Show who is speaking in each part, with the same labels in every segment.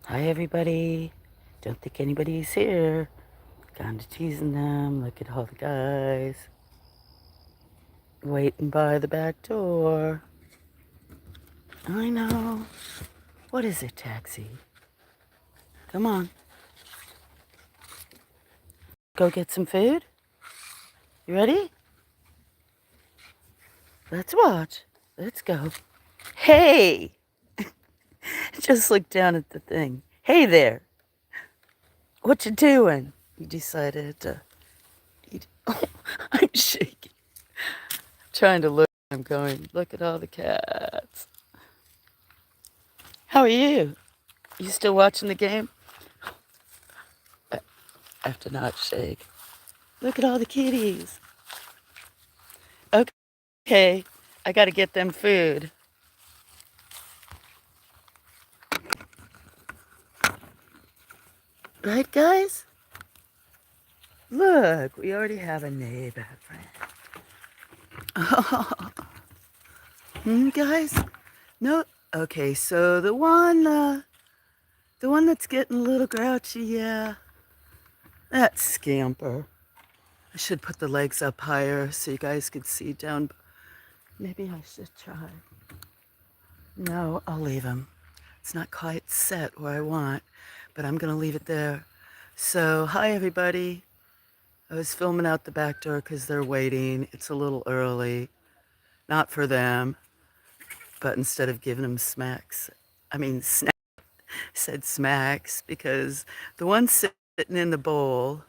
Speaker 1: Hi, everybody. Don't think anybody's here. Kinda teasing them. Look at all the guys waiting by the back door. I know. What is it, taxi? Come on. Go get some food? You ready? Let's watch. Let's go. Hey! Just look down at the thing. Hey there. What you doing? You decided to eat. Oh, I'm shaking. Trying to look. I'm going, look at all the cats. How are you? You still watching the game? I have to not shake. Look at all the kitties. Okay, I gotta get them food. Right, guys? Look, we already have a neighbor friend. Guys? No? Okay, so the one that's getting a little grouchy, yeah, that Scamper. I should put the legs up higher so you guys could see down. Maybe I should try. No, I'll leave him. It's not quite set where I want, but I'm gonna leave it there. So, hi everybody. I was filming out the back door because they're waiting. It's a little early. Not for them, but instead of giving them snacks, said smacks because the one sitting in the bowl,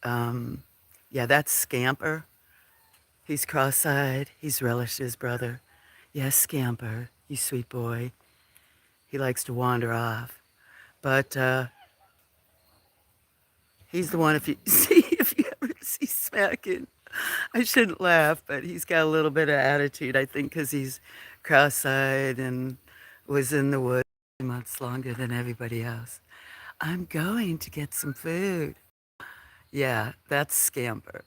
Speaker 1: yeah, that's Scamper. He's cross-eyed. He's relished his brother. Yes, Scamper, you sweet boy. He likes to wander off. But he's the one, if you see, if you ever see smacking, I shouldn't laugh, but he's got a little bit of attitude, I think, because he's cross-eyed and was in the woods months longer than everybody else. I'm going to get some food. Yeah, that's Scamper.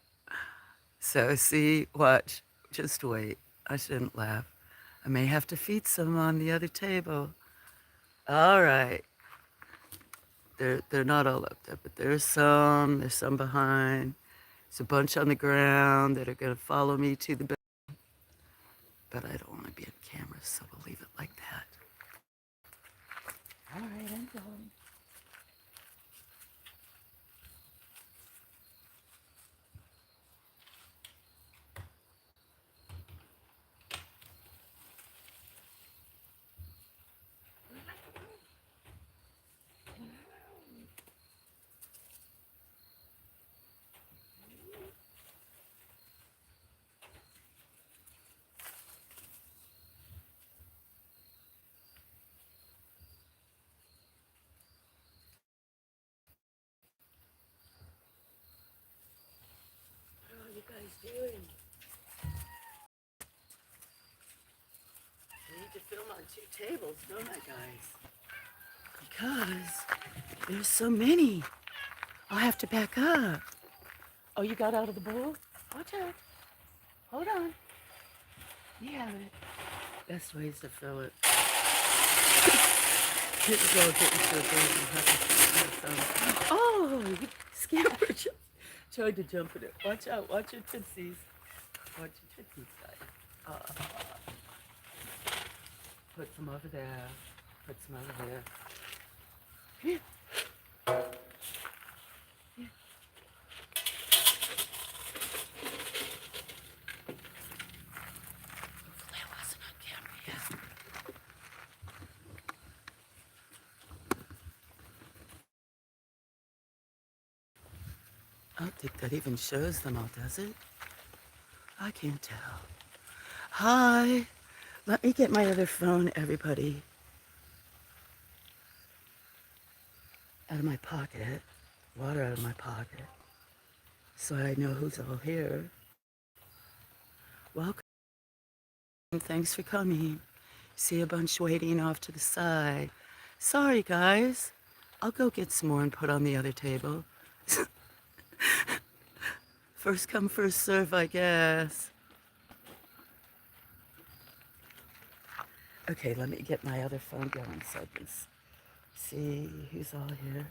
Speaker 1: So see, watch, just wait. I shouldn't laugh. I may have to feed some on the other table. All right. They're not all up there, but there's some behind. There's a bunch on the ground that are gonna follow me to the bed. But I don't want to be on camera, so we'll leave it like that. All right, I'm going. What are you guys doing? I need to film on two tables, don't I, guys? Because there's so many. I'll have to back up. Oh, you got out of the bowl? Watch out. Hold on. You have it. Best ways to fill it. Kids all get into a bowl and have to oh, Scamper tried to jump in it. Watch out. Watch your tootsies. Watch your tootsies, guys. Put some over there. Put some over there. Here. Here. Hopefully I wasn't on camera yet. I don't think that even shows them all, does it? I can't tell. Hi. Let me get my other phone, everybody. Out of my pocket. Water out of my pocket. So I know who's all here. Welcome. Thanks for coming. See a bunch waiting off to the side. Sorry, guys. I'll go get some more and put on the other table. First come, first serve, I guess. Okay, let me get my other phone going so I can See who's all here.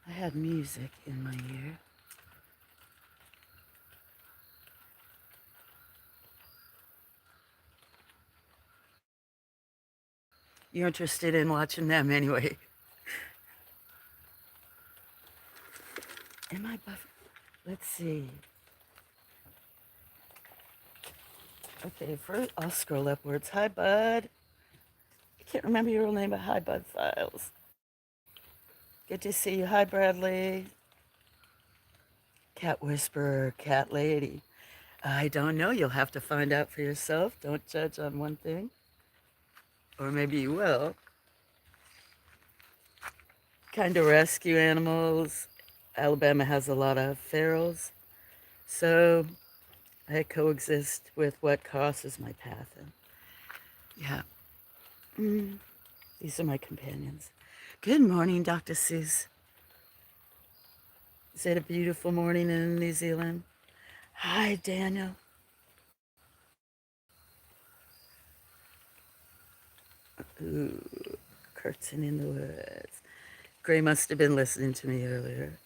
Speaker 1: I had music in my ear. You're interested in watching them anyway. Am I buff? Let's see. Okay, first I'll scroll upwards. Hi, bud. I can't remember your real name, but hi, bud Files. Good to see you. Hi, Bradley. Cat Whisperer, Cat Lady. I don't know. You'll have to find out for yourself. Don't judge on one thing. Or maybe you will. Kind of rescue animals. Alabama has a lot of ferals. So I coexist with what crosses my path. And yeah, these are my companions. Good morning, Dr. Seuss. Is it a beautiful morning in New Zealand? Hi, Daniel. Ooh, curtain in the woods. Gray must have been listening to me earlier.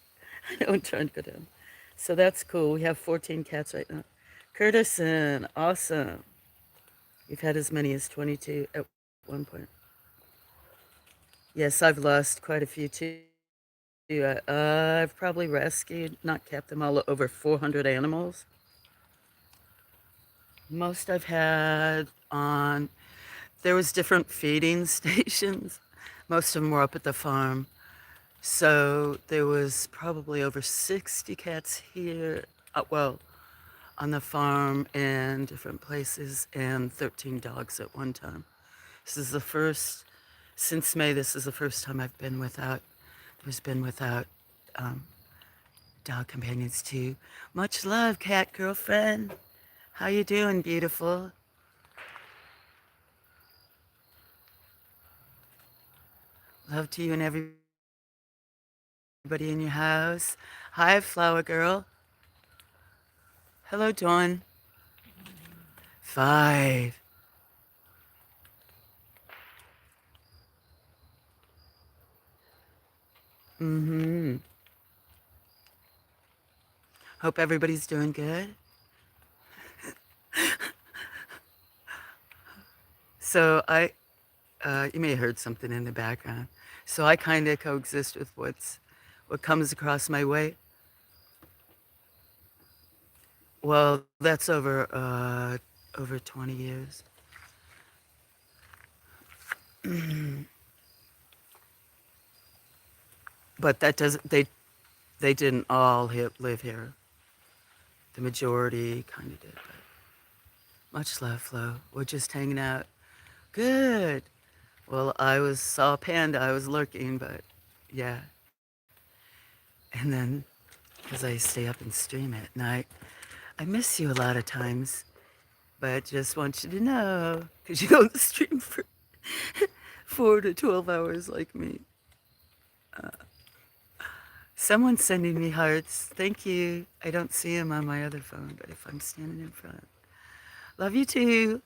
Speaker 1: I know I'm trying to go down. So that's cool. We have 14 cats right now. Curtison, awesome. We've had as many as 22 at one point. Yes, I've lost quite a few too. I've probably rescued, not kept them all, over 400 animals. Most I've had on, there was different feeding stations. Most of them were up at the farm. So there was probably over 60 cats here, well, on the farm and different places, and 13 dogs at one time. This is the first, since May, this is the first time I've been without, there's been without um, dog companions too. Much love, cat girlfriend. How you doing, beautiful? Love to you and everybody in your house. Hi, flower girl. Hello, Dawn. 5. Mm-hmm. Hope everybody's doing good. So you may have heard something in the background. So I kind of coexist with what comes across my way. Well, that's over 20 years. But that doesn't, they didn't all live here. The majority kind of did. But much love, Flo. We're just hanging out. Good. Well, saw Panda. I was lurking, but yeah. And then, because I stay up and stream at night, I miss you a lot of times. But just want you to know, because you don't stream for 4 to 12 hours like me. Someone's sending me hearts. Thank you. I don't see them on my other phone, but if I'm standing in front. Love you too.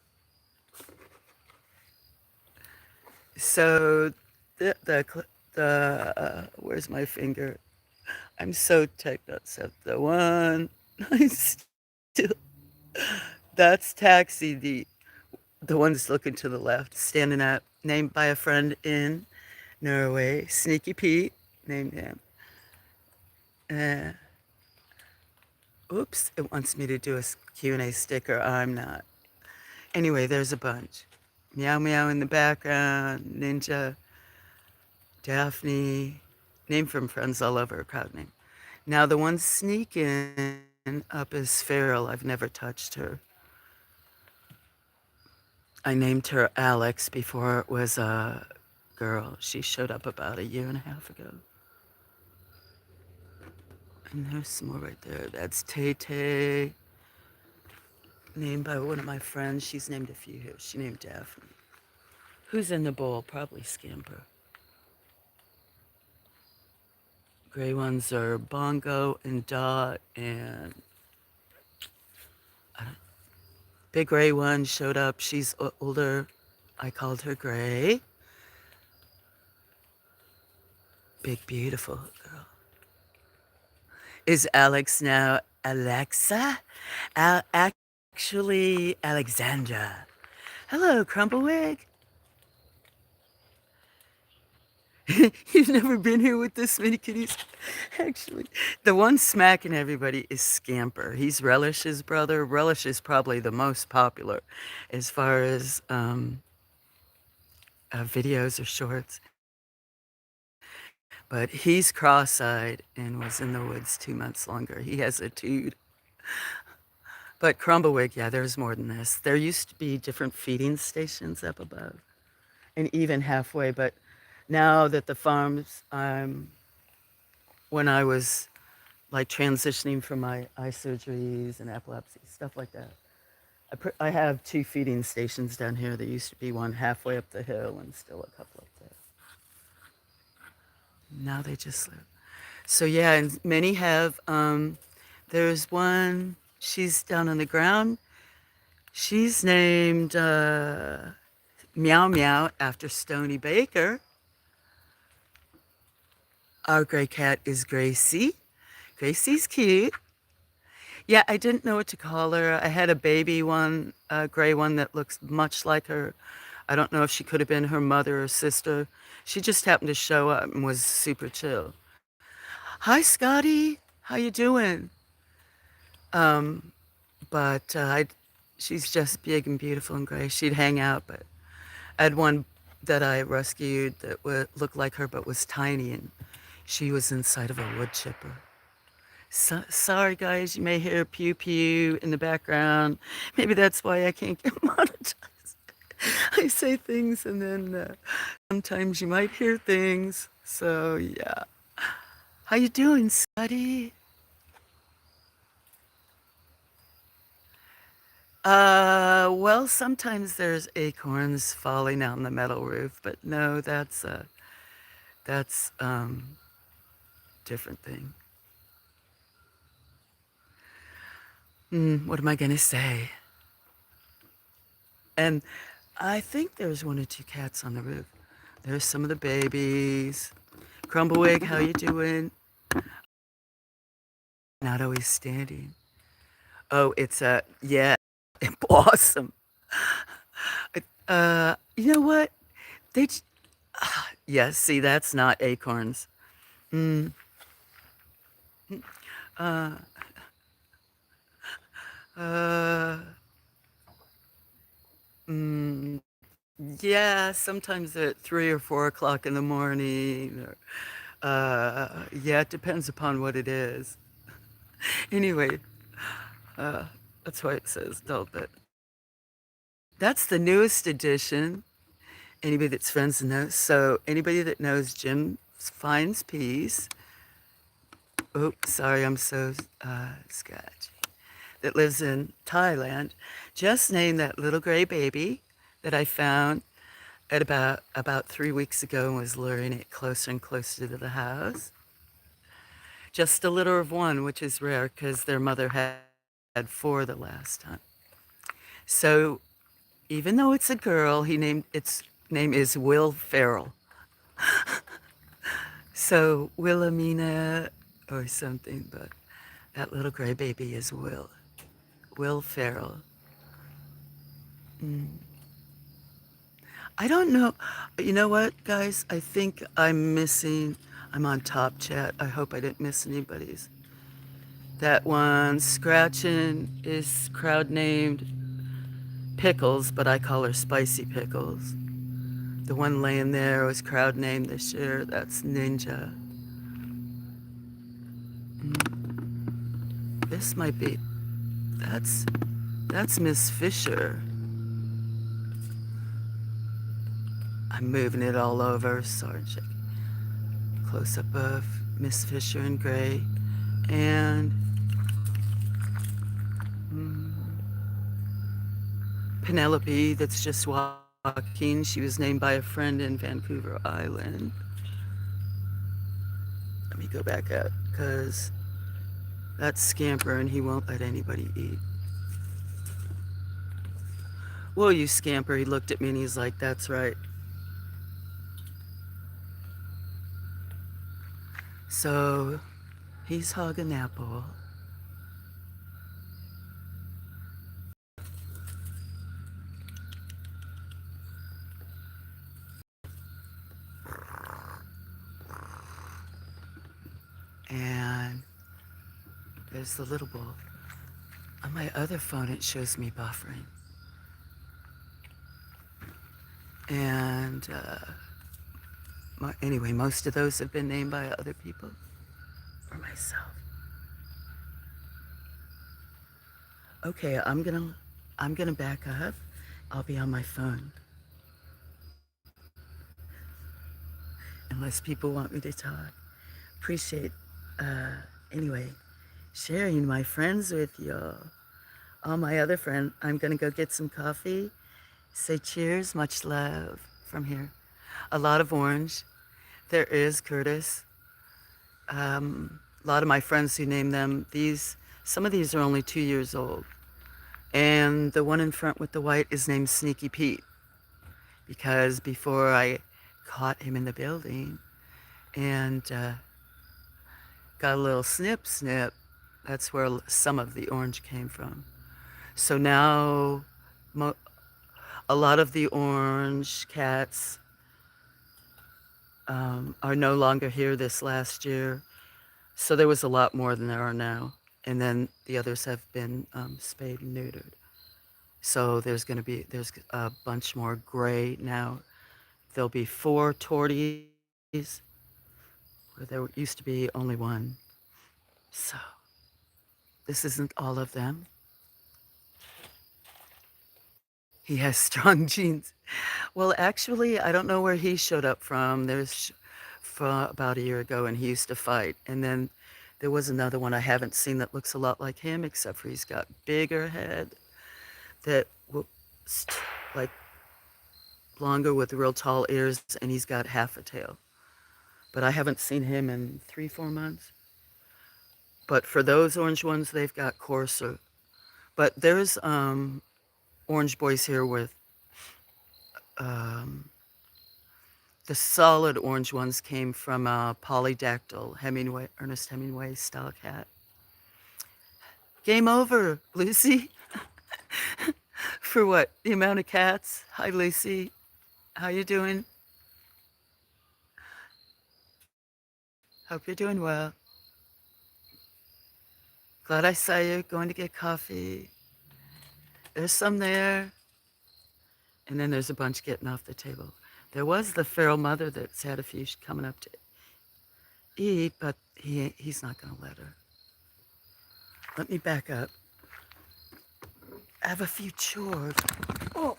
Speaker 1: So, where's my finger? I'm so teched up. So the one, I still, that's Taxi, the one that's looking to the left, standing up, named by a friend in Norway, Sneaky Pete, named him. Uh, Oops, it wants me to do a Q&A sticker. I'm not. Anyway, there's a bunch. Meow Meow in the background, Ninja, Daphne, name from friends all over, crowd name. Now the one sneaking up is Feral. I've never touched her. I named her Alex before it was a girl. She showed up about a year and a half ago. And there's some more right there. That's Tay Tay, named by one of my friends. She's named a few here. She named Daphne. Who's in the bowl? Probably Scamper. Gray ones are Bongo and Dot and Big gray one showed up. She's older. I called her Gray. Big, beautiful girl. Is Alex now Alexa? Actually, Alexandra. Hello, Crumblewick. You've never been here with this many kitties? Actually, the one smacking everybody is Scamper. He's Relish's brother. Relish is probably the most popular as far as videos or shorts. But he's cross-eyed and was in the woods 2 months longer. He has a tood. But Crumblewick, yeah, there's more than this. There used to be different feeding stations up above and even halfway. But now that the farms, when I was like transitioning from my eye surgeries and epilepsy, stuff like that, I have 2 feeding stations down here. There used to be one halfway up the hill and still a couple up there. Now they just live. So yeah, and many have. There's one. She's down on the ground. She's named Meow Meow after Stony Baker. Our gray cat is Gracie. Gracie's cute. Yeah, I didn't know what to call her. I had a baby one, a gray one that looks much like her. I don't know if she could have been her mother or sister. She just happened to show up and was super chill. Hi, Scotty. How you doing? Um, but she's just big and beautiful and gray. She'd hang out, but I had one that I rescued that looked like her but was tiny, and she was inside of a wood chipper. So, sorry, guys, you may hear pew pew in the background. Maybe that's why I can't get monetized. I say things and then sometimes you might hear things. So, yeah. How you doing, Scotty? Well, sometimes there's acorns falling out on the metal roof, but no, that's different thing. What am I gonna say? And I think there's 1 or 2 cats on the roof. There's some of the babies. Crumblewick, how you doing? Not always standing. Oh, it's a yeah, awesome. You know what? They, j- yeah. See, that's not acorns. Mm, uh, uh, mm, yeah. Sometimes at 3 or 4 o'clock in the morning. Or, yeah, it depends upon what it is. Anyway, uh, that's why it says adult. But that's the newest edition. Anybody that's friends knows. So anybody that knows Jim Finds Peace. Oops, sorry, I'm so sketchy. That lives in Thailand. Just named that little gray baby that I found at about 3 weeks ago and was luring it closer and closer to the house. Just a litter of one, which is rare because their mother had 4 the last time. So even though it's a girl, its name is Will Farrell. So Wilhelmina or something, but that little gray baby is Will Farrell. Mm. I don't know. You know what, guys? I think I'm on top chat. I hope I didn't miss anybody's. That one scratching is crowd named Pickles, but I call her Spicy Pickles. The one laying there was crowd named this year. That's Ninja. This might be. That's that's Miss Fisher. I'm moving it all over. Sorry, check. Close up of Miss Fisher in gray, and mm, Penelope. That's just walking. She was named by a friend in Vancouver Island. Let me go back out because that's Scamper, and he won't let anybody eat. Whoa, you scamper. He looked at me and he's like, that's right. So he's hogging that ball. And there's the little ball. On my other phone, it shows me buffering. And anyway, most of those have been named by other people or myself. Okay, I'm gonna back up. I'll be on my phone unless people want me to talk. Appreciate anyway sharing my friends with y'all. All my other friends. I'm gonna go get some coffee. Say cheers, much love from here. A lot of orange. There is Curtis. A lot of my friends who name them these. Some of these are only 2 years old. And the one in front with the white is named Sneaky Pete because before I caught him in the building and got a little snip snip, that's where some of the orange came from. So now a lot of the orange cats are no longer here this last year. So there was a lot more than there are now. And then the others have been spayed and neutered. So there's a bunch more gray now. There'll be 4 torties where there used to be only one. So this isn't all of them. He has strong genes. Well, actually, I don't know where he showed up from. From about a year ago, and he used to fight. And then there was another one I haven't seen that looks a lot like him, except for he's got bigger head that like longer with real tall ears, and he's got half a tail. But I haven't seen him in 3, 4 months. But for those orange ones, they've got coarser. But there's orange boys here with um, the solid orange ones came from a polydactyl Ernest Hemingway style cat. Game over, Lucy. For what? The amount of cats? Hi, Lucy. How you doing? Hope you're doing well. Glad I saw you going to get coffee. There's some there. And then there's a bunch getting off the table. There was the feral mother that's had a few coming up to eat, but he's not going to let her. Let me back up. I have a few chores. Oh,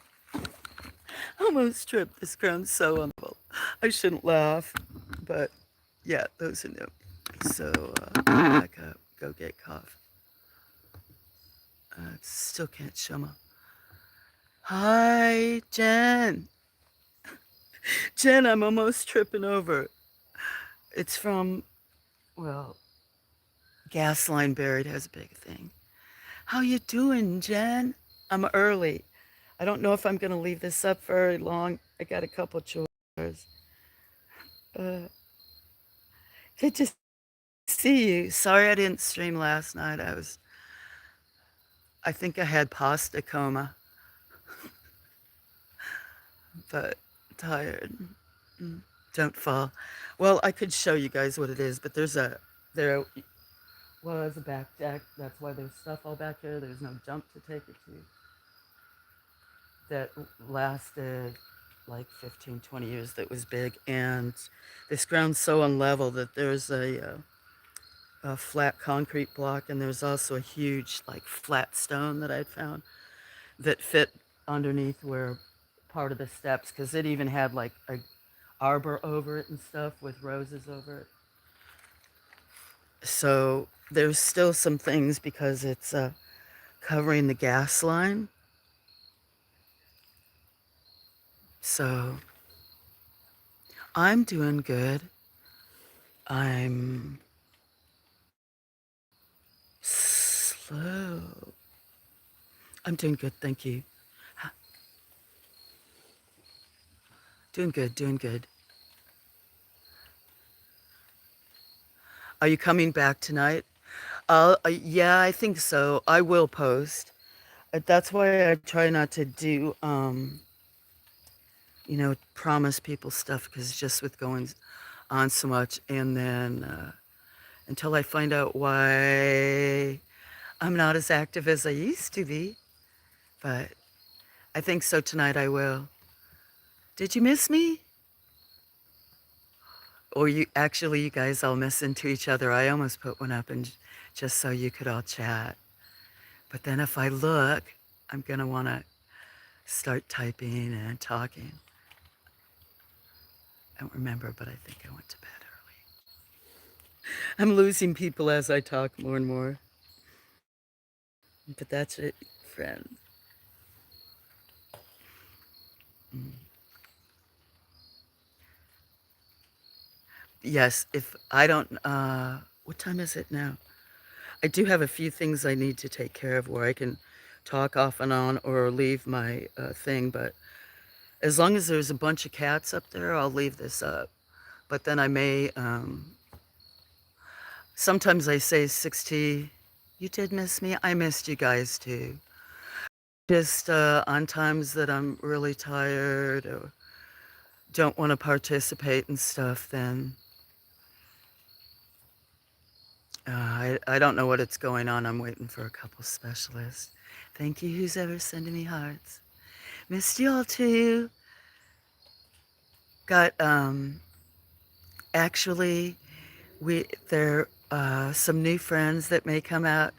Speaker 1: almost tripped. This ground's so unbelievable. I shouldn't laugh, but yeah, those are new. So back up, go get coffee. Still can't show my. Hi, Jen. Jen, I'm almost tripping over. It's from, well, Gas Line Buried has a big thing. How you doing, Jen? I'm early. I don't know if I'm going to leave this up very long. I got a couple chores. Uh, good to see you. Sorry I didn't stream last night. I think I had pasta coma, but tired. Mm, don't fall. Well, I could show you guys what it is, but there was a back deck. That's why there's stuff all back here. There's no jump to take it to. That lasted like 15, 20 years that was big. And this ground's so unlevel that there's a flat concrete block, and there's also a huge like flat stone that I'd found that fit underneath where part of the steps, because it even had like a arbor over it and stuff with roses over it. So there's still some things because it's covering the gas line. So I'm doing good. I'm slow. I'm doing good, thank you. Doing good, doing good. Are you coming back tonight? Yeah, I think so. I will post. That's why I try not to do, promise people stuff because just with going on so much, and then until I find out why I'm not as active as I used to be. But I think so tonight I will. Did you miss me? Or you guys all miss into each other. I almost put one up and just so you could all chat. But then if I look, I'm gonna want to start typing and talking. I don't remember, but I think I went to bed early. I'm losing people as I talk more and more. But that's it, friend. Mm. Yes, if I don't, what time is it now? I do have a few things I need to take care of where I can talk off and on or leave my thing, but as long as there's a bunch of cats up there, I'll leave this up. But then I may, sometimes I say 60, you did miss me. I missed you guys too. Just on times that I'm really tired or don't want to participate in stuff, then I don't know what it's going on. I'm waiting for a couple specialists. Thank you, who's ever sending me hearts. Missed you all too. Got actually there some new friends that may come out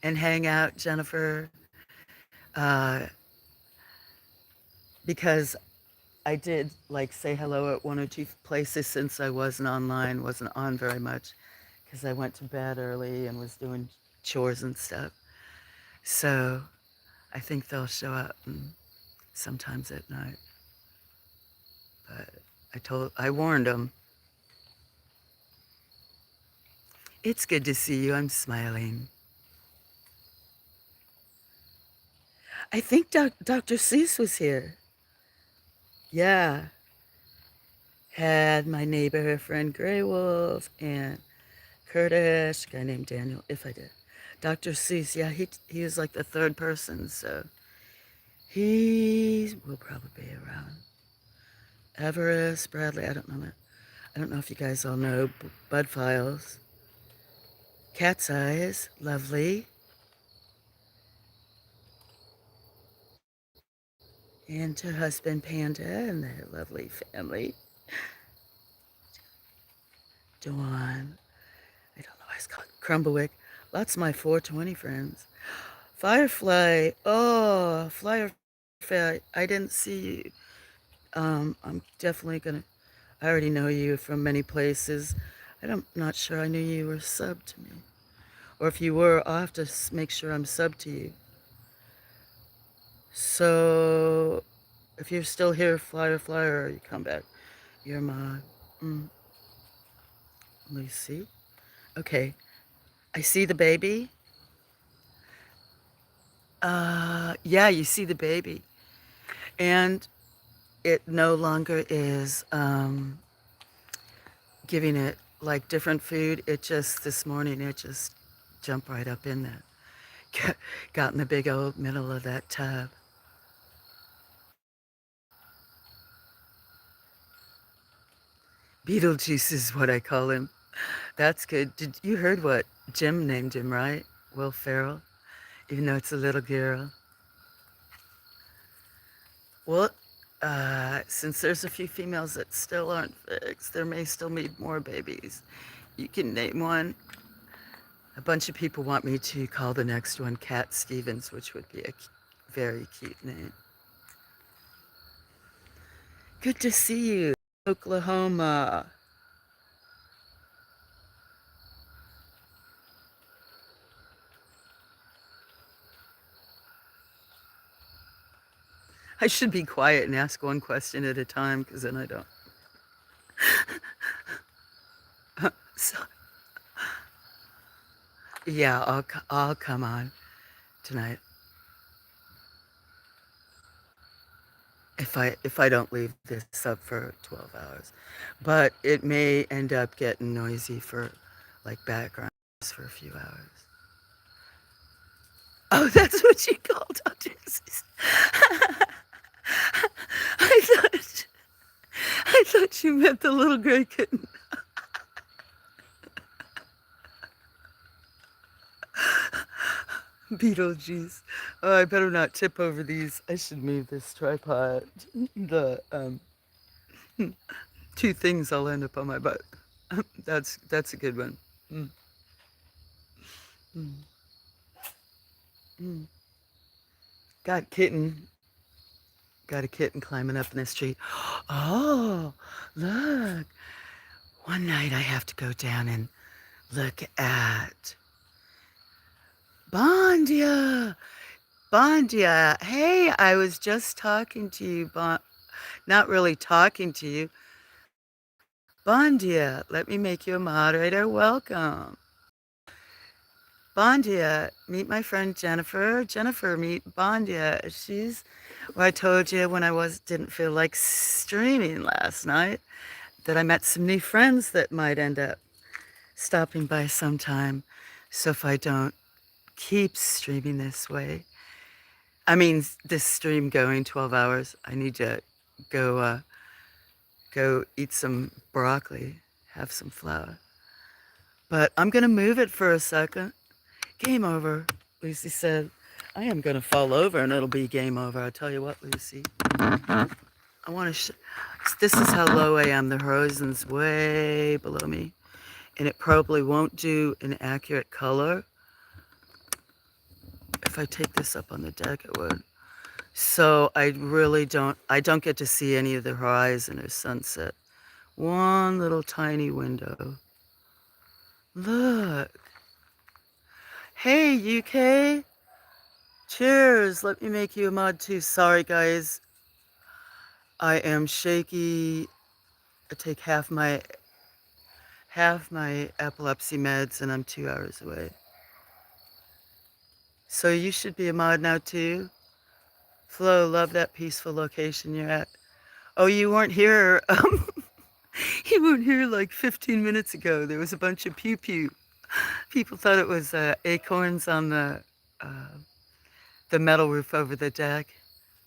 Speaker 1: and hang out, Jennifer, uh, because I did like say hello at one or two places since I wasn't online, wasn't on very much because I went to bed early and was doing chores and stuff. So I think they'll show up sometimes at night. But I warned them. It's good to see you. I'm smiling. I think Dr. Seuss was here. Yeah. Had my neighbor friend Grey Wolf and Curtis, a guy named Daniel, if I did. Dr. Seuss, yeah, he was like the third person, so he will probably be around. Everest, Bradley, I don't know. I don't know if you guys all know Bud Files. Cat's Eyes, lovely. And her husband Panda and their lovely family. Dawn, I don't know why it's called Crumblewick. Lots of my 420 friends. Firefly, oh, Firefly, I didn't see you. I'm definitely gonna, I already know you from many places. I'm not sure I knew you were subbed to me. Or if you were, I'll have to make sure I'm subbed to you. So, if you're still here, Firefly, or you come back, you're my, mm, let me see. Okay, I see the baby. Yeah, you see the baby. And it no longer is giving it like different food. It just, this morning, it just jumped right up in there. Got in the big old middle of that tub. Beetlejuice is what I call him. That's good. Did you heard what Jim named him, right? Will Ferrell, even though it's a little girl. Well, since there's a few females that still aren't fixed, there may still be more babies. You can name one. A bunch of people want me to call the next one Cat Stevens, which would be a very cute name. Good to see you, Oklahoma. I should be quiet and ask one question at a time because then I don't. So, yeah, I'll come on tonight. if I don't leave this up for 12 hours. But it may end up getting noisy for like background for a few hours. Oh, that's what you called autism. I thought I thought you meant the little gray kitten. Beetlejuice. Oh, I better not tip over these. I should move this tripod. The two things I'll end up on my butt. That's a good one. Mm, mm, mm. Got kitten. Got a kitten climbing up in this tree. Oh, look. One night I have to go down and look at Bondia. Bondia. Hey, I was just talking to you, not really talking to you. Bondia, let me make you a moderator. Welcome. Bondia, meet my friend Jennifer. Jennifer, meet Bondia. She's well, I told you when I didn't feel like streaming last night that I met some new friends that might end up stopping by sometime. So if I don't keep streaming this way, I mean this stream going 12 hours, I need to go eat some broccoli, have some flour. But I'm gonna move it for a second. Game over, Lucy said. I am gonna fall over and it'll be game over. I'll tell you what, Lucy. I want to. This is how low I am. The horizon's way below me, and it probably won't do an accurate color. If I take this up on the deck, it would. So I really don't. I don't get to see any of the horizon or sunset. One little tiny window. Look. Hey, UK. Cheers. Let me make you a mod too. Sorry, guys. I am shaky. I take half my epilepsy meds and I'm 2 hours away. So you should be a mod now too. Flo, love that peaceful location you're at. Oh, you weren't here. You weren't here like 15 minutes ago. There was a bunch of pew pew. People thought it was acorns on the metal roof over the deck,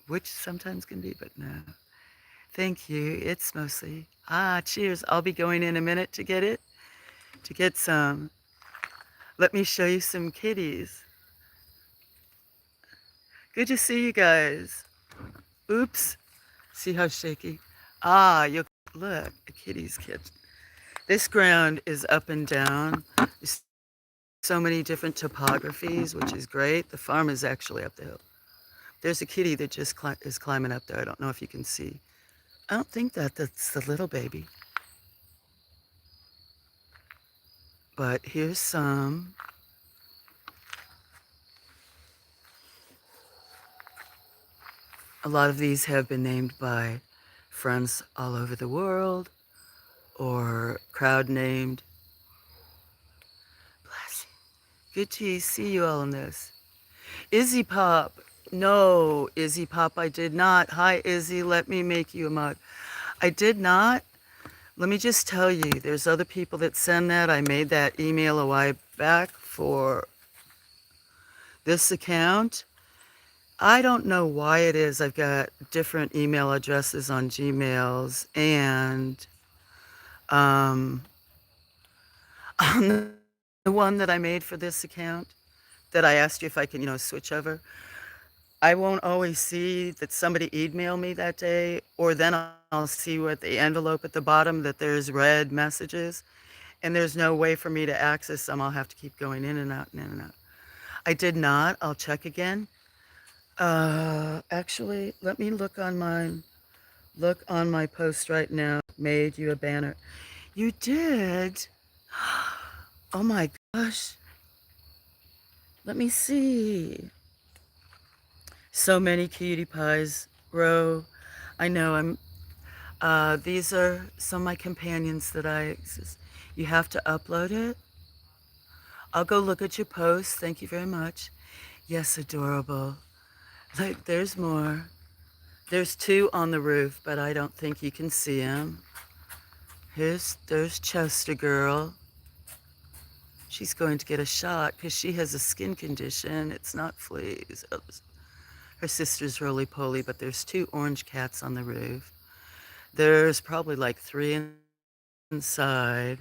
Speaker 1: which sometimes can be, but no. Thank you. It's mostly. Cheers. I'll be going in a minute to get it. To get some. Let me show you some kitties. Good to see you guys. Oops. See how shaky? You look, a kitty's kitchen. This ground is up and down. There's so many different topographies, which is great. The farm is actually up the hill. There's a kitty that just is climbing up there. I don't know if you can see. I don't think that's the little baby. But here's some. A lot of these have been named by friends all over the world or crowd named. Bless you. Good to see you all in this. Izzy Pop. No, Izzy Pop, I did not. Hi, Izzy. Let me make you a mod. I did not. Let me just tell you, there's other people that send that. I made that email a while back for this account. I don't know why it is. I've got different email addresses on Gmails and on the one that I made for this account that I asked you if I can, switch over. I won't always see that somebody emailed me that day, or then I'll see with the envelope at the bottom that there's red messages, and there's no way for me to access them. I'll have to keep going in and out and in and out. I did not. I'll check again. Actually, let me look on mine. Look on my post right now. Made you a banner. You did? Oh my gosh. Let me see. So many cutie pies. Row. I know these are some of my companions that you have to upload it. I'll go look at your post. Thank you very much. Yes, adorable. Like, there's more. There's two on the roof, but I don't think you can see them. There's Chester girl. She's going to get a shot because she has a skin condition. It's not fleas. Her sister's roly-poly, but there's two orange cats on the roof. There's probably like three inside.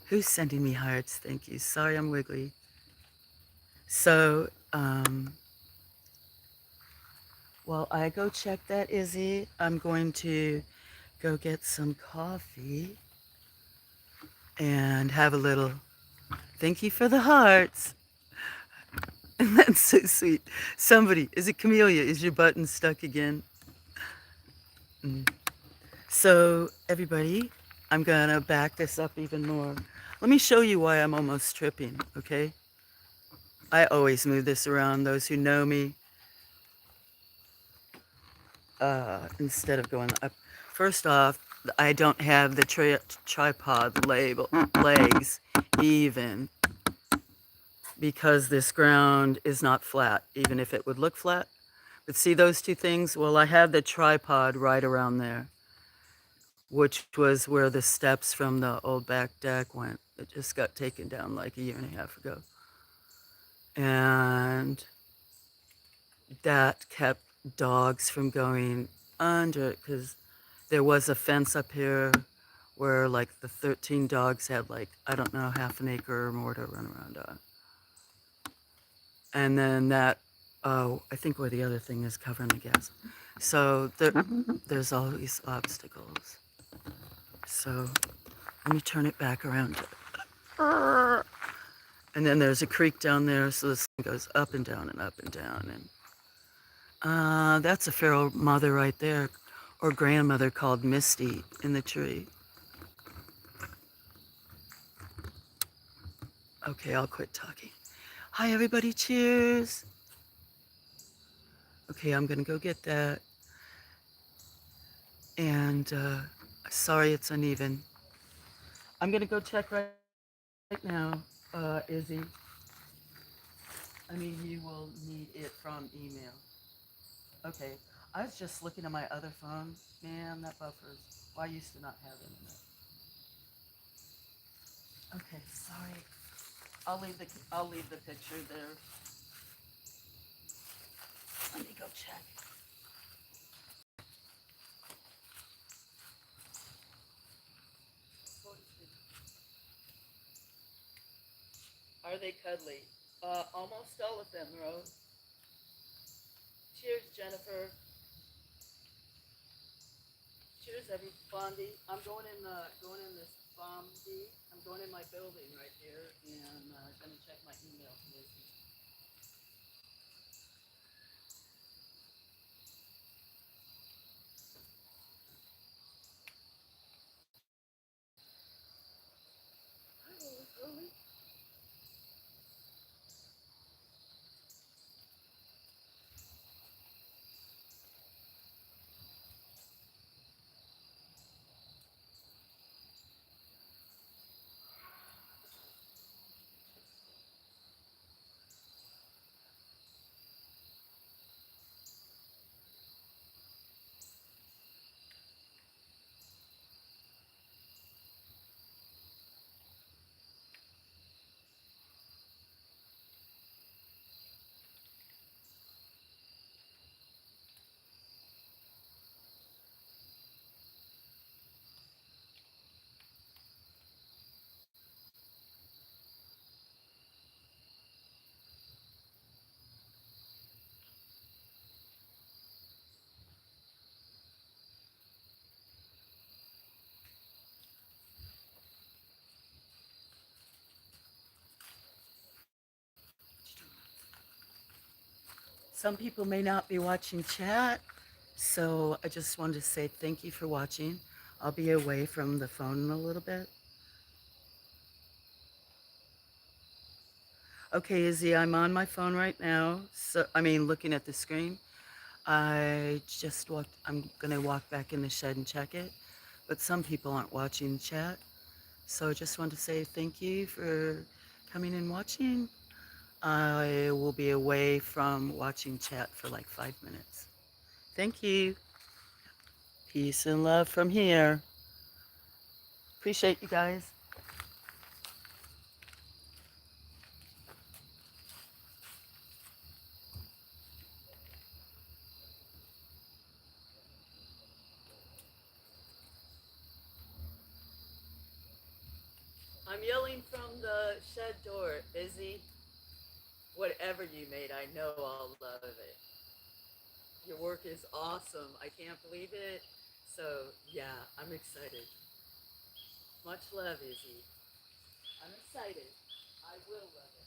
Speaker 1: Who's sending me hearts? Thank you. Sorry, I'm wiggly. So, while I go check that, Izzy, I'm going to go get some coffee and have a little thank you for the hearts. And that's so sweet. Somebody, is it Camellia? Is your button stuck again? Mm. So, everybody, I'm gonna back this up even more. Let me show you why I'm almost tripping, okay? I always move this around, those who know me, instead of going up. First off, I don't have the tripod legs even because this ground is not flat, even if it would look flat. But see those two things? Well, I have the tripod right around there, which was where the steps from the old back deck went. It just got taken down like a year and a half ago. And that kept dogs from going under it because there was a fence up here where like the 13 dogs had like, I don't know, half an acre or more to run around on. And then that, oh, I think where the other thing is covering the gas. So there's always obstacles. So let me turn it back around. And then there's a creek down there, so this thing goes up and down and up and down. And that's a feral mother right there, or grandmother called Misty in the tree. Okay, I'll quit talking. Hi, everybody. Cheers. Okay, I'm going to go get that. And sorry it's uneven. I'm going to go check right now, Izzy. I mean, you will need it from email. Okay, I was just looking at my other phone. Man, that buffers. Well, I used to not have internet. Okay, sorry. I'll leave the picture there. Let me go check. Are they cuddly? Almost all of them, Rose. Cheers, Jennifer. Cheers, everybody. I'm going in this Bondi. I'm going in my building right here, and gonna check my email. Some people may not be watching chat, so I just wanted to say thank you for watching. I'll be away from the phone in a little bit. Okay, Izzy, I'm on my phone right now. So, I mean, looking at the screen. I'm gonna walk back in the shed and check it. But some people aren't watching chat. So I just want to say thank you for coming and watching. I will be away from watching chat for like 5 minutes. Thank you. Peace and love from here. Appreciate you guys. I'm yelling from the shed door, Izzy. Whatever you made, I know I'll love it. Your work is awesome. I can't believe it. So, yeah, I'm excited. Much love, Izzy. I'm excited. I will love it.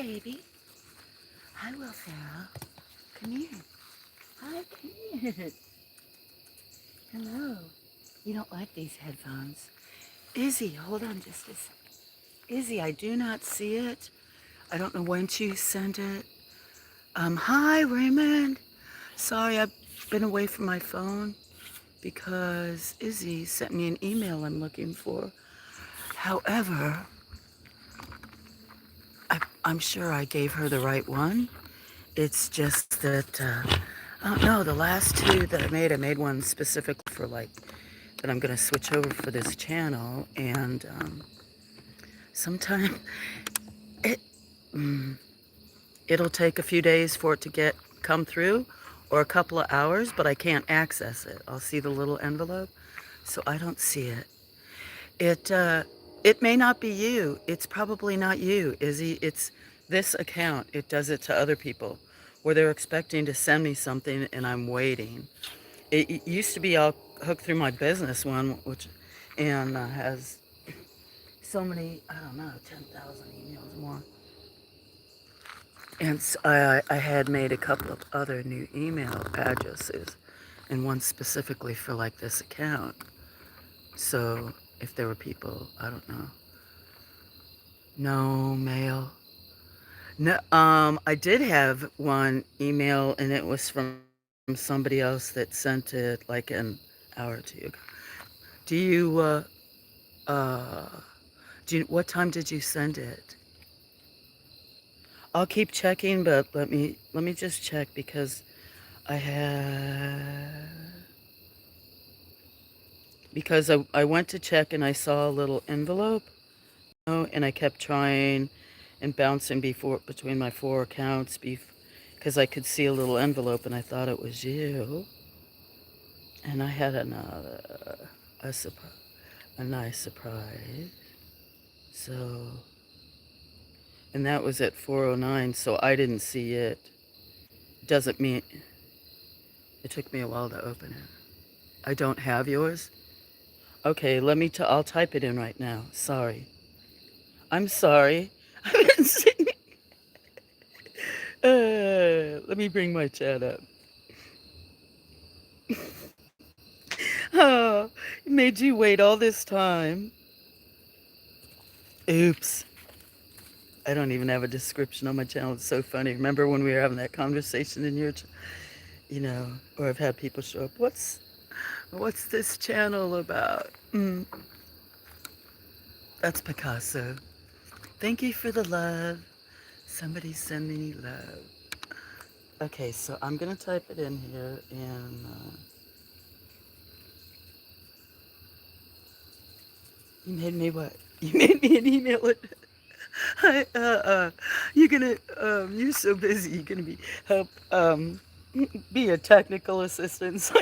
Speaker 1: baby. Hi, Will Ferrell. Come here. Hi, come here. Hello. You don't like these headphones. Izzy, hold on just a second. Izzy, I do not see it. I don't know when she sent it. Hi, Raymond. Sorry, I've been away from my phone because Izzy sent me an email I'm looking for. However, I'm sure I gave her the right one. It's just that, I don't know, the last two that I made one specifically for like, that I'm going to switch over for this channel. And sometime it, mm, it'll take a few days for it to come through or a couple of hours, but I can't access it. I'll see the little envelope, so I don't see it. It it may not be you. It's probably not you, Izzy. It's this account. It does it to other people where they're expecting to send me something and I'm waiting. It used to be all hooked through my business one, which and has so many, I don't know, 10,000 emails more. And I had made a couple of other new email addresses and one specifically for like this account. So if there were people, I don't know. No mail. No, I did have one email and it was from somebody else that sent it like an hour or two ago. Do you, uh, what time did you send it? I'll keep checking, but let me just check because I had, because I went to check and I saw a little envelope, and I kept trying and bouncing between my four accounts because I could see a little envelope and I thought it was you. And I had a, a nice surprise. So, and that was at 4:09, so I didn't see it. Doesn't mean it took me a while to open it. I don't have yours. Okay, I'll type it in right now. Sorry. I'm sorry. I've been sitting. Let me bring my chat up. Oh, it made you wait all this time. Oops. I don't even have a description on my channel. It's so funny. Remember when we were having that conversation in your, or I've had people show up. What's this channel about? That's Picasso. Thank you for the love. Somebody send me love. Okay, so I'm gonna type it in here, and you made me what? You made me an email. Hi, you're gonna, you're so busy. You're gonna help, be a technical assistant. So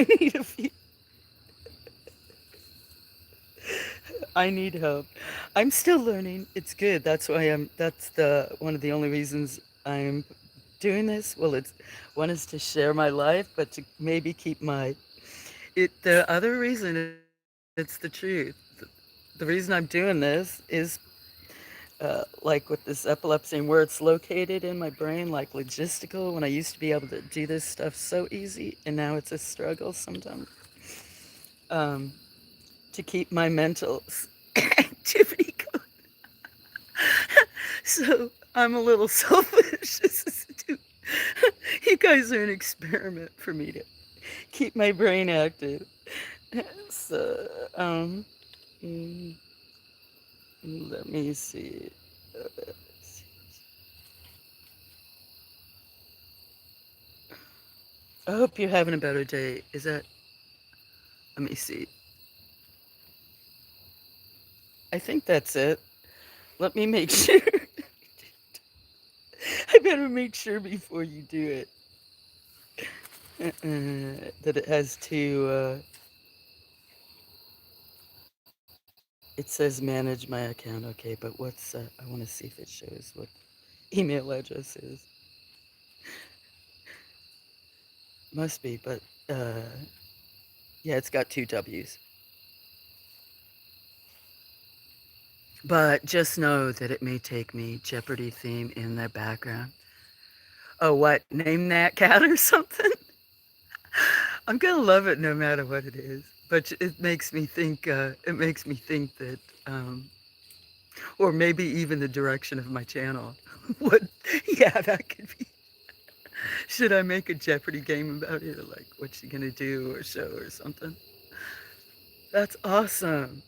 Speaker 1: I need help. I'm still learning. It's good. That's one of the only reasons I'm doing this. Well, one is to share my life, but to maybe keep the other reason, it's the truth. The reason I'm doing this is like with this epilepsy and where it's located in my brain, like logistical, when I used to be able to do this stuff so easy, and now it's a struggle sometimes um, to keep my mental activity going. So I'm a little selfish. You guys are an experiment for me to keep my brain active. So, mm, let me see. I hope you're having a better day. Let me see. I think that's it. Let me make sure. I better make sure before you do it that it has it says manage my account. Okay, but I want to see if it shows what email address is. Must be, but uh, yeah, it's got two W's. But just know that it may take me Jeopardy theme in the background. Oh, what? Name that cat or something? I'm gonna love it no matter what it is. But it makes me think. It makes me think that, or maybe even the direction of my channel. What? Yeah, that could be. Should I make a Jeopardy game about it, or like what's she gonna do, or show, or something? That's awesome.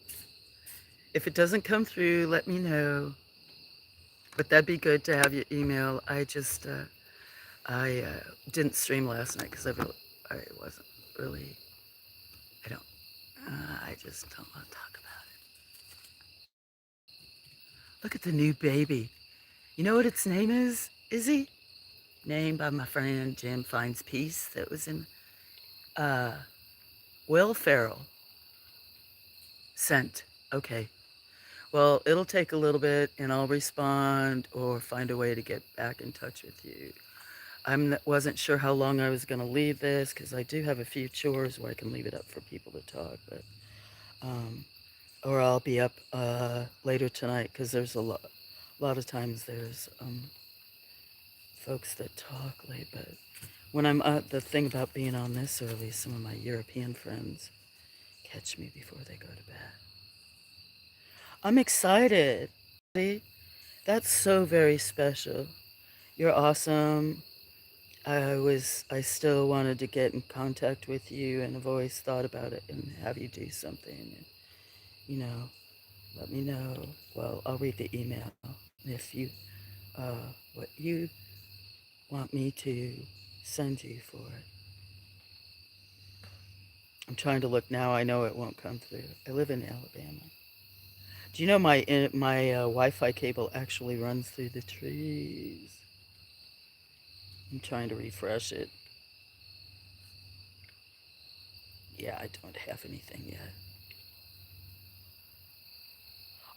Speaker 1: If it doesn't come through, let me know. But that'd be good to have your email. I didn't stream last night because I wasn't really. I don't. I just don't want to talk about it. Look at the new baby. You know what its name is? Izzy? Named by my friend Jim Finds Peace. That was in uh, Will Ferrell sent. Okay. Well, it'll take a little bit, and I'll respond or find a way to get back in touch with you. Wasn't sure how long I was going to leave this because I do have a few chores where I can leave it up for people to talk, but um, or I'll be up later tonight because there's a lot of times there's folks that talk late. But when I'm the thing about being on this early, some of my European friends catch me before they go to bed. I'm excited. See? That's so very special. You're awesome. I still wanted to get in contact with you, and I've always thought about it and have you do something. And, you know, let me know. Well, I'll read the email if you, what you want me to send you for it. I'm trying to look now. I know it won't come through. I live in Alabama. Do you know my Wi-Fi cable actually runs through the trees? I'm trying to refresh it. Yeah, I don't have anything yet.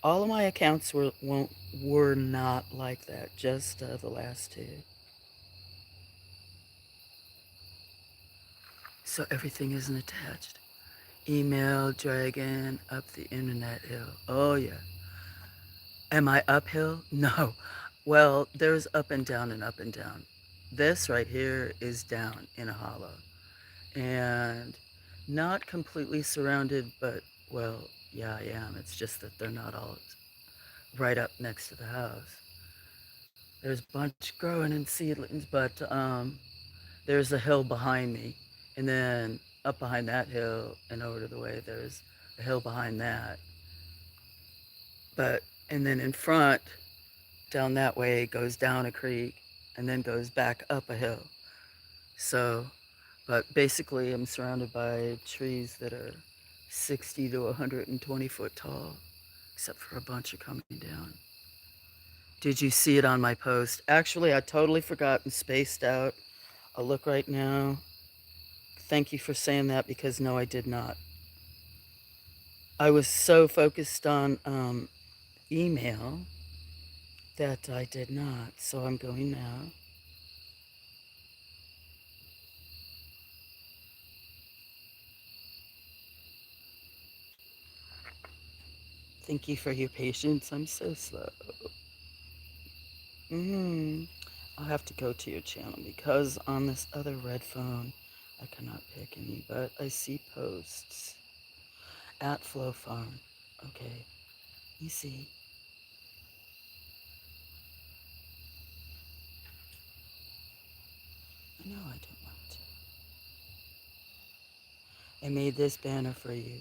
Speaker 1: All of my accounts were not like that, just the last two. So everything isn't attached. Email dragging up the internet hill. Oh yeah. Am I uphill? No. Well, there's up and down and up and down. This right here is down in a hollow. And not completely surrounded, but well, yeah, I am. It's just that they're not all right up next to the house. There's a bunch growing in seedlings, but there's a hill behind me. And then up behind that hill and over to the way, there's a hill behind that. But, and then in front, down that way, goes down a creek and then goes back up a hill. So, but basically, I'm surrounded by trees that are 60 to 120 foot tall, except for a bunch are coming down. Did you see it on my post? Actually, I totally forgot and spaced out. I'll look right now. Thank you for saying that because no, I did not. I was so focused on email that I did not. So I'm going now. Thank you for your patience. I'm so slow. I'll have to go to your channel because on this other red phone, I cannot pick any, but I see posts at Flow Farm. Okay, you see. I know I don't want to. I made this banner for you.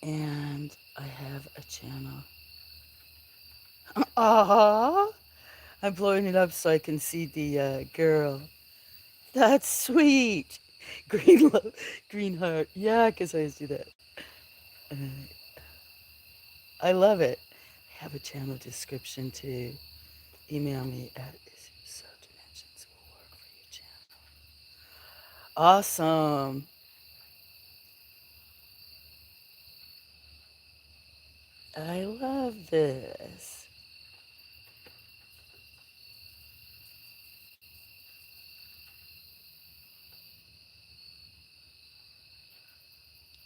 Speaker 1: And I have a channel. Aww. I'm blowing it up so I can see the girl. That's sweet. Green heart. Yeah, because I always do that. Uh, I love it. I have a channel description too. Email me at so dimensions will work for your channel. Awesome. I love this.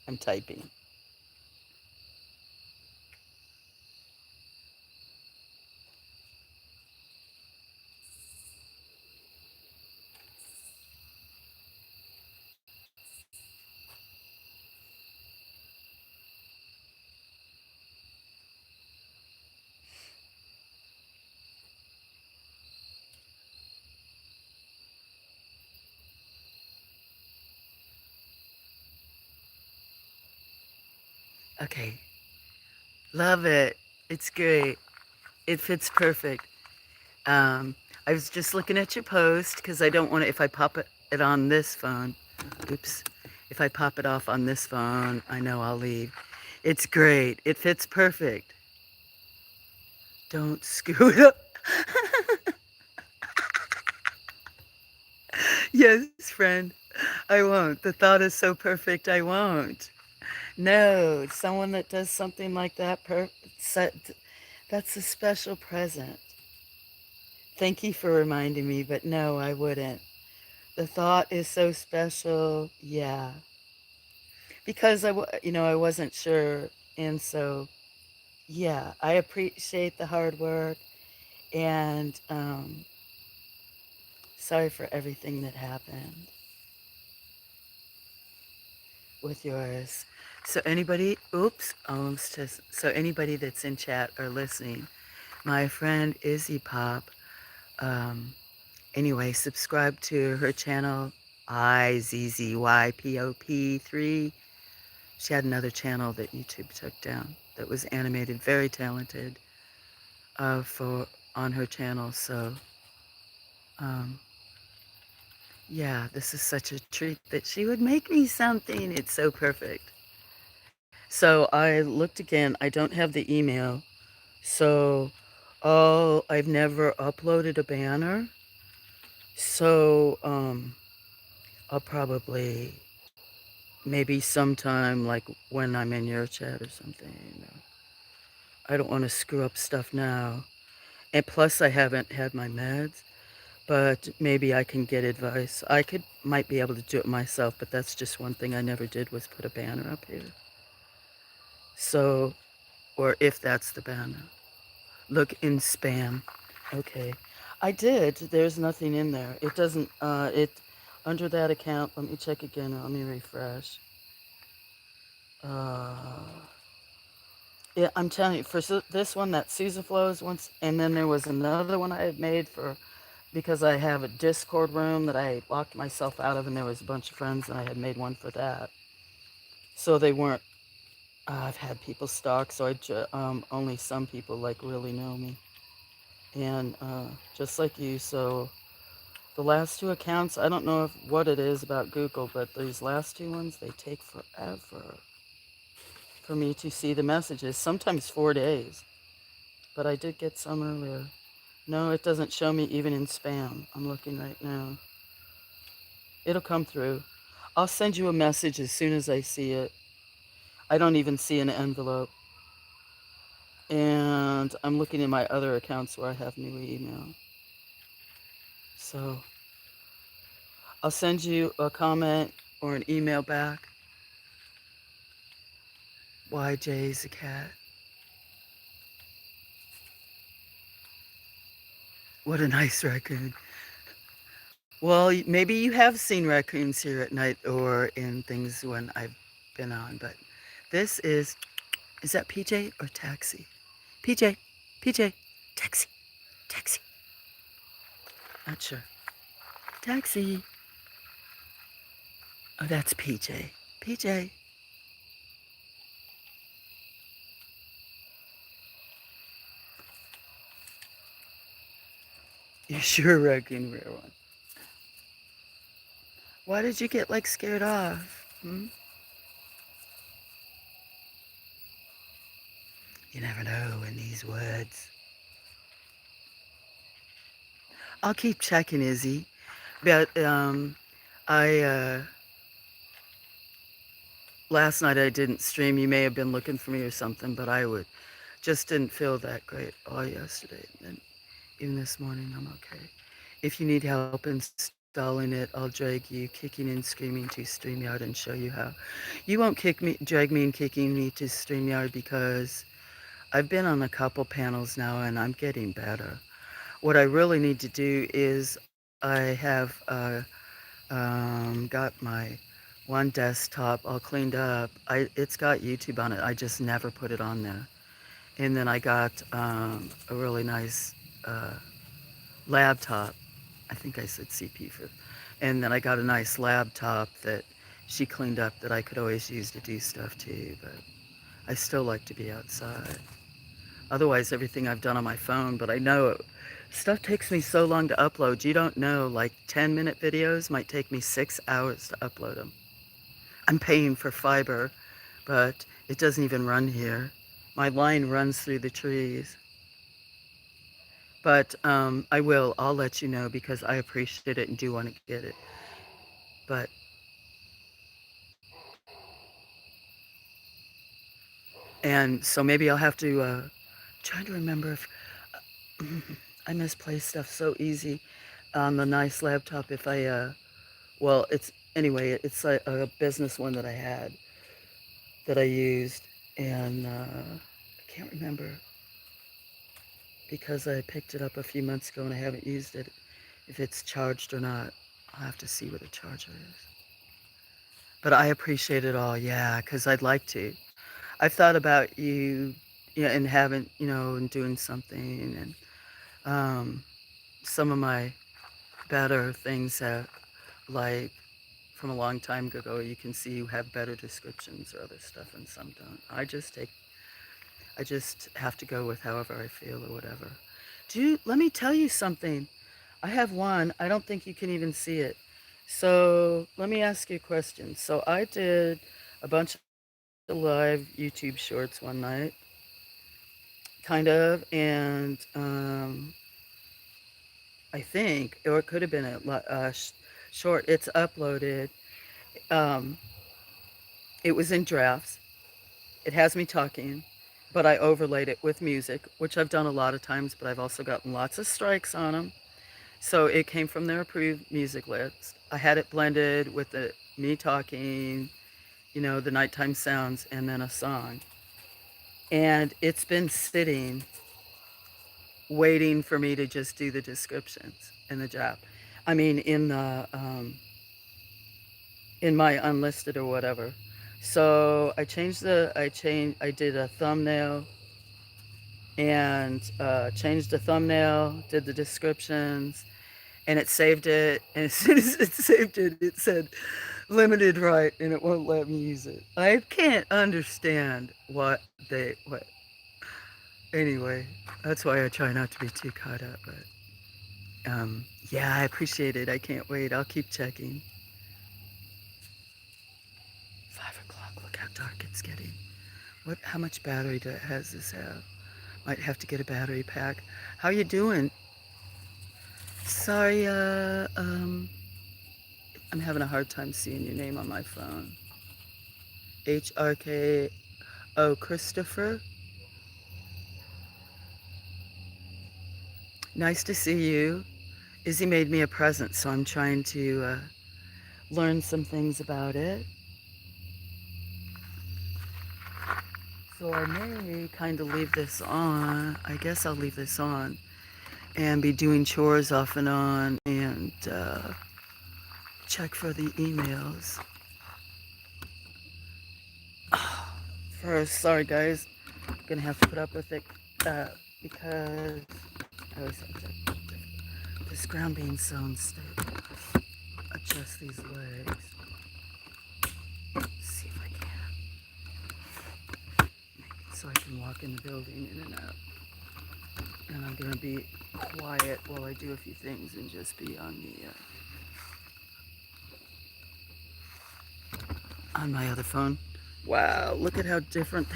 Speaker 1: I'm typing. Okay. Love it. It's great. It fits perfect. Um, I was just looking at your post because I don't want to, if I pop it on this phone, oops, if I pop it off on this phone, I know I'll leave. It's great. It fits perfect. Don't screw it up. Yes, friend. I won't. The thought is so perfect, I won't. No, someone that does something like that, that's a special present. Thank you for reminding me, but no, I wouldn't. The thought is so special. Yeah. Because I wasn't sure. And so, yeah, I appreciate the hard work and sorry for everything that happened with yours. So anybody, oops, almost just, so anybody that's in chat or listening, my friend Izzy Pop, um, anyway, subscribe to her channel, IZZYPOP3. She had another channel that YouTube took down that was animated, very talented, for on her channel. So, um, yeah, this is such a treat that she would make me something. It's so perfect. So I looked again. I don't have the email. So, oh, I've never uploaded a banner. So, I'll probably maybe sometime like when I'm in your chat or something. I don't want to screw up stuff now. And plus, I haven't had my meds, but maybe I can get advice. Might be able to do it myself, but that's just one thing I never did was put a banner up here. So, or if that's the banner, look in spam. Okay, I did. There's nothing in there. It doesn't. Under that account. Let me check again. Let me refresh. Uh, Yeah, I'm telling you, for this one, that Caesar flows once, and then there was another one I had made for because I have a Discord room that I locked myself out of, and there was a bunch of friends, and I had made one for that. So they weren't. I've had people stalk, so only some people like really know me, and just like you. So the last two accounts, I don't know what it is about Google, but these last two ones, they take forever for me to see the messages. Sometimes 4 days, but I did get some earlier. No, it doesn't show me even in spam. I'm looking right now. It'll come through. I'll send you a message as soon as I see it. I don't even see an envelope. And I'm looking in my other accounts where I have new email. So I'll send you a comment or an email back. YJ's a cat. What a nice raccoon. Well, maybe you have seen raccoons here at night or in things when I've been on, but this is that PJ or Taxi? PJ, PJ, taxi, taxi. Not sure. Taxi. Oh, that's PJ. PJ. You sure raccoon rare one. Why did you get like scared off? You never know in these woods. I'll keep checking, Izzy. But I last night I didn't stream. You may have been looking for me or something, but I would just didn't feel that great all yesterday. And even this morning, I'm okay. If you need help installing it, I'll drag you kicking and screaming to StreamYard and show you how. You won't drag me and kicking me to StreamYard because I've been on a couple panels now and I'm getting better. What I really need to do is I have got my one desktop all cleaned up. It's got YouTube on it. I just never put it on there. And then I got a really nice laptop. I think I said CP for. And then I got a nice laptop that she cleaned up that I could always use to do stuff too. But I still like to be outside. Otherwise, everything I've done on my phone, but I know stuff takes me so long to upload. You don't know, like 10-minute videos might take me 6 hours to upload them. I'm paying for fiber, but it doesn't even run here. My line runs through the trees. But I will. I'll let you know because I appreciate it and do want to get it. But and so maybe I'll have to try to remember if I misplace stuff so easy on the nice laptop. If I well, it's anyway. It's a business one that I had that I used, and I can't remember because I picked it up a few months ago and I haven't used it. If it's charged or not, I'll have to see what the charger is. But I appreciate it all, yeah, because I'd like to. I've thought about you, and having, and doing something, and some of my better things that, like, from a long time ago, you can see you have better descriptions or other stuff, and some don't. I just have to go with however I feel or whatever. Let me tell you something. I have one. I don't think you can even see it. So let me ask you a question. So I did a bunch of live YouTube shorts one night, kind of, and I think, or it could have been a short. It's uploaded. Um, it was in drafts. It has me talking, but I overlaid it with music, which I've done a lot of times, but I've also gotten lots of strikes on them. So it came from their approved music list. I had it blended with me talking, the nighttime sounds, and then a song. And it's been sitting, waiting for me to just do the descriptions in the job. I mean, in my unlisted or whatever. So I did a thumbnail and changed the thumbnail, did the descriptions, and it saved it. And as soon as it saved it, it said limited right, and it won't let me use it. I can't understand what. Anyway, that's why I try not to be too caught up. But yeah, I appreciate it. I can't wait. I'll keep checking. 5 o'clock. Look how dark it's getting. How much battery has this have? Might have to get a battery pack. How you doing? Sorry, I'm having a hard time seeing your name on my phone. HRKO Christopher. Nice to see you. Izzy made me a present, so I'm trying to learn some things about it. So I may kind of leave this on. I guess I'll leave this on and be doing chores off and on and check for the emails. First, sorry guys, I'm gonna have to put up with it because I always have to, this ground being so unstable. Adjust these legs. See if I can make it so I can walk in the building in and out. And I'm gonna be quiet while I do a few things and just be on my other phone. Wow, look at how different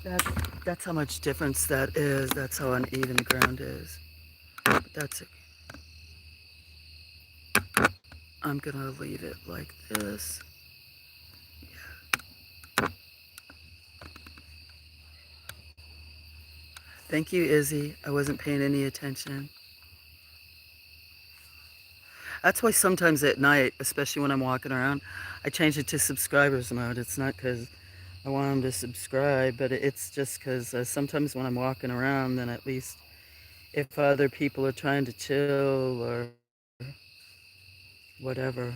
Speaker 1: that that's how much difference that is. That's how uneven the ground is. But that's it. I'm gonna leave it like this. Thank you, Izzy. I wasn't paying any attention. That's why sometimes at night, especially when I'm walking around, I change it to subscribers mode. It's not because I want them to subscribe, but it's just because sometimes when I'm walking around, then at least if other people are trying to chill or whatever,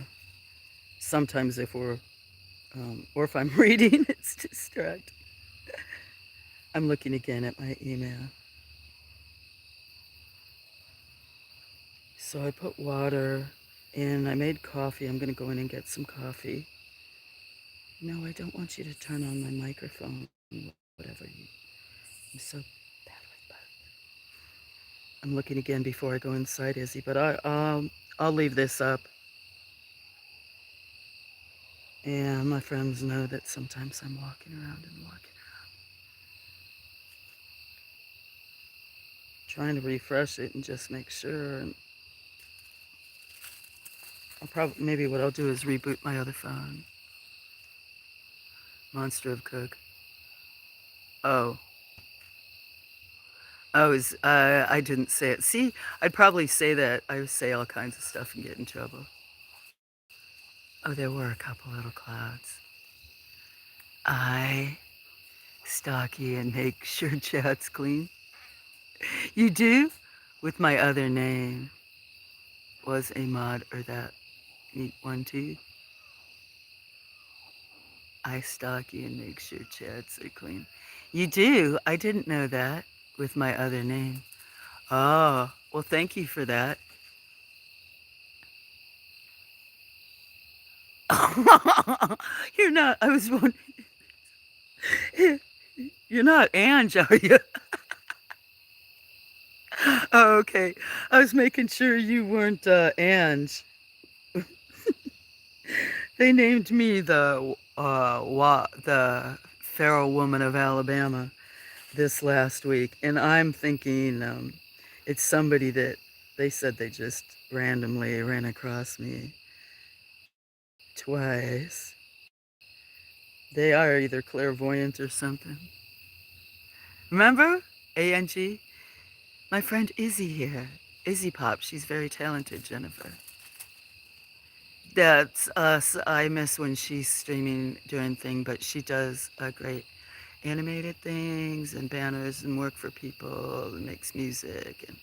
Speaker 1: sometimes if we're, or if I'm reading, it's distracting. I'm looking again at my email. So I put water in. I made coffee. I'm going to go in and get some coffee. No, I don't want you to turn on my microphone, whatever you. I'm so bad with buttons. I'm looking again before I go inside, Izzy, but I'll leave this up. And my friends know that sometimes I'm walking around and walking around, trying to refresh it and just make sure. And I'll probably maybe what I'll do is reboot my other phone. Monster of Cook. Oh, I didn't say it. See, I'd probably say that. I would say all kinds of stuff and get in trouble. Oh, there were a couple little clouds. I stalk you and make sure chat's clean. You do? With my other name was a mod or that neat one too. I stalk you and make sure chats are clean. You do? I didn't know that with my other name. Oh, well, thank you for that. You're not, I was wondering, you're not Ange, are you? Oh, okay. I was making sure you weren't Ange. They named me the Pharaoh Woman of Alabama this last week, and I'm thinking it's somebody that they said they just randomly ran across me twice. They are either clairvoyant or something. Remember? ANG? My friend Izzy here. Izzy Pop. She's very talented, Jennifer. That's us. I miss when she's streaming doing thing, but she does great animated things and banners and work for people and makes music. And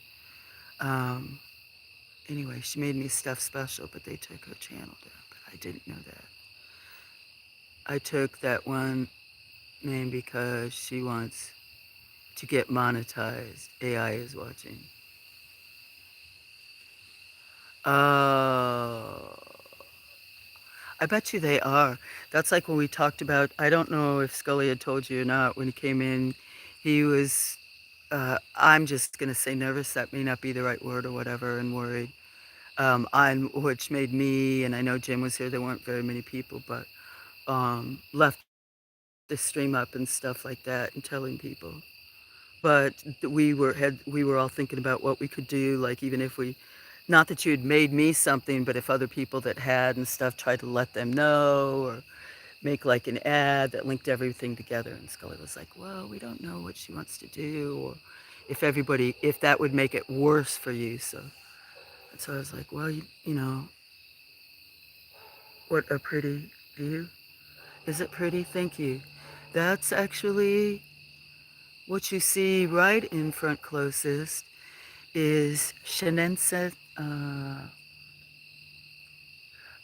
Speaker 1: um, anyway, she made me stuff special, but they took her channel down. But I didn't know that. I took that one name because she wants to get monetized. AI is watching. Oh, I bet you they are. That's like when we talked about, I don't know if Scully had told you or not, when he came in, he was, I'm just going to say nervous, that may not be the right word or whatever, and worried. Which made me, and I know Jim was here, there weren't very many people, but left the stream up and stuff like that and telling people. But we were all thinking about what we could do, like even if we, not that you had made me something, but if other people that had and stuff tried to let them know or make like an ad that linked everything together. And Scully was like, well, we don't know what she wants to do, or if that would make it worse for you. So I was like, well, you know, what a pretty view. Is it pretty? Thank you. That's actually what you see right in front closest is Shenense,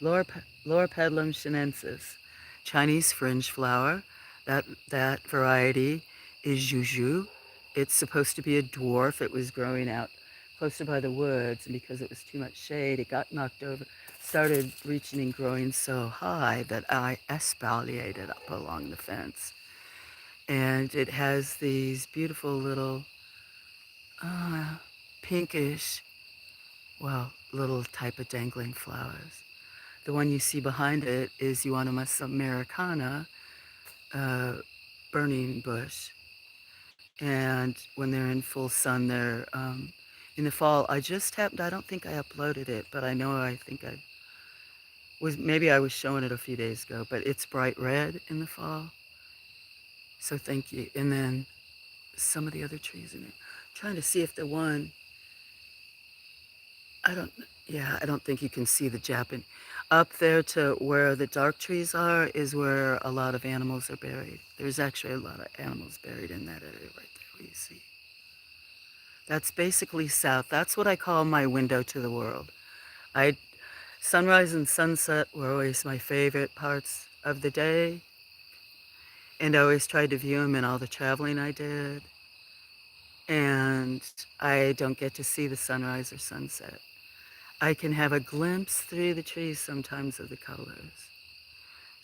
Speaker 1: Laura pedlum shenensis, Chinese fringe flower. That variety is juju. It's supposed to be a dwarf. It was growing out closer by the woods, and because it was too much shade, it got knocked over, started reaching and growing so high that I espaliated up along the fence. And it has these beautiful little uh, pinkish, well, little type of dangling flowers. The one you see behind it is Euonymus americana, uh, burning bush. And when they're in full sun, they're in the fall. I just happened, I don't think I uploaded it, but I know I think I was, maybe I was showing it a few days ago, but it's bright red in the fall. So thank you. And then some of the other trees in it. Trying to see if the one, I don't, yeah, I don't think you can see the Japan. Up there to where the dark trees are is where a lot of animals are buried. There's actually a lot of animals buried in that area right there where you see. That's basically south. That's what I call my window to the world. I Sunrise and sunset were always my favorite parts of the day, and I always tried to view them in all the traveling I did. And I don't get to see the sunrise or sunset. I can have a glimpse through the trees sometimes of the colors.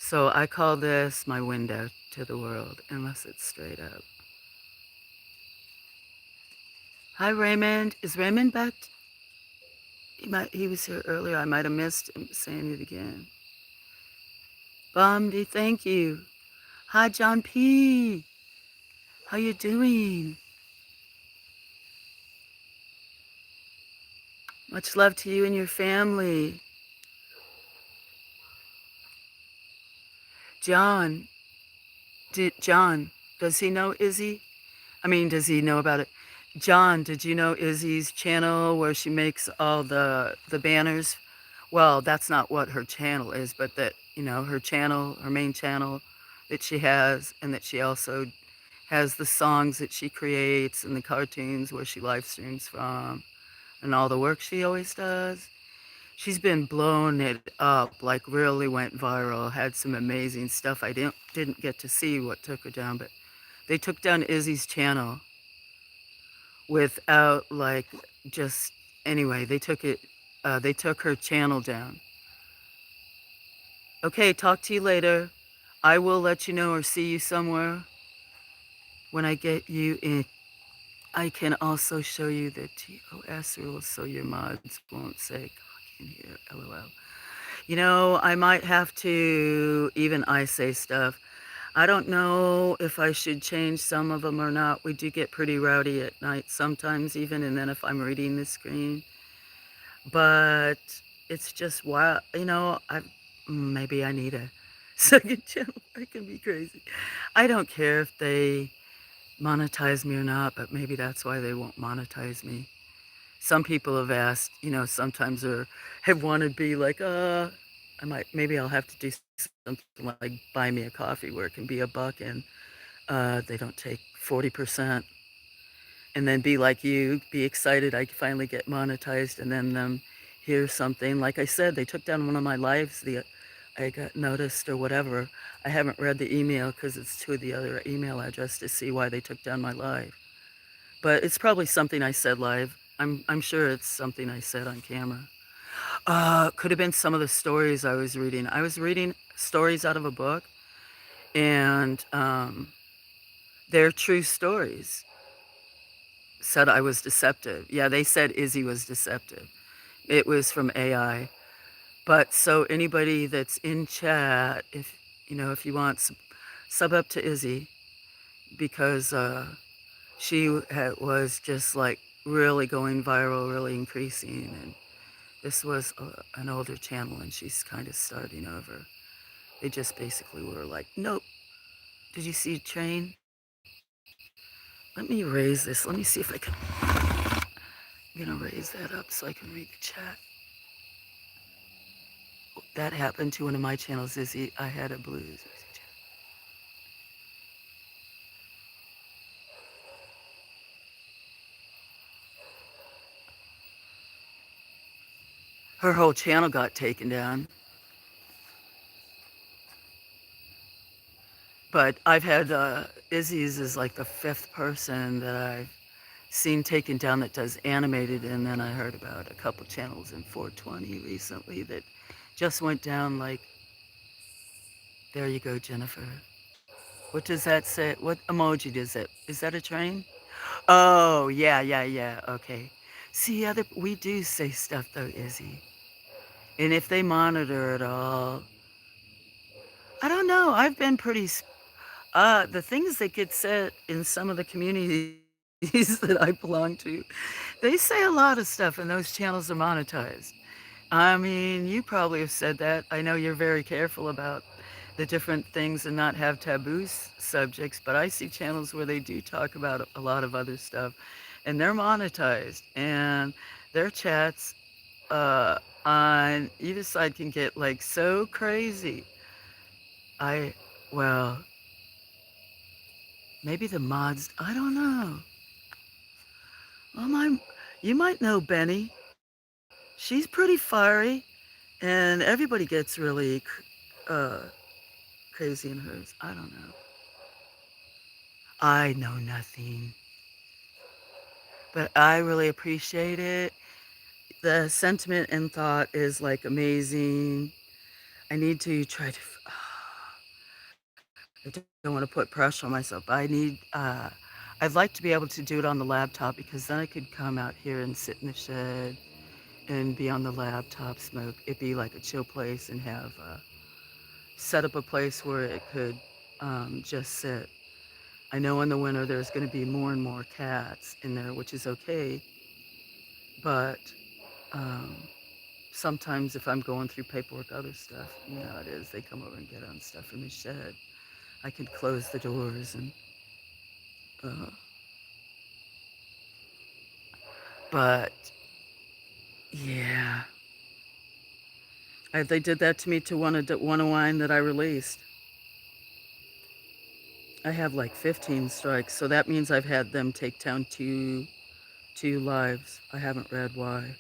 Speaker 1: So I call this my window to the world, unless it's straight up. Hi, Raymond. Is Raymond back? He was here earlier. I might have missed him saying it again. Bumdy, thank you. Hi, John P. How you doing? Much love to you and your family. John, John, does he know Izzy? I mean, does he know about it? John, did you know Izzy's channel where she makes all the banners? Well, that's not what her channel is, but that, her channel, her main channel that she has, and that she also has the songs that she creates and the cartoons where she live streams from and all the work she always does. She's been blowing it up, like really went viral, had some amazing stuff. I didn't get to see what took her down, but they took down Izzy's channel without like just anyway, they took her channel down. Okay, talk to you later. I will let you know or see you somewhere when I get you in. I can also show you the TOS rules so your mods won't say cock in here, LOL. I might have to even I say stuff. I don't know if I should change some of them or not. We do get pretty rowdy at night sometimes even, and then if I'm reading the screen. But it's just wild. Maybe I need a second channel. I can be crazy. I don't care if they monetize me or not, but maybe that's why they won't monetize me. Some people have asked, sometimes or have wanted to be like, maybe I'll have to do something like buy me a coffee where it can be $1 and they don't take 40%. And then be like you, be excited I finally get monetized, and then hear something. Like I said, they took down one of my lives. I got noticed or whatever. I haven't read the email because it's to the other email address to see why they took down my live. But it's probably something I said live. I'm sure it's something I said on camera. Could have been some of the stories I was reading. I was reading stories out of a book, and they're true stories. Said I was deceptive. Yeah, they said Izzy was deceptive. It was from AI. But so anybody that's in chat, if you want, sub up to Izzy because she was just like really going viral, really increasing, and this was an older channel, and she's kind of starting over. They just basically were like, nope. Did you see a train? Let me raise this. Let me see if I can. I'm gonna raise that up so I can read the chat. That happened to one of my channels, Izzy. I had a blues. Her whole channel got taken down. But I've had Izzy's is like the 5th person that I've seen taken down that does animated, and then I heard about a couple channels in 420 recently that just went down. Like, there you go, Jennifer. What does that say? What emoji does it? Is that a train? Oh, yeah, yeah, yeah. Okay. See, we do say stuff though, Izzy. And if they monitor it all, I don't know. I've been pretty. The things that get said in some of the communities that I belong to, they say a lot of stuff, and those channels are monetized. I mean, you probably have said that. I know you're very careful about the different things and not have taboo subjects, but I see channels where they do talk about a lot of other stuff, and they're monetized, and their chats on either side can get like so crazy. I, well, maybe the mods, I don't know. Well, you might know Benny. She's pretty fiery, and everybody gets really uh, crazy in hers. I don't know. I know nothing, but I really appreciate it. The sentiment and thought is like amazing. I need to try to. I don't want to put pressure on myself. I'd like to be able to do it on the laptop because then I could come out here and sit in the shed and be on the laptop, smoke. It'd be like a chill place and have set up a place where it could just sit. I know in the winter there's going to be more and more cats in there, which is okay, but um, sometimes if I'm going through paperwork, other stuff, you know how it is, they come over and get on stuff in the shed. I could close the doors and, uh, but yeah, they did that to me to one of wine that I released. I have like 15 strikes, so that means I've had them take down two lives. I haven't read why.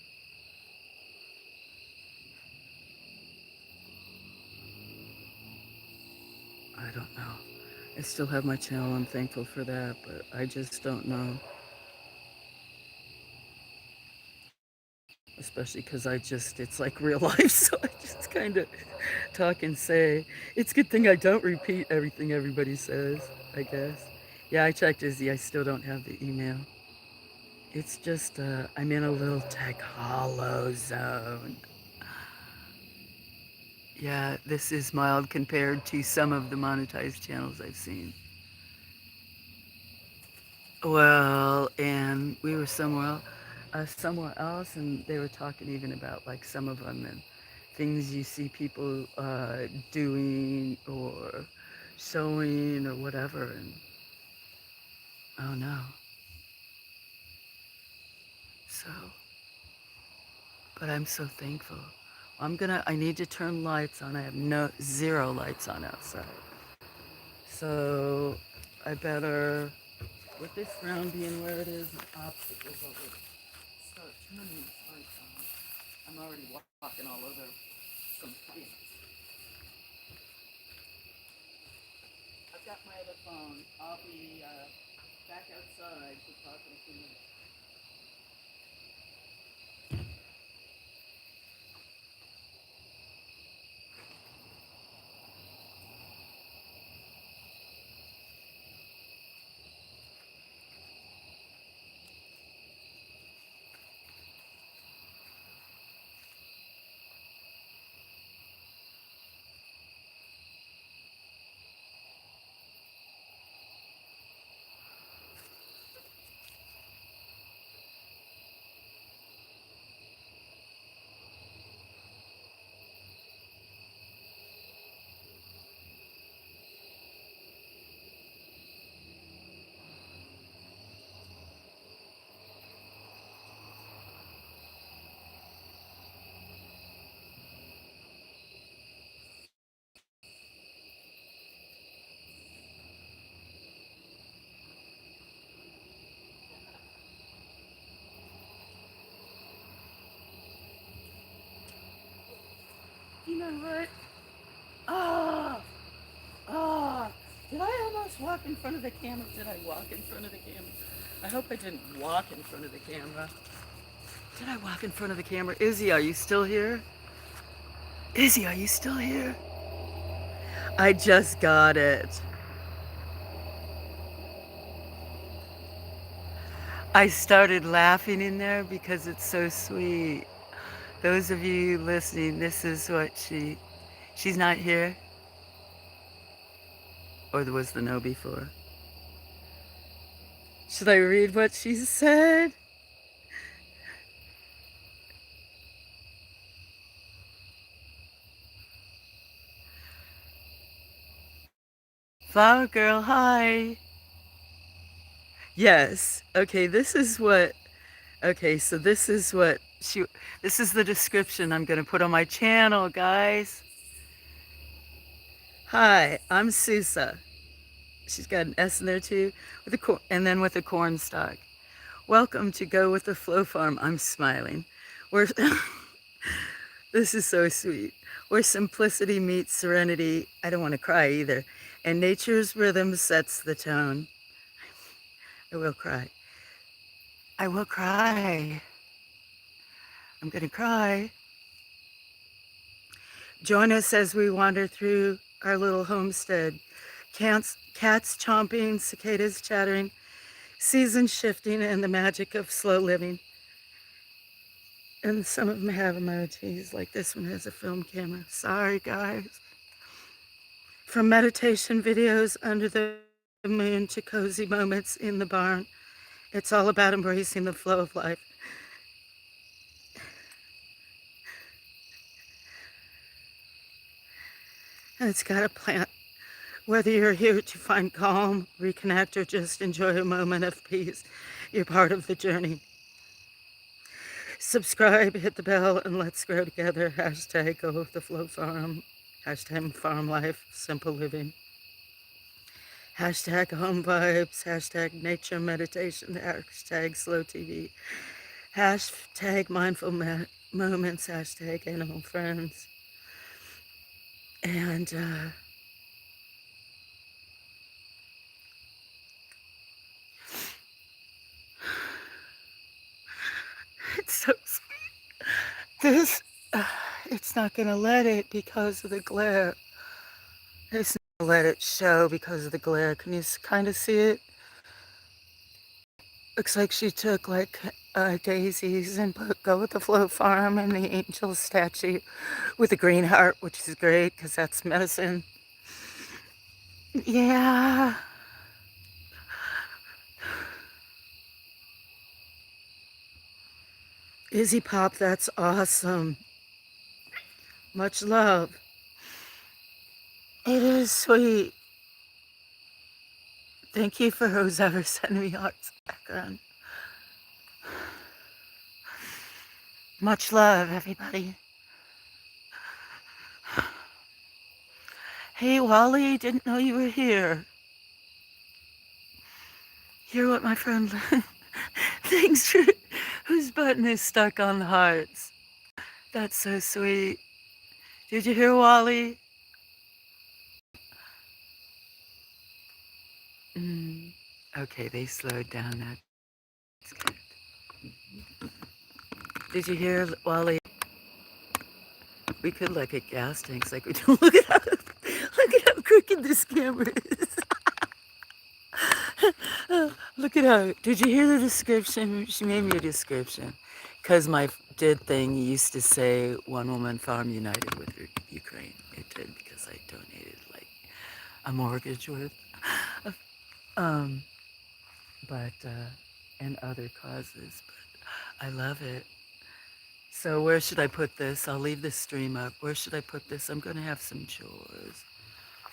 Speaker 1: I don't know. I still have my channel. I'm thankful for that, but I just don't know. Especially because it's like real life, so I just kind of talk and say. It's a good thing I don't repeat everything everybody says, I guess. Yeah, I checked Izzy. I still don't have the email. It's just, I'm in a little tech hollow zone. Yeah, this is mild compared to some of the monetized channels I've seen. Well, and we were somewhere else, and they were talking even about like some of them and things you see people doing or showing or whatever. And oh no, so but I'm so thankful. I need to turn lights on. I have zero lights on outside, so I better, with this round being where it is, and obstacles over, start turning these lights on. I'm already walking all over some plants. I've got my other phone. I'll be back outside to talk in a few minutes. You know what? Ah, ah. Did I almost walk in front of the camera? Did I walk in front of the camera? I hope I didn't walk in front of the camera. Did I walk in front of the camera? Izzy, are you still here? Izzy, are you still here? I just got it. I started laughing in there because it's so sweet. Those of you listening, this is what she's not here, or there was the no before. Should I read what she said? Flower girl, hi. Yes. Okay, so this is the description I'm going to put on my channel, guys. Hi, I'm Susa. She's got an S in there too, and then with a corn stalk. Welcome to Go with the Flow Farm. I'm smiling. We're This is so sweet. Where simplicity meets serenity. I don't want to cry either. And nature's rhythm sets the tone. I will cry. I will cry. I'm going to cry. Join us as we wander through our little homestead. Cats chomping, cicadas chattering, seasons shifting, and the magic of slow living. And some of them have emojis, like this one has a film camera. Sorry, guys. From meditation videos under the moon to cozy moments in the barn, it's all about embracing the flow of life. And it's got a plant. Whether you're here to find calm, reconnect, or just enjoy a moment of peace, you're part of the journey. Subscribe, hit the bell, and let's grow together. Hashtag GoWithTheFlowFarm. Hashtag farm life, simple living. Hashtag home vibes. Hashtag nature meditation. Hashtag slow TV. Hashtag mindful moments. Hashtag animal friends. And it's so sweet. This, it's not going to let it because of the glare. It's not going to let it show because of the glare. Can you kind of see it? Looks like she took like daisies and put Go With The Flow Farm and the angel statue with a green heart, which is great because that's medicine. Yeah. Izzy Pop, that's awesome. Much love. It is sweet. Thank you for whoever sending me hearts background. Much love, everybody. Hey, Wally, didn't know you were here. Hear what my friend... Thanks for... Whose button is stuck on the hearts? That's so sweet. Did you hear Wally? Okay, they slowed down. That's good. Did you hear Wally? We could look at gas tanks like we do. Look at how crooked this camera is. Look at how. Did you hear the description? She made me a description. Because my did thing used to say One Woman Farm United with Ukraine. It did because I donated like a mortgage worth. But and other causes. But I love it. So where should I put this? I'll leave this stream up. Where should I put this? I'm going to have some chores.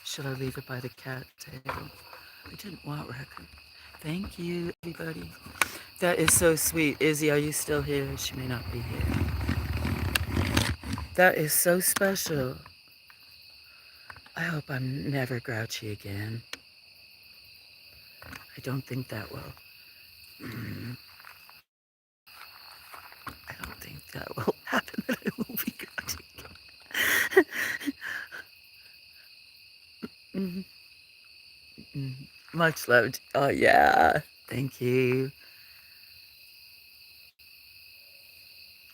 Speaker 1: Should I leave it by the cat table? I didn't want record. Thank you, everybody. That is so sweet. Izzy, are you still here? She may not be here. That is so special. I hope I'm never grouchy again. I don't think that will. I don't think that will happen, that I will be grouchy again. Much love. Oh, yeah. Thank you.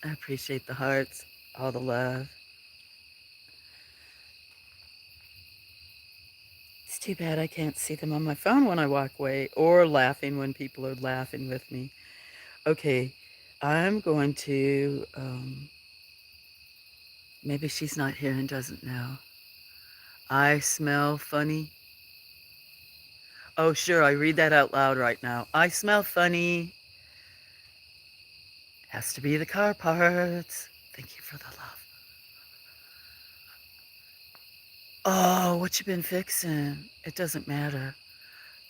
Speaker 1: I appreciate the hearts, all the love. It's too bad I can't see them on my phone when I walk away or laughing when people are laughing with me. Okay, I'm going to, maybe she's not here and doesn't know. I smell funny. Oh, sure, I read that out loud right now. I smell funny. Has to be the car parts. Thank you for the love. Oh, what you been fixing? It doesn't matter.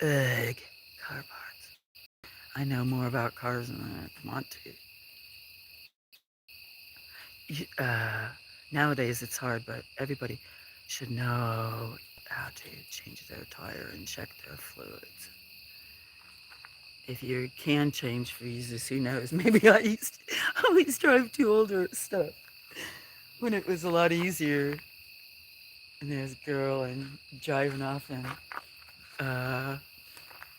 Speaker 1: Ugh, car parts. I know more about cars than I want to. Nowadays it's hard, but everybody should know how to change their tire and check their fluids. If you can change freezers, who knows? Maybe I always drive too older stuff when it was a lot easier. And there's a girl and driving off in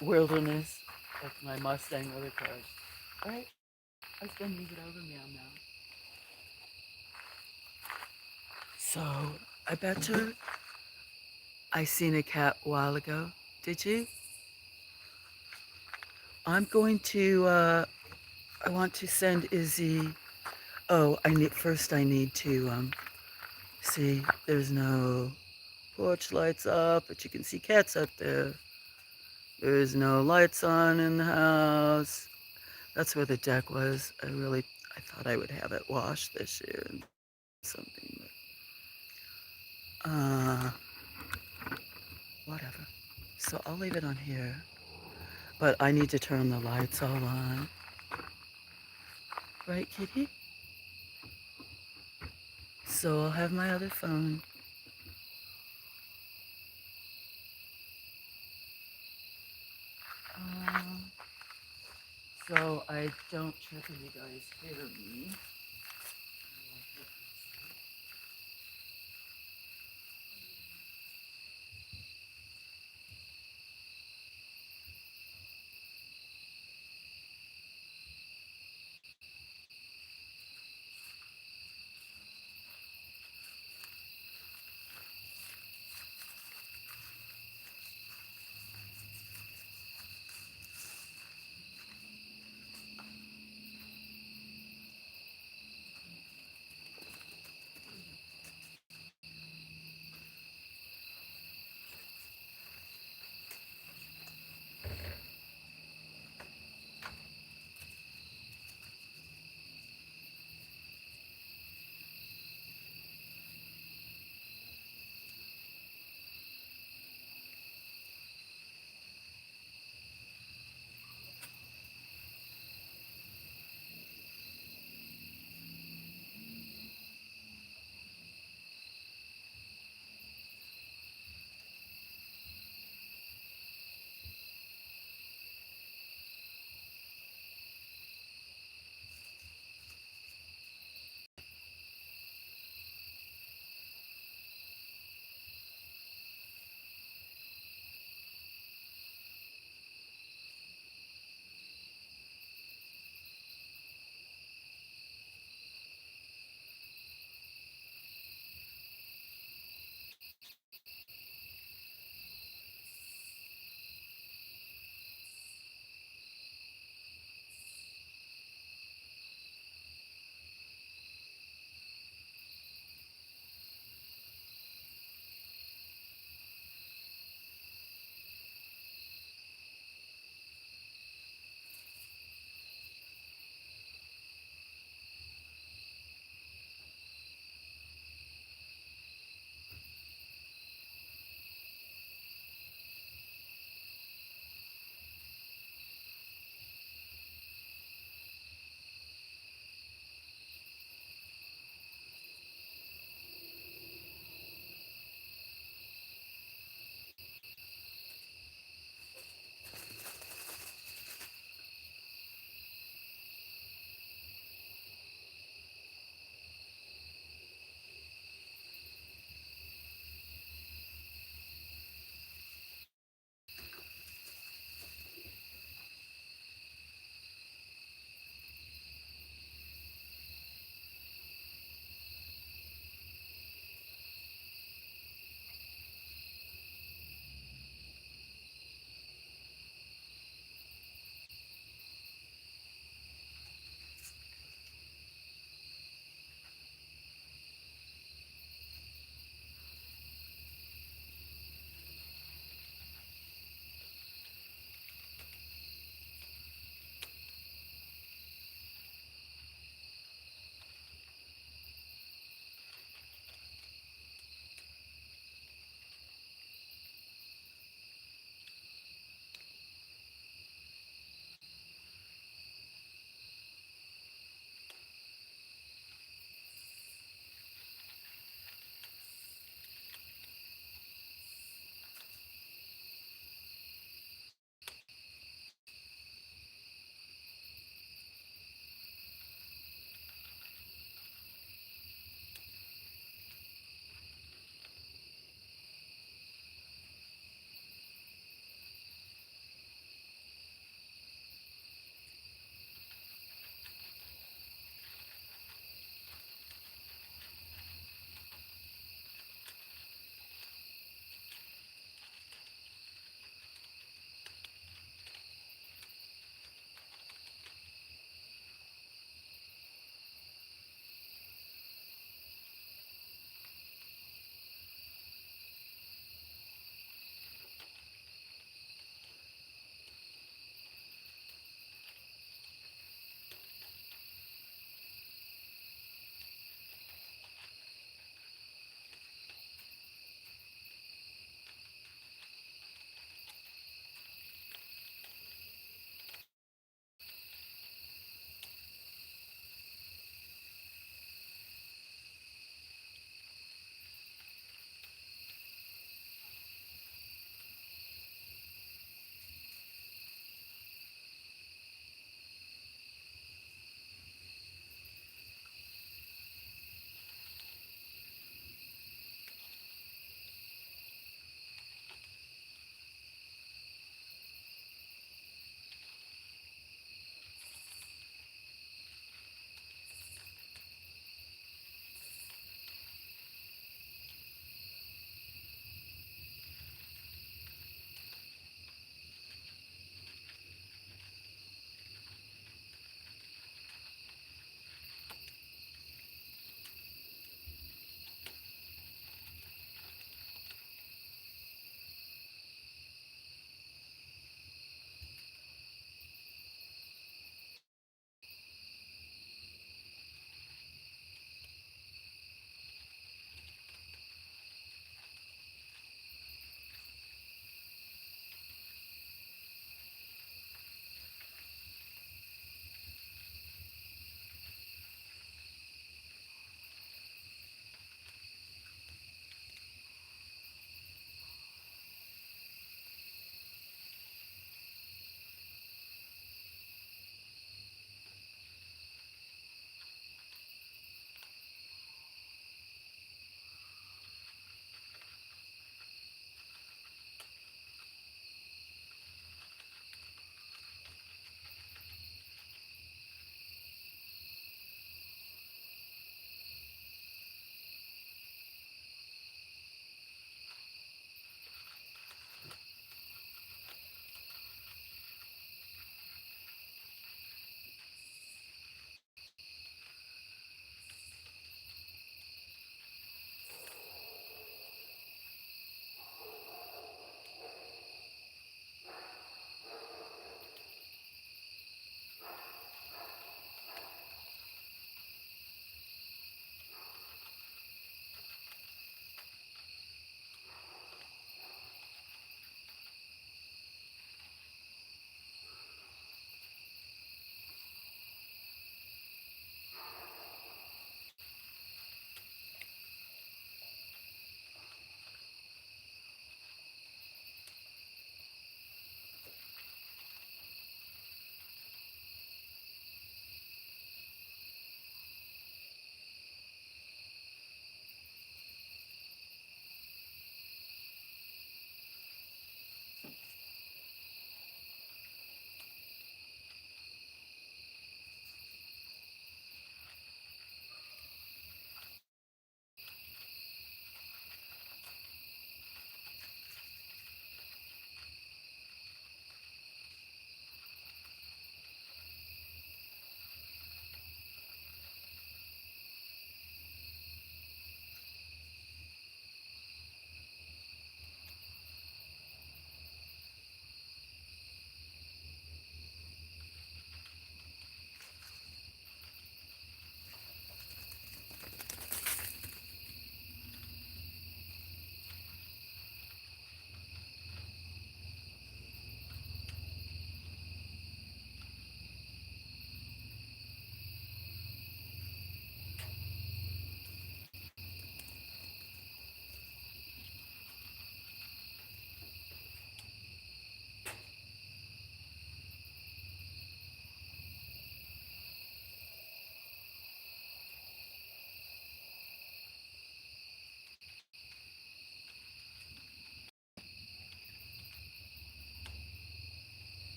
Speaker 1: wilderness, like my Mustang, other cars. All right, I was gonna move it over meow now. So I bet you I seen a cat a while ago. Did you? I'm going to, I want to send Izzy. Oh, I need to, see, there's no porch lights up, but you can see cats up there. There's no lights on in the house. That's where the deck was. I thought I would have it washed this year and something, but, whatever. So I'll leave it on here, but I need to turn the lights all on. Right, kitty? So I'll have my other phone. Um, so I don't check if you guys hear me.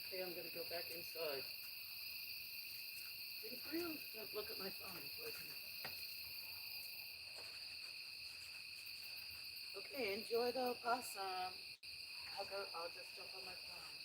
Speaker 1: Okay, I'm gonna go back inside. Did Graham look at my phone? Okay, enjoy the opossum. I'll just jump on my phone.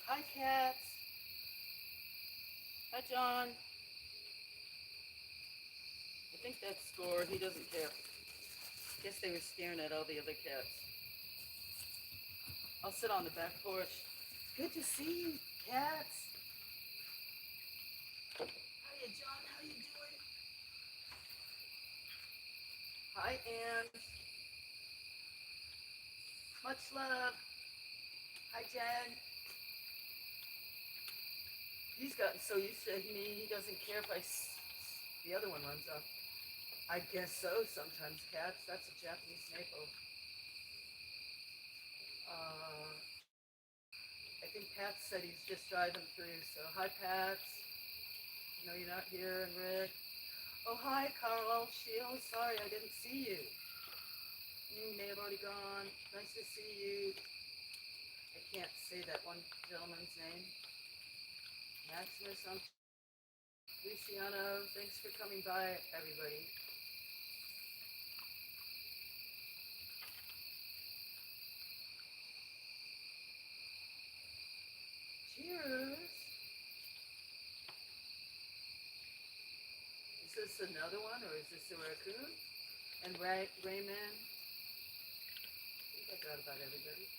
Speaker 1: Hi, cats. Hi, John. I think that's Score. He doesn't care. Guess they were staring at all the other cats. I'll sit on the back porch. Good to see you, cats. Hiya, John. How you doing? Hi, Ann. Much love. Hi, Jen. He's gotten so used to me, he doesn't care if the other one runs up. I guess so. Sometimes cats. That's a Japanese maple. I think Pat said he's just driving through. So hi, Pat. No, you're not here, and Rick. Oh, hi, Carl. Sheila. Sorry, I didn't see you. You may have already gone. Nice to see you. I can't say that one gentleman's name. Maximus, Luciano. Thanks for coming by, everybody. Cheers. Is this another one, or is this a raccoon? And Raymond. I think I got about everybody.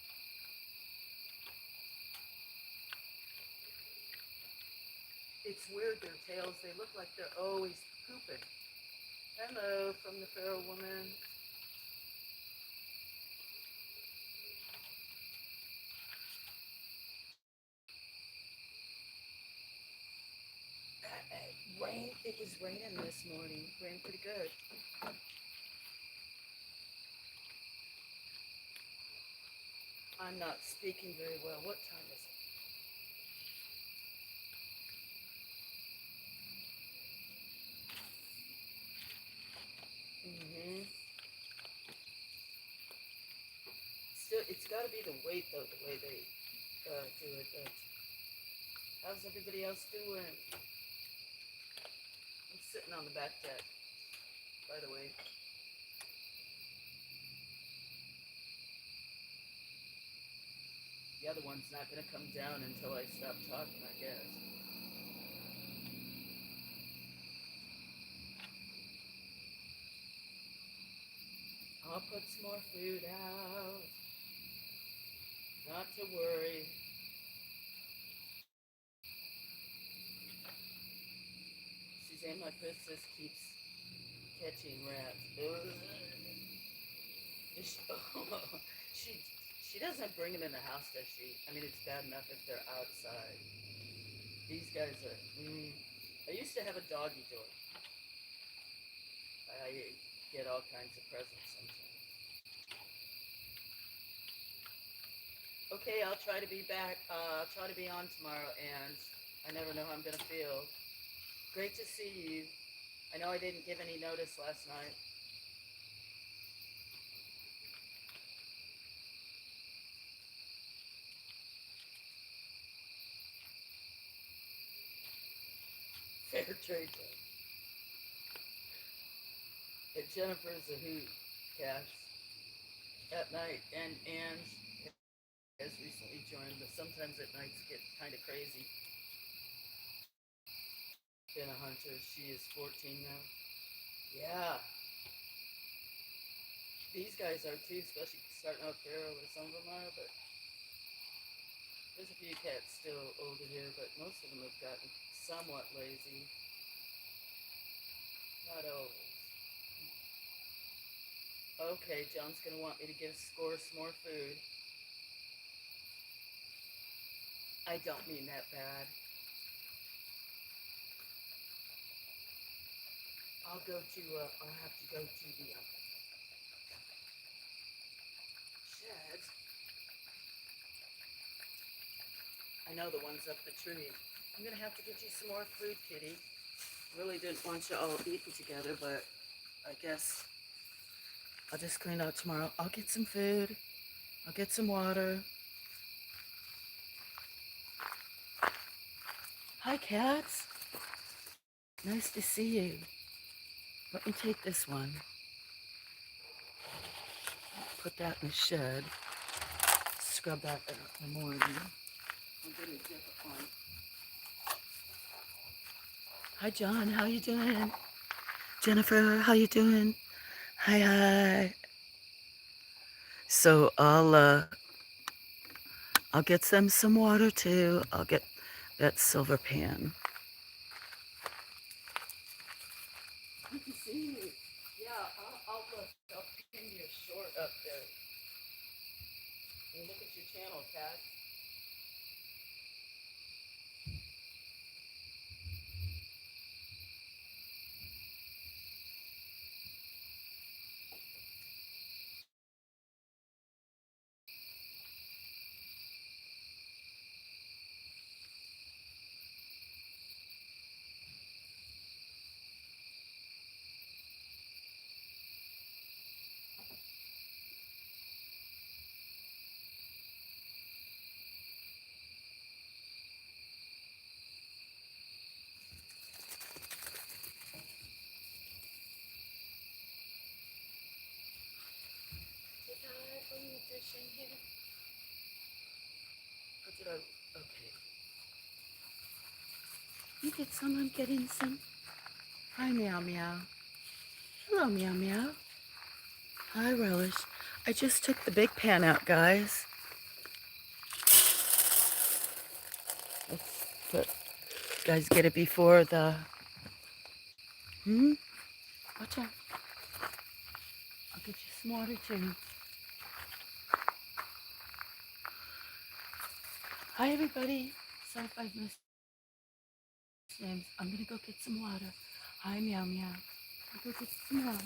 Speaker 1: It's weird, their tails. They look like they're always pooping. Hello from the feral woman. Rain. It was raining this morning. Rained pretty good. I'm not speaking very well. What time is it? Still, it's got to be the weight, though, the way they do it. How's everybody else doing? I'm sitting on the back deck, by the way. The other one's not going to come down until I stop talking, I guess. I'll put some more food out. Not to worry. Suzanne, my princess, keeps catching rats. She, she doesn't bring them in the house, does she? I mean, it's bad enough if they're outside. These guys are. I used to have a doggy door. I get all kinds of presents sometimes. Okay, I'll try to be back. I'll try to be on tomorrow, and I never know how I'm gonna feel. Great to see you. I know I didn't give any notice last night. Fair trade, though. And Jennifer's a hoot, Cass. At night, and has recently joined, but sometimes at nights get kind of crazy. Been a hunter. She is 14 now. Yeah. These guys are too, especially starting out feral, or some of them are, but there's a few cats still older here, but most of them have gotten somewhat lazy. Not always. Okay, John's gonna want me to give Score some more food. I don't mean that bad. I'll have to go to the shed. I know the one's up the tree. I'm gonna have to get you some more food, kitty. Really didn't want you all eating together, but I guess I'll just clean out tomorrow. I'll get some food. I'll get some water. Hi, cats. Nice to see you. Let me take this one. Put that in the shed. Scrub that in the morning. get a different one. Hi, John. How you doing? Jennifer, how you doing? Hi, hi. So I'll get them some water too. I'll get that silver pan. Good to see you. Yeah, I'll look. I'll pin your short up there. And look at your channel, Kat. Did I bring the dish in here? Or did I? Okay. You get some, I'm getting some. Hi, Meow Meow. Hello, Meow Meow. Hi, Relish. I just took the big pan out, guys. Let's put, guys get it before the, watch out. I'll get you some water too. Hi, everybody. Sorry if I've missed names. I'm gonna go get some water. Hi, Meow Meow. I'll go get some water.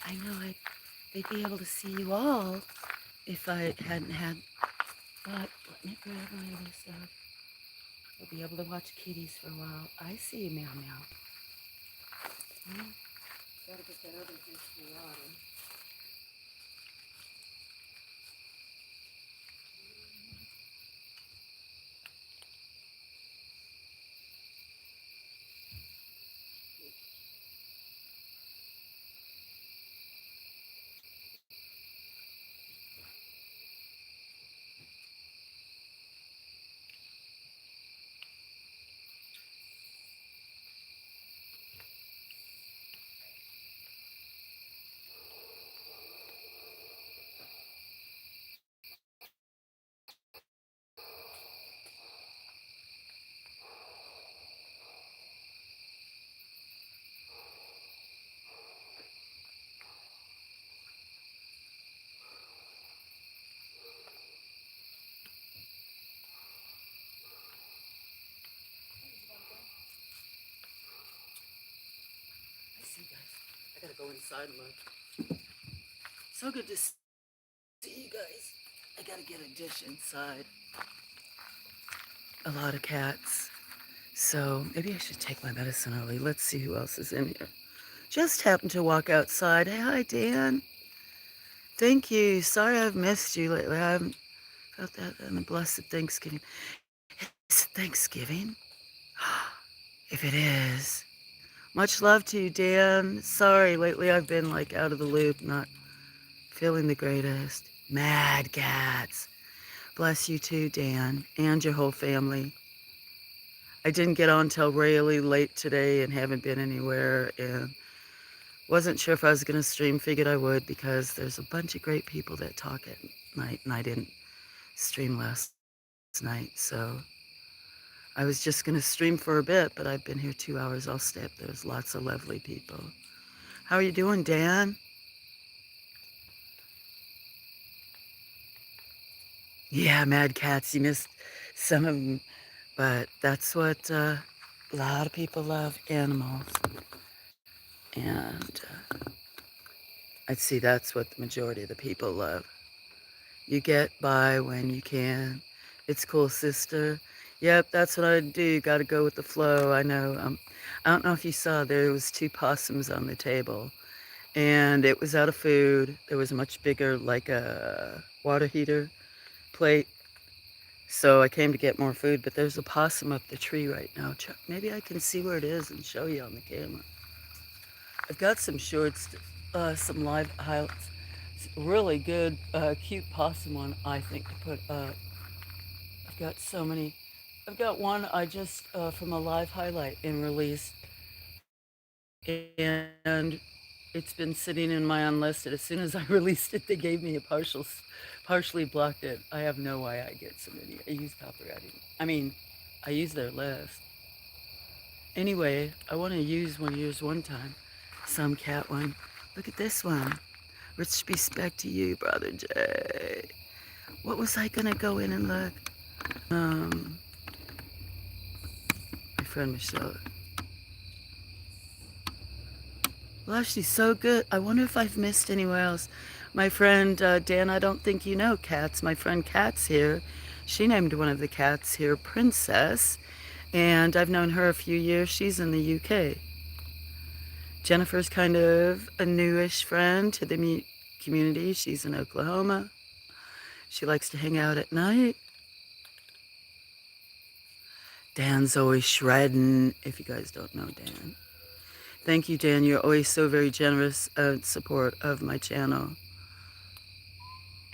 Speaker 1: I know they'd be able to see you all if I hadn't had, but let me grab my other stuff. We'll be able to watch kitties for a while. I see you, Meow Meow. Hmm? Gotta get that other dish for water. I see, guys. I gotta go inside and look. So good to see you guys. I gotta get a dish inside. A lot of cats. So maybe I should take my medicine early. Let's see who else is in here. Just happened to walk outside. Hey, hi, Dan. Thank you. Sorry I've missed you lately. I haven't felt that in the blessed Thanksgiving. Is it Thanksgiving? If it is, much love to you, Dan. Sorry, lately I've been like out of the loop, not feeling the greatest. Mad cats. Bless you too, Dan, and your whole family. I didn't get on till really late today and haven't been anywhere and wasn't sure if I was going to stream. Figured I would because there's a bunch of great people that talk at night and I didn't stream last night. So I was just going to stream for a bit, but I've been here 2 hours. I'll stay up. There's lots of lovely people. How are you doing, Dan? Yeah, mad cats. You missed some of them, but that's what a lot of people love animals. And I'd say that's what the majority of the people love. You get by when you can. It's cool, sister. Yep, that's what I do. Got to go with the flow. I know. I don't know if you saw, there was two possums on the table, and it was out of food. There was a much bigger, like a water heater plate. So I came to get more food, but there's a possum up the tree right now. Maybe I can see where it is and show you on the camera. I've got some shorts, some live highlights. Really good, cute possum one, I think, to put up. I've got so many. I've got one I just from a live highlight and released, and it's been sitting in my unlisted. As soon as I released it, they gave me a partially blocked it. I have no why I get so many. I use copywriting. I mean, I use their list. Anyway, I want to use one of yours one time. Some cat one. Look at this one. Respect to you, brother Jay. What was I gonna go in and look? Um, my friend Michelle. Well, she's so good. I wonder if I've missed anywhere else. My friend Dan, I don't think you know cats. My friend Kat's here. She named one of the cats here Princess, and I've known her a few years. She's in the UK. Jennifer's kind of a newish friend to the community. She's in Oklahoma. She likes to hang out at night. Dan's always shredding, if you guys don't know Dan. Thank you, Dan. You're always so very generous support of my channel.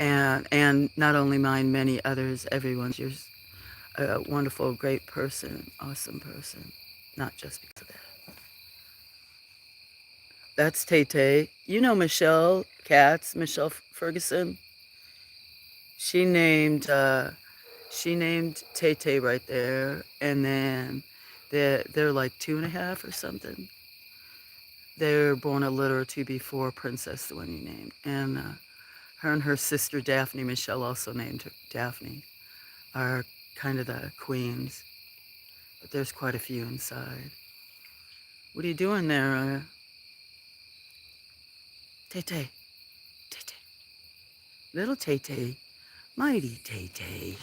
Speaker 1: And not only mine, many others, everyone's. You're a wonderful, great person, awesome person. Not just because of that. That's Tay Tay. You know Michelle Katz, Michelle Ferguson. She named Tay Tay right there, and then they're like 2.5 or something. They were born a litter or two before Princess, the one you named, and her and her sister Daphne, Michelle also named her Daphne, are kind of the queens, but there's quite a few inside. What are you doing there, Tay Tay? Tay Tay, little Tay Tay, mighty Tay Tay.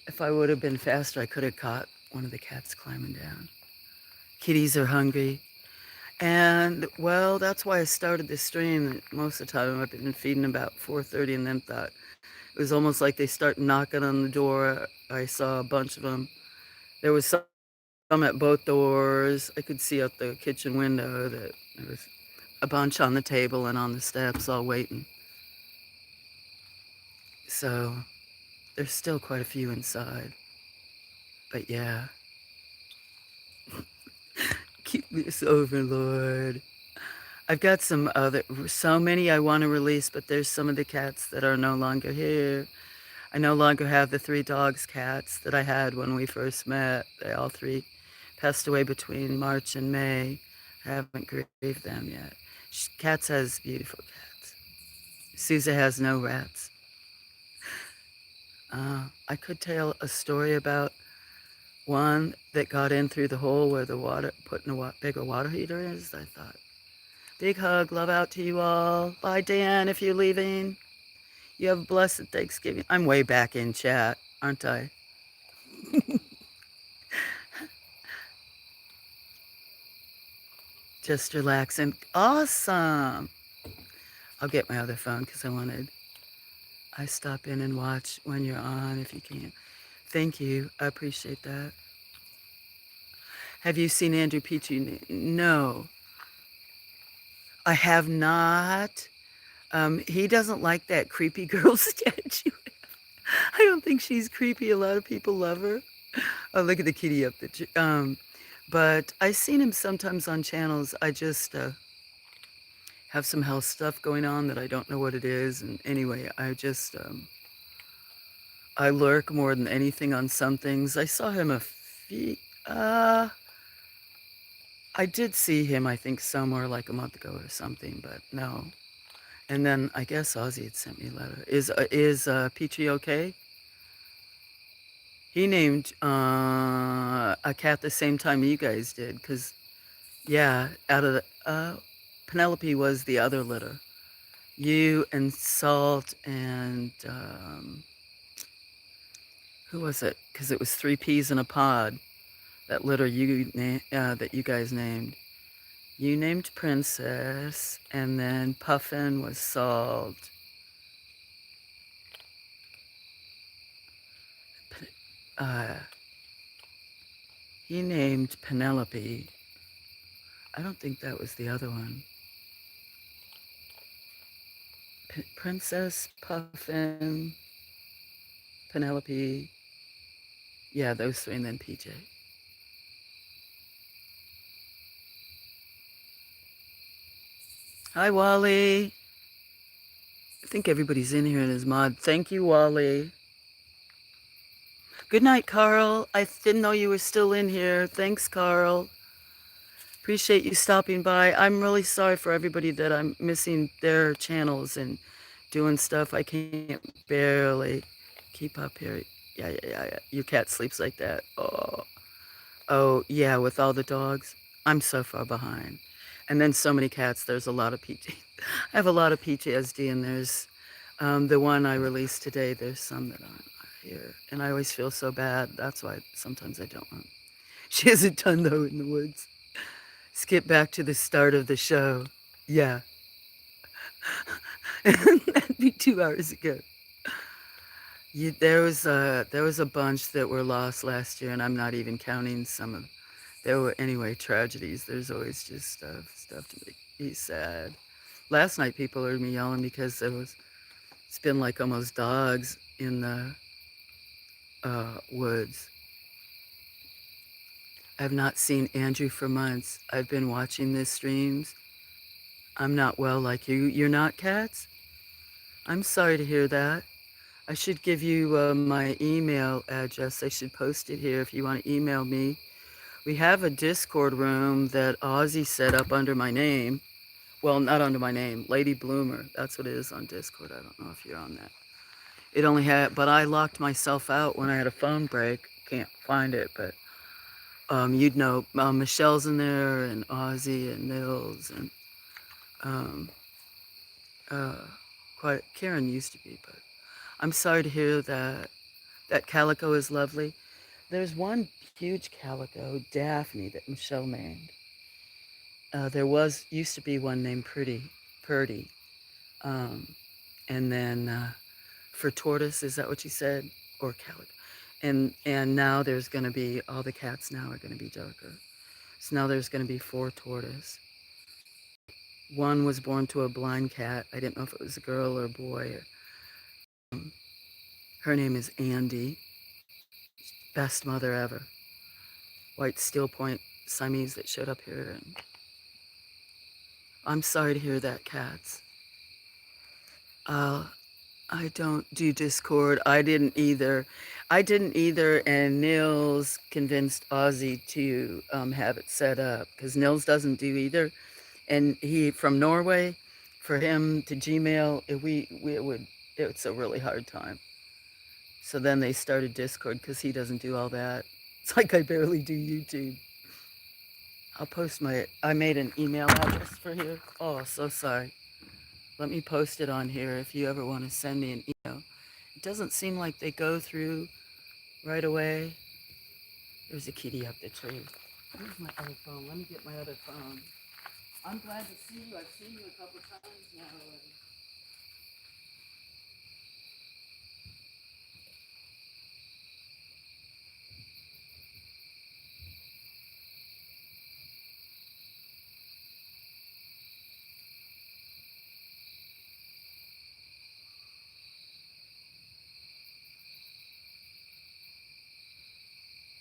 Speaker 1: If I would have been faster, I could have caught one of the cats climbing down. Kitties are hungry. And well, that's why I started this stream. Most of the time I've been feeding about 4:30 and then thought it was almost like they start knocking on the door. I saw a bunch of them. There was some at both doors. I could see out the kitchen window that there was a bunch on the table and on the steps all waiting. So there's still quite a few inside. But yeah, keep this overlord. I've got so many I want to release, but there's some of the cats that are no longer here. I no longer have the 3 dogs cats that I had when we first met. They all 3 passed away between March and May. I haven't grieved them yet. Cats has beautiful cats. Sousa has no rats. I could tell a story about one that got in through the hole where the water, putting a bigger water heater is. I thought, big hug, love out to you all. Bye, Dan, if you're leaving. You have a blessed Thanksgiving. I'm way back in chat, aren't I? Just relaxing. Awesome. I'll get my other phone because I stop in and watch when you're on if you can. Thank you. I appreciate that. Have you seen Andrew Peachy? No, I have not. He doesn't like that creepy girl statue. I don't think she's creepy. A lot of people love her. Oh, look at the kitty up the tree. But I've seen him sometimes on channels. I just have some health stuff going on that I don't know what it is. And anyway, I lurk more than anything on some things. I saw him I did see him, I think, somewhere like a month ago or something, but no. And then I guess Ozzy had sent me a letter. Is Peachy okay? He named a cat the same time you guys did, because yeah, out of the Penelope was the other litter. You and Salt and who was it? Because it was three peas in a pod. That litter that you guys named. You named Princess, and then Puffin was Salt. Uh, he named Penelope. I don't think that was the other one. Princess, Puffin, Penelope. Yeah, those three, and then PJ. Hi, Wally. I think everybody's in here in his mod. Thank you, Wally. Good night, Carl. I didn't know you were still in here. Thanks, Carl. Appreciate you stopping by. I'm really sorry for everybody that I'm missing their channels and doing stuff. I can't barely keep up here. Yeah. Your cat sleeps like that. Oh, yeah, with all the dogs. I'm so far behind. And then so many cats. There's a lot of PT. I have a lot of PTSD, and there's the one I released today. There's some that aren't here. And I always feel so bad. That's why sometimes I don't want. She hasn't done, though, in the woods. Skip back to the start of the show. Yeah. That'd be 2 hours ago. There was a bunch that were lost last year, and I'm not even counting some of. There were anyway tragedies. There's always just stuff to make me sad. Last night people heard me yelling because it's been like almost dogs in the woods. I've not seen Andrew for months. I've been watching the streams. I'm not well like you. You're not, cats? I'm sorry to hear that. I should give you my email address. I should post it here if you want to email me. We have a Discord room that Ozzy set up under my name. Well, not under my name, Lady Bloomer. That's what it is on Discord. I don't know if you're on that. It only had, but I locked myself out when I had a phone break. Can't find it, but you'd know Michelle's in there, and Ozzy, and Nils, and um, uh, quite Karen used to be. But I'm sorry to hear that. That calico is lovely. There's one huge calico, Daphne, that Michelle named. There used to be one named Purdy, um, and then for tortoise, is that what you said, or calico? And now there's going to be all the cats now are going to be darker. So now there's going to be 4 tortoise. One was born to a blind cat. I didn't know if it was a girl or a boy. Um, Her name is Andy. Best mother ever. White steel point Siamese that showed up here. And I'm sorry to hear that, cats. Uh, I don't do Discord. I didn't either. And Nils convinced Ozzy to have it set up because Nils doesn't do either. And he from Norway, for him to Gmail, it's a really hard time. So then they started Discord because he doesn't do all that. It's like I barely do YouTube. I made an email address for here. Oh, so sorry. Let me post it on here if you ever want to send me an email. It doesn't seem like they go through right away. There's a kitty up the tree. Where's my other phone? Let me get my other phone. I'm glad to see you. I've seen you a couple times now already.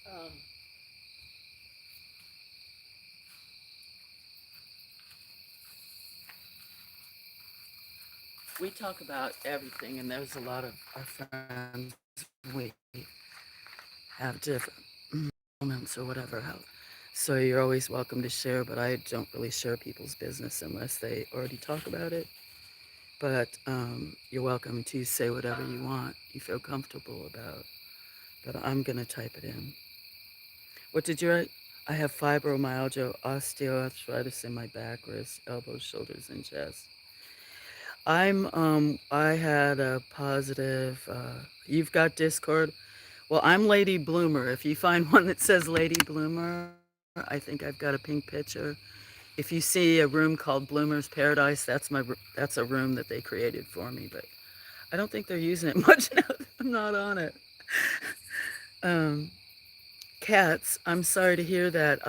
Speaker 1: Um, we talk about everything, and there's a lot of our friends. We have different moments or whatever. So you're always welcome to share, but I don't really share people's business unless they already talk about it. but you're welcome to say whatever you want, you feel comfortable about. But I'm going to type it in. What did you write? I have fibromyalgia, osteoarthritis in my back, wrist, elbows, shoulders, and chest. I had a positive, you've got Discord. Well, I'm Lady Bloomer. If you find one that says Lady Bloomer, I think I've got a pink picture. If you see a room called Bloomer's Paradise, that's a room that they created for me, but I don't think they're using it much now that I'm not on it. Um, Cats, I'm sorry to hear that.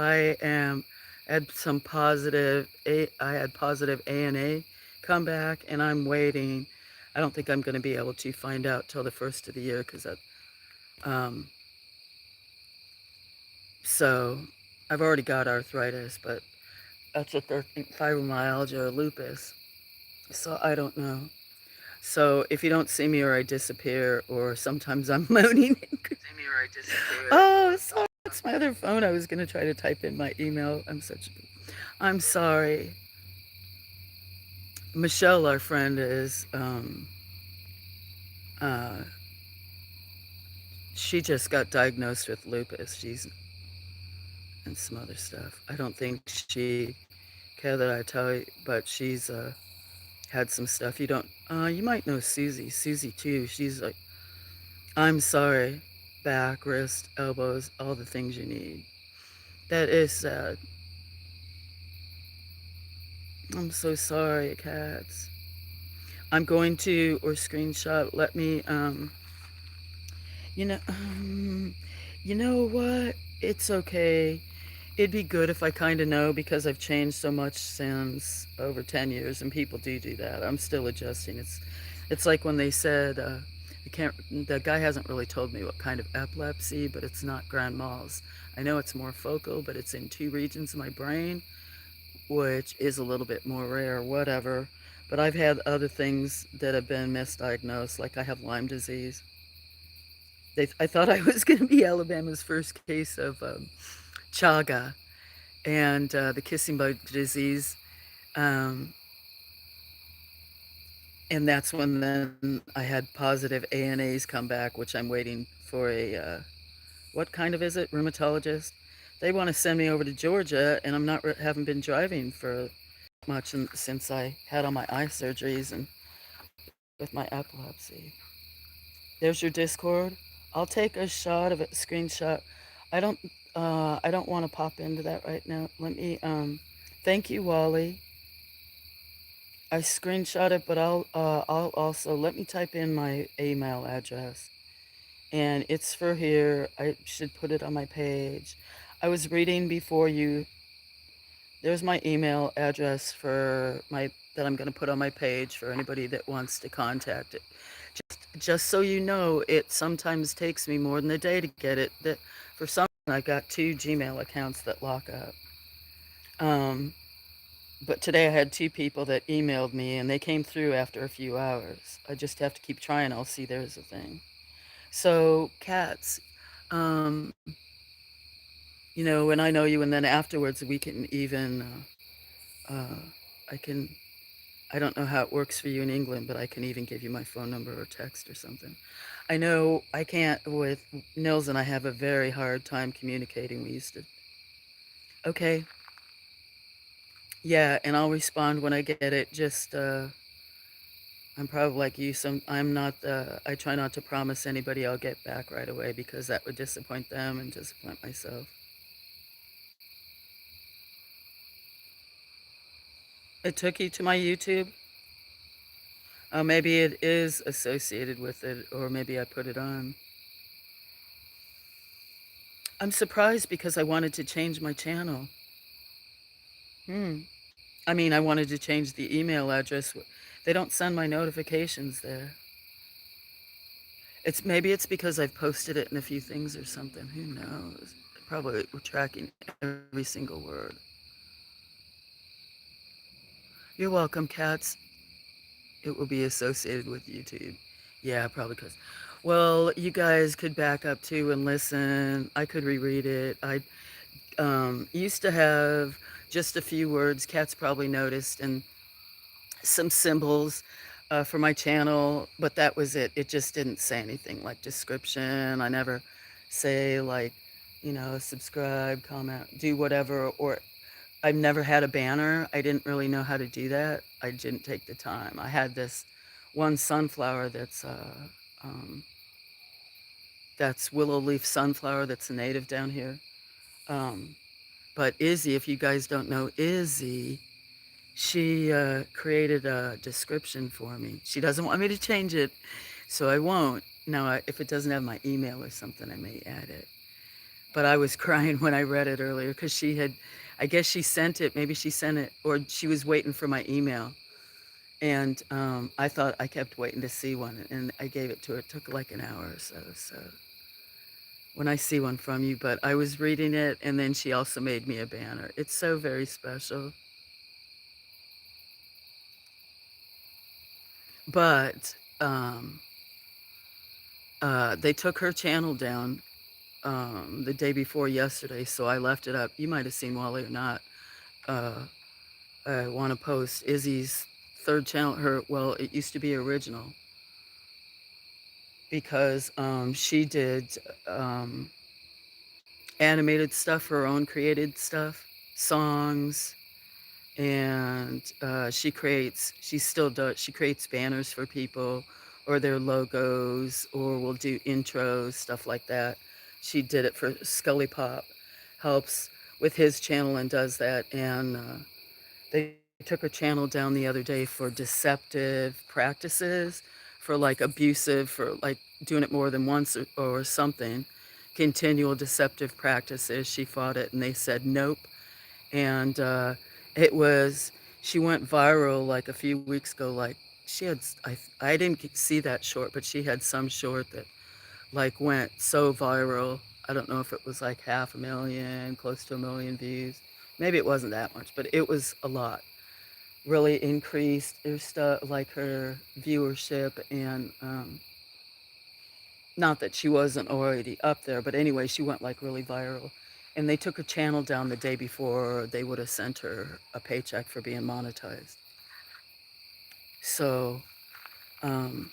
Speaker 1: Had some I had positive ANA come back, and I'm waiting. I don't think I'm going to be able to find out till the first of the year because um, so I've already got arthritis, but that's what they're fibromyalgia or lupus. So I don't know. So if you don't see me or I disappear, or sometimes I'm moaning. Oh, sorry, that's my other phone. I was gonna try to type in my email. I'm sorry. Michelle, our friend, is uh, she just got diagnosed with lupus. She's and some other stuff. I don't think she care that I tell you, but she's had some stuff. You might know Susie. Susie too. She's like, I'm sorry, back, wrist, elbows, all the things you need. That is sad. I'm so sorry, cats. I'm going to or screenshot. Let me you know you know what? It's okay. It'd be good if I kind of know because I've changed so much since over 10 years and people do that. I'm still adjusting. It's like when they said the guy hasn't really told me what kind of epilepsy, but it's not grand mal's. I know it's more focal, but it's in two regions of my brain, which is a little bit more rare, whatever. But I've had other things that have been misdiagnosed, like I have Lyme disease. I thought I was going to be Alabama's first case of chaga and the kissing bug disease. Um, and that's when then I had positive ANAs come back, which I'm waiting for what kind of is it? Rheumatologist. They want to send me over to Georgia, and haven't been driving for much since I had all my eye surgeries and with my epilepsy. There's your Discord. I'll take a shot of it, screenshot. I don't I don't want to pop into that right now. Let me thank you, Wally. I screenshot it, but I'll also let me type in my email address. And it's for here. I should put it on my page. I was reading before you. There's my email address for my that I'm going to put on my page for anybody that wants to contact it. Just so you know, it sometimes takes me more than a day to get it. That for some reason I got two Gmail accounts that lock up. Um, but today I had two people that emailed me and they came through after a few hours. I just have to keep trying. I'll see there's a thing. So cats, um, when I know you, and then afterwards we can even, uh, I can. I don't know how it works for you in England, but I can even give you my phone number or text or something. I know I can't with Nils and I have a very hard time communicating. We used to. Okay, yeah, and I'll respond when I get it. Just I'm probably like you. I'm not. I try not to promise anybody I'll get back right away because that would disappoint them and disappoint myself. It took you to my YouTube. Maybe it is associated with it, or maybe I put it on. I'm surprised because I wanted to change my channel. Hmm. I mean, I wanted to change the email address. They don't send my notifications there. Maybe it's because I've posted it in a few things or something. Who knows? Probably we're tracking every single word. You're welcome, cats. It will be associated with YouTube. Yeah, probably because. Well, you guys could back up too and listen. I could reread it. I used to have just a few words. Cats probably noticed, and some symbols. for my channel, but that was it. It just didn't say anything like description. I never say like, subscribe, comment, do whatever, or I've never had a banner. I didn't really know how to do that. I didn't take the time. I had this one sunflower um, that's willow leaf sunflower that's a native down here. Um, but Izzy, if you guys don't know Izzy, she created a description for me. She doesn't want me to change it, so I won't. Now, if it doesn't have my email or something, I may add it. But I was crying when I read it earlier because I guess she sent it, maybe she sent it, or she was waiting for my email. And I thought I kept waiting to see one, and I gave it to her. It took like an hour or so. So when I see one from you, but I was reading it, and then she also made me a banner. It's so very special. But they took her channel down the day before yesterday, so I left it up. You might have seen Wally or not. Uh, I want to post Izzy's third channel. Well, it used to be original because she did um, animated stuff, her own created stuff, songs, and she still does, she creates banners for people or their logos, or will do intros, stuff like that. She did it for Scully Pop, helps with his channel and does that. And they took her channel down the other day for deceptive practices, for like abusive, for like doing it more than once or something, continual deceptive practices. She fought it and they said nope. And it was, she went viral like a few weeks ago. Like she had, I didn't see that short, but she had some short that like went so viral. I don't know if it was like 500,000, close to 1 million views. Maybe it wasn't that much, but it was a lot. Really increased her stuff, like her viewership, and not that she wasn't already up there, but anyway, she went like really viral. And they took her channel down the day before they would have sent her a paycheck for being monetized. So, um,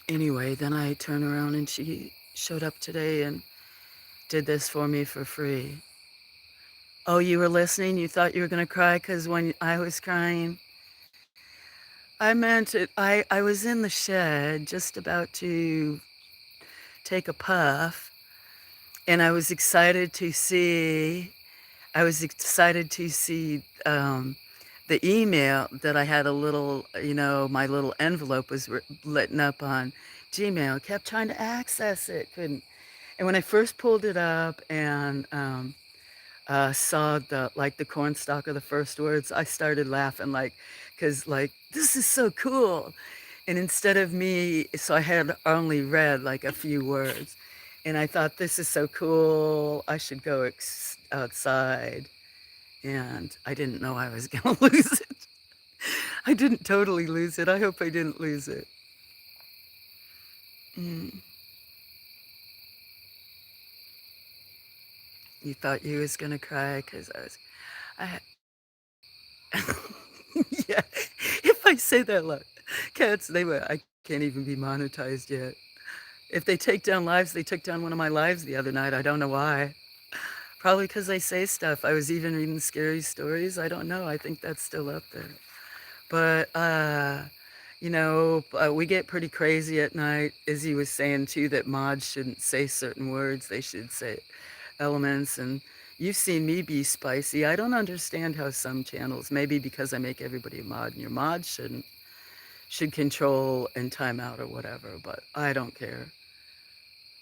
Speaker 1: anyway, then I turned around and she showed up today and did this for me for free. Oh, you were listening? You thought you were going to cry because when I was crying, I meant it. I was in the shed just about to take a puff, and I was excited to see the email that I had a little, my little envelope was lit up on Gmail. Kept trying to access it, couldn't. And when I first pulled it up and saw the corn stalk of the first words, I started laughing because this is so cool. And instead of me, so I had only read like a few words, and I thought this is so cool. I should go outside, and I didn't know I was gonna lose it. I didn't totally lose it. I hope I didn't lose it. Mm. You thought you was gonna cry because I, yeah. If I say that loud, cats, I can't even be monetized yet. If they take down lives, they took down one of my lives the other night. I don't know why. Probably because I say stuff. I was even reading scary stories. I don't know. I think that's still up there. But, we get pretty crazy at night. Izzy was saying too that mods shouldn't say certain words. They should say elements. And you've seen me be spicy. I don't understand how some channels, maybe because I make everybody a mod, and your mod should control and time out or whatever. But I don't care.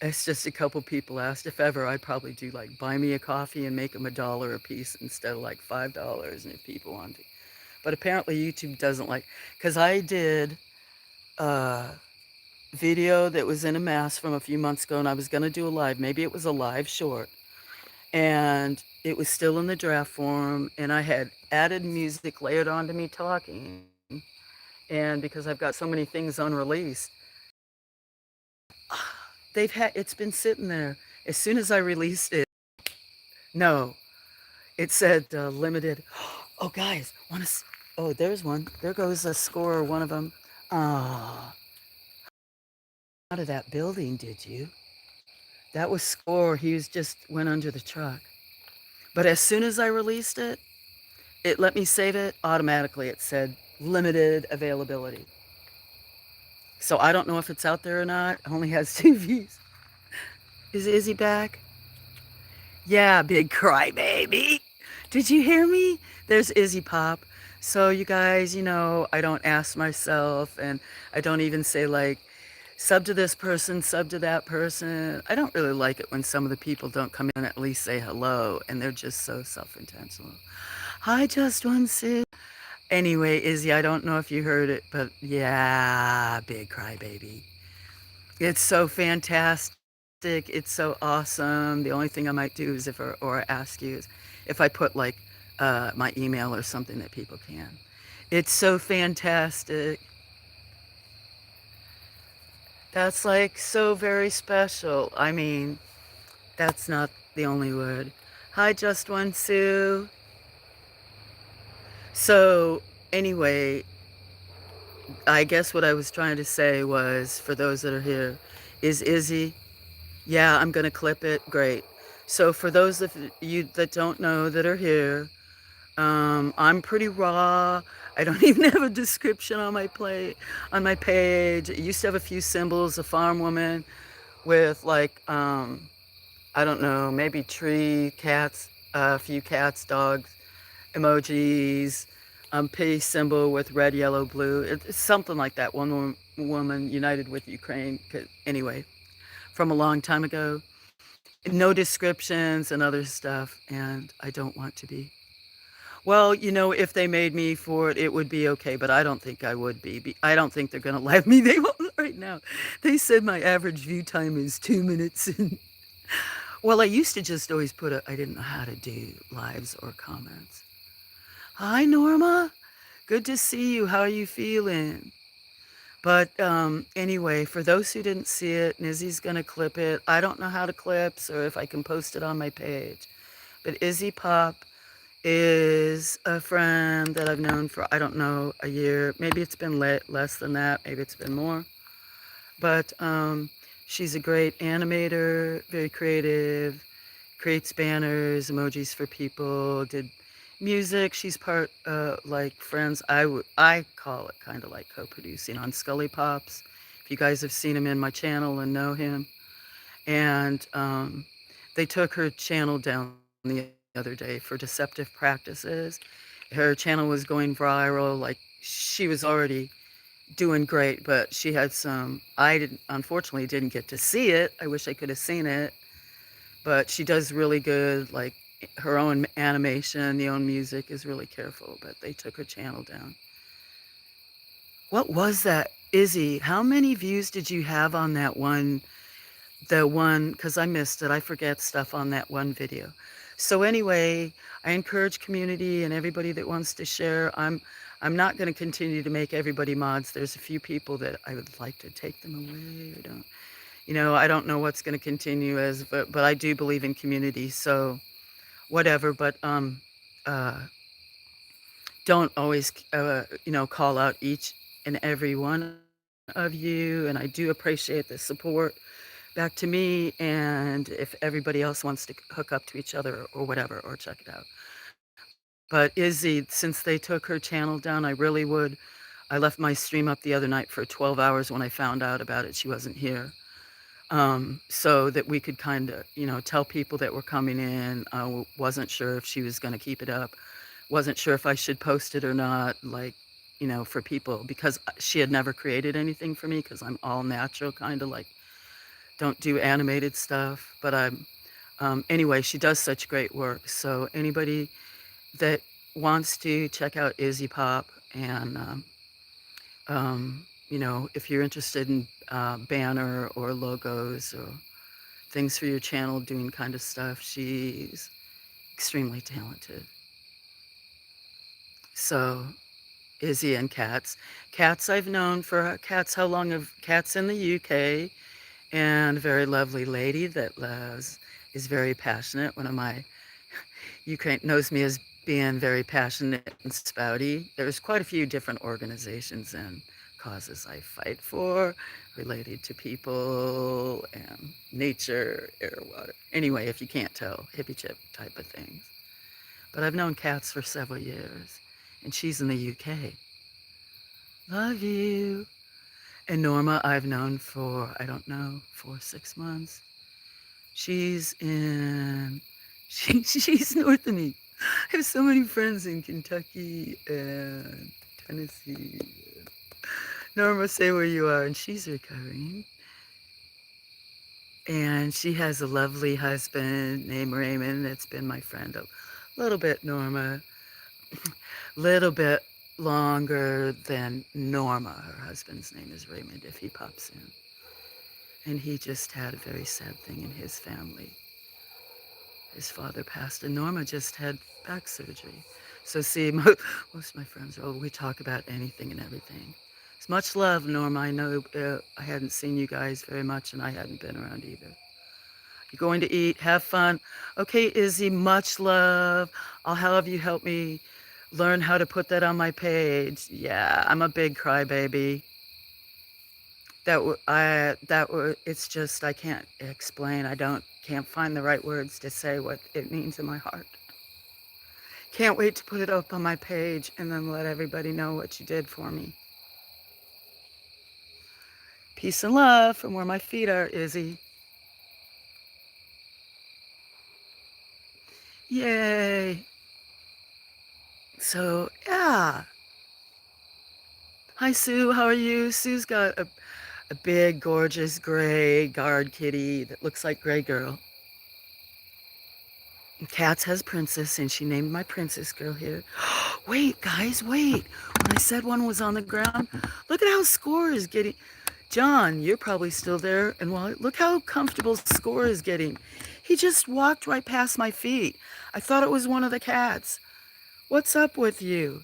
Speaker 1: It's just a couple people asked if ever I'd probably do like buy me a coffee and make them $1 a piece instead of like $5, and if people want to. But apparently YouTube doesn't like, because I did a video that was in a mass from a few months ago, and I was going to do a live. Maybe it was a live short, and it was still in the draft form, and I had added music layered onto me talking. And because I've got so many things unreleased, it's been sitting there. As soon as I released it, no, it said limited. Oh, guys, oh, there's one. There goes a score, one of them. Oh, out of that building, did you? That was Score. He was just went under the truck. But as soon as I released it, it let me save it automatically. It said limited availability. So I don't know if it's out there or not. It only has 2 views. Is Izzy back? Yeah, big crybaby. Did you hear me? There's Izzy Pop. So you guys, I don't ask myself, and I don't even say like sub to this person, sub to that person. I don't really like it when some of the people don't come in and at least say hello, and they're just so self-intentional. Hi, just one sip. Anyway, Izzy, I don't know if you heard it, but yeah, big crybaby. It's so fantastic. It's so awesome. The only thing I might do is or ask you is if I put like my email or something that people can. It's so fantastic. That's like so very special. I mean, that's not the only word. Hi, Just One Sue. So, anyway, I guess what I was trying to say was for those that are here, is Izzy. Yeah, I'm going to clip it. Great. So, for those of you that don't know that are here, I'm pretty raw. I don't even have a description on my on my page. I used to have a few symbols, a farm woman with like I don't know, maybe tree, cats, a few cats, dogs, emojis, peace symbol with red, yellow, blue. It's something like that. One woman united with Ukraine. Anyway, from a long time ago. No descriptions and other stuff, and I don't want to be. Well, if they made me for it, it would be okay, but I don't think I would be. I don't think they're going to let me. They won't right now. They said my average view time is 2 minutes. And well, I used to just always I didn't know how to do lives or comments. Hi, Norma. Good to see you. How are you feeling? But anyway, for those who didn't see it, Izzy's going to clip it. I don't know how to clips or if I can post it on my page. But Izzy Pop is a friend that I've known for, I don't know, a year. Maybe it's been less than that. Maybe it's been more. But she's a great animator, very creative, creates banners, emojis for people, did music. She's part, like Friends. I call it kind of like co-producing on Scully Pops. If you guys have seen him in my channel and know him. And they took her channel down the other day for deceptive practices. Her channel was going viral. Like she was already doing great, but she had I didn't, unfortunately didn't get to see it. I wish I could have seen it, but she does really good, like her own animation, the own music is really careful, but they took her channel down. What was that? Izzy, how many views did you have on that one? The one, because I missed it. I forget stuff on that one video. So anyway, I encourage community and everybody that wants to share. I'm not going to continue to make everybody mods. There's a few people that I would like to take them away. Or don't, I don't know what's going to continue as, but I do believe in community. So whatever. But uh, don't always call out each and every one of you. And I do appreciate the support back to me, and if everybody else wants to hook up to each other or whatever, or check it out. But Izzy, since they took her channel down, I really would. I left my stream up the other night for 12 hours when I found out about it. She wasn't here. So that we could kind of, tell people that were coming in. I wasn't sure if she was going to keep it up. Wasn't sure if I should post it or not, like, for people, because she had never created anything for me, because I'm all natural, kind of like don't do animated stuff, but anyway, she does such great work. So anybody that wants to check out Izzy Pop, and if you're interested in banner or logos or things for your channel, doing kind of stuff, she's extremely talented. So Izzy and Cats. Cats I've known for Cats. How long have Cats in the UK? And a very lovely lady that is very passionate. One of my Ukraine knows me as being very passionate and spouty. There's quite a few different organizations and causes I fight for related to people and nature, air, water. Anyway, if you can't tell, hippie chip type of things. But I've known cats for several years, and she's in the UK. Love you. And Norma, I've known for, I don't know, 4, 6 months. She's in, she's north of me. I have so many friends in Kentucky and Tennessee. Norma, say where you are, and she's recovering. And she has a lovely husband named Raymond that's been my friend a little bit, Norma, little bit longer than Norma. Her husband's name is Raymond, if he pops in. And he just had a very sad thing in his family. His father passed, and Norma just had back surgery. So see, most of my friends are, we talk about anything and everything. It's much love, Norma. I know I hadn't seen you guys very much, and I hadn't been around either. You're going to eat, have fun. Okay, Izzy, much love. I'll have you help me learn how to put that on my page. Yeah, I'm a big crybaby. It's just, I can't explain. Can't find the right words to say what it means in my heart. Can't wait to put it up on my page and then let everybody know what you did for me. Peace and love from where my feet are, Izzy. Yay. So, yeah. Hi, Sue. How are you? Sue's got a big, gorgeous gray guard kitty that looks like Gray Girl. And Cats has Princess, and she named my princess girl here. Wait, guys, wait. When I said one was on the ground, look at how Score is getting. John, you're probably still there. And look how comfortable Score is getting. He just walked right past my feet. I thought it was one of the cats. What's up with you?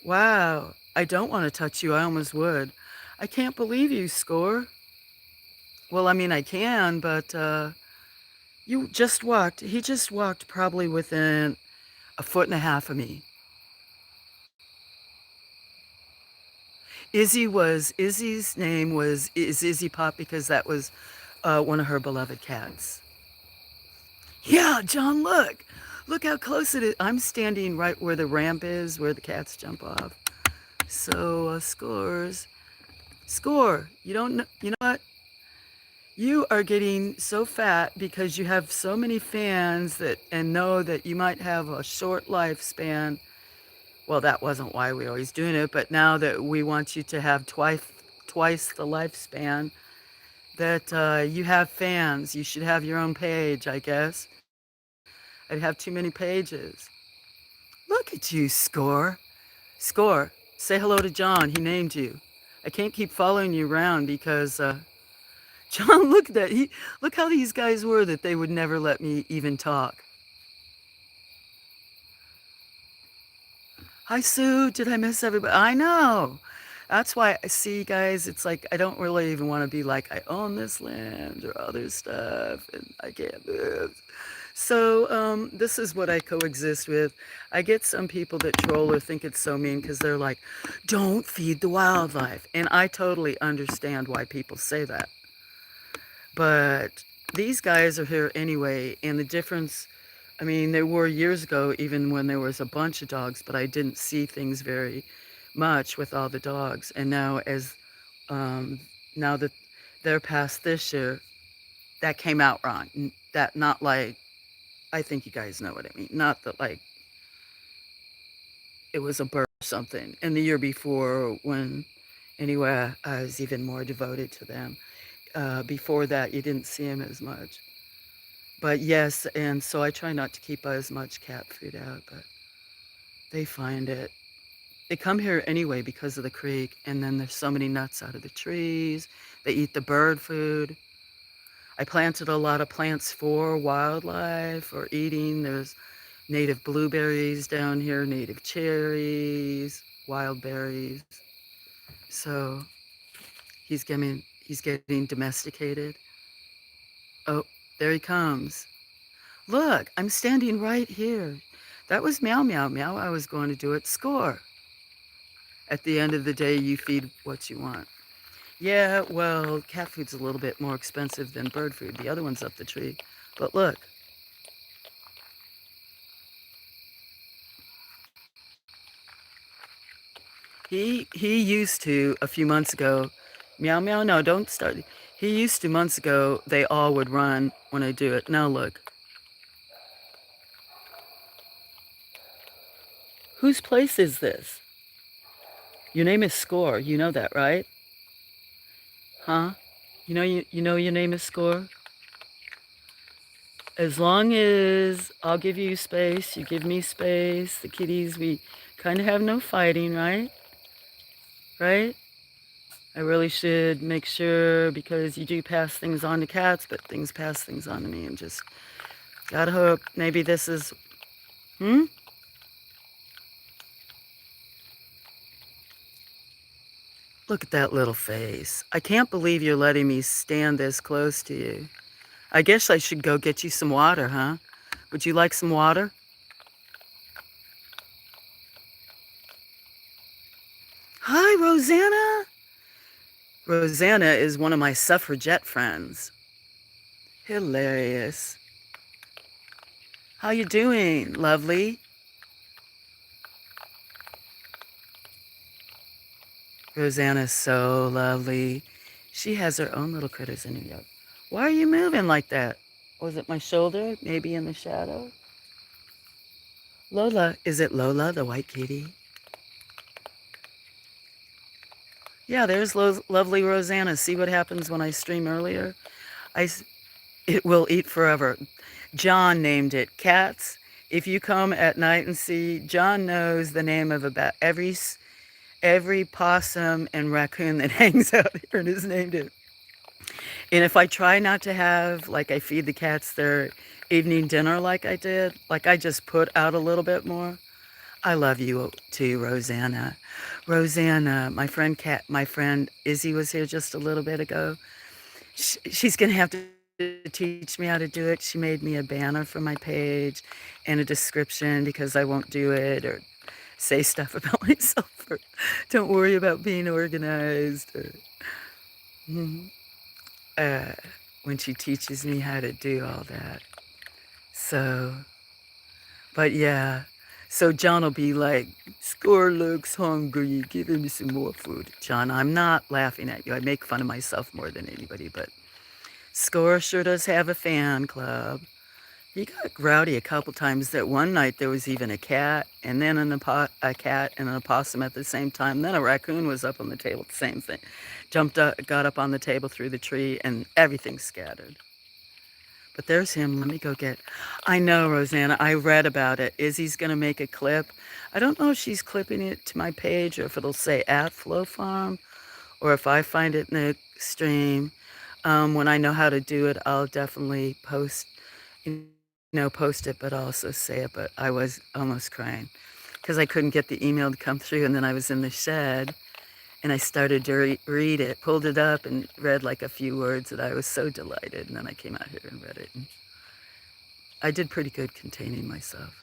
Speaker 1: Wow. I don't want to touch you. I almost would. I can't believe you, Score. Well, I mean, I can, but he just walked probably within a foot and a half of me. Izzy's name is Izzy Pop because that was one of her beloved cats. Yeah, John, look. Look how close it is. I'm standing right where the ramp is, where the cats jump off. So, Score, you know what? You are getting so fat because you have so many fans and know that you might have a short lifespan. Well, that wasn't why we were always doing it, but now that we want you to have twice the lifespan, that you have fans. You should have your own page, I guess. I'd have too many pages. Look at you, Score. Score, say hello to John. He named you. I can't keep following you around because John, look at that. Look how these guys were that they would never let me even talk. Hi, Sue. Did I miss everybody? I know. That's why I see, guys, it's like I don't really even want to be like, I own this land or other stuff and I can't move. So this is what I coexist with. I get some people that troll or think it's so mean because they're like, don't feed the wildlife. And I totally understand why people say that. But these guys are here anyway, and the difference, I mean, there were years ago, even when there was a bunch of dogs, but I didn't see things very much with all the dogs. And now um, now that they're past this year, that came out wrong. That not like, I think you guys know what I mean. Not that like it was a bird or something. And the year before when, anyway, I was even more devoted to them. Before that, you didn't see him as much. But yes, and so I try not to keep as much cat food out, but they find it. They come here anyway because of the creek, and then there's so many nuts out of the trees. They eat the bird food. I planted a lot of plants for wildlife or eating. There's native blueberries down here, native cherries, wild berries. So he's getting domesticated. Oh, there he comes. Look, I'm standing right here. That was meow, meow, meow. I was going to do it. Score. At the end of the day, you feed what you want. Yeah, well, cat food's a little bit more expensive than bird food. The other one's up the tree. But look, he used to a few months ago. Meow meow. No, don't start. He used to months ago. They all would run when I do it. Now look, whose place is this? Your name is Score. You know that, right? Huh? You know your name is Score. As long as I'll give you space, you give me space. The kitties, we kind of have no fighting, right? Right? I really should make sure because you do pass things on to cats, but things pass things on to me and just gotta hope maybe this is, hmm? Look at that little face. I can't believe you're letting me stand this close to you. I guess I should go get you some water, huh? Would you like some water? Hi, Rosanna. Rosanna is one of my suffragette friends. Hilarious. How you doing, lovely? Rosanna's so lovely. She has her own little critters in New York. Why are you moving like that? Was it my shoulder? Maybe in the shadow? Lola. Is it Lola, the white kitty? Yeah, there's lovely Rosanna. See what happens when I stream earlier? It will eat forever. John named it Cats. If you come at night and see, John knows the name of about every possum and raccoon that hangs out here and has named it. And if I try not to have, like I feed the cats their evening dinner like I did, like I just put out a little bit more. I love you too, Rosanna. Rosanna, my friend Izzy was here just a little bit ago. She's going to have to teach me how to do it. She made me a banner for my page and a description because I won't do it or say stuff about myself or don't worry about being organized. Or, Mhm. uh, when she teaches me how to do all that. So, but yeah. So John will be like, Score looks hungry, give him some more food. John, I'm not laughing at you. I make fun of myself more than anybody, but Score sure does have a fan club. He got rowdy a couple times. That one night there was even a cat, and then a cat and an opossum at the same time. Then a raccoon was up on the table, the same thing. Jumped up, got up on the table through the tree, and everything scattered. But there's him. Let me go get. I know, Rosanna. I read about it. Izzy's going to make a clip. I don't know if she's clipping it to my page or if it'll say at Flow Farm or if I find it in the stream. When I know how to do it, I'll definitely post it, but also say it. But I was almost crying because I couldn't get the email to come through. And then I was in the shed and I started to read it, pulled it up and read like a few words that I was so delighted. And then I came out here and read it. And I did pretty good containing myself.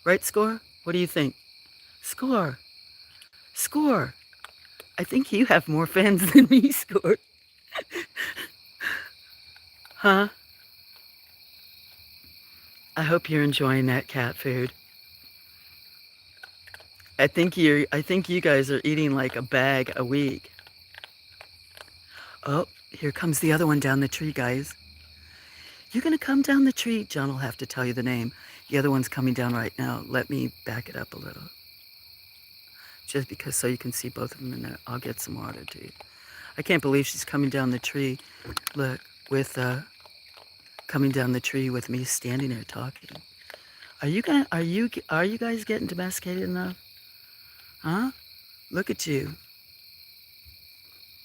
Speaker 1: Right, Score? What do you think? Score. Score. I think you have more fans than me, Score. Huh? I hope you're enjoying that cat food. I think you guys are eating like a bag a week. Oh, here comes the other one down the tree, guys. You're gonna come down the tree. John will have to tell you the name. The other one's coming down right now. Let me back it up a little. Just because so you can see both of them in there. I'll get some water to you. I can't believe she's coming down the tree. Look, with coming down the tree with me standing there talking. Are you guys getting domesticated enough? Huh? Look at you.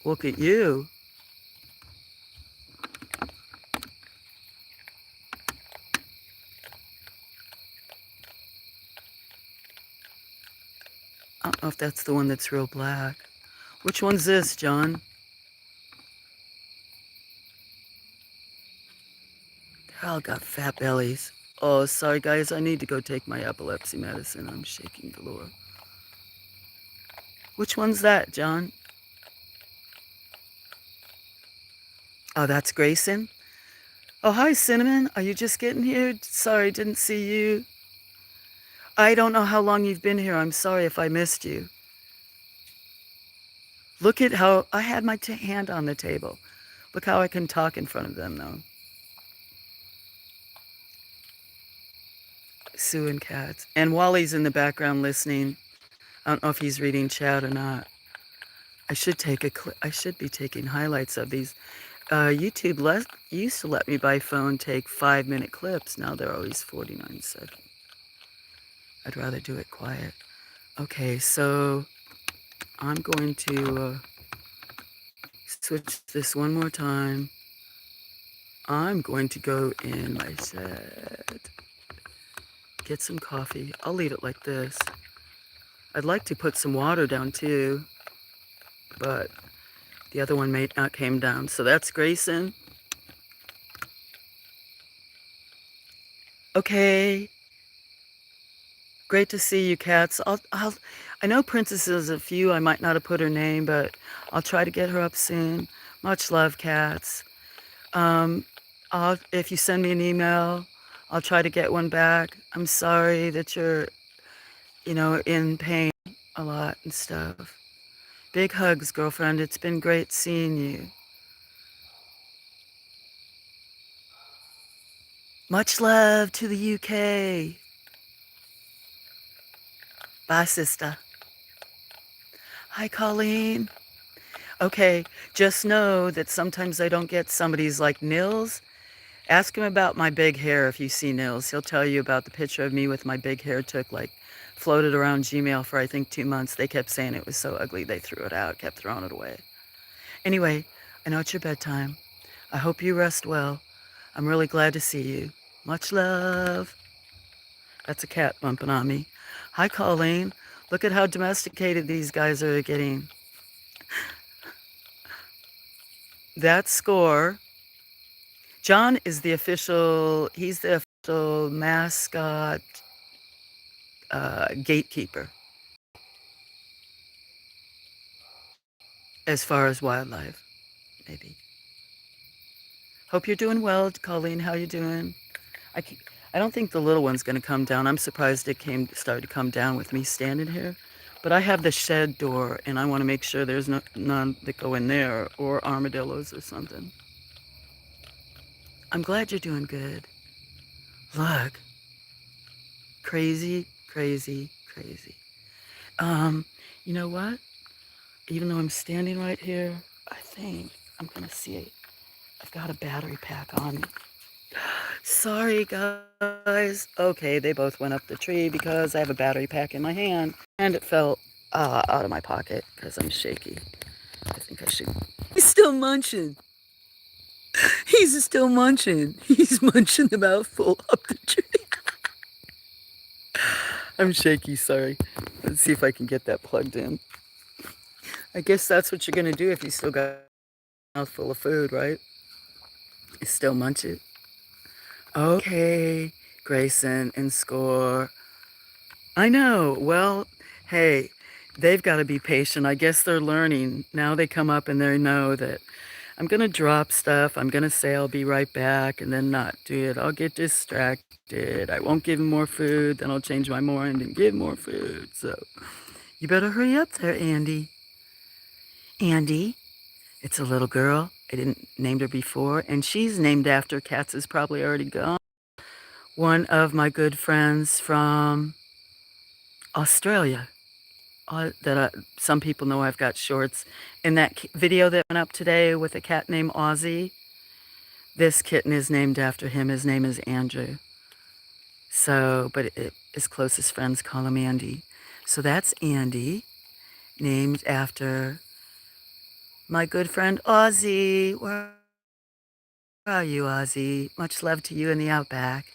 Speaker 1: Look at you. I don't know if that's the one that's real black. Which one's this, John? They all got fat bellies. Oh, sorry guys, I need to go take my epilepsy medicine. I'm shaking galore. Which one's that, John? Oh, that's Grayson. Oh, hi, Cinnamon. Are you just getting here? Sorry, didn't see you. I don't know how long you've been here. I'm sorry if I missed you. Look at how I had my hand on the table. Look how I can talk in front of them, though. Sue and cats. And Wally's in the background listening. I don't know if he's reading chat or not. I should be taking highlights of these. YouTube used to let me by phone take 5-minute clips. Now they're always 49 seconds. I'd rather do it quiet. Okay, so I'm going to switch this one more time. I'm going to go in my shed, get some coffee. I'll leave it like this. I'd like to put some water down too, but the other one may not came down. So that's Grayson. Okay. Great to see you, cats. I know Princess is a few. I might not have put her name, but I'll try to get her up soon. Much love, cats. Um, if you send me an email, I'll try to get one back. I'm sorry that you're, in pain a lot and stuff. Big hugs, girlfriend. It's been great seeing you. Much love to the UK. Bye, sister. Hi, Colleen. Okay, just know that sometimes I don't get somebody's like Nils. Ask him about my big hair if you see Nils. He'll tell you about the picture of me with my big hair floated around Gmail for I think 2 months. They kept saying it was so ugly they threw it out, kept throwing it away. Anyway, I know it's your bedtime. I hope you rest well. I'm really glad to see you. Much love. That's a cat bumping on me. Hi, Colleen. Look at how domesticated these guys are getting. That Score. John is he's the official mascot gatekeeper as far as wildlife, maybe. Hope you're doing well, Colleen. How you doing? I don't think the little one's going to come down. I'm surprised it started to come down with me standing here. But I have the shed door, and I want to make sure there's none that go in there or armadillos or something. I'm glad you're doing good. Look. Crazy, crazy, crazy. You know what? Even though I'm standing right here, I think I'm going to see it. I've got a battery pack on me. Sorry, guys. Okay, they both went up the tree because I have a battery pack in my hand. And it fell out of my pocket because I'm shaky. I think I should... He's still munching. He's still munching. He's munching the mouthful up the tree. I'm shaky, sorry. Let's see if I can get that plugged in. I guess that's what you're going to do if you still got a mouthful of food, right? You still munch it. Okay, Grayson and Score. I know. Well, hey, they've got to be patient. I guess they're learning. Now they come up and they know that I'm going to drop stuff. I'm going to say I'll be right back and then not do it. I'll get distracted. I won't give them more food. Then I'll change my mind and give more food. So you better hurry up there, Andy. Andy, it's a little girl. I didn't name her before. And she's named after, Cats is probably already gone, one of my good friends from Australia. Some people know I've got shorts. In that video that went up today with a cat named Ozzy, this kitten is named after him. His name is Andrew. So, but his closest friends call him Andy. So that's Andy, named after my good friend Ozzy. Where are you, Ozzy? Much love to you in the outback.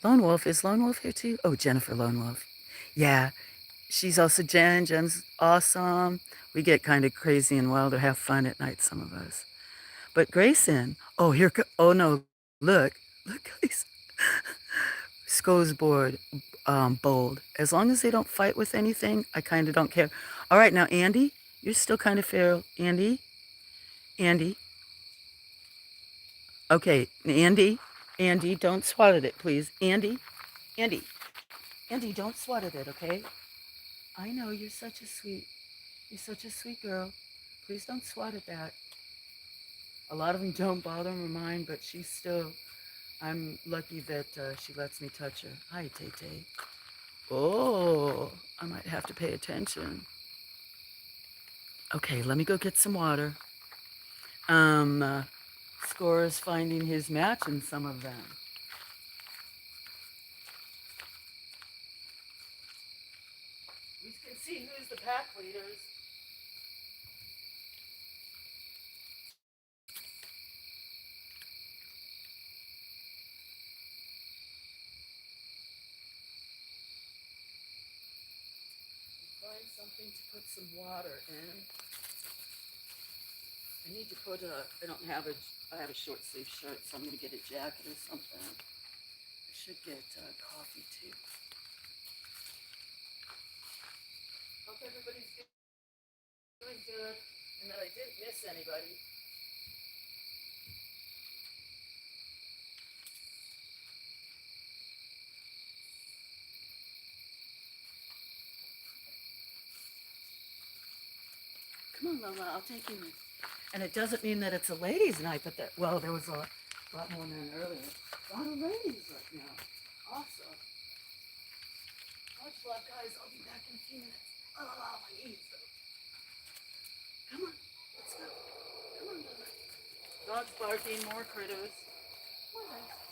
Speaker 1: Lone Wolf. Is Lone Wolf here too? Oh, Jennifer Lone Wolf. Yeah, she's also Jen. Jen's awesome. We get kind of crazy and wild or have fun at night, some of us. But Grayson, oh no, look, guys. Sco's board. bold. As long as they don't fight with anything, I kind of don't care. All right, now Andy, you're still kind of feral. Andy, Andy. Okay, Andy, Andy, don't swat at it, please. Andy, Andy, Andy, don't swat at it, okay? I know you're such a sweet girl. Please don't swat at that. A lot of them don't bother my mind, but she's still, I'm lucky that she lets me touch her. Hi, Tay Tay. Oh, I might have to pay attention. Okay, let me go get some water. Um, Score is finding his match in some of them. We can see who's the pack leaders. Find something to put some water in. I need to put a, I have a short sleeve shirt, so I'm going to get a jacket or something. I should get coffee too. Hope everybody's doing good and that I didn't miss anybody. Come on, Lola, I'll take you. And it doesn't mean that it's a ladies' night, but well, there was a lot more men earlier. A lot of ladies right now. Awesome. Much love, guys. I'll be back in a few minutes. Oh, my knees. Come on, let's go. Come on, Lola. Dogs barking, more critters. Come on, guys.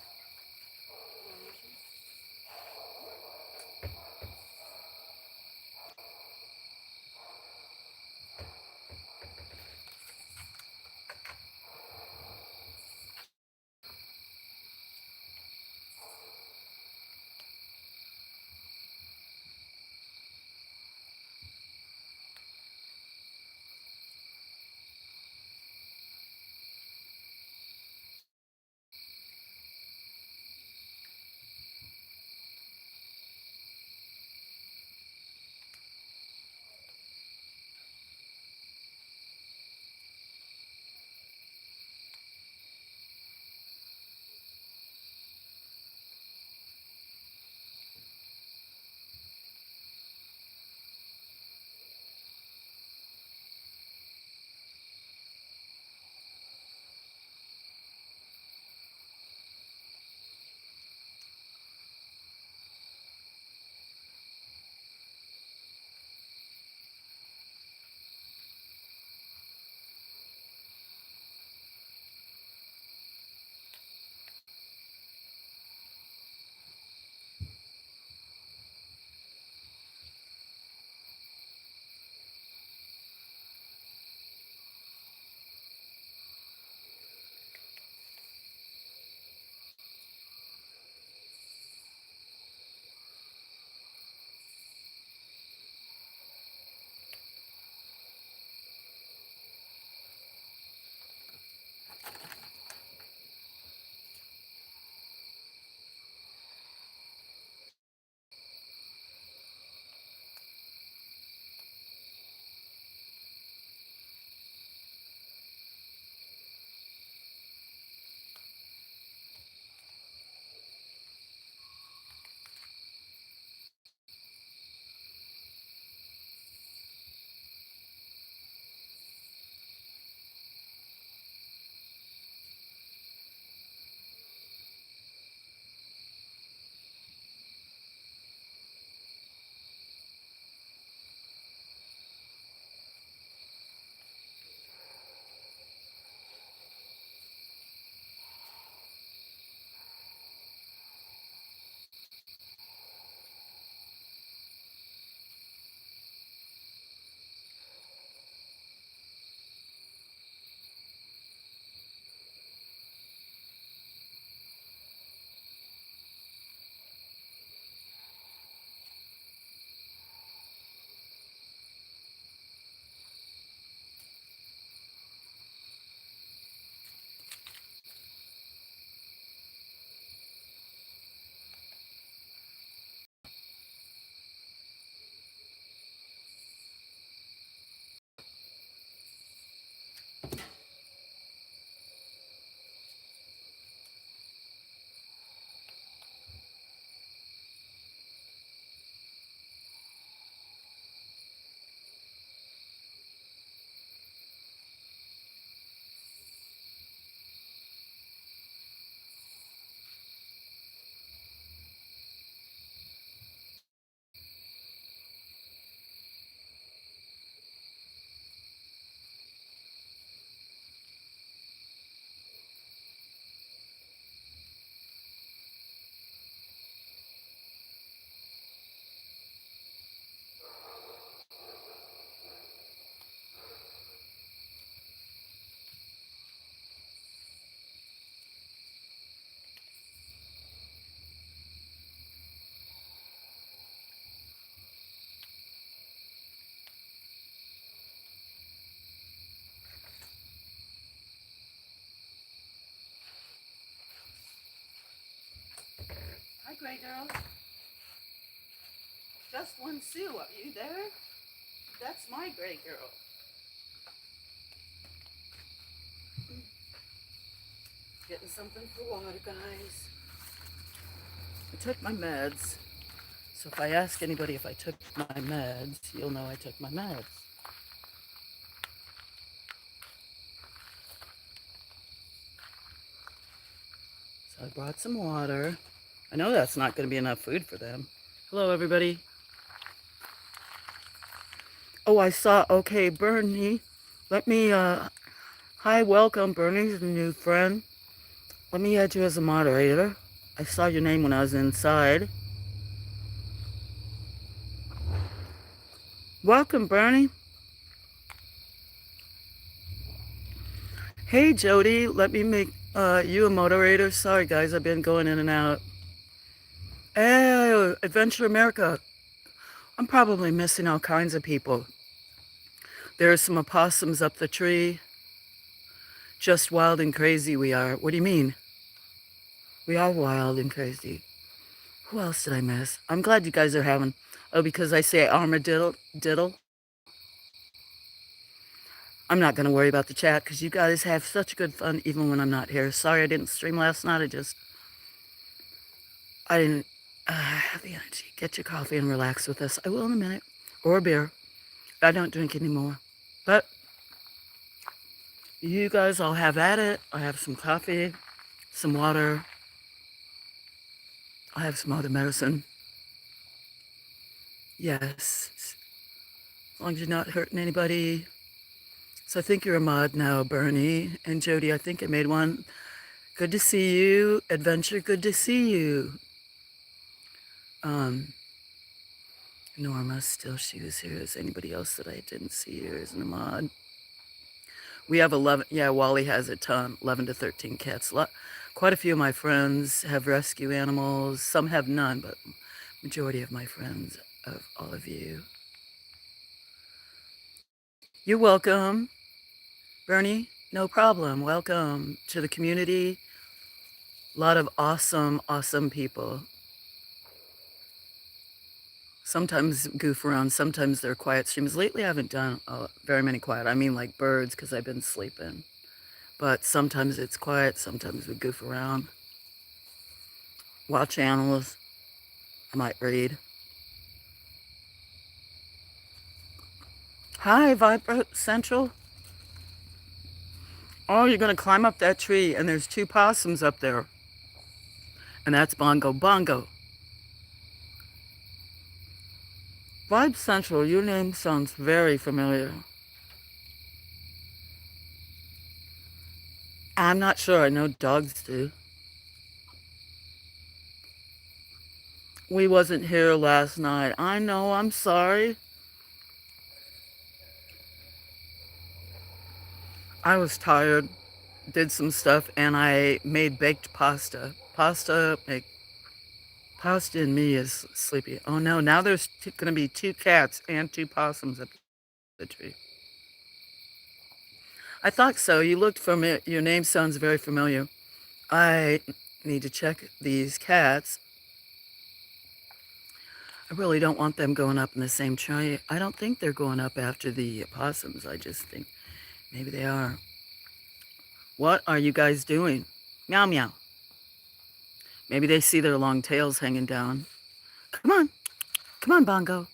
Speaker 1: girl. Just one Sue, are you there? That's my gray girl. Getting something for water, guys. I took my meds. So if I ask anybody if I took my meds, you'll know I took my meds. So I brought some water. I know that's not going to be enough food for them. Hello, everybody. Oh, I saw, okay, Bernie. Let me, hi, welcome, Bernie's a new friend. Let me add you as a moderator. I saw your name when I was inside. Welcome, Bernie. Hey, Jody, let me make you a moderator. Sorry, guys, I've been going in and out. Hey, Adventure America. I'm probably missing all kinds of people. There are some opossums up the tree. Just wild and crazy we are. What do you mean? We are wild and crazy. Who else did I miss? I'm glad you guys are having... Oh, because I say armadillo. I'm not going to worry about the chat because you guys have such good fun even when I'm not here. Sorry I didn't stream last night. I didn't have the energy. Get your coffee and relax with us. I will in a minute. Or a beer. I don't drink anymore. But you guys all have at it. I have some coffee, some water. I have some other medicine. Yes. As long as you're not hurting anybody. So I think you're a mod now, Bernie. And Jody, I think I made one. Good to see you. Adventure, good to see you. Norma, still she was here. Is anybody else that I didn't see here as a mod? We have 11. Yeah, Wally has a ton. 11 to 13 cats. Quite a few of my friends have rescue animals. Some have none, but majority of my friends, of all of you. You're welcome, Bernie. No problem. Welcome to the community. A lot of awesome, awesome people. Sometimes goof around. Sometimes they're quiet streams. Lately, I haven't done very many quiet. I mean, like birds, because I've been sleeping. But sometimes it's quiet. Sometimes we goof around. Watch channels. I might read. Hi, Viper Central. Oh, you're going to climb up that tree, and there's 2 possums up there. And that's Bongo Bongo. Vibe Central, your name sounds very familiar. I'm not sure. I know dogs do. We wasn't here last night. I know. I'm sorry. I was tired. Did some stuff, and I made baked pasta. Pasta and me is sleepy. Oh no, now there's going to be 2 cats and 2 possums up the tree. I thought so. You looked familiar. Your name sounds very familiar. I need to check these cats. I really don't want them going up in the same tree. I don't think they're going up after the possums. I just think maybe they are. What are you guys doing? Meow meow. Maybe they see their long tails hanging down. Come on. Come on, Bongo.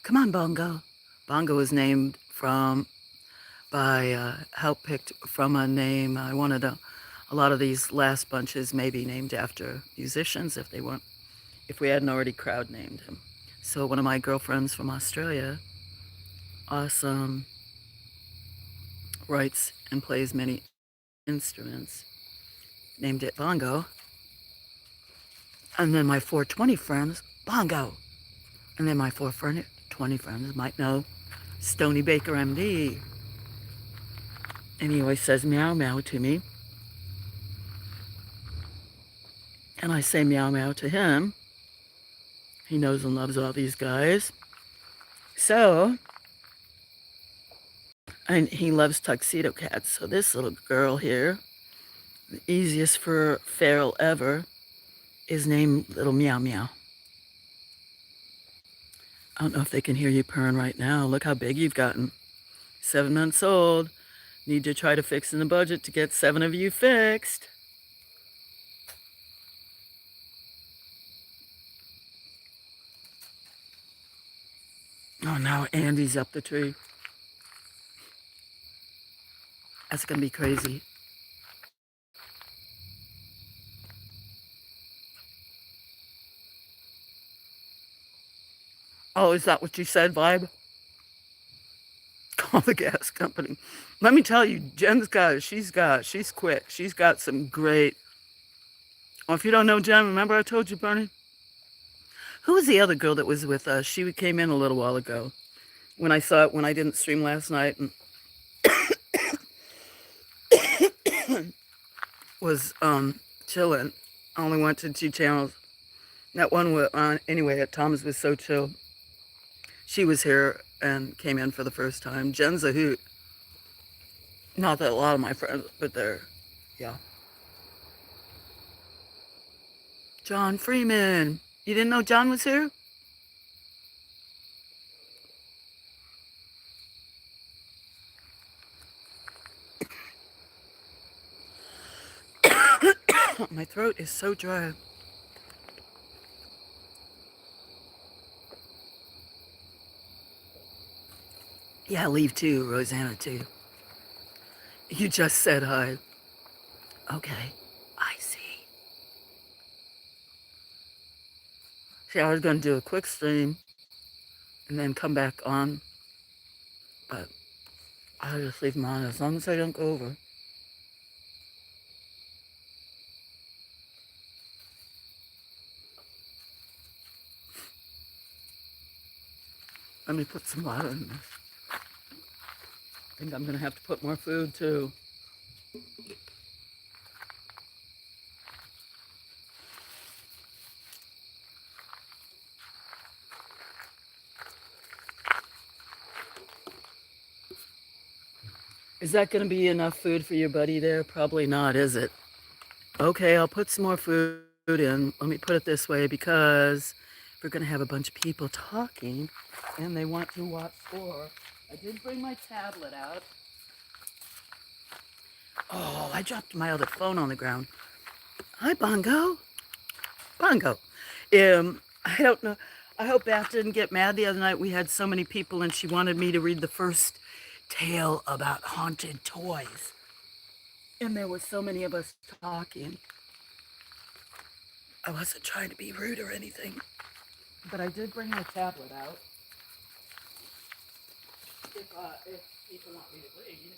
Speaker 1: Come on, Bongo. Bongo is named by help picked from a name. I wanted a lot of these last bunches maybe named after musicians if we hadn't already crowd named him. So one of my girlfriends from Australia, awesome, writes and plays many instruments, named it Bongo. And then my 420 friends, Bongo. And then my 420 friends might know Stony Baker MD. And he always says meow meow to me. And I say meow meow to him. He knows and loves all these guys. So, and he loves tuxedo cats. So this little girl here, the easiest for feral ever, is named Little Meow Meow. I don't know if they can hear you purring right now. Look how big you've gotten. 7 months old. Need to try to fix in the budget to get 7 of you fixed. Oh, now Andy's up the tree. That's going to be crazy. Oh, is that what you said, Vibe? Call the gas company. Let me tell you, she's quick. She's got some great. Well, if you don't know Jen, remember I told you, Bernie? Who was the other girl that was with us? She came in a little while ago when I saw it when I didn't stream last night and was chilling. I only went to 2 channels. That one was anyway. At Tom's was so chill. She was here and came in for the first time. Jen's a hoot. Not that a lot of my friends, but they're, yeah. John Freeman. You didn't know John was here? My throat is so dry. Yeah, leave too, Rosanna too. You just said hi. Okay, I see. See, I was going to do a quick stream and then come back on, but I'll just leave them on as long as I don't go over. Let me put some water in this. I think I'm going to have to put more food too. Is that going to be enough food for your buddy there? Probably not, is it? Okay, I'll put some more food in. Let me put it this way, because we're going to have a bunch of people talking and they want to watch score. I did bring my tablet out. Oh, I dropped my other phone on the ground. Hi, Bongo. Bongo. I don't know. I hope Beth didn't get mad the other night. We had so many people and she wanted me to read the first tale about haunted toys. And there were so many of us talking. I wasn't trying to be rude or anything. But I did bring my tablet out. If people want me to read.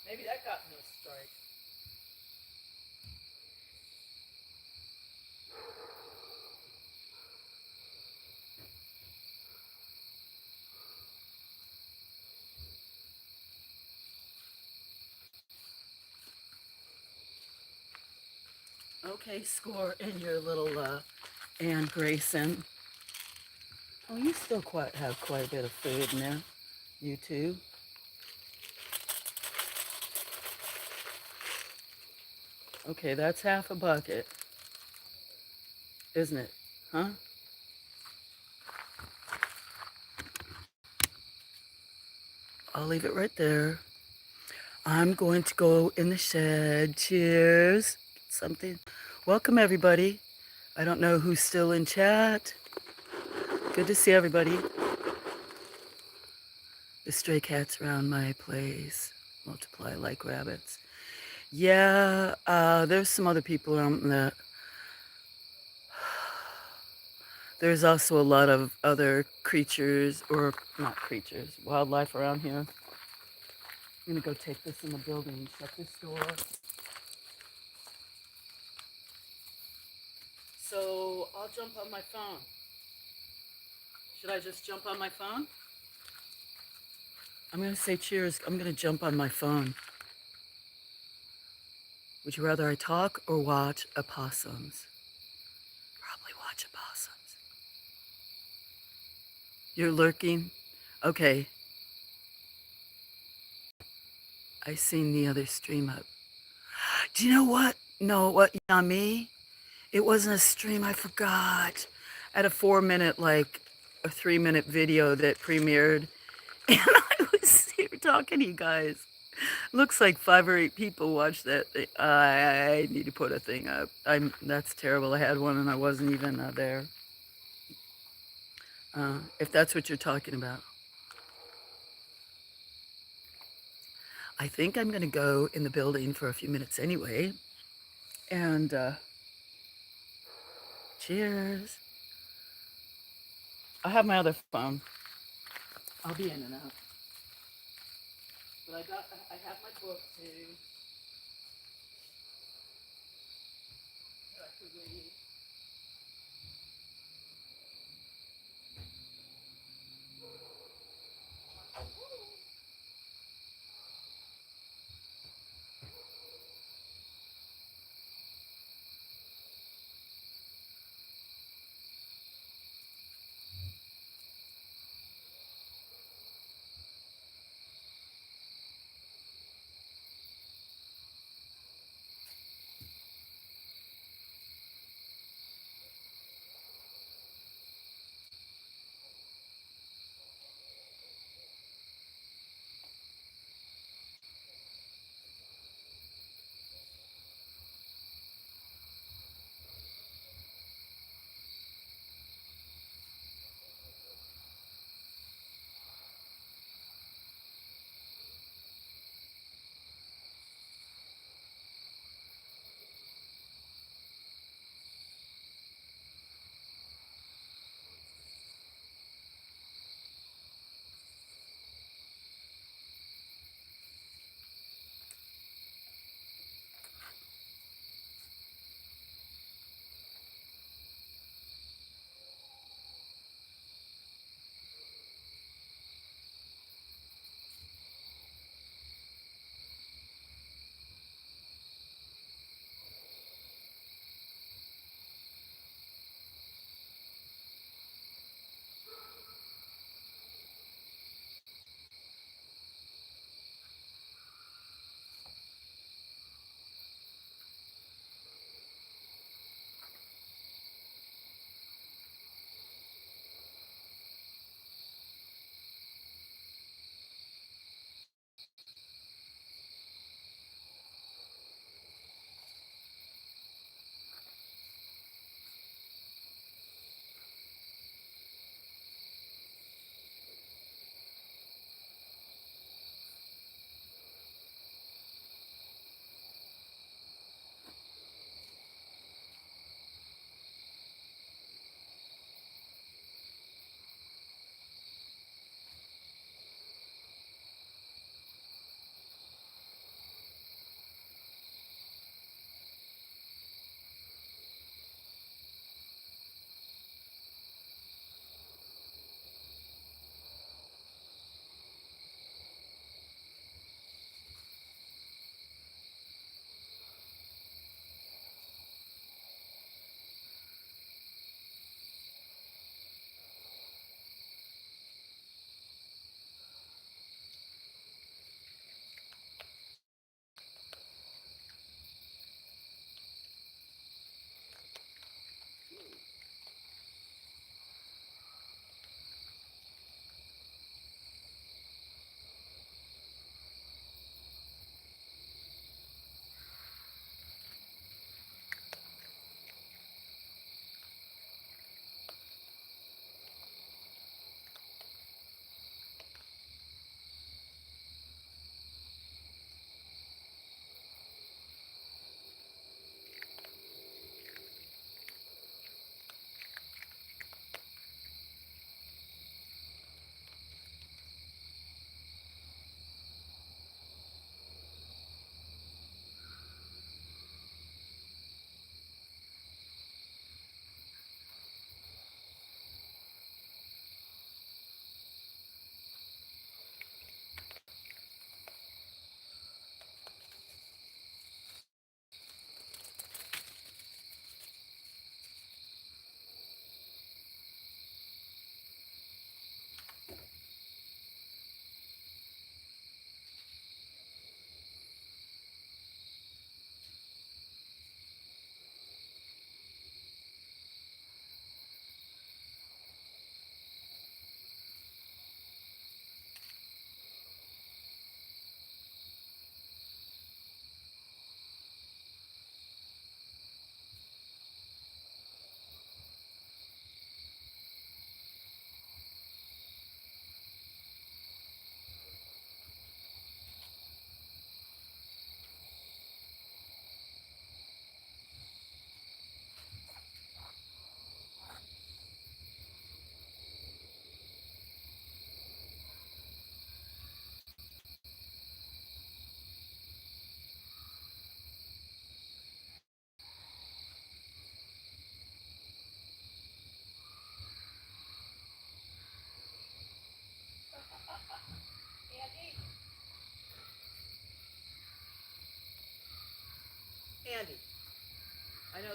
Speaker 1: Maybe that got no strike. Okay, score in your little Ann Grayson. Oh, you still have quite a bit of food in there. You too. Okay, that's half a bucket, isn't it? Huh? I'll leave it right there. I'm going to go in the shed. Cheers. Something. Welcome, everybody. I don't know who's still in chat. Good to see everybody. The stray cats around my place multiply like rabbits. Yeah, there's some other people around that. There's also a lot of other creatures, or not creatures, wildlife around here. I'm gonna go take this in the building and shut this door. So I'll jump on my phone. Should I just jump on my phone? I'm gonna say cheers. I'm gonna jump on my phone. Would you rather I talk or watch opossums? Probably watch opossums. You're lurking? Okay. I seen the other stream up. Do you know what? No, what, Yami? It wasn't a stream, I forgot. I had a 4 minute, like a 3 minute video that premiered, and I was here talking to you guys. Looks like 5 or 8 people watched that thing. I need to put a thing up. That's terrible. I had one and I wasn't even there. If that's what you're talking about. I think I'm going to go in the building for a few minutes anyway. And cheers. I'll have my other phone. I'll be in and out. But I have my book too. That I could read.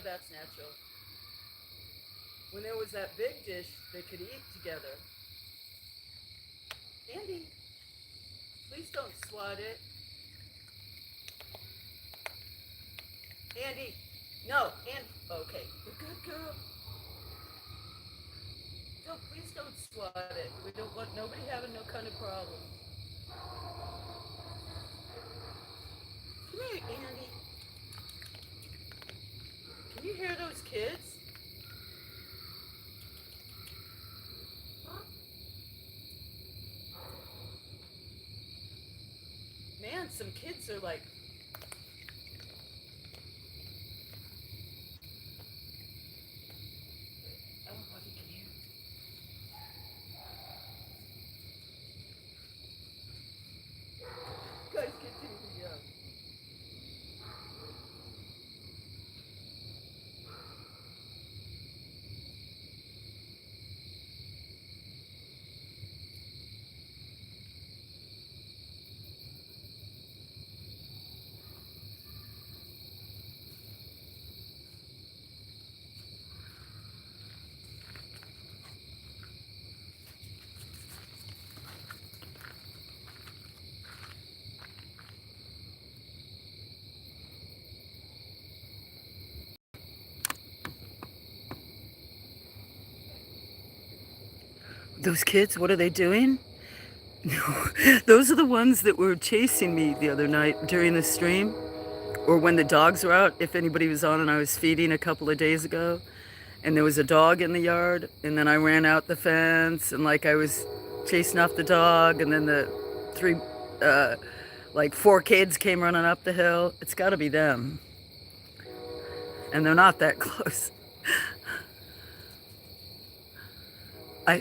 Speaker 1: that's natural. When there was that big dish, they could eat together. Andy, please don't swat it. Andy, no, Andy. Okay, good girl. No, please don't swat it. We don't want nobody having no kind of problem. Come here, Andy. Can you hear those kids? Man, some kids are like, I don't know if you can hear. Guys, continue. Yeah. Those kids, what are they doing? Those are the ones that were chasing me the other night during the stream, or when the dogs were out. If anybody was on and I was feeding a couple of days ago, and there was a dog in the yard, and then I ran out the fence, and like I was chasing off the dog, and then the three, like four kids came running up the hill. It's got to be them, and they're not that close.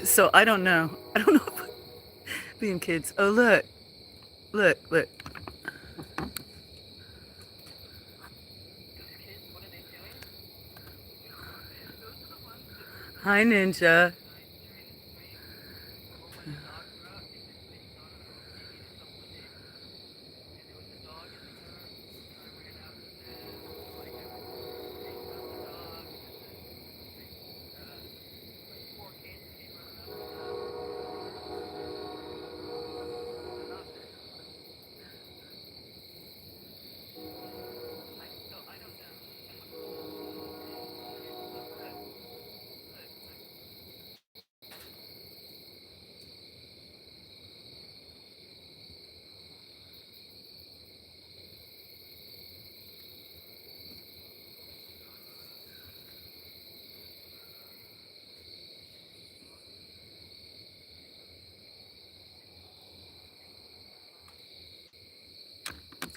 Speaker 1: So I don't know. I don't know if being kids. Oh look, look. Hi, Ninja.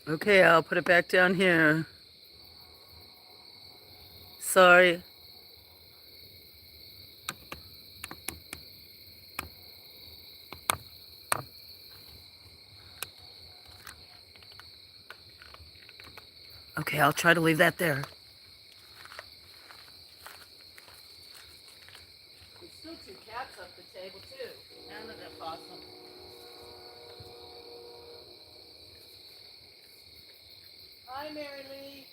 Speaker 1: Okay, I'll put it back down here. Sorry. Okay, I'll try to leave that there. There's still two cats up the table too, and an opossum. Hi, Mary Lee.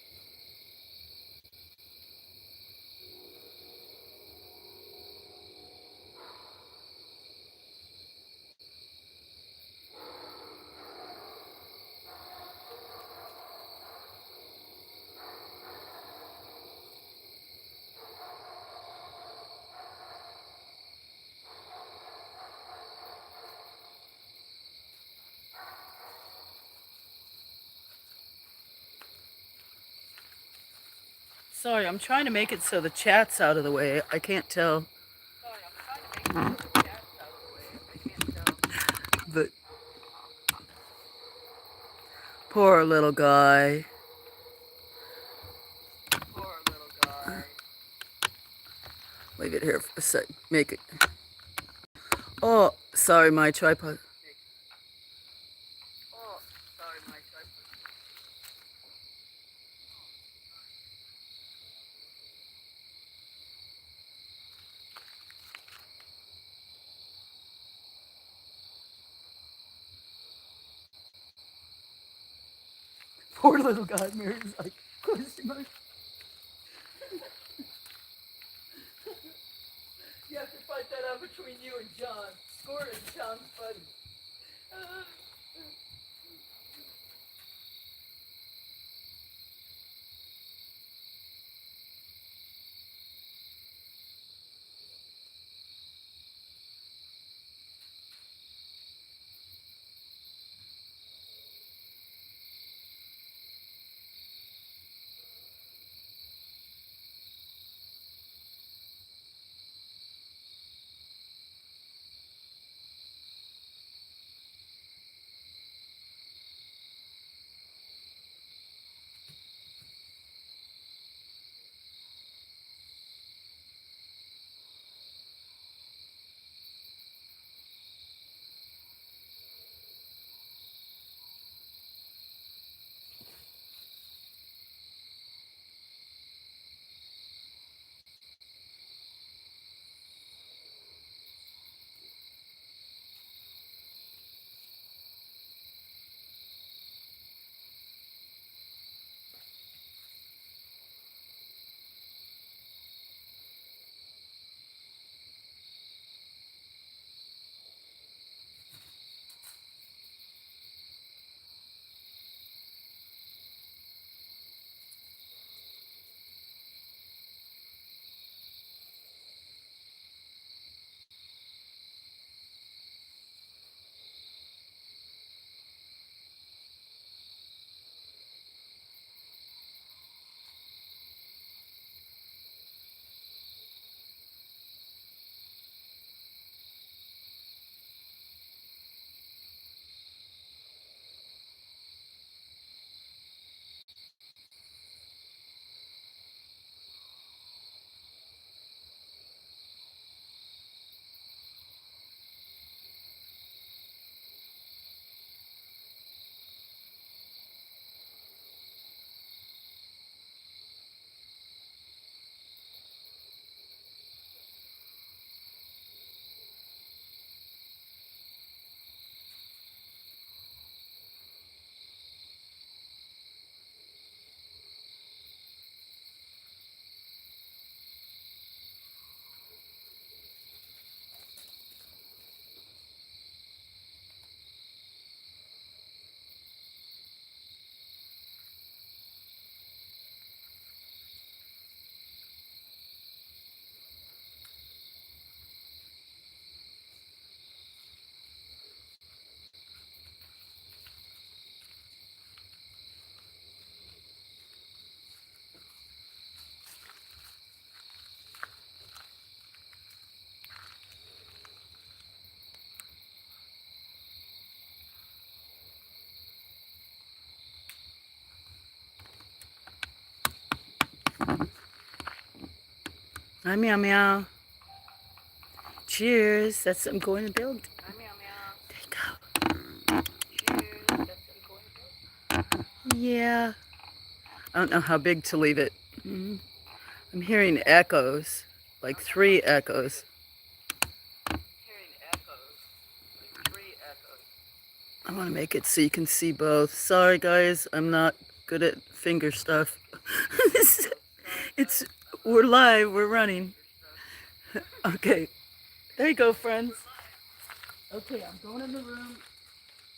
Speaker 1: Sorry, I'm trying to make it so the chat's out of the way. I can't tell. Sorry, I'm trying to make it so the chat's out of the way. I can't tell. But poor little guy. Poor little guy. Leave it here for a sec. Make it. Oh, sorry, my tripod. Oh, sorry, my tripod. Poor little guy. Mary's like, question mark. fight that out between you and John. Score it, John's buddy. Hi, meow meow. Cheers. That's what I'm going to build. Hi, meow meow. There you go. Cheers. That's what I'm going to build. Yeah. I don't know how big to leave it. I'm hearing echoes, like 3 echoes. I want to make it so you can see both. Sorry guys, I'm not good at finger stuff. We're live, we're running. Okay, there you go, friends. Okay, I'm going in the room,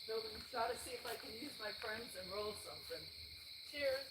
Speaker 1: building a shot to see if I can use my friends and roll something. Cheers.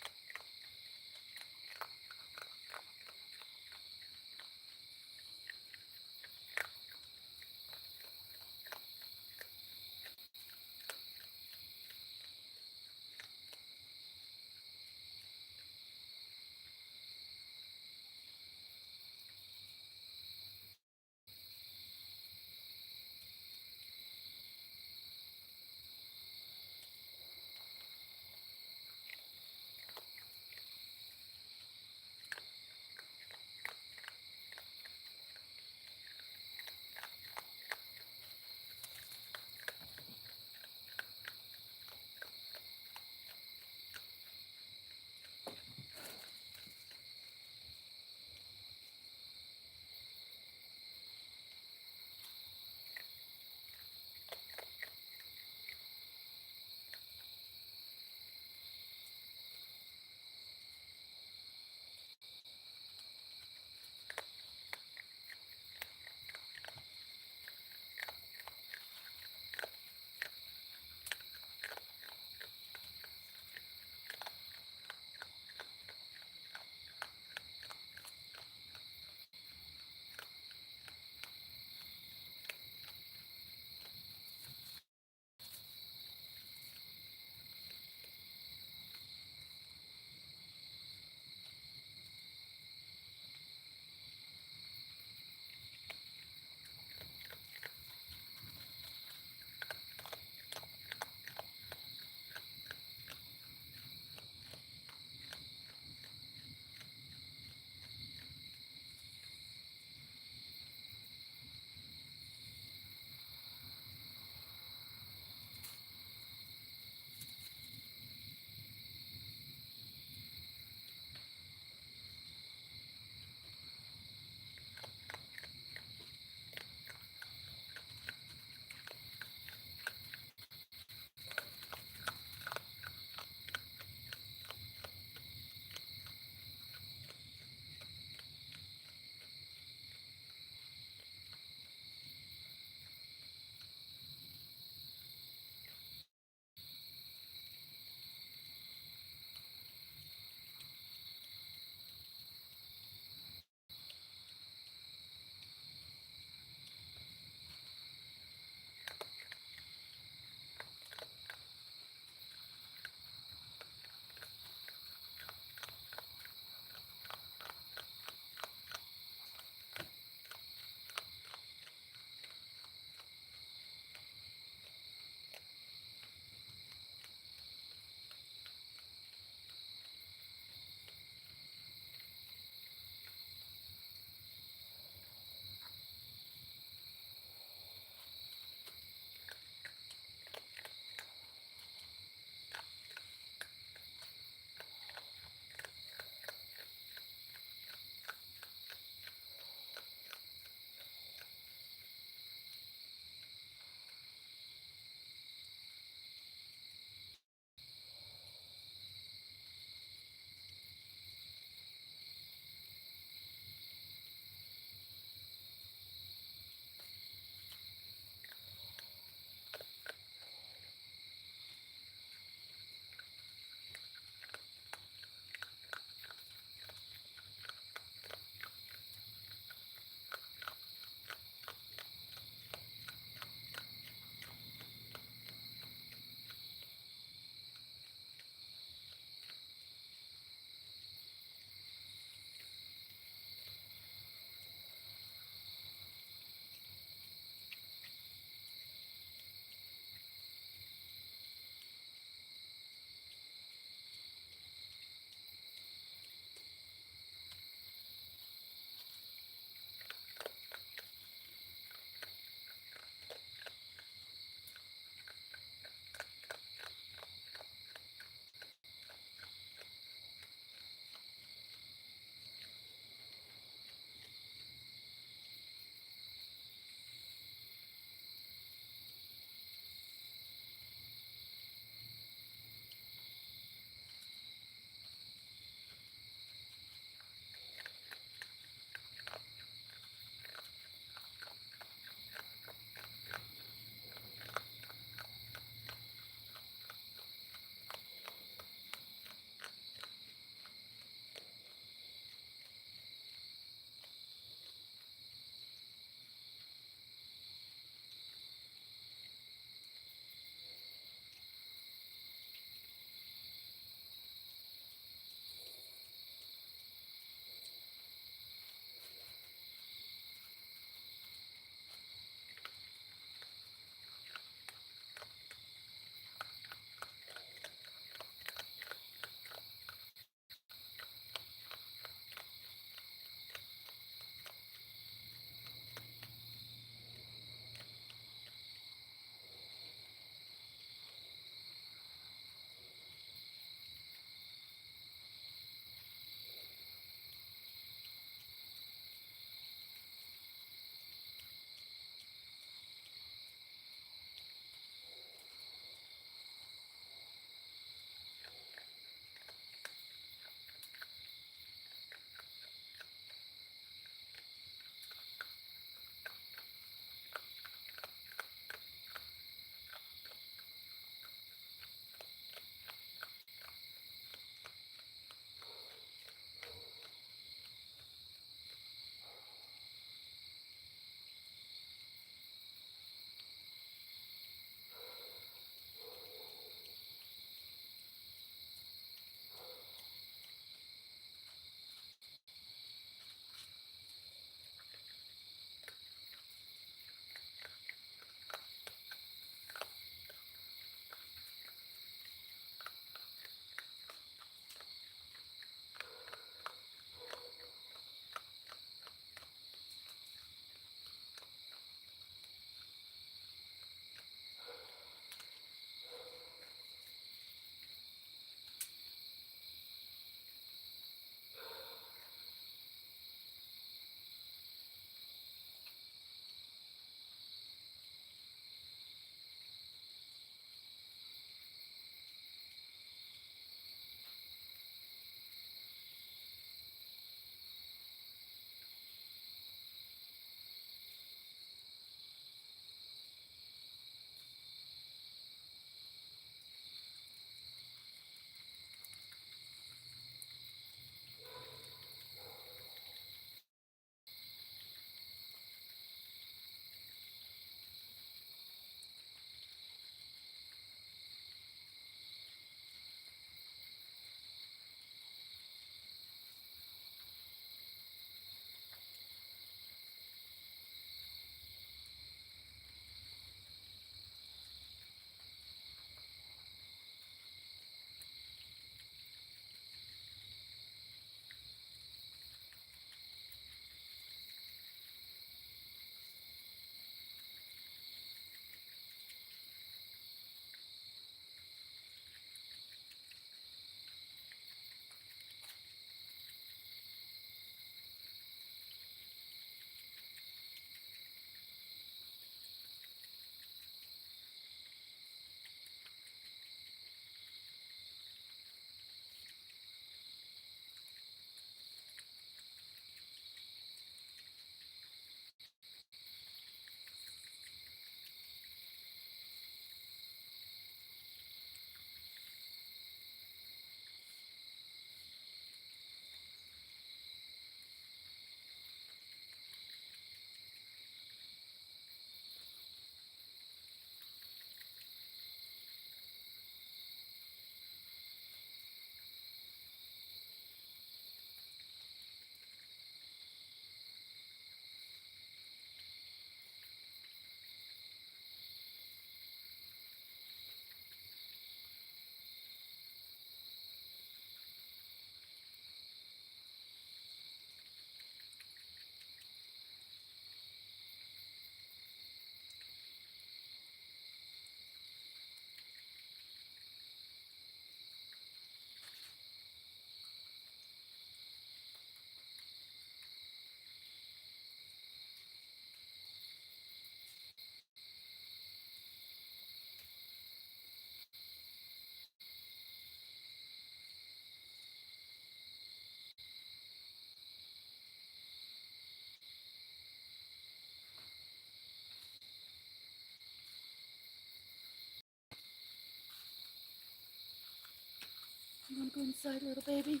Speaker 1: inside, little baby?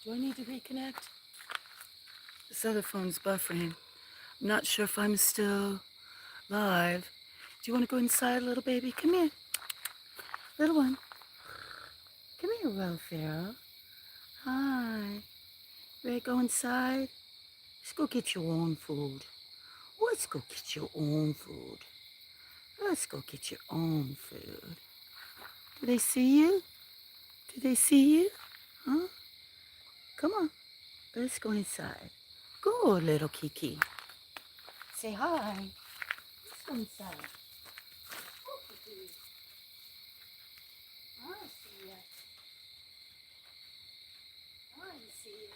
Speaker 1: Do I need to reconnect? This other phone's buffering. I'm not sure if I'm still live. Do you want to go inside, little baby? Come here. Little one. Come here, Welfare. Hi. Ready to go inside? Let's go get your own food. Let's go get your own food. Let's go get your own food. Do they see you? Do they see you? Huh? Come on. Let's go inside. Go, little Kiki. Say hi. Let's go inside. Go, Kiki. I see ya. I see ya.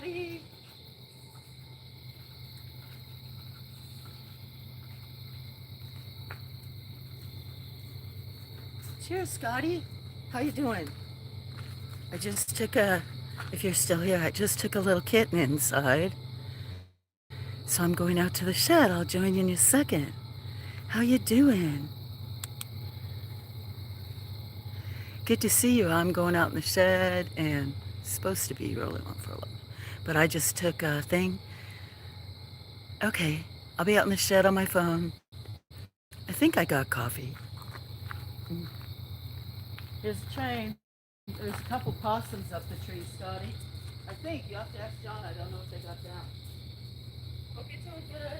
Speaker 1: Scotty. Cheers, Scotty. How you doing? I just took a, if you're still here, I just took a little kitten inside. So I'm going out to the shed. I'll join you in a second. How you doing? Good to see you. I'm going out in the shed and it's supposed to be rolling on for a little. But I just took a thing. Okay, I'll be out in the shed on my phone. I think I got coffee. Here's the train. There's a couple possums up the tree, Scotty. I think. You have to ask John. I don't know if they got down. Hope you're doing good.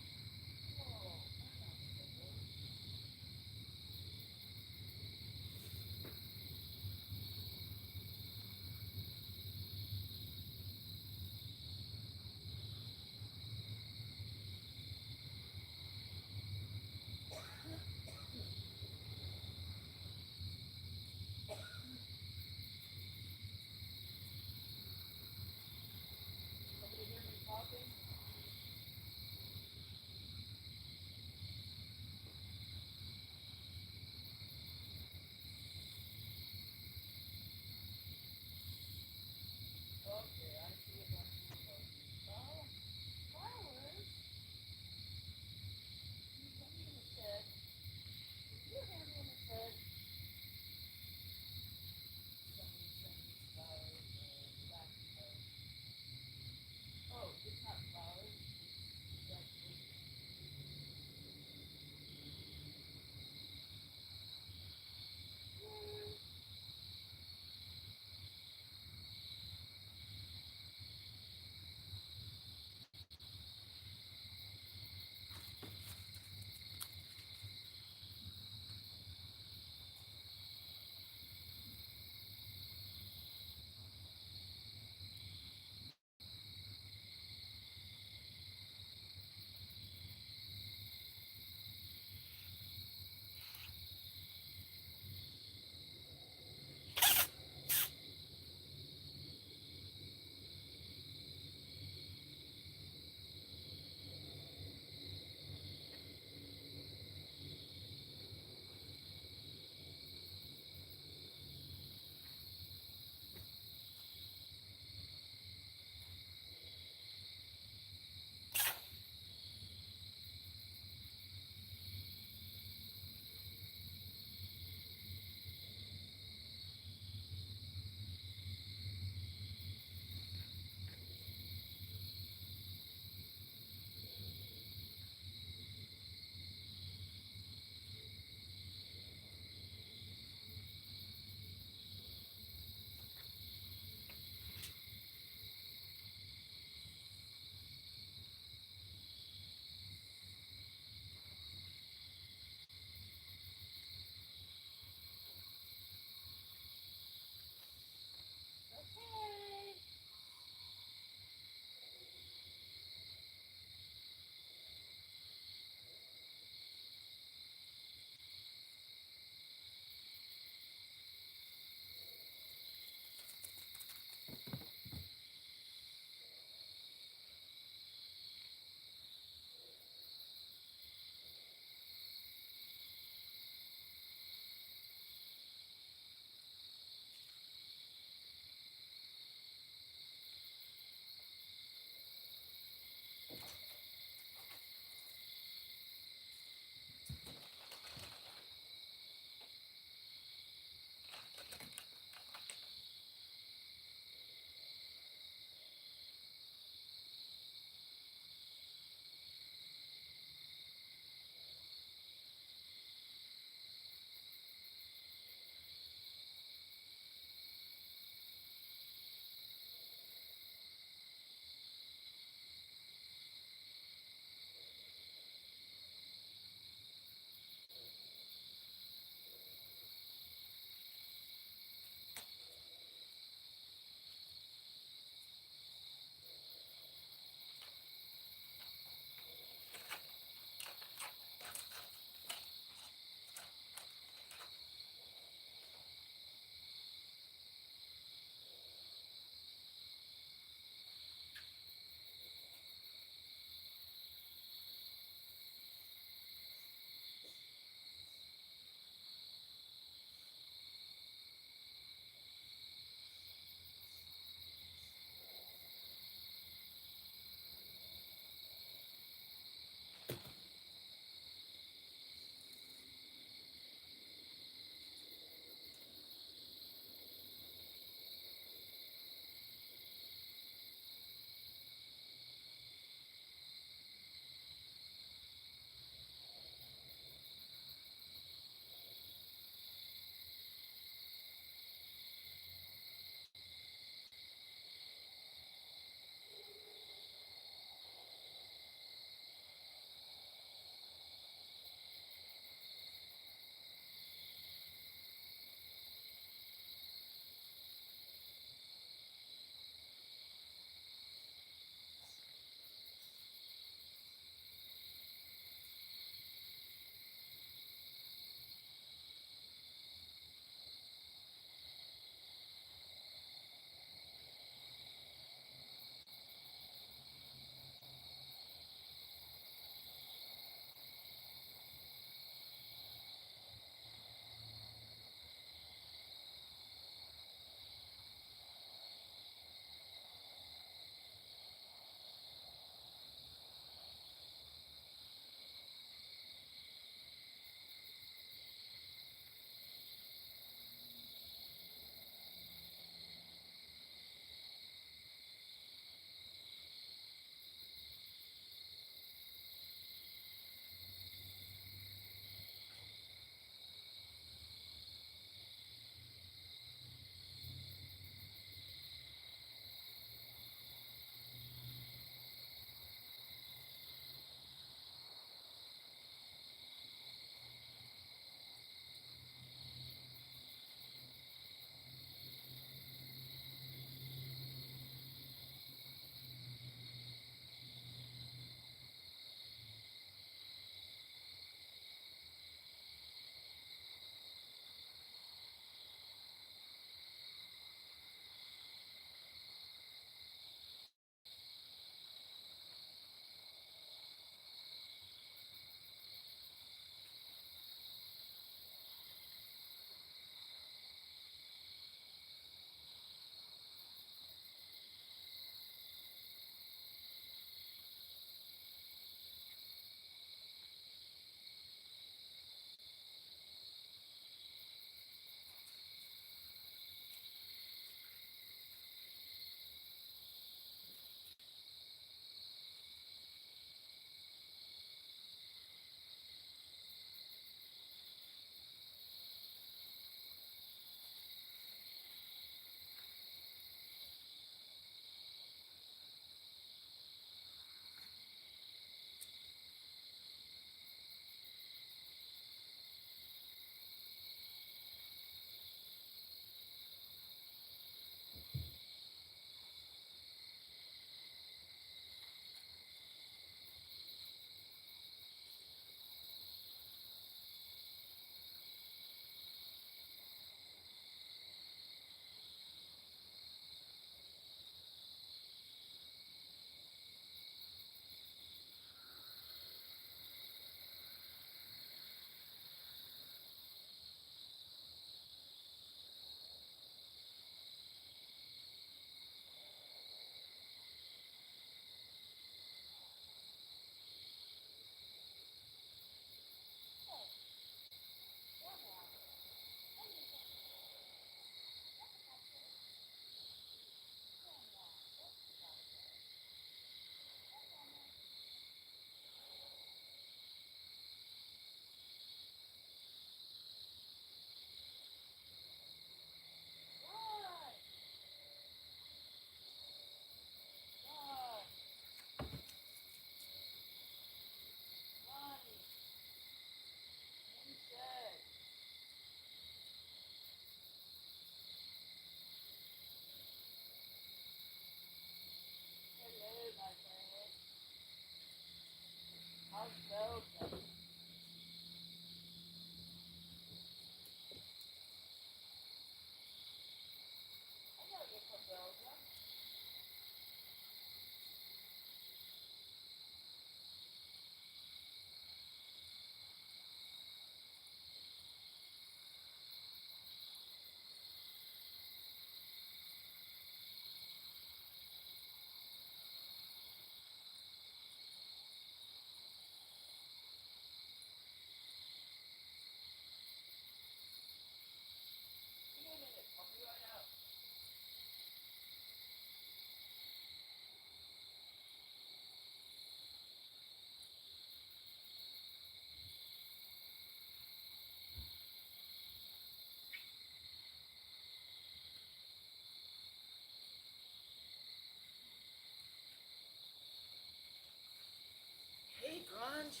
Speaker 1: Grunge.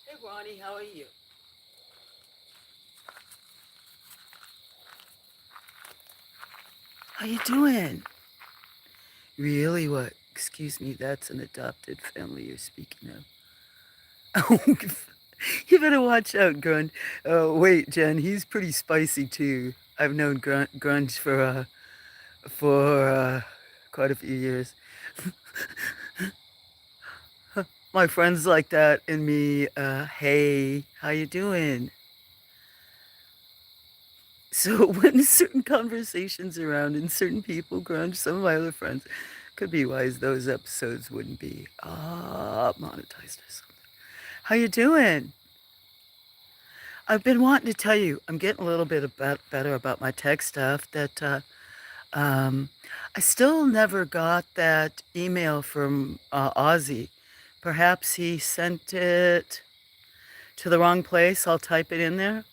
Speaker 1: Hey, Ronnie, how are you? How you doing? Really? What? Excuse me, that's an adopted family you're speaking of. You better watch out, Grunge. Oh, wait, Jen, he's pretty spicy too. I've known Grunge for quite a few years. My friends like that and me, hey, how you doing? So when certain conversations around and certain people grunge, some of my other friends could be wise those episodes wouldn't be monetized or something. How you doing? I've been wanting to tell you, I'm getting a little bit better about my tech stuff. Um, I still never got that email from Ozzy. Perhaps he sent it to the wrong place. I'll type it in there.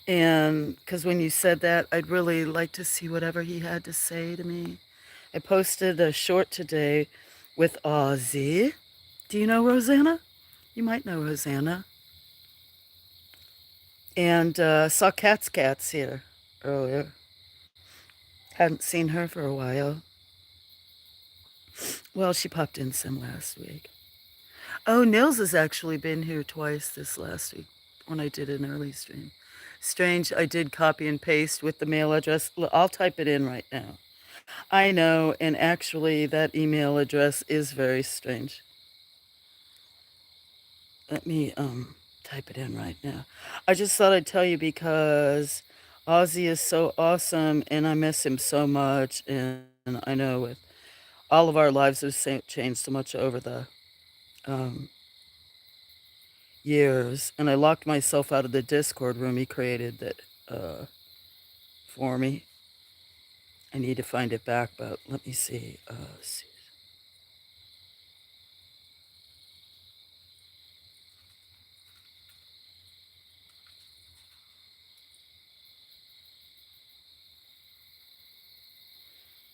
Speaker 1: And because when you said that, I'd really like to see whatever he had to say to me. I posted a short today with Ozzy. Do you know Rosanna? You might know Rosanna. And saw Cats here earlier. Hadn't seen her for a while. Well, she popped in some last week. Oh, Nils has actually been here twice this last week when I did an early stream. Strange, I did copy and paste with the mail address. I'll type it in right now. I know, and actually, that email address is very strange. Let me type it in right now. I just thought I'd tell you because Ozzy is so awesome, and I miss him so much. And I know with all of our lives have changed so much over the um, years, and I locked myself out of the Discord room he created that for me. I need to find it back, but let me see.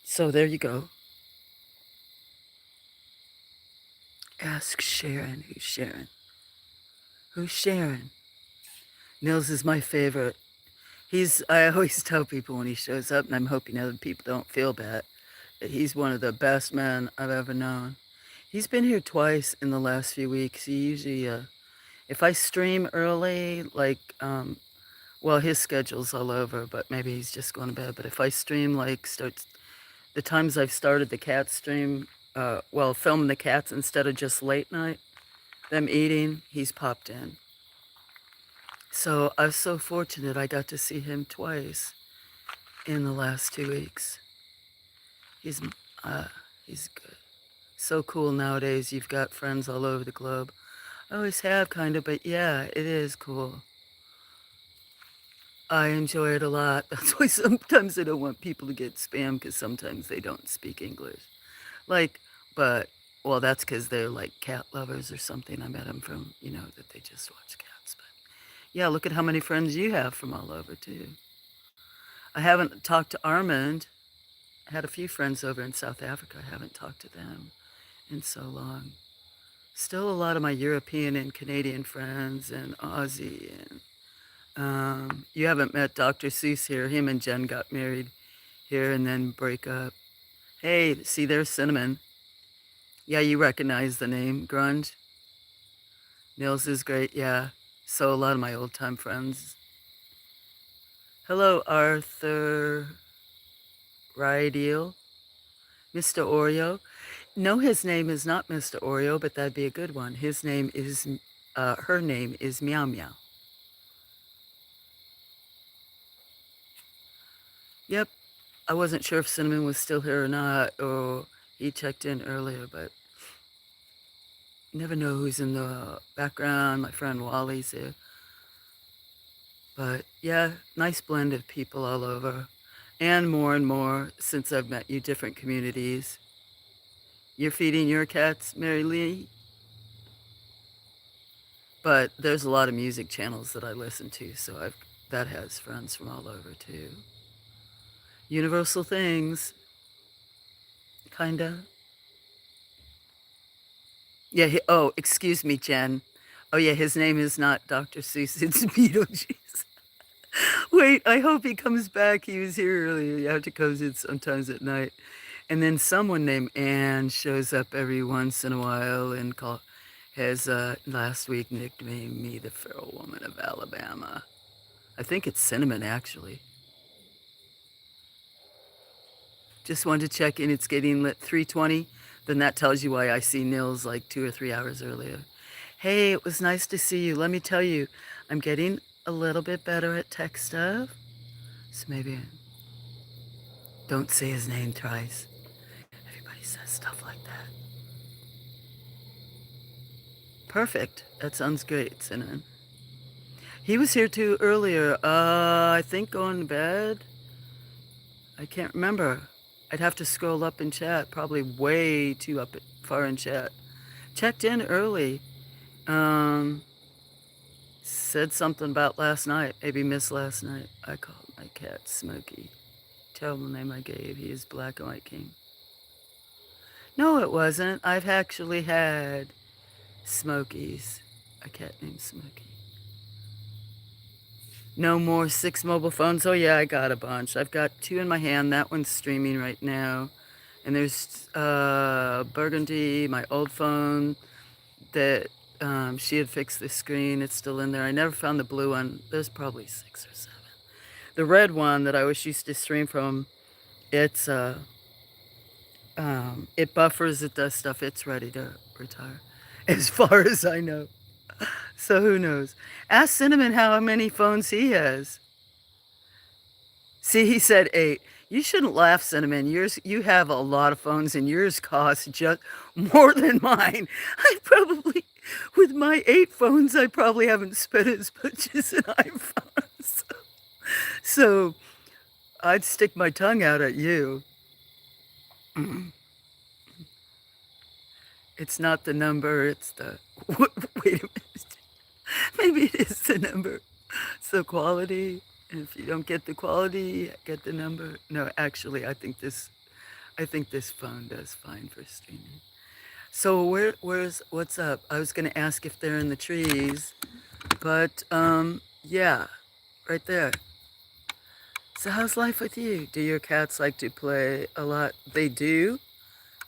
Speaker 1: So there you go. Ask Sharon. Who's Sharon? Who's Sharon? Nils is my favorite. I always tell people when he shows up, and I'm hoping other people don't feel bad, that he's one of the best men I've ever known. He's been here twice in the last few weeks. He usually, if I stream early, well, his schedule's all over, but maybe he's just going to bed. But if I stream, starts the times I've started the cat stream, filming the cats instead of just late night, them eating, he's popped in. So I was so fortunate I got to see him twice in the last 2 weeks. He's uh, he's good. So cool nowadays. You've got friends all over the globe. I always have kind of, but yeah, it is cool. I enjoy it a lot. That's why sometimes I don't want people to get spam because sometimes they don't speak English. Like, but well, that's because they're like cat lovers or something. I met them from that they just watch cats. But yeah, look at how many friends you have from all over too. I haven't talked to Armand. I had a few friends over in South Africa. I haven't talked to them in so long. Still a lot of my European and Canadian friends and Aussie. And you haven't met Dr. Seuss here. Him and Jen got married here and then break up. Hey, see, there's Cinnamon. Yeah, you recognize the name, Grunge. Nils is great, yeah. So a lot of my old time friends. Hello, Arthur Rydeal. Mr. Oreo. No, his name is not Mr. Oreo, but that'd be a good one. Her name is Meow Meow. Yep, I wasn't sure if Cinnamon was still here or not, or he checked in earlier, but you never know who's in the background. My friend Wally's here. But yeah, nice blend of people all over. And more since I've met you, different communities. You're feeding your cats, Mary Lee? But there's a lot of music channels that I listen to, so that has friends from all over too. Universal things, kinda. Yeah, oh, excuse me, Jen. Oh, yeah, his name is not Dr. Seuss, it's Beetlejuice. Wait, I hope he comes back. He was here earlier. You have to comes in sometimes at night. And then someone named Anne shows up every once in a while and has last week nicknamed me the Feral Woman of Alabama. I think it's Cinnamon, actually. Just wanted to check in. It's getting lit 3:20. Then that tells you why I see Nils like 2 or 3 hours earlier. Hey, it was nice to see you. Let me tell you, I'm getting a little bit better at tech stuff. So maybe don't say his name twice. Everybody says stuff like that. Perfect. That sounds great, Cinnamon. He was here too earlier. I think going to bed. I can't remember. I'd have to scroll up in chat. Probably way too far in chat. Checked in early. Um, Said something about last night. Maybe missed last night. I called my cat Smokey. Terrible name I gave. He is Black and White King. No, it wasn't. I've actually had Smokies. A cat named Smokey. No more 6 mobile phones. Oh yeah, I got a bunch. I've got 2 in my hand. That one's streaming right now. And there's Burgundy, my old phone that she had fixed the screen. It's still in there. I never found the blue one. There's probably 6 or 7. The red one that I always used to stream from, it's it buffers, it does stuff. It's ready to retire, as far as I know. So who knows? Ask Cinnamon how many phones he has. See, he said 8. You shouldn't laugh, Cinnamon. You have a lot of phones, and yours cost just more than mine. I probably, with my 8 phones, I probably haven't spent as much as an iPhone. So I'd stick my tongue out at you. It's not the number, it's the. Wait a minute. Maybe it is the number. It's the quality. And if you don't get the quality, get the number. No, actually, I think this phone does fine for streaming. So what's up? I was gonna ask if they're in the trees, but yeah, right there. So how's life with you? Do your cats like to play a lot? They do,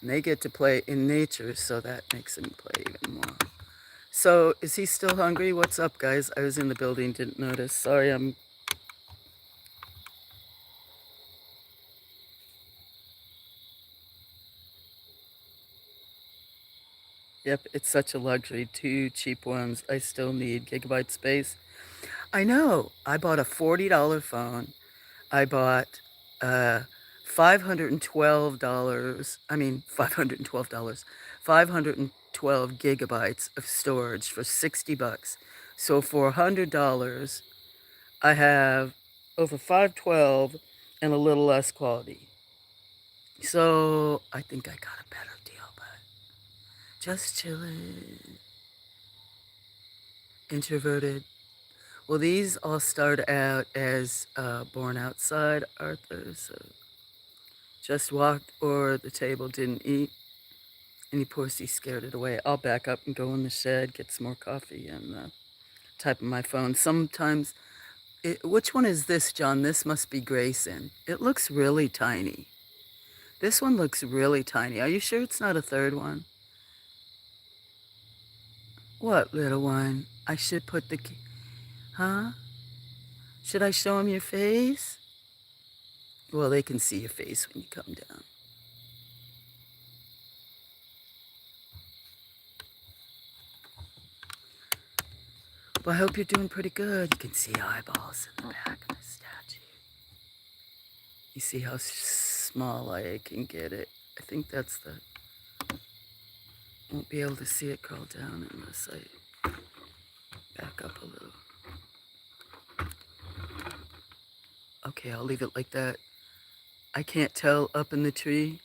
Speaker 1: and they get to play in nature, so that makes them play even more. So is he still hungry? What's up, guys? I was in the building, didn't notice. Sorry, I'm. Yep, it's such a luxury. 2 cheap ones. I still need gigabyte space. I know. I bought a $40 phone. I bought $512. I mean, $512. 512 gigabytes of storage for $60. So for $100, I have over 512 and a little less quality. So I think I got a better deal, but just chilling. Introverted. Well, these all start out as born outside, Arthur. So just walked or the table didn't eat. And he poorly scared it away. I'll back up and go in the shed, get some more coffee, and type on my phone. Sometimes, which one is this, John? This must be Grayson. It looks really tiny. This one looks really tiny. Are you sure it's not a third one? What, little one? I should put the... Huh? Should I show him your face? Well, they can see your face when you come down. Well, I hope you're doing pretty good. You can see eyeballs in the back of the statue. You see how small I can get it. I think that's the... Won't be able to see it curl down unless I back up a little. Okay, I'll leave it like that. I can't tell up in the tree.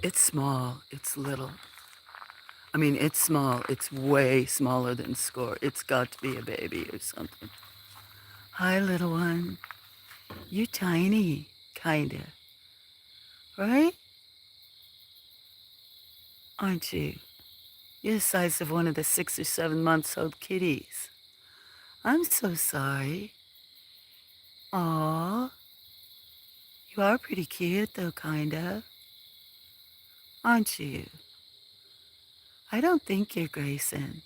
Speaker 1: It's small. It's little. I mean, it's small. It's way smaller than Score. It's got to be a baby or something. Hi, little one. You're tiny, kinda. Right? aren't you? You're the size of one of the 6 or 7 months old kitties. I'm so sorry. Aw, you are pretty cute though, kind of. Aren't you? I don't think you're Grayson.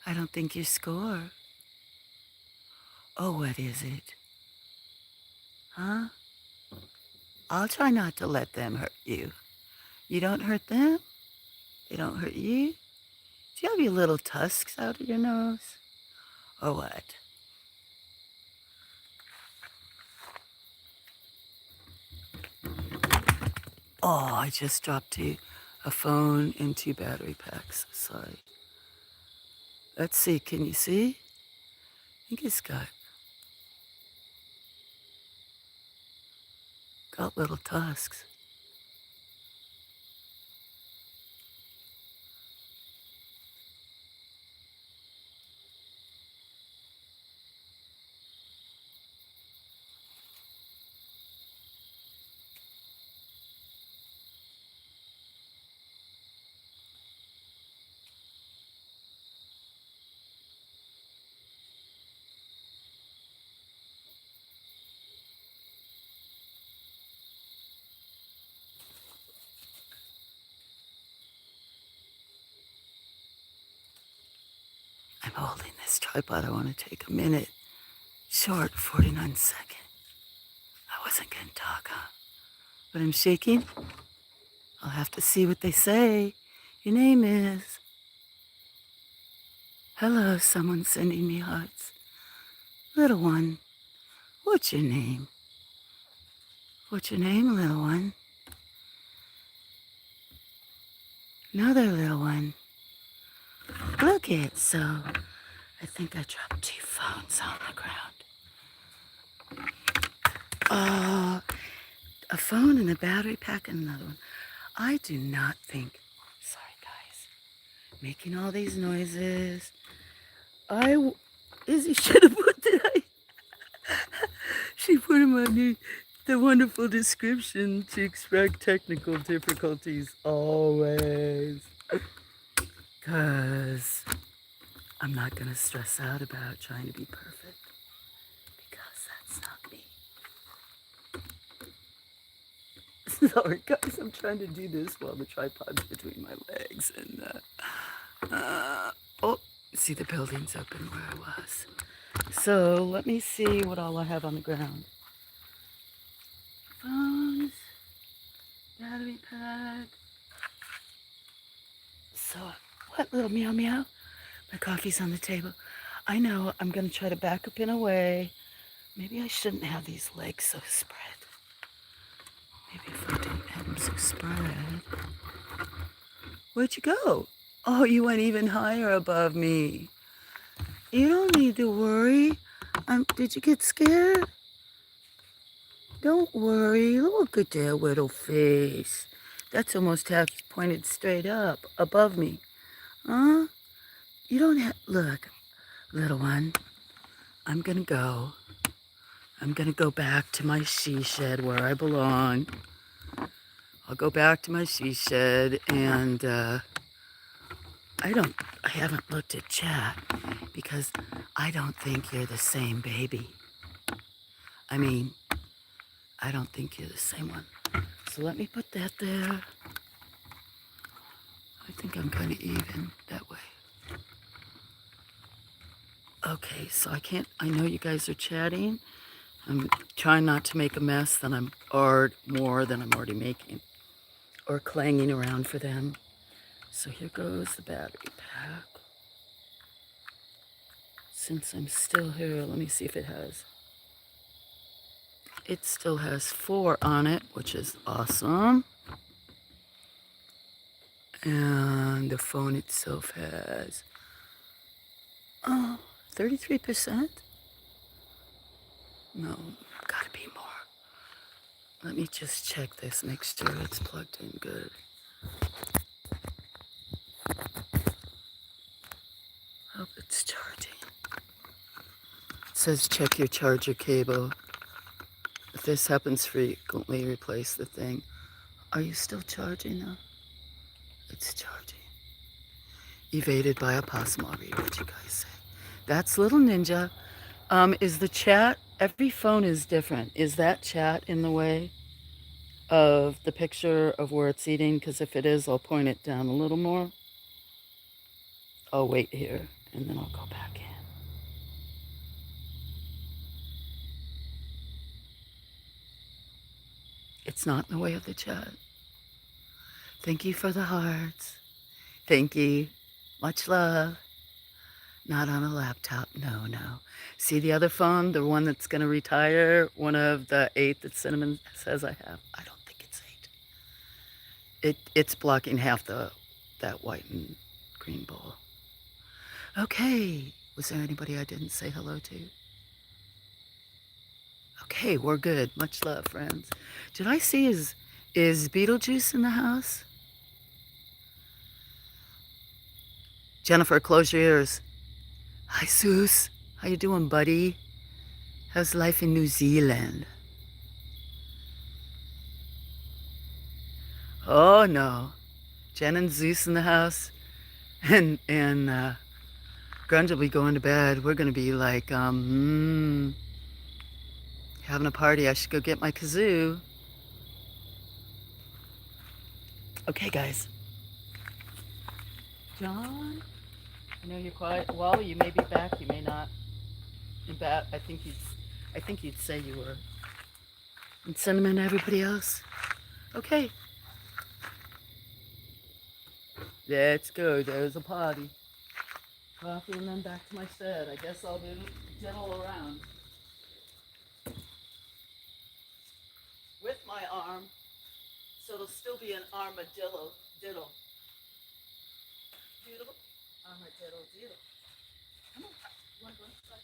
Speaker 1: I don't think you're Score. Oh, what is it? Huh? I'll try not to let them hurt you. You don't hurt them? They don't hurt you? Do you have your little tusks out of your nose? Or what? Oh, I just dropped a phone and 2 battery packs. Sorry. Let's see. Can you see? I think it's got little tusks. I'm holding this tripod. I want to take a minute. Short, 49 seconds. I wasn't going to talk, huh? But I'm shaking. I'll have to see what they say. Your name is... Hello, someone's sending me hearts. Little one, what's your name? What's your name, little one? Another little one. Look it, so I think I dropped 2 phones on the ground. A phone and a battery pack and another one. I do not think, sorry guys, making all these noises. Izzy should have put that. She put him on the wonderful description to expect technical difficulties always. Because I'm not going to stress out about trying to be perfect. Because that's not me. Sorry, guys, I'm trying to do this while the tripod's between my legs. And, oh, see, the building's open where I was. So let me see what all I have on the ground. Phones, battery pack. So, what, little meow meow? My coffee's on the table. I know, I'm going to try to back up in a way. Maybe I shouldn't have these legs so spread. Maybe if I didn't have them so spread. Where'd you go? Oh, you went even higher above me. You don't need to worry. Did you get scared? Don't worry. Look at that little face. That's almost half pointed straight up above me. Huh? You don't have... Look, little one. I'm going to go. I'm going to go back to my she shed where I belong. I'll go back to my she shed and I haven't looked at chat because I don't think you're the same baby. I mean, I don't think you're the same one. So let me put that there. I think I'm kind of even that way. Okay, so I know you guys are chatting. I'm trying not to make a mess that more than I'm already making or clanging around for them. So here goes the battery pack. Since I'm still here, let me see if it has. It still has 4 on it, which is awesome. And the phone itself has 33%? No, gotta be more. Let me just check this, make sure it's plugged in good. Hope it's charging. It says check your charger cable. If this happens frequently, replace the thing. Are you still charging though? It's charging. Evaded by a possum. I'll read what you guys say. That's Little Ninja. Is the chat, every phone is different. Is that chat in the way of the picture of where it's eating? Because if it is, I'll point it down a little more. I'll wait here and then I'll go back in. It's not in the way of the chat. Thank you for the hearts. Thank you. Much love. Not on a laptop. No, no. See the other phone, the one that's going to retire, one of the 8 that Cinnamon says I have? I don't think it's 8. It's blocking half that white and green bowl. Okay. Was there anybody I didn't say hello to? Okay, we're good. Much love, friends. Did I see is Beetlejuice in the house? Jennifer, close your ears. Hi, Zeus. How you doing, buddy? How's life in New Zealand? Oh no, Jen and Zeus in the house, and Grunge will be going to bed. We're gonna be like having a party. I should go get my kazoo. Okay, guys. John, I know you're quiet. Wally, you may be back. You may not be back. I think you'd say you were. And Cinnamon, everybody else. Okay. Let's go. There's a party. Coffee and then back to my shed. I guess I'll diddle around with my arm, so it'll still be an armadillo diddle. Doodle, armadillo diddle. Come on, you want to go inside?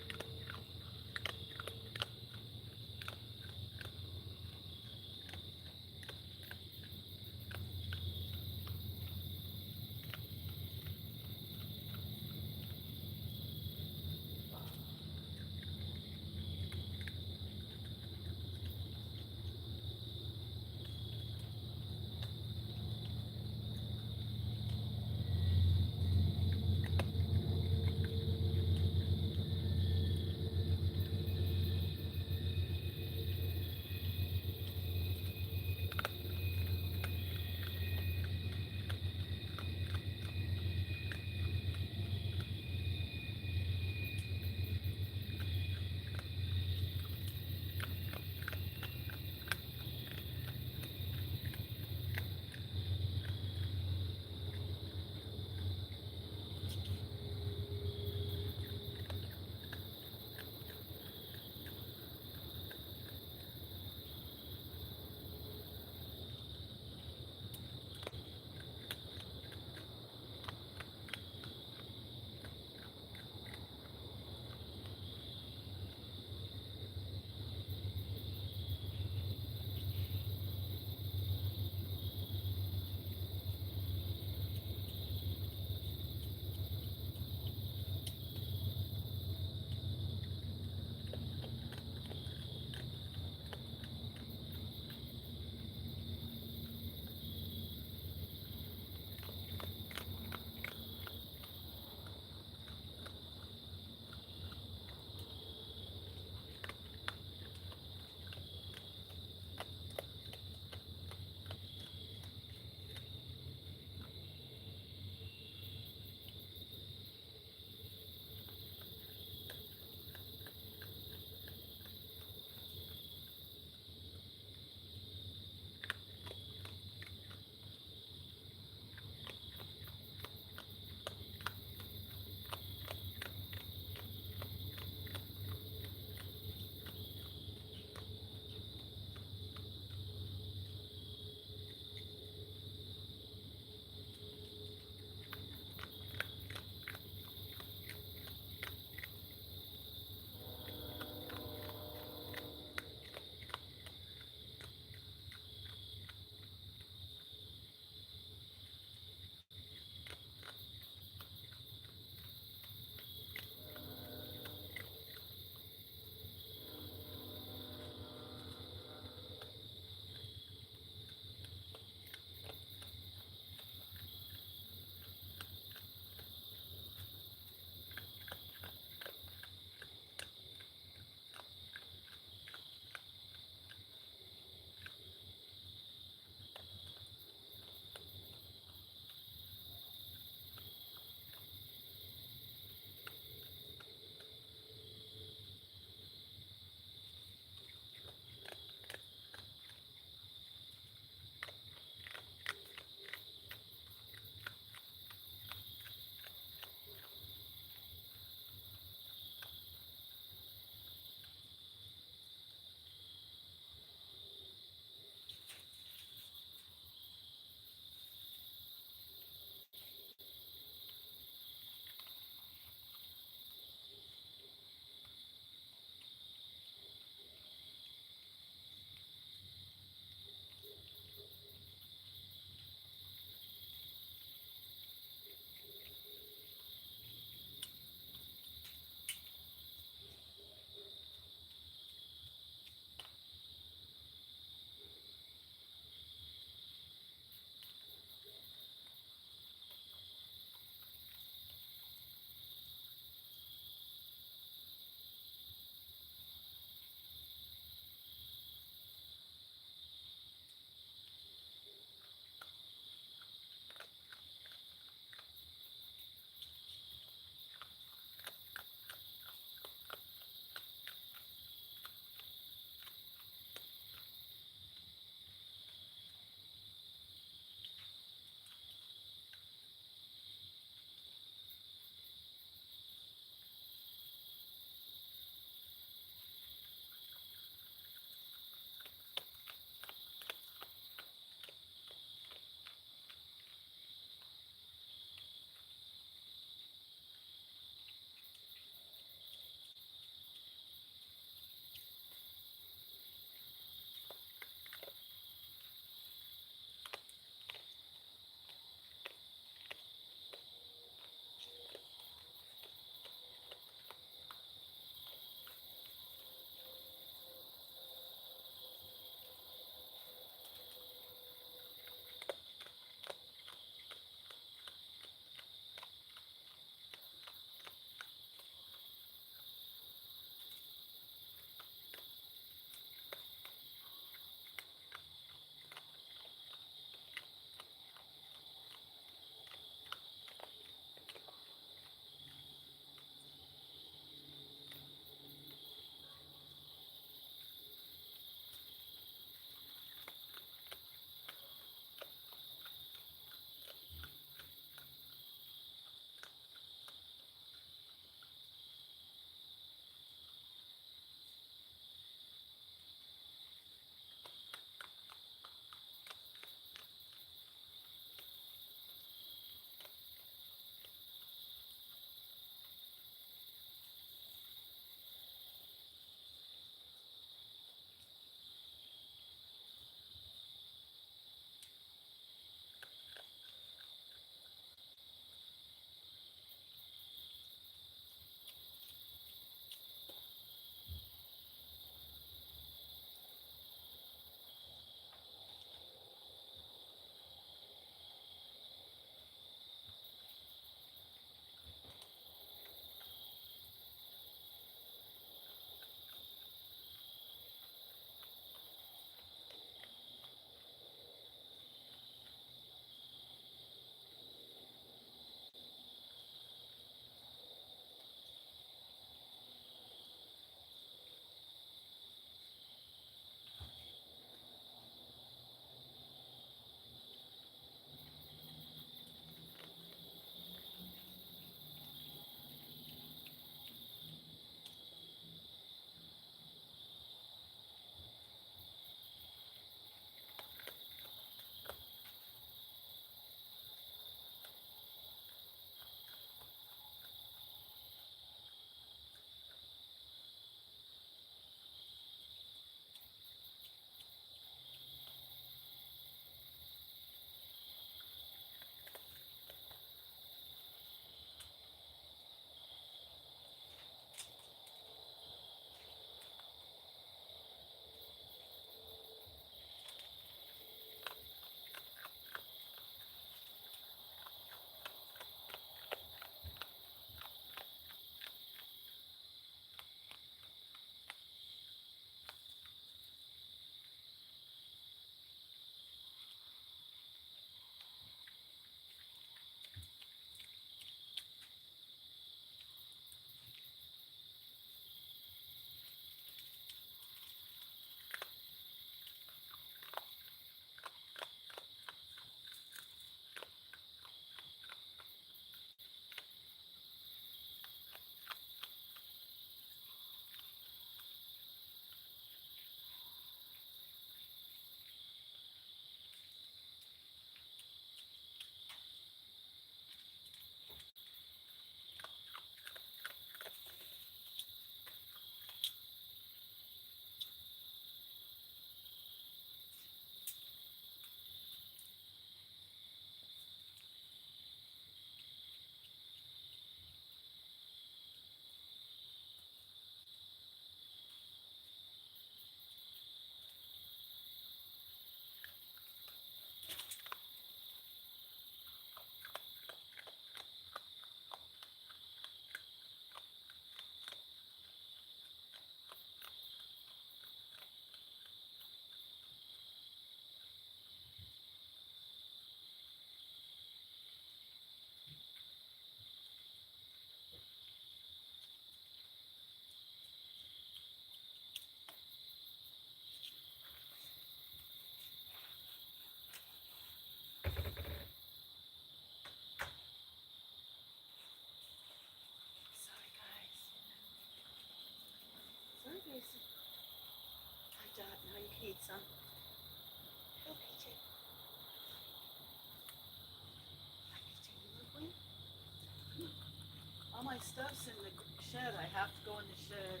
Speaker 1: my stuff's in the shed. I have to go in the shed.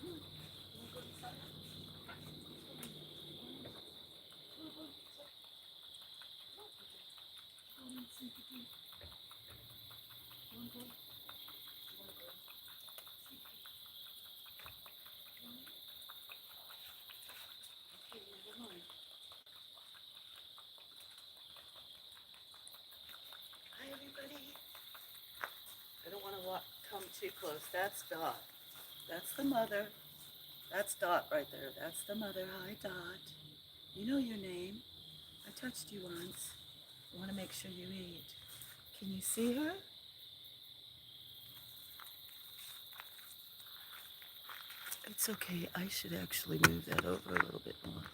Speaker 1: Come on. You want to go inside? Hi, everybody. I don't want to come too close. That's Dot. That's the mother. That's Dot right there. That's the mother. Hi, Dot. You know your name. I touched you once. I want to make sure you eat. Can you see her? It's okay. I should actually move that over a little bit more.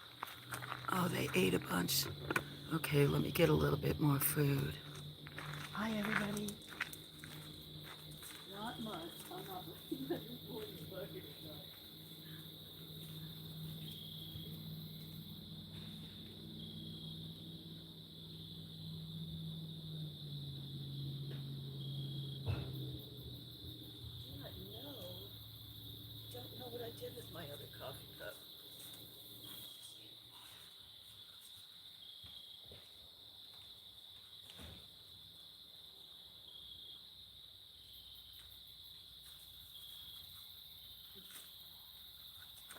Speaker 1: Oh, they ate a bunch. Okay, let me get a little bit more food. Hi, everybody. Not much. I'm not looking at your boy's bucket. Don't know what I did with my other coffee cup.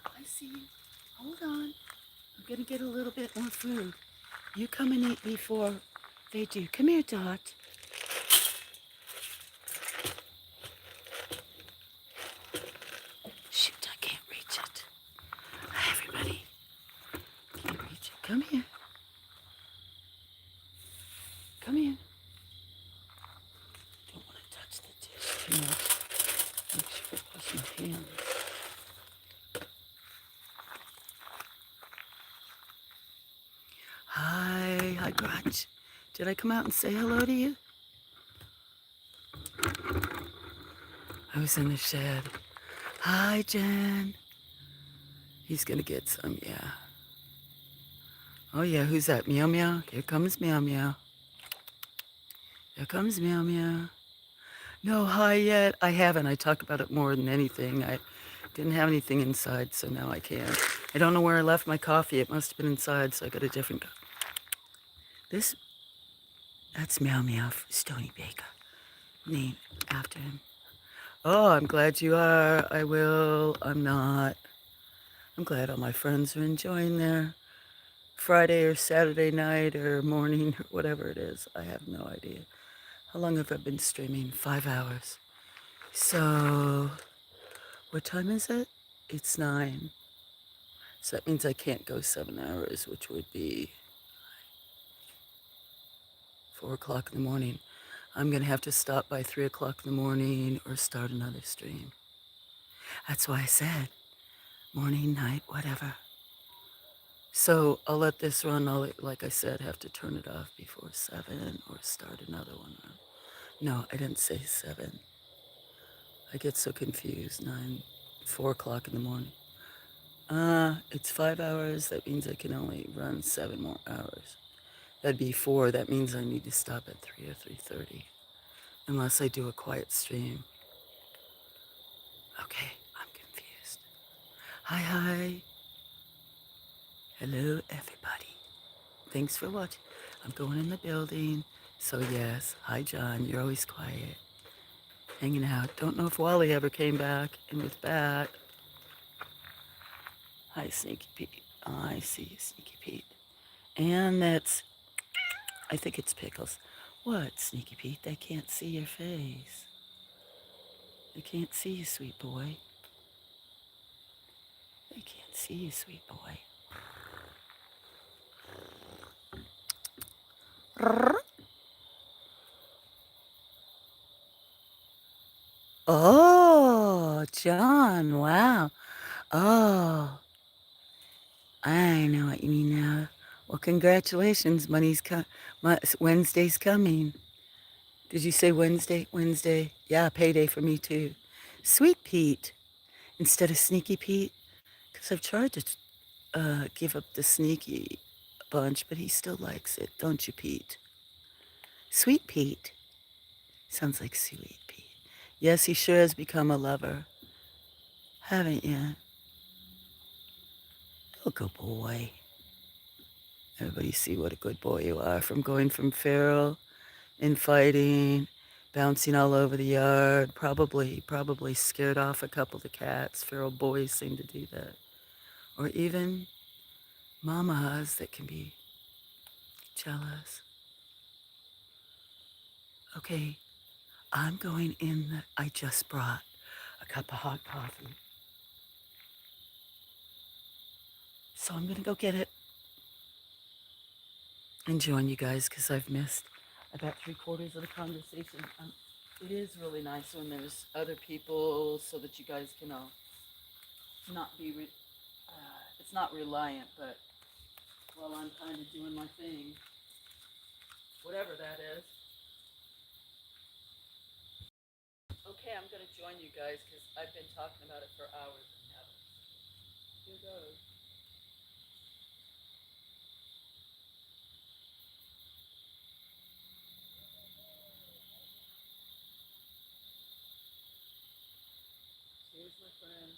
Speaker 1: I see you. Hold on. I'm gonna get a little bit more food. You come and eat before they do. Come here, Dot. Shoot, I can't reach it. Everybody, can't reach it. Come here. Come here. Don't want to touch the dish too much. Make sure I wash my hands. Hi, Grudge. Did I come out and say hello to you? I was in the shed. Hi, Jen. He's gonna get some, yeah. Oh, yeah, who's that? Meow Meow? Here comes Meow Meow. Here comes Meow Meow. No, hi yet. I haven't. I talk about it more than anything. I didn't have anything inside, so now I can't. I don't know where I left my coffee. It must have been inside, so I got a different cup. That's Meow Meow, Stony Baker. Named after him. Oh, I'm glad you are. I will. I'm not. I'm glad all my friends are enjoying their Friday or Saturday night or morning or whatever it is. I have no idea. How long have I been streaming? 5 hours. So, what time is it? It's 9. So that means I can't go 7 hours, which would be 4 o'clock in the morning. I'm going to have to stop by 3 o'clock in the morning or start another stream. That's why I said morning, night, whatever. So I'll let this run. I'll, like I said, have to turn it off before 7 or start another one. No, I didn't say 7. I get so confused. 4 o'clock in the morning. It's 5 hours. That means I can only run 7 more hours. That'd be 4. That means I need to stop at 3 or 3:30. Unless I do a quiet stream. Okay, I'm confused. Hi. Hello, everybody. Thanks for watching. I'm going in the building. So yes, hi John, you're always quiet. Hanging out. Don't know if Wally ever came back. And with that, hi Sneaky Pete. Oh, I see you, Sneaky Pete. And that's, I think it's Pickles. What, Sneaky Pete? They can't see your face. They can't see you, sweet boy. They can't see you, sweet boy. Oh, John, wow. Oh, I know what you mean now. Well, congratulations, Wednesday's coming. Did you say Wednesday? Wednesday. Yeah, payday for me too. Sweet Pete instead of Sneaky Pete, because I've tried to give up the Sneaky bunch, but he still likes it, don't you, Pete? Sweet Pete. Sounds like Sweet Pete. Yes, he sure has become a lover, haven't you? Oh, good boy. Everybody see what a good boy you are, from going from feral and fighting, bouncing all over the yard, probably scared off a couple of cats. Feral boys seem to do that. Or even mamas that can be jealous. Okay, I'm going in I just brought a cup of hot coffee. So I'm gonna go get it and join you guys because I've missed about 3/4 of the conversation. It is really nice when there's other people so that you guys can all not be, it's not reliant, but while I'm kind of doing my thing, whatever that is. Okay, I'm gonna join you guys because I've been talking about it for hours and hours. Here goes. Here's my friend.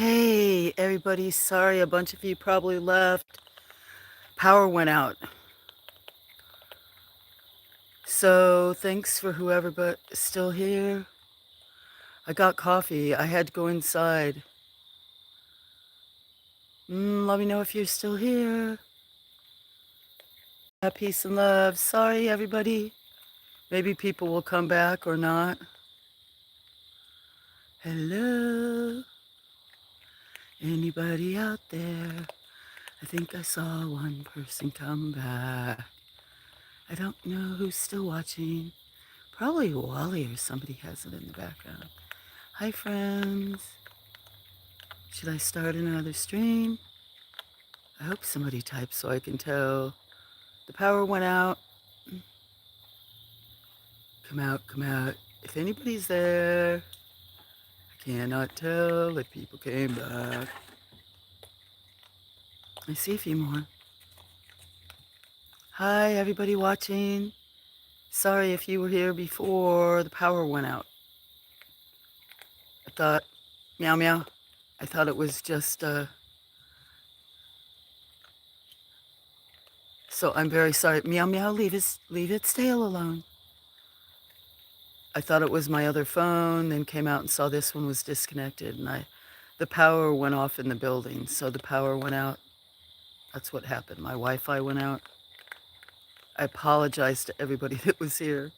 Speaker 1: Hey, everybody. Sorry, a bunch of you probably left. Power went out. So thanks for whoever but still here. I got coffee. I had to go inside. Let me know if you're still here. Peace and love. Sorry, everybody. Maybe people will come back or not. Hello? Anybody out there? I think I saw one person come back. I don't know who's still watching. Probably Wally or somebody has it in the background. Hi, friends. Should I start another stream? I hope somebody types so I can tell. The power went out. Come out, come out. If anybody's there, I cannot tell if people came back. I see a few more. Hi, everybody watching. Sorry if you were here before the power went out. I thought, meow meow, I thought it was just, so I'm very sorry. Meow meow, leave its tail alone. I thought it was my other phone, then came out and saw this one was disconnected, and the power went off in the building, so the power went out. That's what happened. My Wi-Fi went out. I apologize to everybody that was here.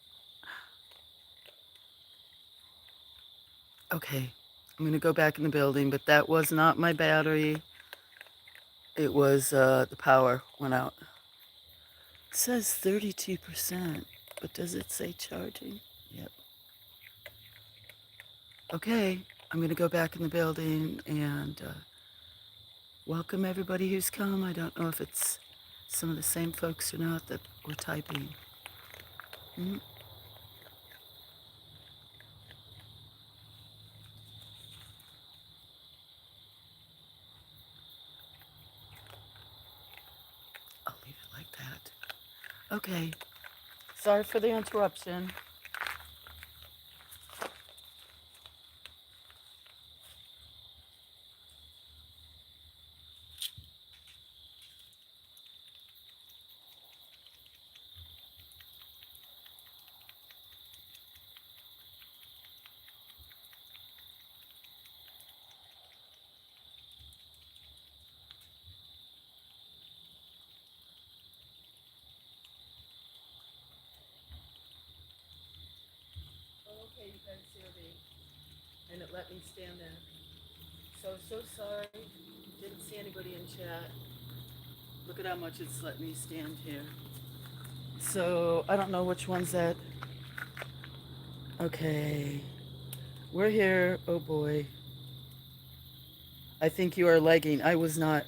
Speaker 1: Okay, I'm gonna go back in the building, but that was not my battery. It was the power went out. It says 32%, but does it say charging? Yep. Okay, I'm gonna go back in the building and welcome everybody who's come. I don't know if it's some of the same folks or not that were typing. I'll leave it like that. Okay. Sorry for the interruption. Okay, you guys hear me. And it let me stand there. So sorry. Didn't see anybody in chat. Look at how much it's let me stand here. So I don't know which one's that. Okay. We're here. Oh boy. I think you are lagging. I was not.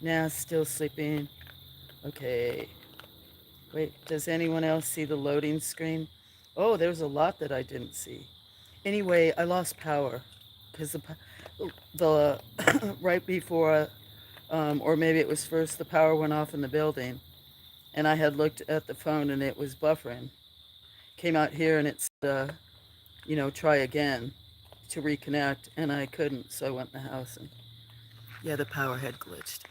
Speaker 1: Nah, still sleeping. Okay. Wait, does anyone else see the loading screen? Oh, there's a lot that I didn't see. Anyway, I lost power because the right before, or maybe it was first, the power went off in the building, and I had looked at the phone and it was buffering. Came out here and it said, try again to reconnect, and I couldn't, so I went in the house and yeah, the power had glitched.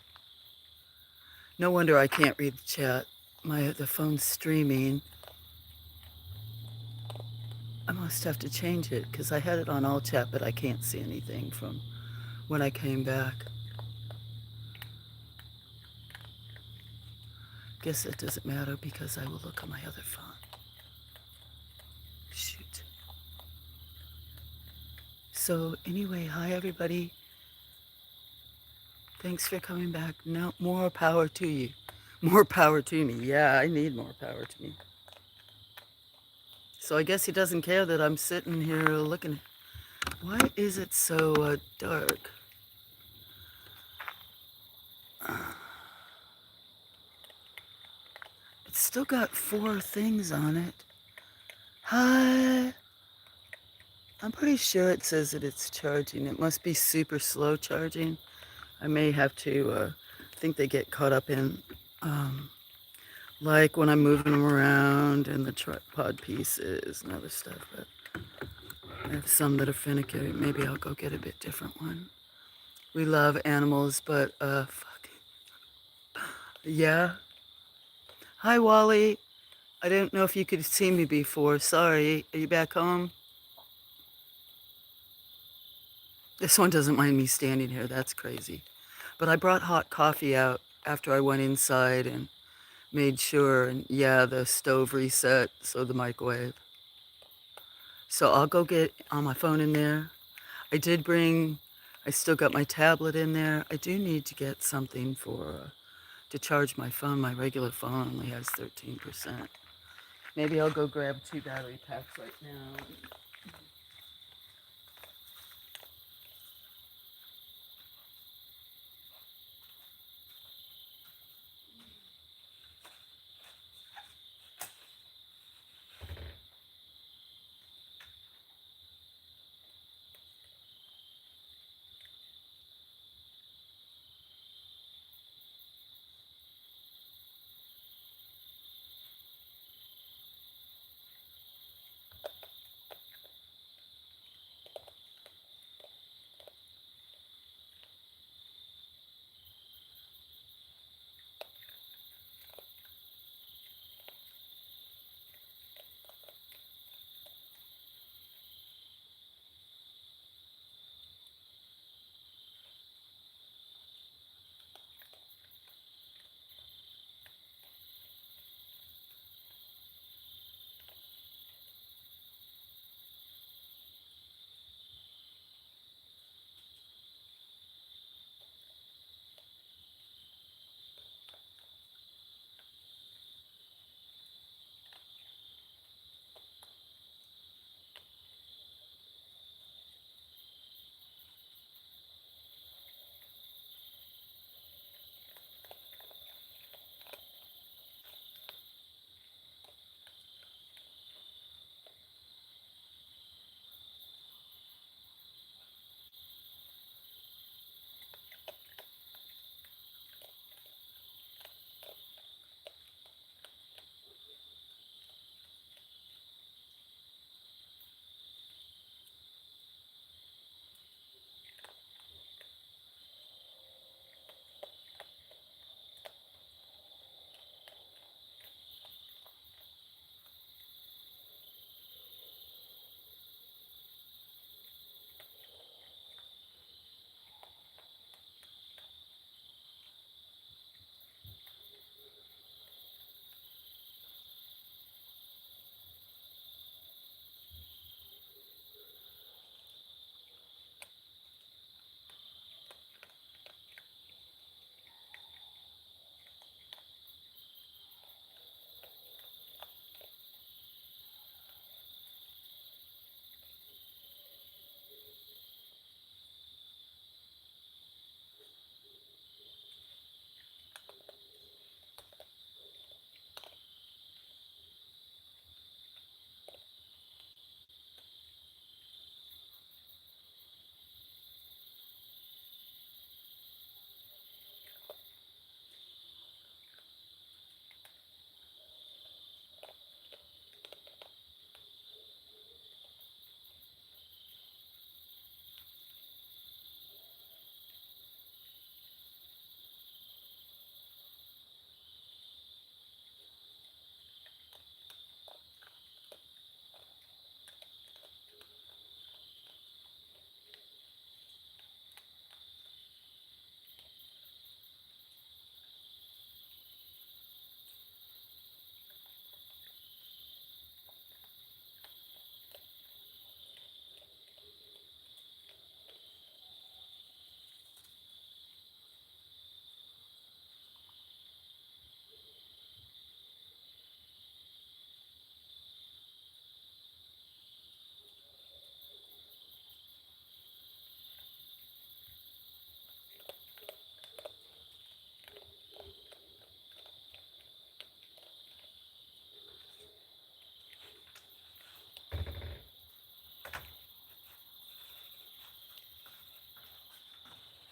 Speaker 1: No wonder I can't read the chat. The phone's streaming. I must have to change it because I had it on all chat, but I can't see anything from when I came back. Guess it doesn't matter because I will look on my other phone. Shoot. So anyway, hi everybody. Thanks for coming back. No, more power to you. More power to me. Yeah, I need more power to me. So I guess he doesn't care that I'm sitting here looking. Why is it so dark? It's still got 4 things on it. Hi. I'm pretty sure it says that it's charging. It must be super slow charging. I may have to, I think they get caught up in, like when I'm moving them around and the tripod pieces and other stuff. But I have some that are finicky. Maybe I'll go get a bit different one. We love animals, but fuck. Yeah. Hi, Wally. I don't know if you could see me before. Sorry. Are you back home? This one doesn't mind me standing here. That's crazy. But I brought hot coffee out after I went inside and made sure. And yeah, the stove reset, so the microwave. So I'll go get on my phone in there. I did bring, I still got my tablet in there. I do need to get something to charge my phone. My regular phone only has 13%. Maybe I'll go grab 2 battery packs right now.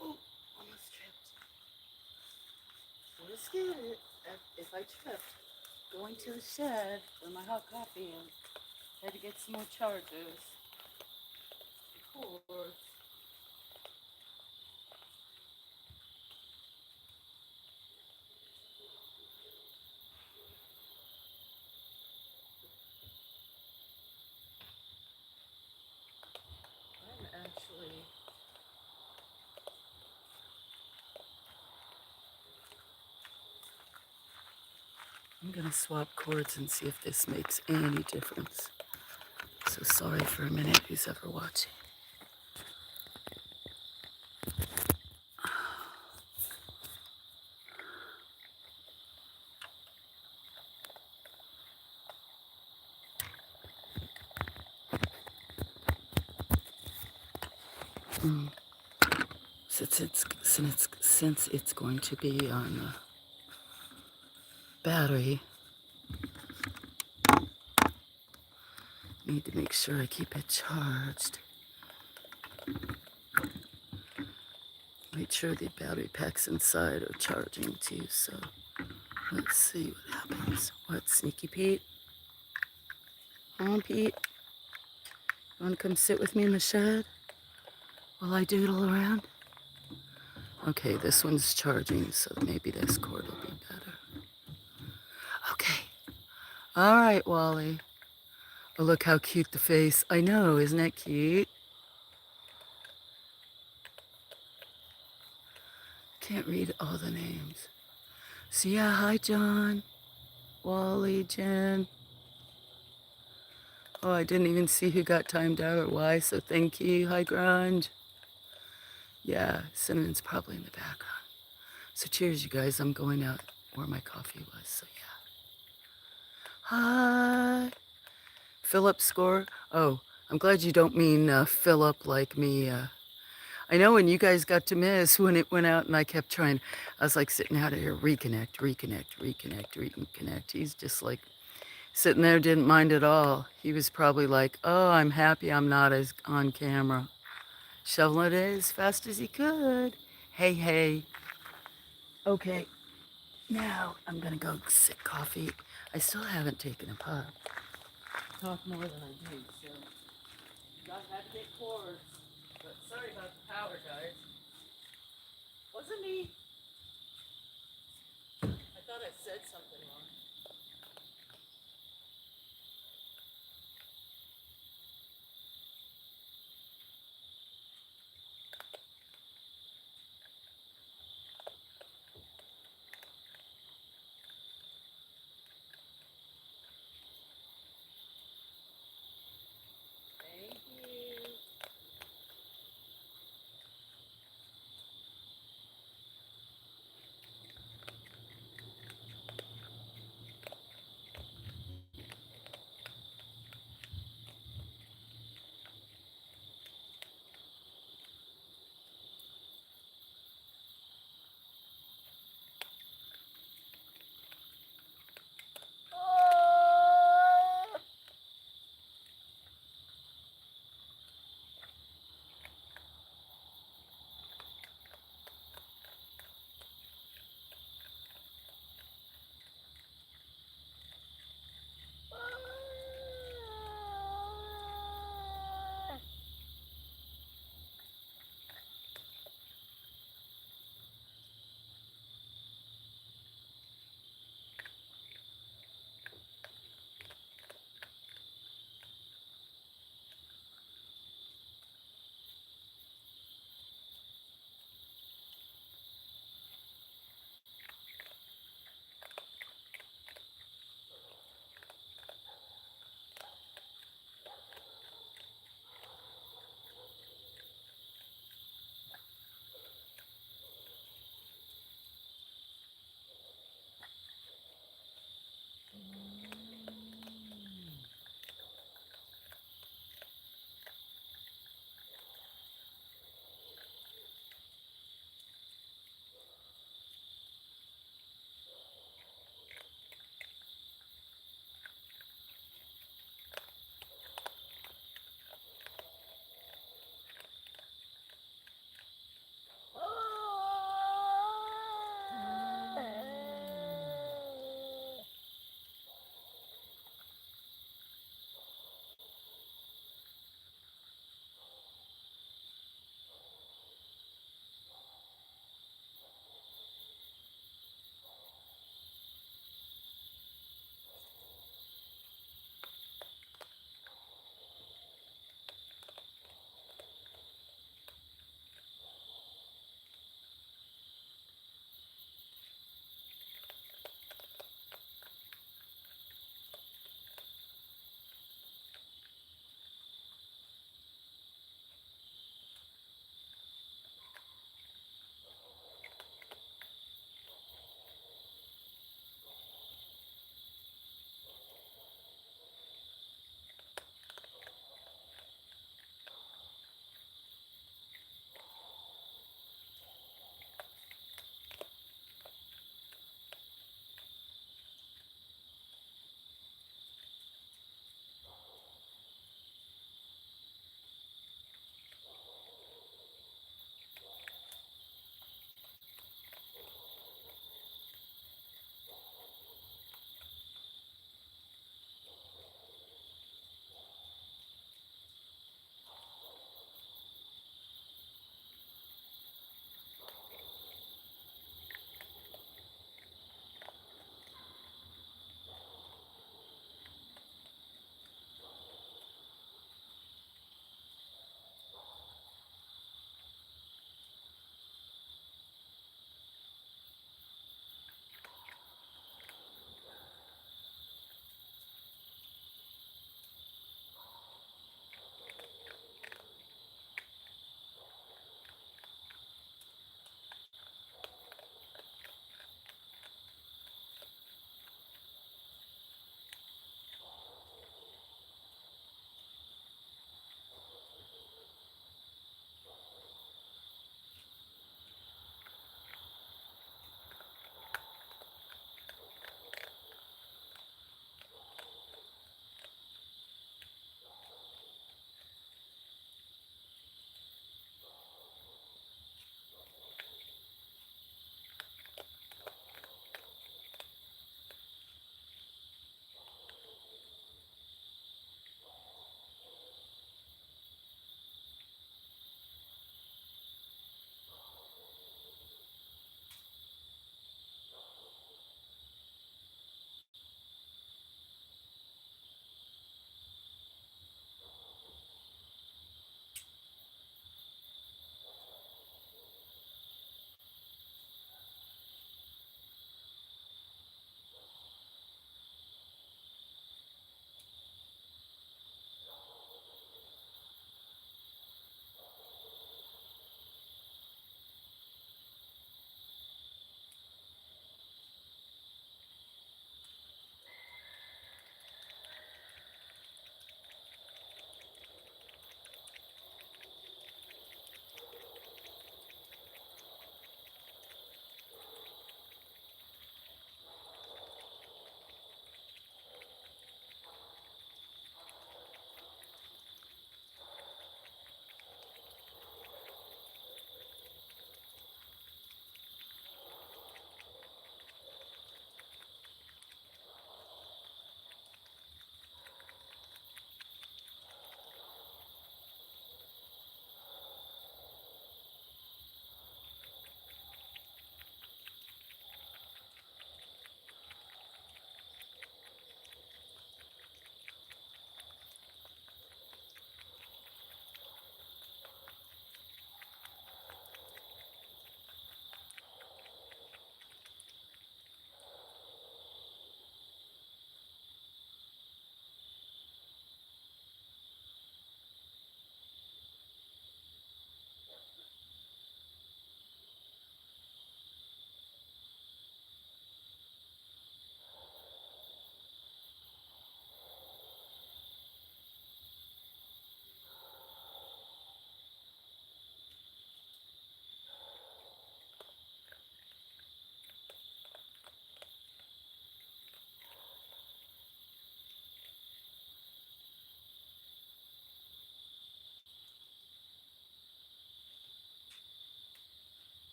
Speaker 1: Oh, almost tripped. We're scared. If I trip, going to the shed where my hot coffee is. Had to get some more chargers. cords. I'm gonna swap cords and see if this makes any difference. So sorry for a minute, who's ever watching. Mm. Since it's going to be on the battery, need to make sure I keep it charged. Make sure the battery packs inside are charging too, so let's see what happens. What, Sneaky Pete? Huh, Pete? You wanna come sit with me in the shed while I doodle around? Okay, this one's charging, so maybe this cord will be better. Okay. All right, Wally. Oh, look how cute the face. I know, isn't it cute? Can't read all the names. So yeah, hi, John, Wally, Jen. Oh, I didn't even see who got timed out or why, so thank you. Hi, Grunge. Yeah, Cinnamon's probably in the background. So cheers, you guys. I'm going out where my coffee was, so yeah. Hi. Philip score. Oh, I'm glad you don't mean Philip like me. I know when you guys got to miss when it went out and I kept trying, I was like sitting out here, reconnect, reconnect, reconnect, reconnect. He's just like sitting there, didn't mind at all. He was probably like, oh, I'm happy I'm not as on camera. Shoveling it as fast as he could. Hey, hey. Okay, now I'm gonna go sit coffee. I still haven't taken a puff. Talk more than I do, so got had to get cords. But sorry about the power, guys. Wasn't me. I thought I said something wrong. Thank you.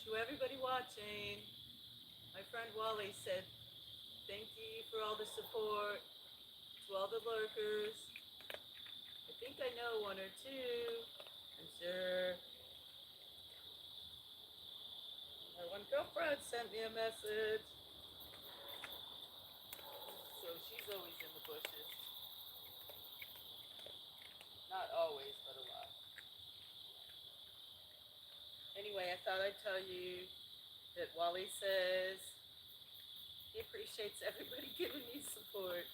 Speaker 1: To everybody watching, my friend Wally said, thank you for all the support. To all the lurkers, I think I know one or two. I'm sure my one girlfriend sent me a message. So she's always in the bushes. Not always, but a lot. Anyway, I thought I'd tell you that Wally says he appreciates everybody giving me support.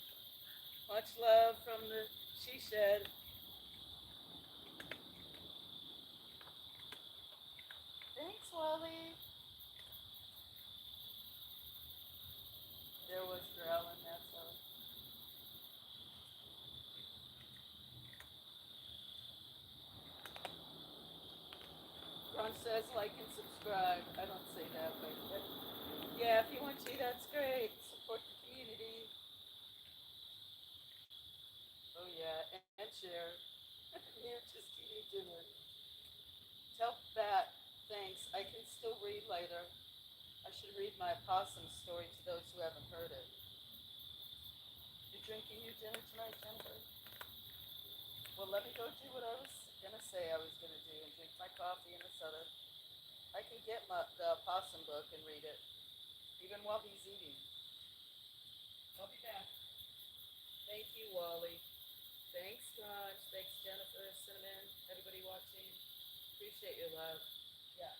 Speaker 1: Much love from the she shed. Thanks, Wally. There was Ellen, that's all. Ron says like and subscribe. I don't say that, but yeah, if you want to, that's great. Support the community. Oh yeah, and share. You're just eating dinner. Tell Bat thanks. I can still read later. I should read my opossum story to those who haven't heard it. You drinking your dinner tonight, Jennifer? Well, let me go do what I was gonna say I was gonna do and drink my coffee in the soda. I can get the opossum book and read it, even while he's eating. I'll be back. Thank you, Wally. Thanks, Raj. Thanks, Jennifer, Cinnamon, everybody watching. Appreciate your love. Yeah.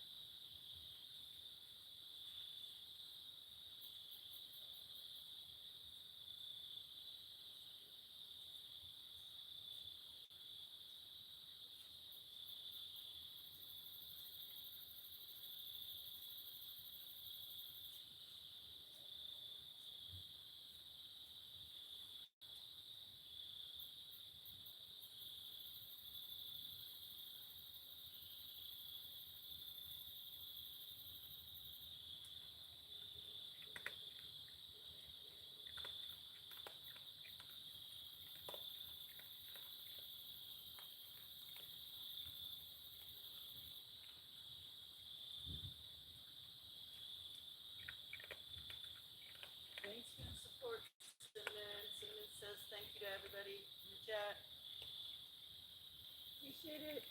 Speaker 1: Thanks for the support, Cinnamon. Cinnamon says thank you to everybody in the chat. Appreciate it.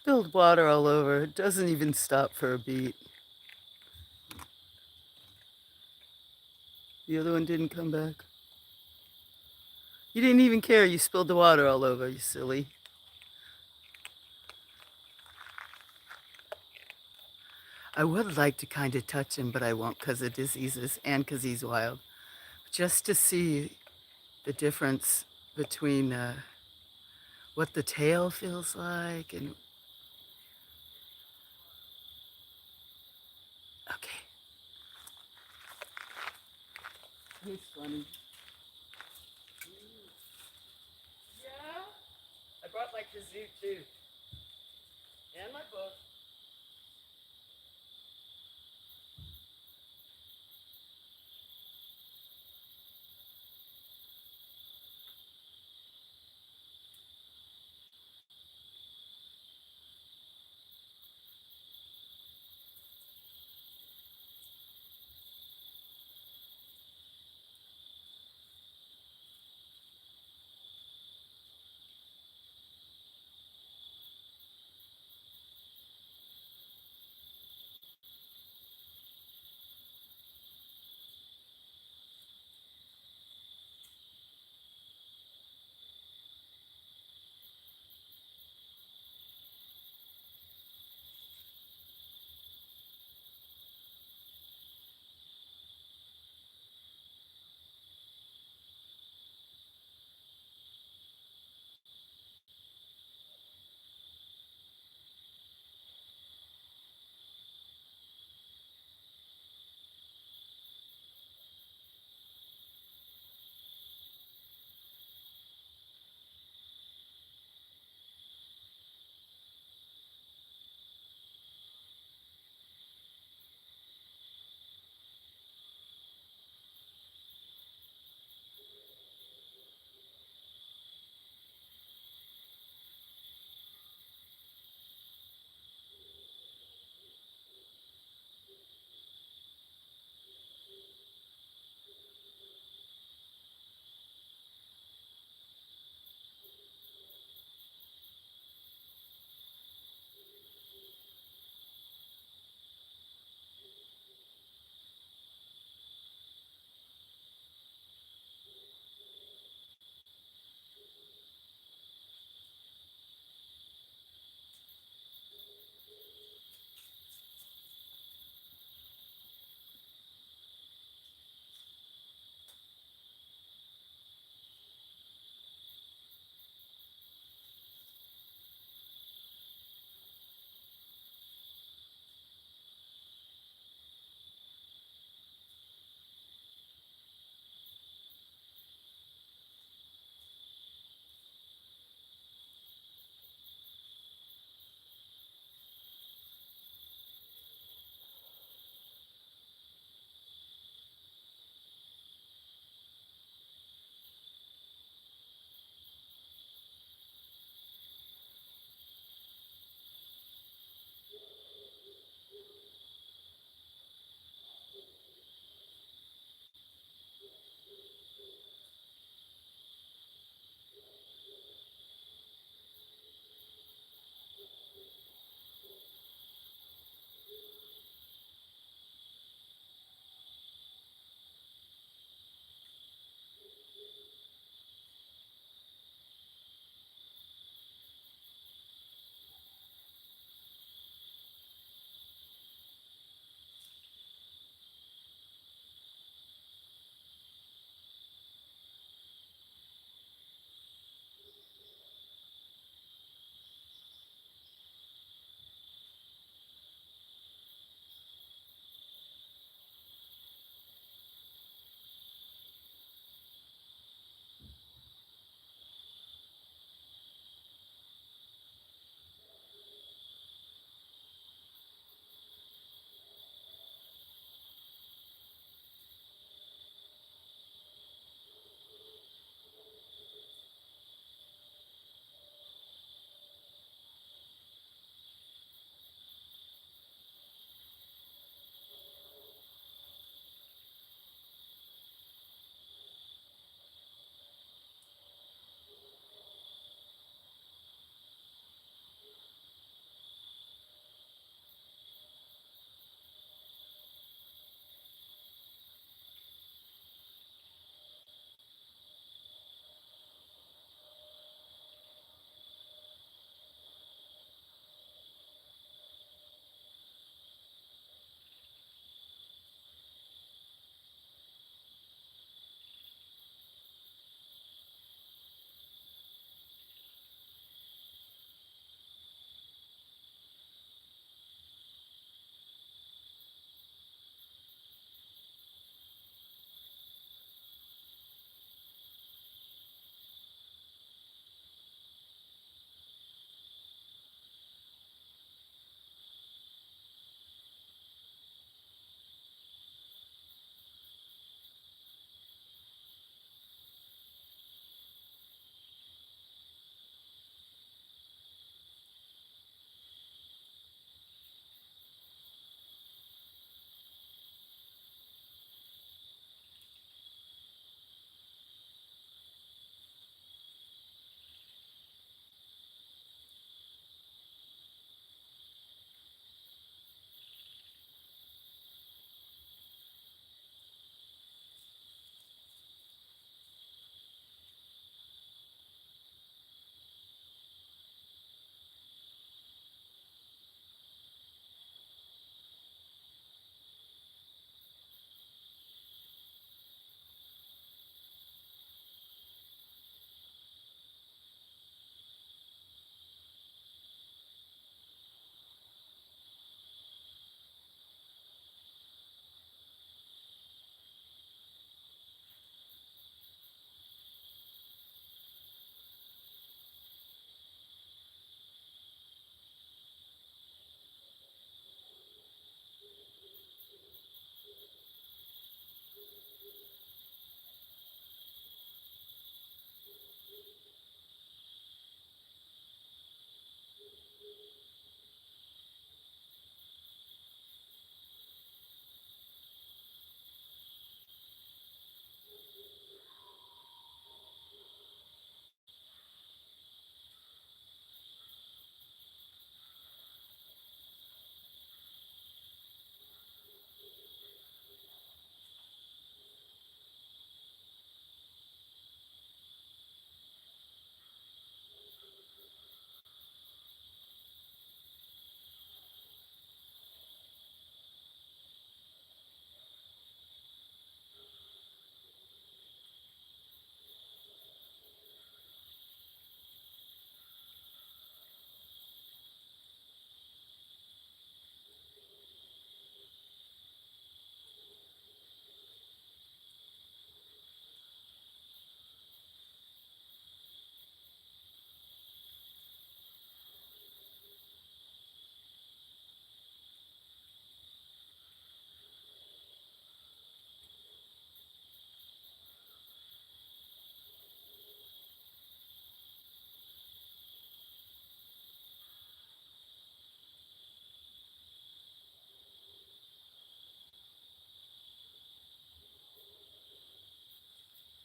Speaker 1: spilled water all over. It doesn't even stop for a beat. The other one didn't come back. You didn't even care. You spilled the water all over, you silly. I would like to kind of touch him, but I won't because of diseases and because he's wild. Just to see the difference between what the tail feels like and okay. He's funny. Yeah. I brought my kazoo too. And my book.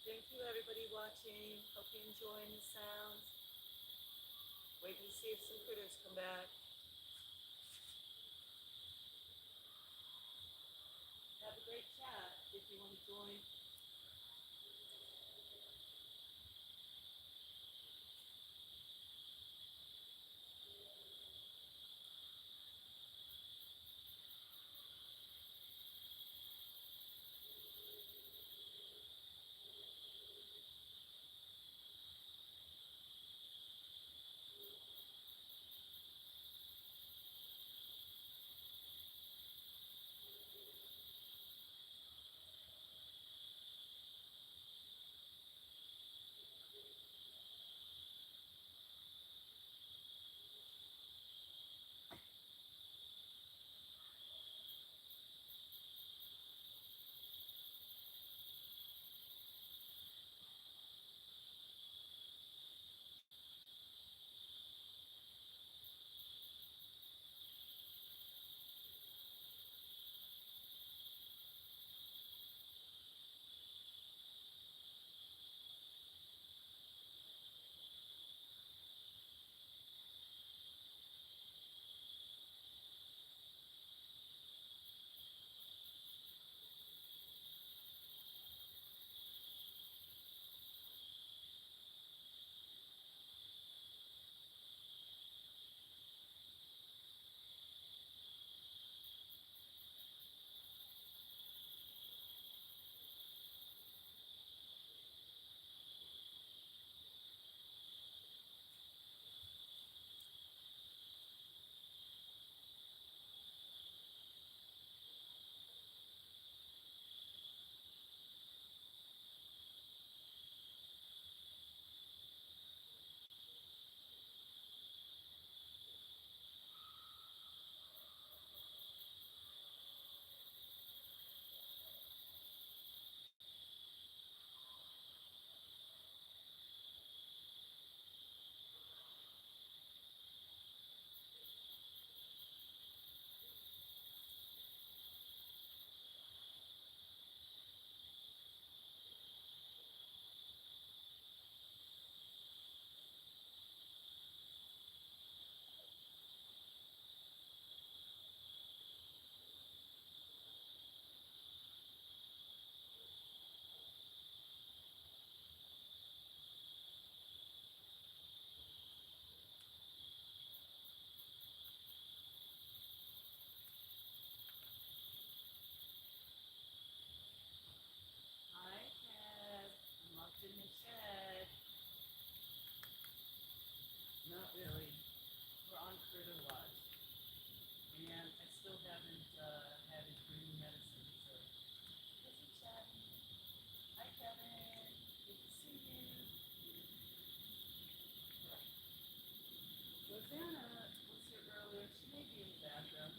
Speaker 1: Thank you, everybody watching. Hope you're enjoying the sounds. Wait and see if some critters come back. Have a great chat if you want to join. Hi, Ted. I'm locked in the shed. Not really. We're on critter watch. And I still haven't had his green medicine, so. This is Chad. Hi, Kevin. Good to see you. Rosanna was here earlier. She may be in the background.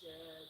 Speaker 1: shed.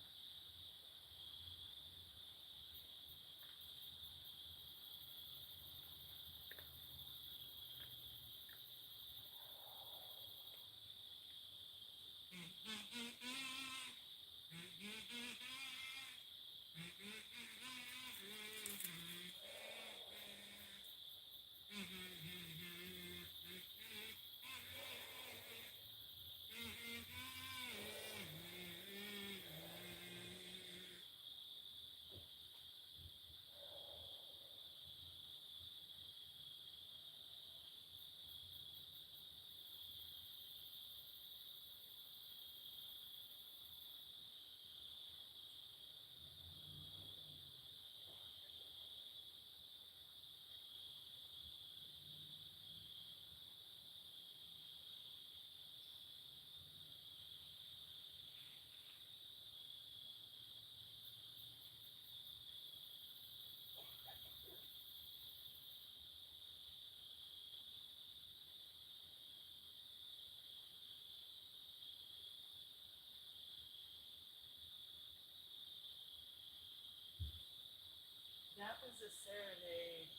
Speaker 1: That was a serenade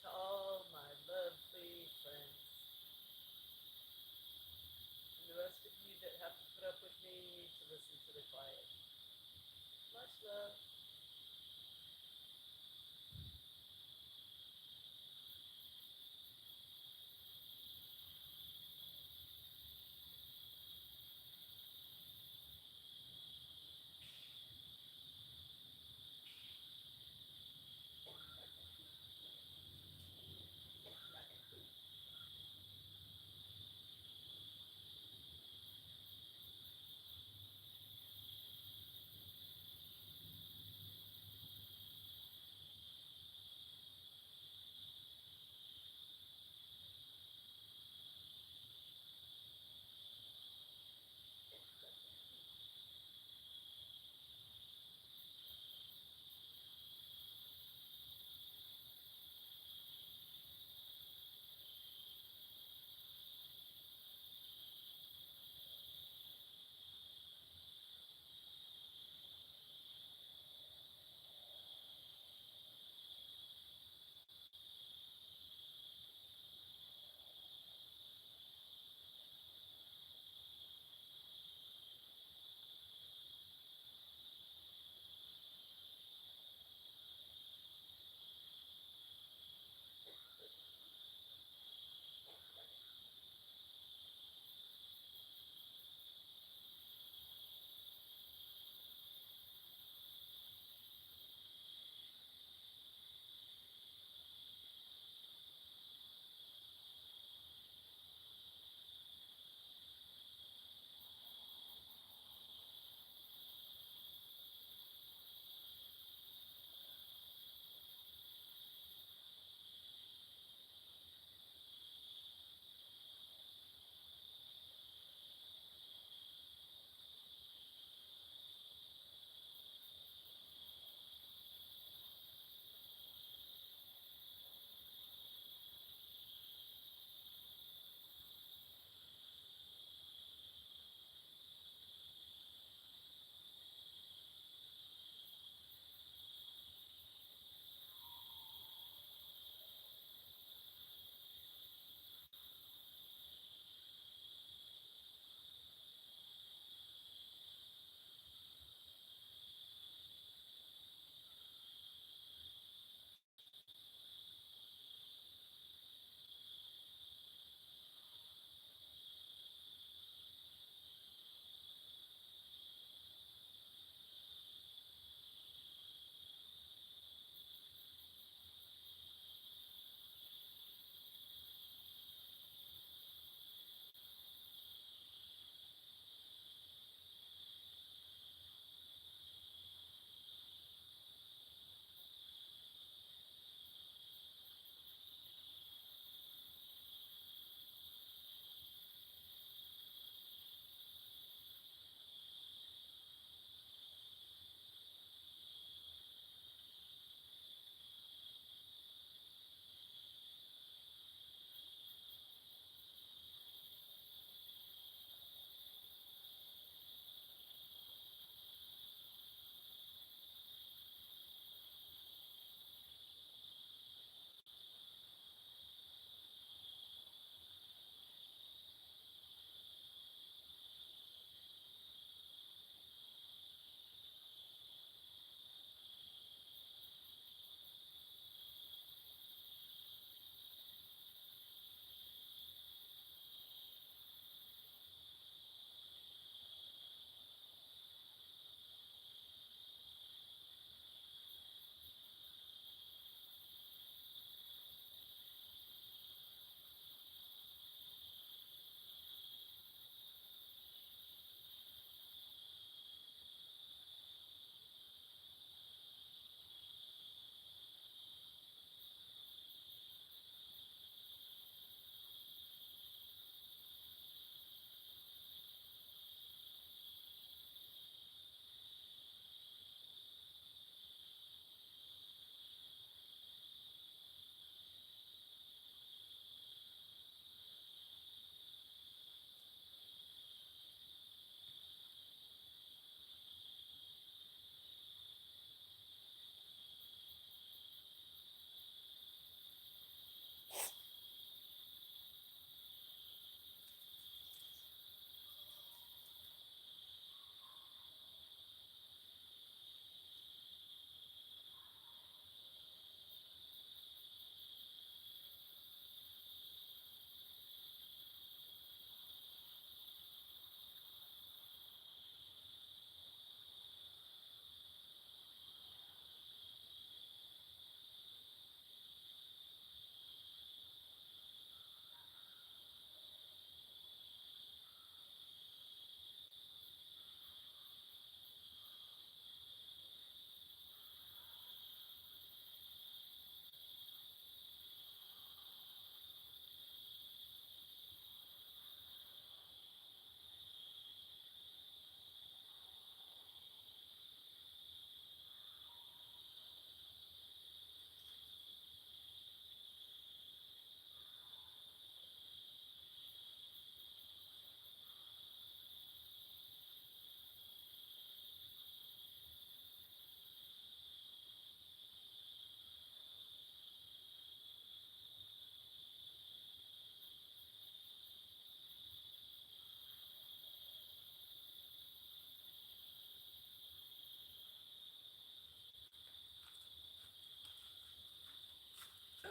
Speaker 1: to all my lovely friends and the rest of you that have to put up with me to listen to the quiet. Much love.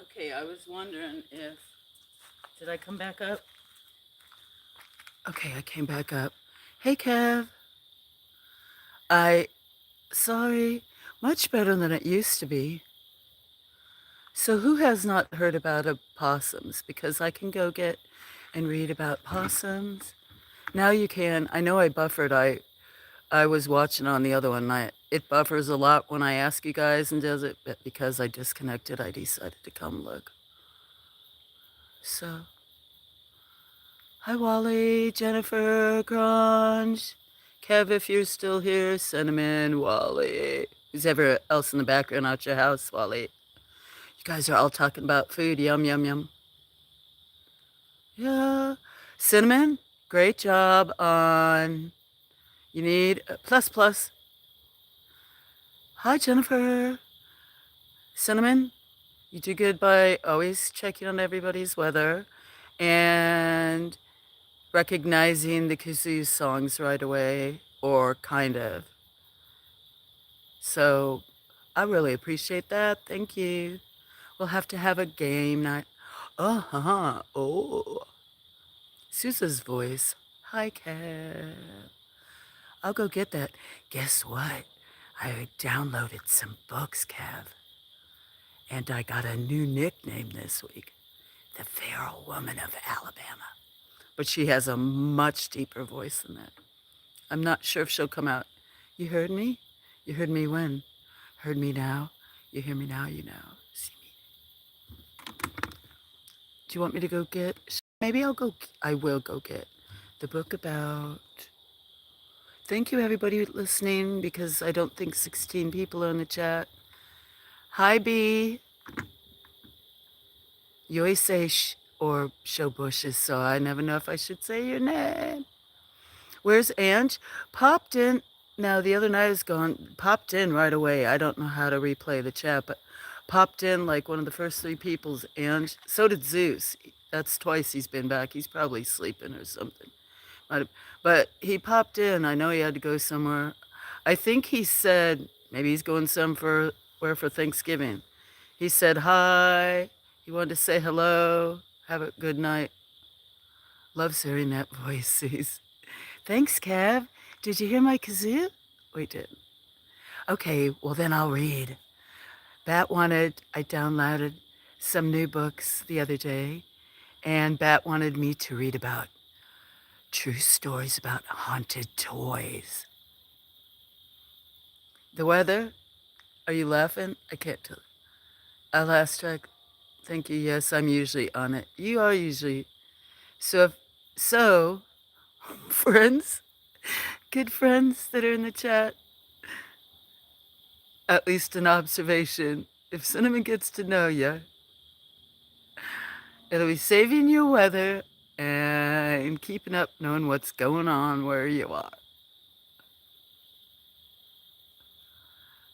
Speaker 1: Okay, I was wondering if... Did I come back up? Okay, I came back up. Hey, Kev. I... Sorry. Much better than it used to be. So who has not heard about opossums? Because I can go get and read about possums. Now you can. I know I buffered. I was watching on the other one. It buffers a lot when I ask you guys and does it, but because I disconnected, I decided to come look. So, hi Wally, Jennifer, Grange, Kev, if you're still here, Cinnamon, Wally. Who's ever else in the background out your house, Wally? You guys are all talking about food. Yum, yum, yum. Yeah. Cinnamon, great job on... You need a plus plus. Hi, Jennifer. Cinnamon, you do good by always checking on everybody's weather and recognizing the kazoo songs right away, or kind of. So I really appreciate that. Thank you. We'll have to have a game night. Uh-huh. Oh. Sousa's voice. Hi, Cat. I'll go get that. Guess what? I downloaded some books, Kev. And I got a new nickname this week. The Feral Woman of Alabama. But she has a much deeper voice than that. I'm not sure if she'll come out. You heard me? You heard me when? Heard me now? You hear me now? You know. See me. Do you want me to go get... Maybe I'll go... I will go get the book about... Thank you, everybody listening, because I don't think 16 people are in the chat. Hi, B. You always say or show bushes, so I never know if I should say your name. Where's Ange? Popped in. Now, the other night is gone. Popped in right away. I don't know how to replay the chat, but popped in like one of the first three people's. Ange. So did Zeus. That's twice he's been back. He's probably sleeping or something. But he popped in. I know he had to go somewhere. I think he said maybe he's going somewhere for Thanksgiving. He said hi. He wanted to say hello. Have a good night. Loves hearing that voice. Thanks, Kev. Did you hear my kazoo? We did. Okay, well then I'll read. I downloaded some new books the other day, and Bat wanted me to read about true stories about haunted toys. The weather? Are you laughing? I can't tell. I last track. Thank you. Yes, I'm usually on it. You are usually. So, friends, good friends that are in the chat, at least an observation. If Cinnamon gets to know you, it'll be saving your weather and keeping up, knowing what's going on where you are.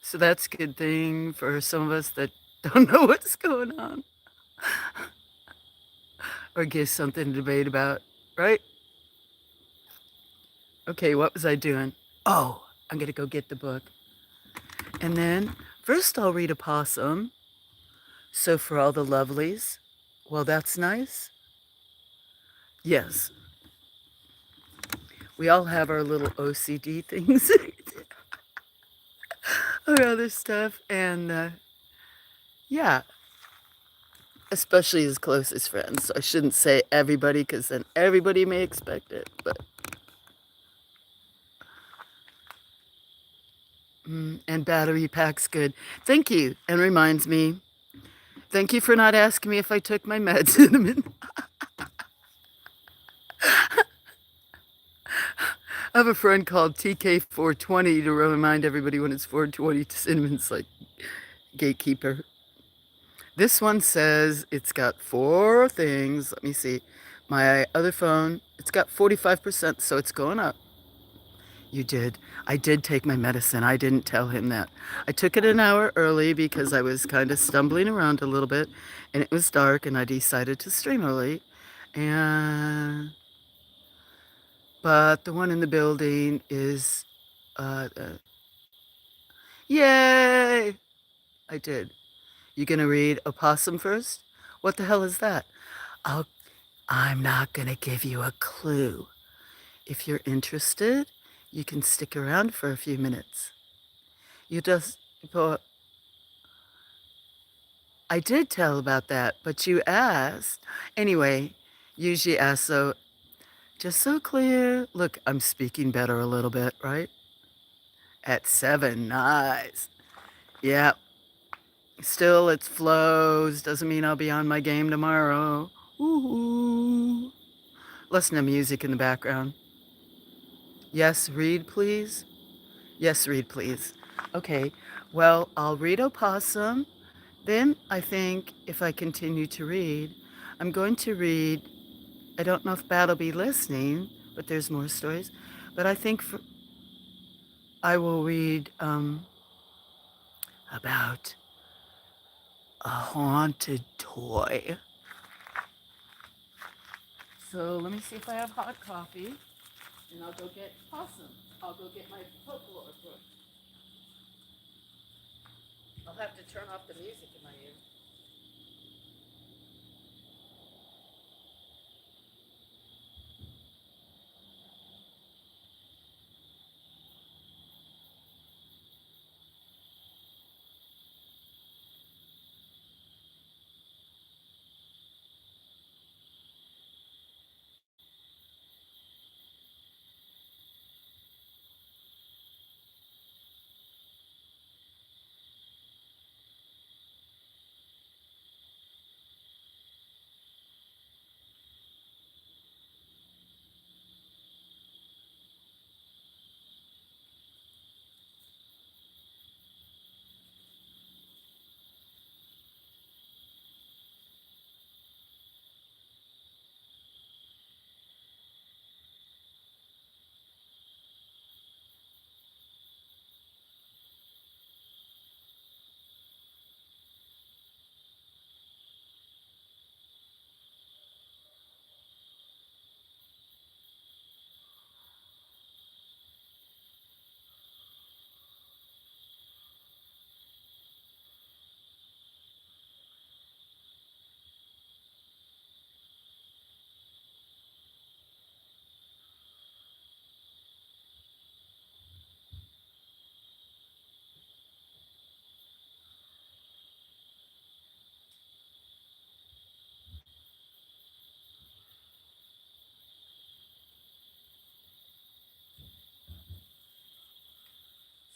Speaker 1: So that's a good thing for some of us that don't know what's going on or gives something to debate about, right? Okay, what was I doing? Oh, I'm going to go get the book. And then first I'll read a possum. So for all the lovelies, well, that's nice. Yes. We all have our little OCD things or other stuff. And yeah, especially as closest friends. I shouldn't say everybody because then everybody may expect it. But and battery pack's good. Thank you. And reminds me, thank you for not asking me if I took my meds, Cinnamon. I have a friend called TK420 to remind everybody when it's 420. Cinnamon's like gatekeeper. This one says it's got 4 things. Let me see. My other phone, it's got 45%, so it's going up. You did. I did take my medicine. I didn't tell him that. I took it an hour early because I was kind of stumbling around a little bit, and it was dark, and I decided to stream early. But the one in the building is, uh, uh, yay! I did. You gonna read Opossum first? What the hell is that? I'll, I'm not gonna give you a clue. If you're interested, you can stick around for a few minutes. You just, but I did tell about that, but you asked. Anyway, usually ask so, just so clear. Look, I'm speaking better a little bit, right? At 7, nice. Yeah, still it flows. Doesn't mean I'll be on my game tomorrow. Ooh. Listen to music in the background. Yes, read, please. Yes, read, please. Okay, well, I'll read Opossum. Then I think if I continue to read, I'm going to read, I don't know if Bat'll be listening, but there's more stories. But I think I will read about a haunted toy. So let me see if I have hot coffee, and I'll go get possum. I'll go get my folklore book. I'll have to turn off the music in my ear.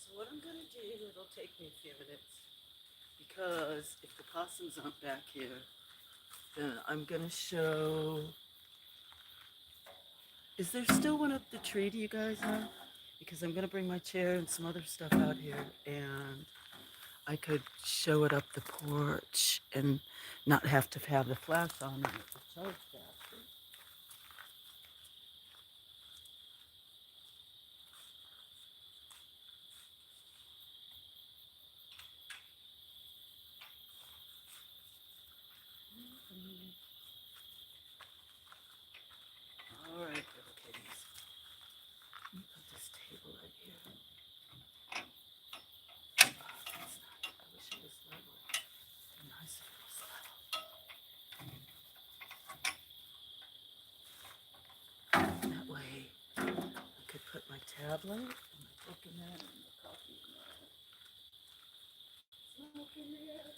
Speaker 1: So what I'm gonna do, it'll take me a few minutes, because if the possums aren't back here, then I'm gonna show. Is there still one up the tree? Do you guys know? Because I'm gonna bring my chair and some other stuff out here, and I could show it up the porch and not have to have the flash on it. The charge battery. All right, little kitties. Let me put this table right here. Oh, that's not. I wish it was level. It'd be nice if it was level. That way, I could put my tablet and my book in there and the coffee in there. Smoke in there.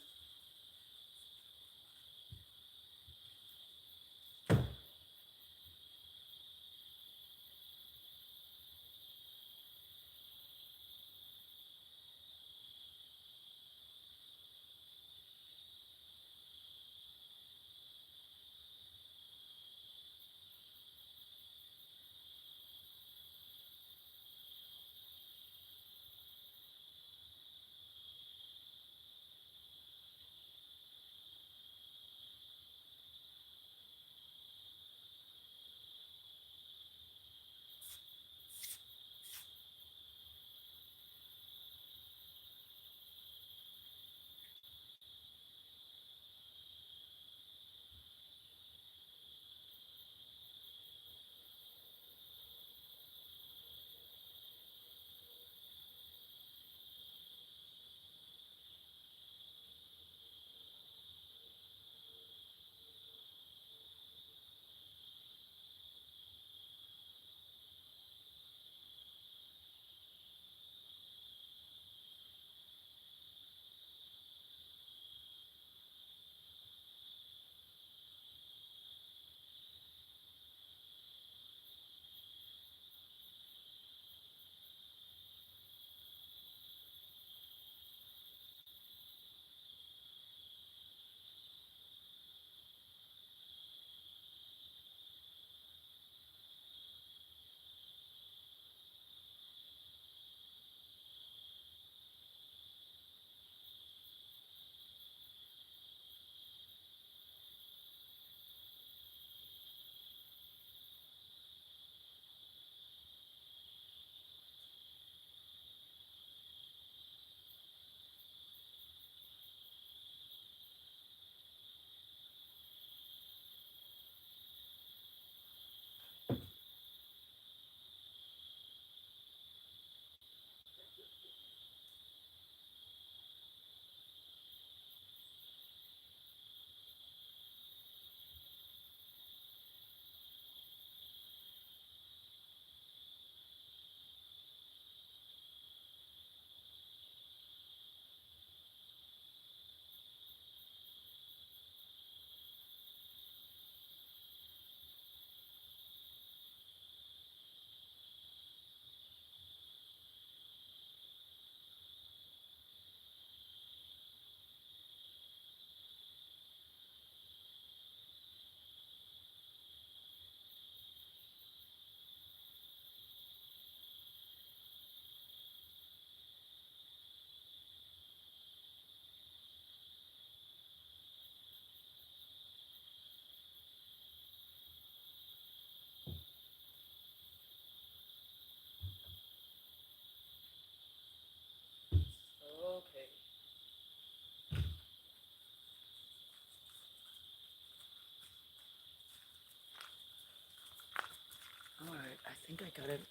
Speaker 1: I got it.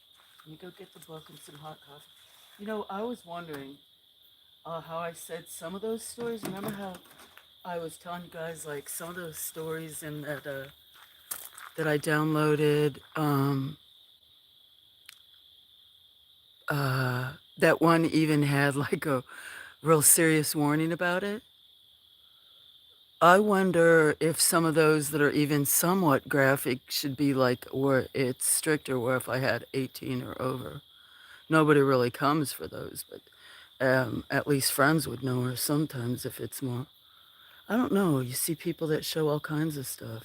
Speaker 1: Let me go get the book and some hot coffee. You know, I was wondering how I said some of those stories. Remember how I was telling you guys like some of those stories in that I downloaded. That one even had like a real serious warning about it. I wonder if some of those that are even somewhat graphic should be like, or it's stricter, where if I had 18 or over. Nobody really comes for those, but at least friends would know, or sometimes if it's more. I don't know. You see people that show all kinds of stuff.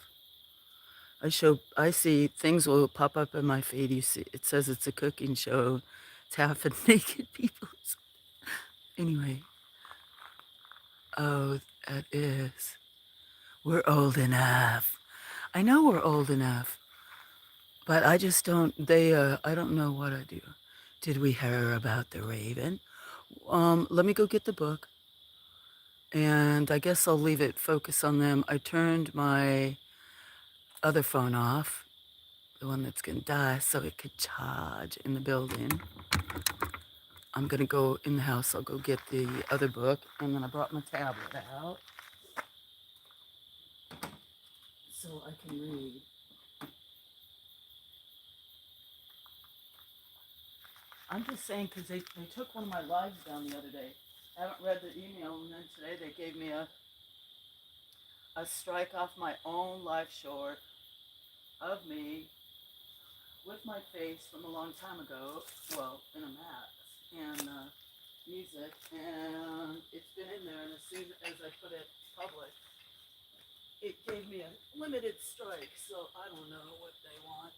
Speaker 1: I see things will pop up in my feed. You see, it says it's a cooking show. It's half of naked people. Anyway, oh, that is. We're old enough. I know we're old enough, but I just don't, I don't know what I do. Did we hear about the raven? Let me go get the book, and I guess I'll leave it focus on them. I turned my other phone off, the one that's gonna die, so it could charge in the building. I'm gonna go in the house, I'll go get the other book, and then I brought my tablet out so I can read. I'm just saying because they took one of my lives down the other day. I haven't read the email, and then today they gave me a strike off my own live short of me with my face from a long time ago, well, in a mask, and music, and it's been in there, and as soon as I put it public, it gave me a limited strike, so I don't know what they want.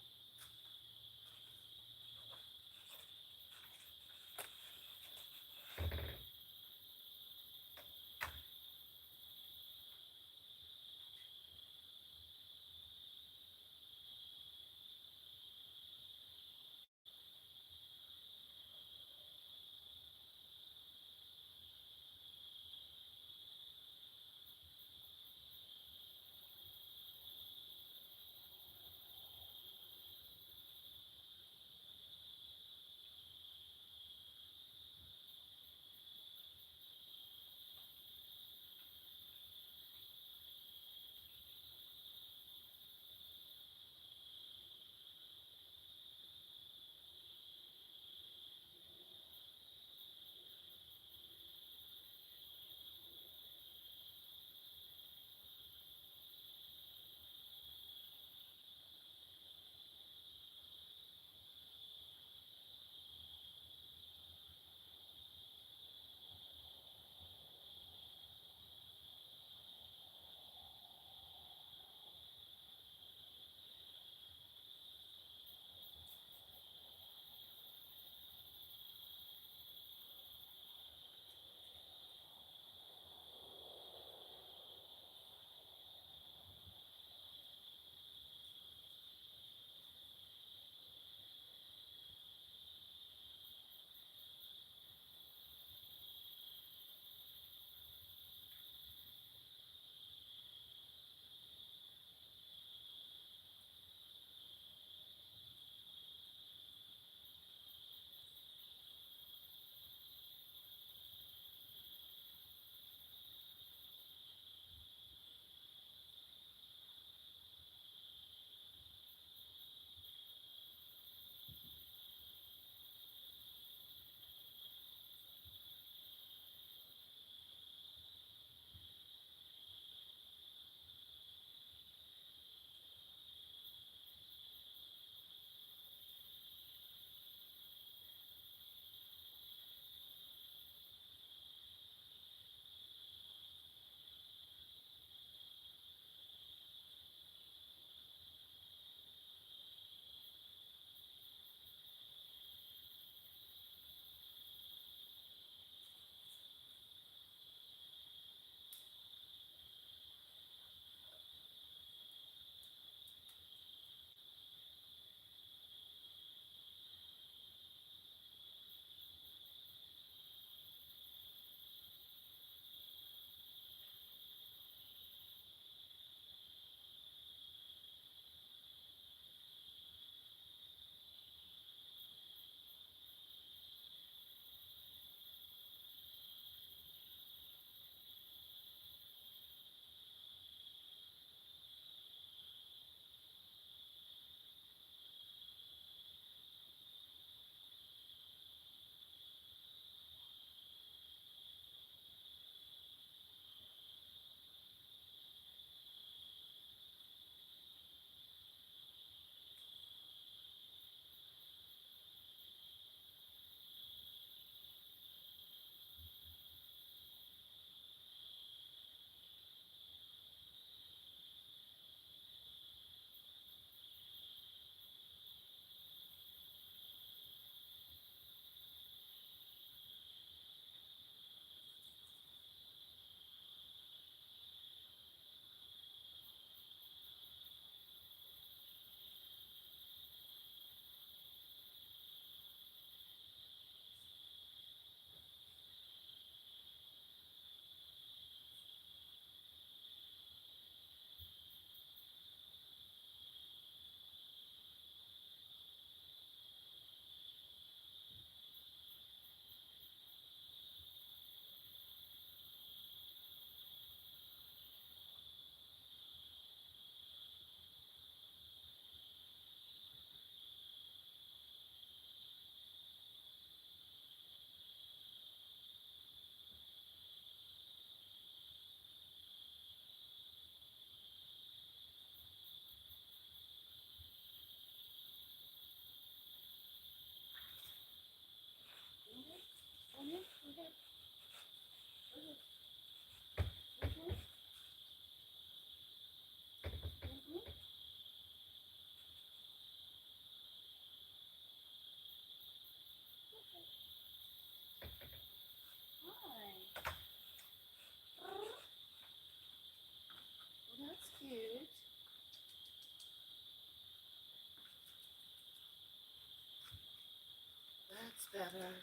Speaker 1: better.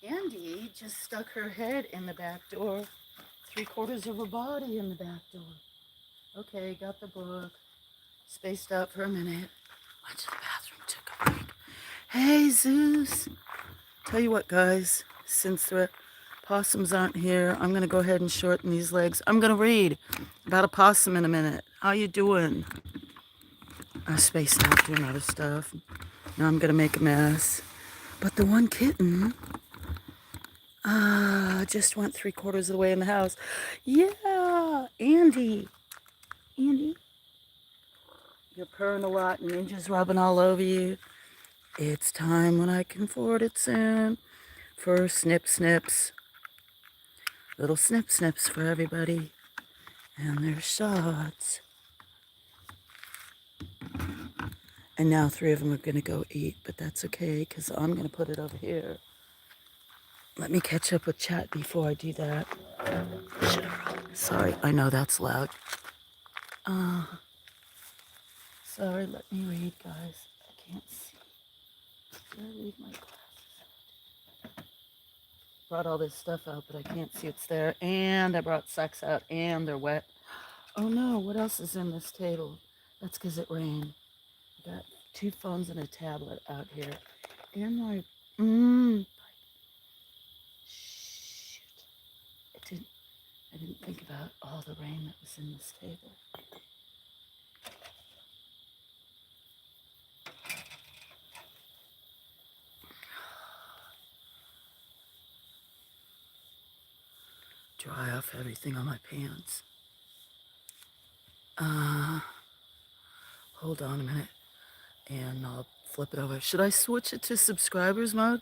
Speaker 1: Andy just stuck her head in the back door, 3/4 of her body in the back door. Okay, got the book. Spaced out for a minute. Went to the bathroom, took a break. Hey, Zeus. Tell you what, guys, since the possums aren't here, I'm going to go ahead and shorten these legs. I'm going to read about a possum in a minute. How you doing? I spaced out doing other stuff. Now I'm going to make a mess. But the one kitten just went 3/4 of the way in the house. Yeah, Andy. Andy, you're purring a lot and Ninja's rubbing all over you. It's time when I can afford it soon for snip snips. Little snip snips for everybody and their shots. And now 3 of them are going to go eat, but that's okay because I'm going to put it over here. Let me catch up with chat before I do that. Sorry, I know that's loud. Sorry, let me read, guys. I can't see. Did I leave my glasses? Brought all this stuff out, but I can't see it's there. And I brought socks out, and they're wet. Oh no, what else is in this table? That's because it rained. I got 2 phones and a tablet out here. And my, shoot. I didn't think about all the rain that was in this table. Dry off everything on my pants. Hold on a minute. And I'll flip it over. Should I switch it to subscribers mode?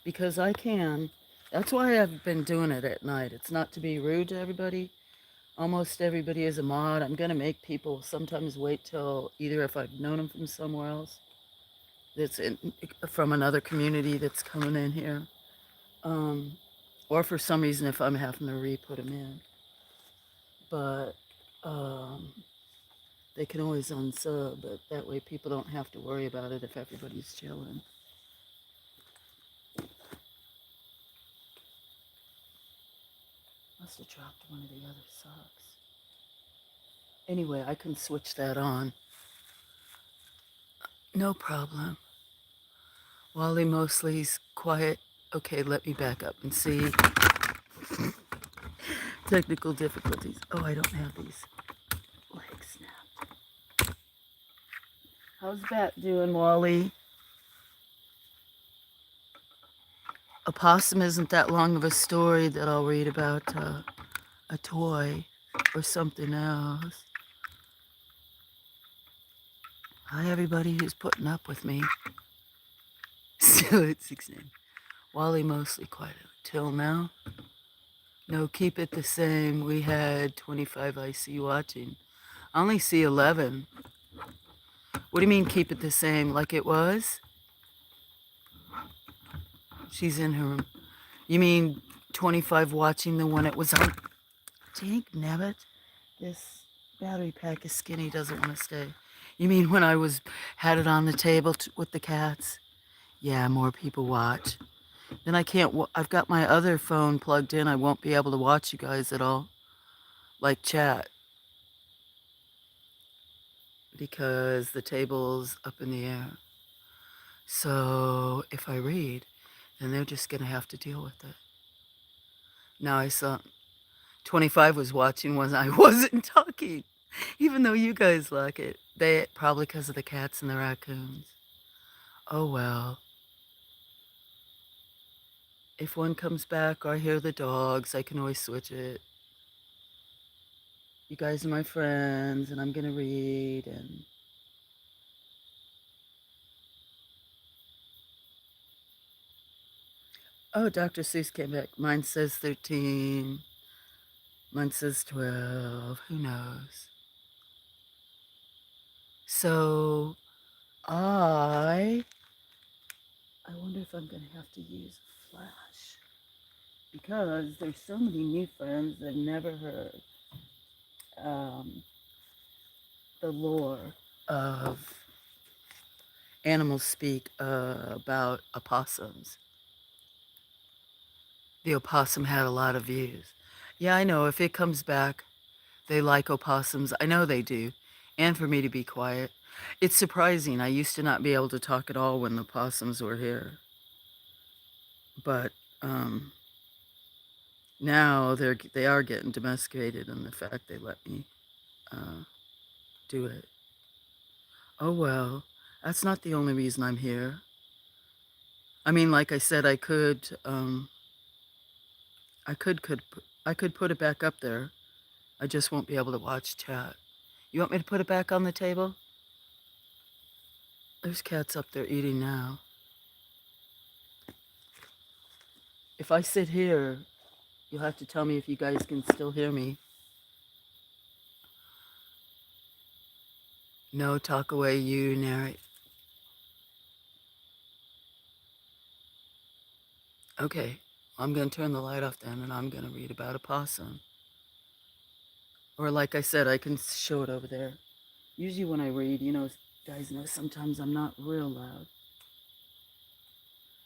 Speaker 1: Because I can. That's why I've been doing it at night. It's not to be rude to everybody. Almost everybody is a mod. I'm going to make people sometimes wait till either if I've known them from somewhere else, that's from another community that's coming in here, or for some reason if I'm having to re-put them in. But they can always unsub, but that way people don't have to worry about it if everybody's chilling. Must have dropped one of the other socks. Anyway, I can switch that on. No problem. Wally Mosley's quiet. Okay, let me back up and see. Technical difficulties. Oh, I don't have these legs snapped. How's that doing, Wally? A possum isn't that long of a story that I'll read about a toy or something else. Hi, everybody who's putting up with me. Still at 16. Wally mostly quiet till now. No, keep it the same. We had 25 I see watching. I only see 11. What do you mean keep it the same? Like it was? She's in her room. You mean 25 watching the one it was on? Dang nabbit. This battery pack is skinny, doesn't want to stay. You mean when I had it on the table with the cats? Yeah, more people watch. Then I can't, I've got my other phone plugged in. I won't be able to watch you guys at all. Like chat. Because the table's up in the air. So if I read, then they're just going to have to deal with it. Now I saw 25 was watching when I wasn't talking. Even though you guys like it. They probably because of the cats and the raccoons. Oh well. If one comes back or I hear the dogs, I can always switch it. You guys are my friends, and I'm going to read, and oh, Dr. Seuss came back. Mine says 13. Mine says 12. Who knows? So, I wonder if I'm going to have to use a flash. Because there's so many new friends that never heard the lore of animals speak about opossums. The opossum had a lot of views. Yeah, I know. If it comes back, they like opossums. I know they do. And for me to be quiet. It's surprising. I used to not be able to talk at all when the opossums were here. But um, now they are getting domesticated, and the fact they let me uh, do it. Oh well, that's not the only reason I'm here. I mean, like I said, I I could put it back up there. I just won't be able to watch chat. You want me to put it back on the table? There's cats up there eating now. If I sit here, you'll have to tell me if you guys can still hear me. No, talk away, you narrate. Okay, I'm going to turn the light off then, and I'm going to read about a possum. Or like I said, I can show it over there. Usually when I read, guys know sometimes I'm not real loud.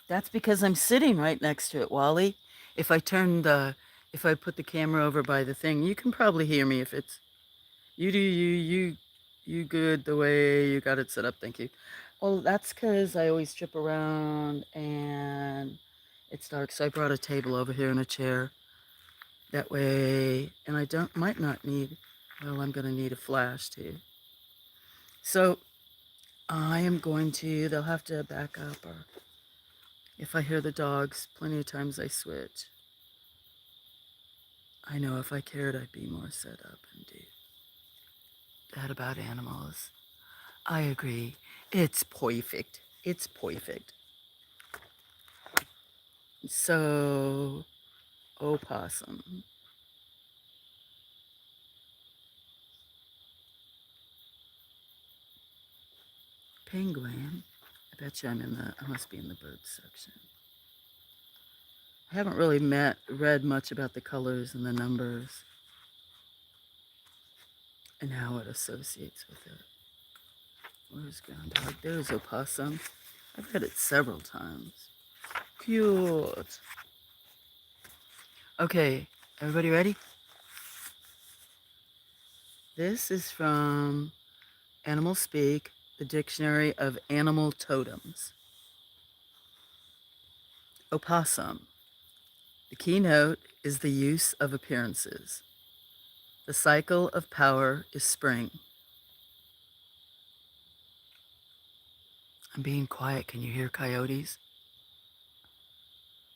Speaker 1: That's because I'm sitting right next to it, Wally. If I turn the, if I put the camera over by the thing, you can probably hear me if it's, you good the way you got it set up, thank you. Well, that's because I always trip around and it's dark, so I brought a table over here and a chair. That way, and might not need, well, I'm gonna need a flash too. So I am going to, they'll have to back up, or if I hear the dogs, plenty of times I switch. I know if I cared, I'd be more set up and do that about animals. I agree. It's perfect. It's perfect. So, opossum. Penguin. I bet you I must be in the birds section. I haven't really read much about the colors and the numbers and how it associates with it. Where's groundhog? There's opossum. I've read it several times. Cute. Okay, everybody ready? This is from Animal Speak, the Dictionary of Animal Totems. Opossum. The keynote is the use of appearances. The cycle of power is spring. I'm being quiet. Can you hear coyotes?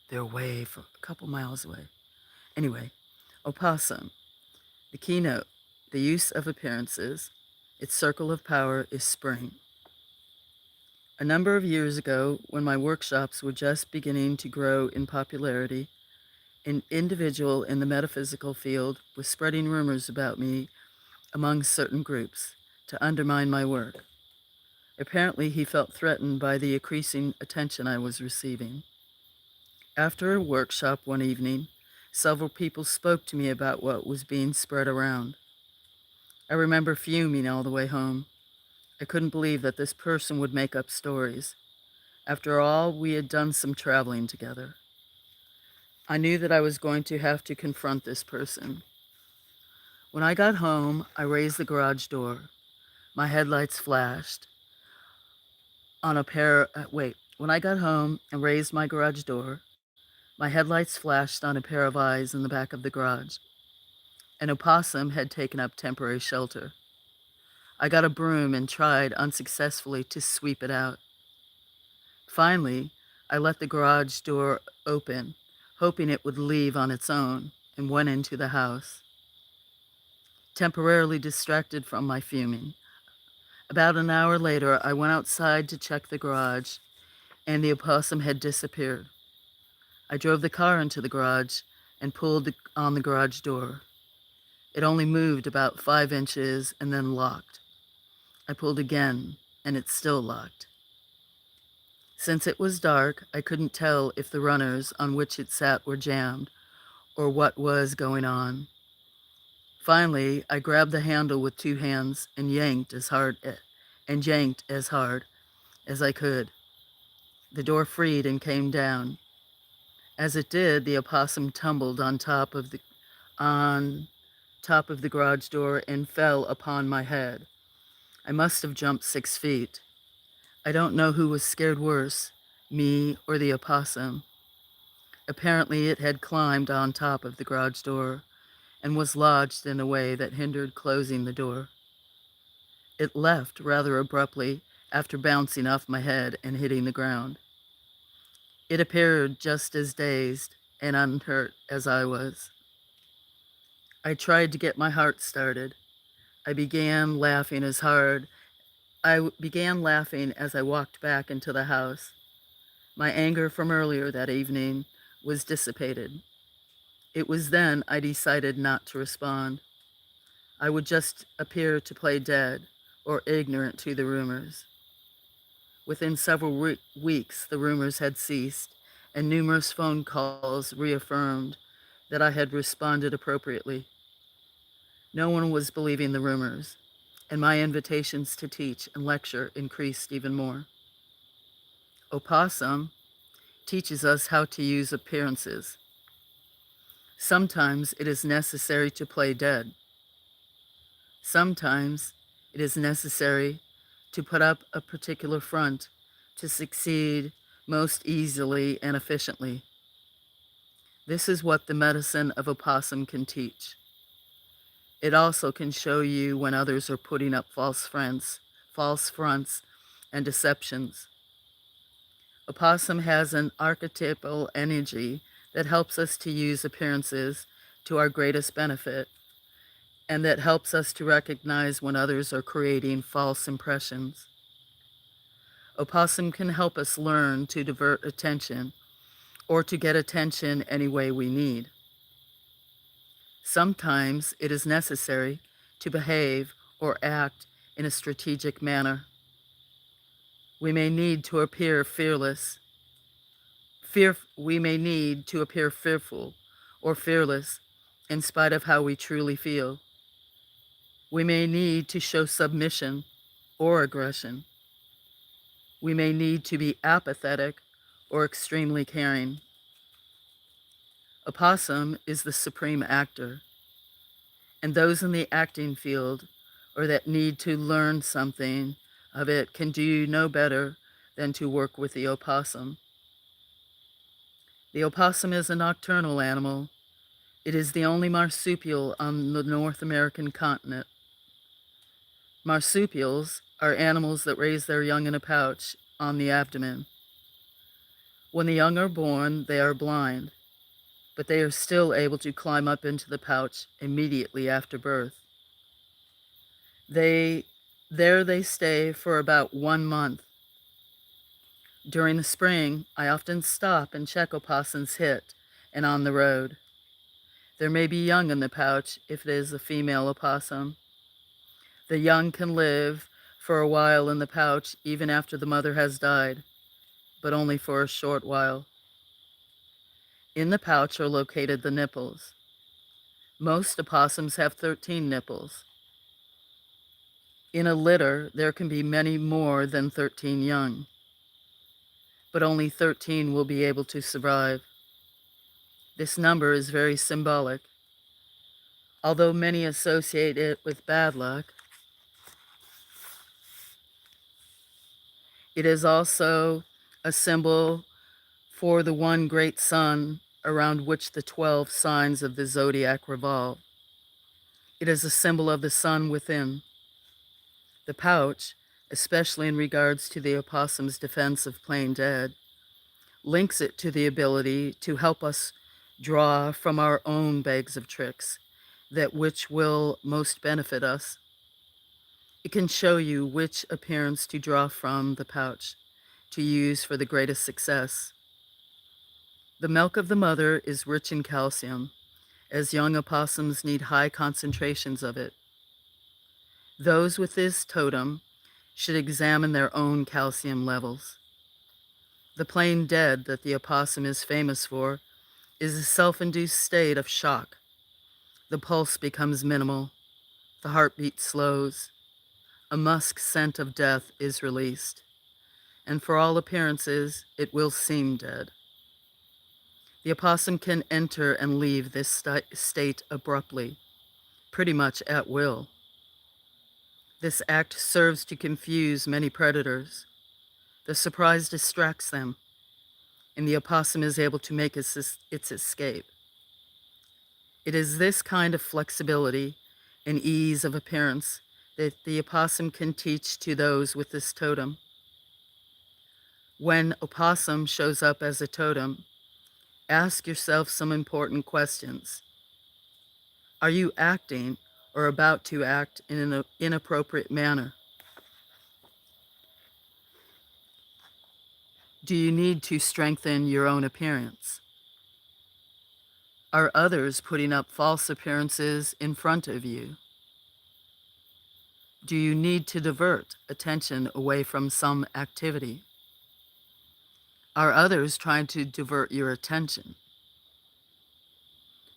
Speaker 1: They're away for a couple miles away. Anyway, opossum. The keynote, the use of appearances. Its circle of power is spring. A number of years ago, when my workshops were just beginning to grow in popularity, an individual in the metaphysical field was spreading rumors about me among certain groups to undermine my work. Apparently, he felt threatened by the increasing attention I was receiving. After a workshop one evening, several people spoke to me about what was being spread around. I remember fuming all the way home. I couldn't believe that this person would make up stories. After all, we had done some traveling together. I knew that I was going to have to confront this person. When I got home, I raised the garage door. My headlights flashed on a pair. When I got home and raised my garage door, my headlights flashed on a pair of eyes in the back of the garage. An opossum had taken up temporary shelter. I got a broom and tried unsuccessfully to sweep it out. Finally, I let the garage door open, hoping it would leave on its own, and went into the house. Temporarily distracted from my fuming. About an hour later, I went outside to check the garage, and the opossum had disappeared. I drove the car into the garage and pulled on the garage door. It only moved about 5 inches and then locked. I pulled again, and it still locked. Since it was dark, I couldn't tell if the runners on which it sat were jammed or what was going on. Finally, I grabbed the handle with 2 hands and yanked as hard, as I could. The door freed and came down. As it did, the opossum tumbled on top of the garage door and fell upon my head. I must have jumped 6 feet. I don't know who was scared worse, me or the opossum. Apparently, it had climbed on top of the garage door and was lodged in a way that hindered closing the door. It left rather abruptly after bouncing off my head and hitting the ground. It appeared just as dazed and unhurt as I was. I tried to get my heart started. I began laughing as hard. I began laughing as I walked back into the house. My anger from earlier that evening was dissipated. It was then I decided not to respond. I would just appear to play dead or ignorant to the rumors. Within several weeks, the rumors had ceased, and numerous phone calls reaffirmed that I had responded appropriately. No one was believing the rumors, and my invitations to teach and lecture increased even more. Opossum teaches us how to use appearances. Sometimes it is necessary to play dead. Sometimes it is necessary to put up a particular front to succeed most easily and efficiently. This is what the medicine of opossum can teach. It also can show you when others are putting up false fronts, and deceptions. Opossum has an archetypal energy that helps us to use appearances to our greatest benefit, and that helps us to recognize when others are creating false impressions. Opossum can help us learn to divert attention or to get attention any way we need. Sometimes it is necessary to behave or act in a strategic manner. We may need to appear we may need to appear fearful or fearless in spite of how we truly feel. We may need to show submission or aggression. We may need to be apathetic or extremely caring. Opossum is the supreme actor, and those in the acting field or that need to learn something of it can do no better than to work with the opossum. The opossum is a nocturnal animal. It is the only marsupial on the North American continent. Marsupials are animals that raise their young in a pouch on the abdomen. When the young are born, they are blind, but they are still able to climb up into the pouch immediately after birth. There they stay for about 1 month. During the spring, I often stop and check opossums hit and on the road. There may be young in the pouch if it is a female opossum. The young can live for a while in the pouch even after the mother has died, but only for a short while. In the pouch are located the nipples. Most opossums have 13 nipples. In a litter, there can be many more than 13 young, but only 13 will be able to survive. This number is very symbolic. Although many associate it with bad luck, it is also a symbol for the one great sun around which the 12 signs of the zodiac revolve. It is a symbol of the sun within. The pouch, especially in regards to the opossum's defense of playing dead, links it to the ability to help us draw from our own bags of tricks that which will most benefit us. It can show you which appearance to draw from the pouch to use for the greatest success. The milk of the mother is rich in calcium, as young opossums need high concentrations of it. Those with this totem should examine their own calcium levels. The playing dead that the opossum is famous for is a self-induced state of shock. The pulse becomes minimal, the heartbeat slows, a musk scent of death is released, and for all appearances, it will seem dead. The opossum can enter and leave this state abruptly, pretty much at will. This act serves to confuse many predators. The surprise distracts them, and the opossum is able to make its escape. It is this kind of flexibility and ease of appearance that the opossum can teach to those with this totem. When opossum shows up as a totem, ask yourself some important questions. Are you acting or about to act in an inappropriate manner? Do you need to strengthen your own appearance? Are others putting up false appearances in front of you? Do you need to divert attention away from some activity? Are others trying to divert your attention?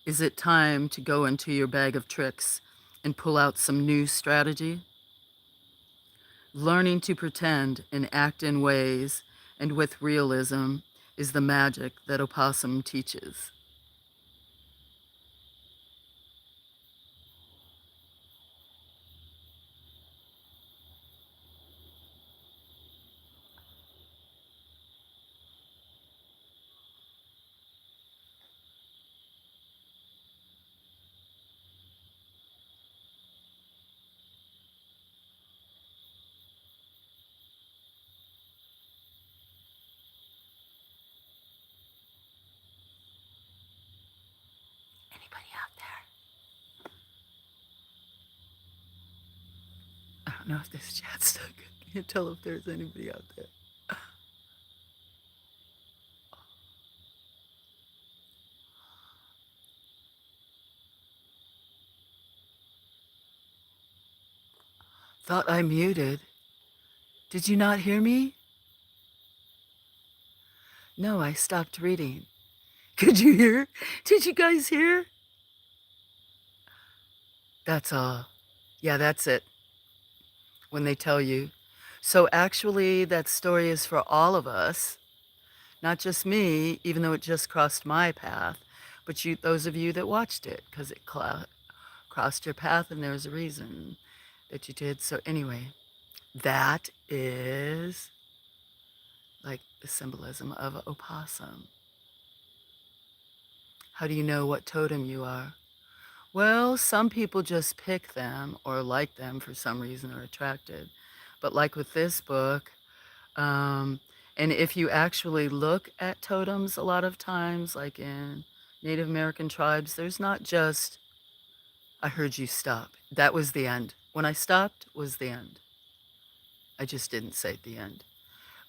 Speaker 1: Is it time to go into your bag of tricks and pull out some new strategy? Learning to pretend and act in ways and with realism is the magic that opossum teaches. Anybody out there? I don't know if this chat's stuck. I can't tell if there's anybody out there. Thought I muted. Did you not hear me? No, I stopped reading. Could you hear? Did you guys hear? That's all. Yeah, that's it. When they tell you. So actually, that story is for all of us, not just me, even though it just crossed my path, but you, those of you that watched it, because it crossed your path and there's a reason that you did. So anyway, that is like the symbolism of an opossum. How do you know what totem you are? Well, some people just pick them or like them for some reason or attracted. But like with this book, um, and if you actually look at totems a lot of times, like in Native American tribes, there's not just, I heard you stop. That was the end. When I stopped was the end. I just didn't say the end.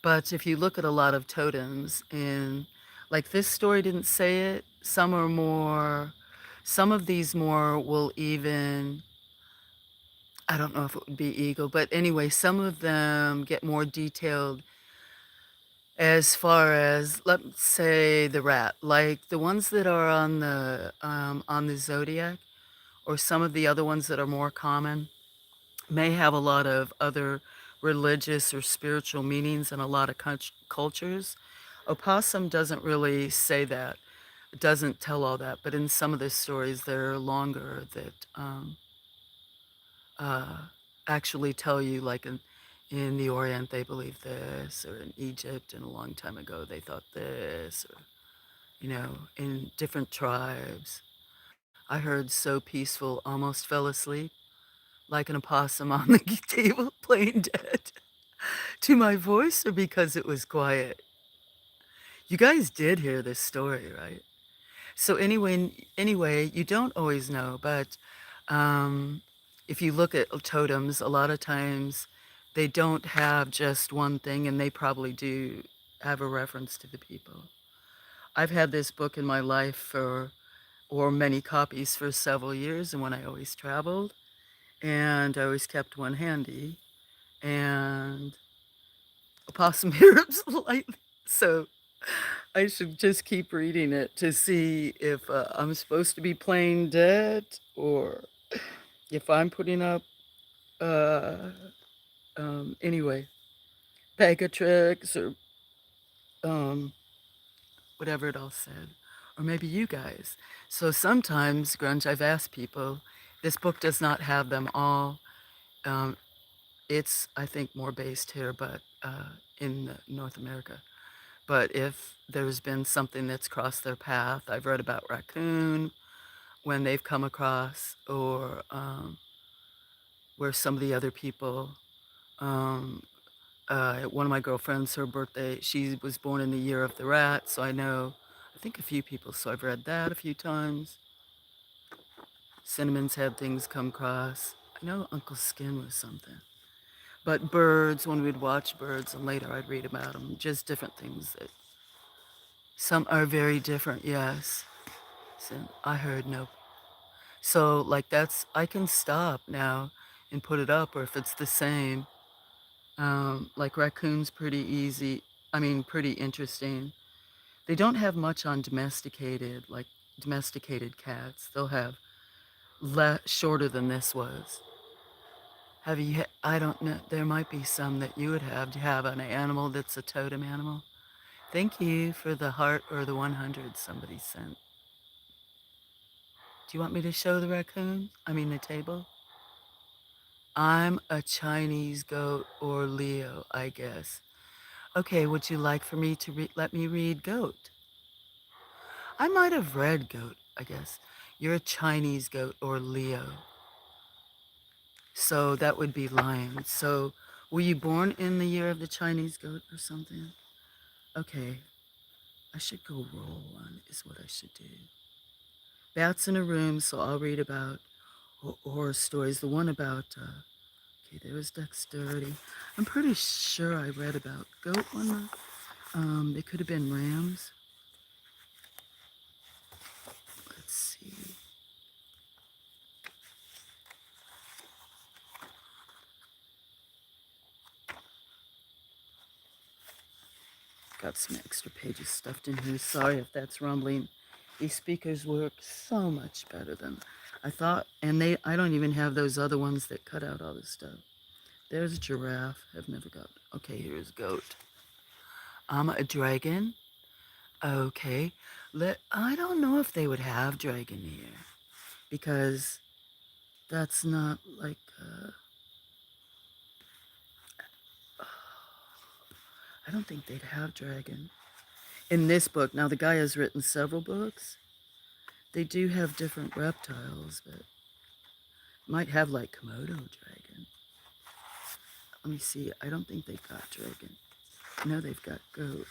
Speaker 1: But if you look at a lot of totems in, like this story didn't say it, some are more, some of these more will even, I don't know if it would be eagle, but anyway, some of them get more detailed as far as, let's say, the rat, like the ones that are on the zodiac, or some of the other ones that are more common, may have a lot of other religious or spiritual meanings in a lot of cultures. Opossum doesn't really say that. It doesn't tell all that, but in some of the stories that are longer that uh, actually tell you, like in the Orient they believe this, or in Egypt and a long time ago they thought this, or you know, in different tribes. I heard so peaceful, almost fell asleep like an opossum on the table playing dead to my voice, or because it was quiet. You guys did hear this story, right? So anyway, you don't always know, but um, if you look at totems, a lot of times they don't have just one thing, and they probably do have a reference to the people. I've had this book in my life for, or many copies for several years, and when I always traveled, and I always kept one handy, and opossum herbs lightly. So I should just keep reading it to see if I'm supposed to be playing dead, or if I'm putting up. Uh, anyway, bag of tricks or um, whatever it all said. Or maybe you guys. So sometimes, Grunge, I've asked people, this book does not have them all. Um, it's, I think, more based here, but in North America. But if there's been something that's crossed their path, I've read about raccoon when they've come across, or where some of the other people, um, one of my girlfriends, her birthday, she was born in the year of the rat, so I know, I think a few people, so I've read that a few times. Cinnamon's had things come across. I know Uncle Skin was something. But birds, when we'd watch birds, and later I'd read about them, just different things that some are very different, yes. So I heard no. So, like, that's, I can stop now and put it up, or if it's the same. Like, raccoon's pretty easy. I mean, pretty interesting. They don't have much on domesticated, like domesticated cats. They'll have shorter than this was. Have you, I don't know, there might be some that you would have. Do you have an animal that's a totem animal? Thank you for the heart or the 100 somebody sent. Do you want me to show the raccoon? I mean, the table? I'm a Chinese goat or Leo, I guess. Okay, would you like for me to let me read goat? I might have read goat, I guess. You're a Chinese goat or Leo. So that would be lion. So were you born in the year of the Chinese goat or something? Okay, I should go roll one is what I should do. Bats in a room, so I'll read about horror stories. The one about, okay, there was dexterity. I'm pretty sure I read about goat one. They could have been rams. Let's see. Got some extra pages stuffed in here. Sorry if that's rumbling. These speakers work so much better than I thought. And I don't even have those other ones that cut out all this stuff. There's a giraffe. I've never got. Okay, here's goat. I'm a dragon. Okay. I don't know if they would have dragon here because that's not like. I don't think they'd have dragon in this book. Now the guy has written several books. They do have different reptiles, but might have like Komodo dragon. Let me see. I don't think they've got dragon. No, they've got goat.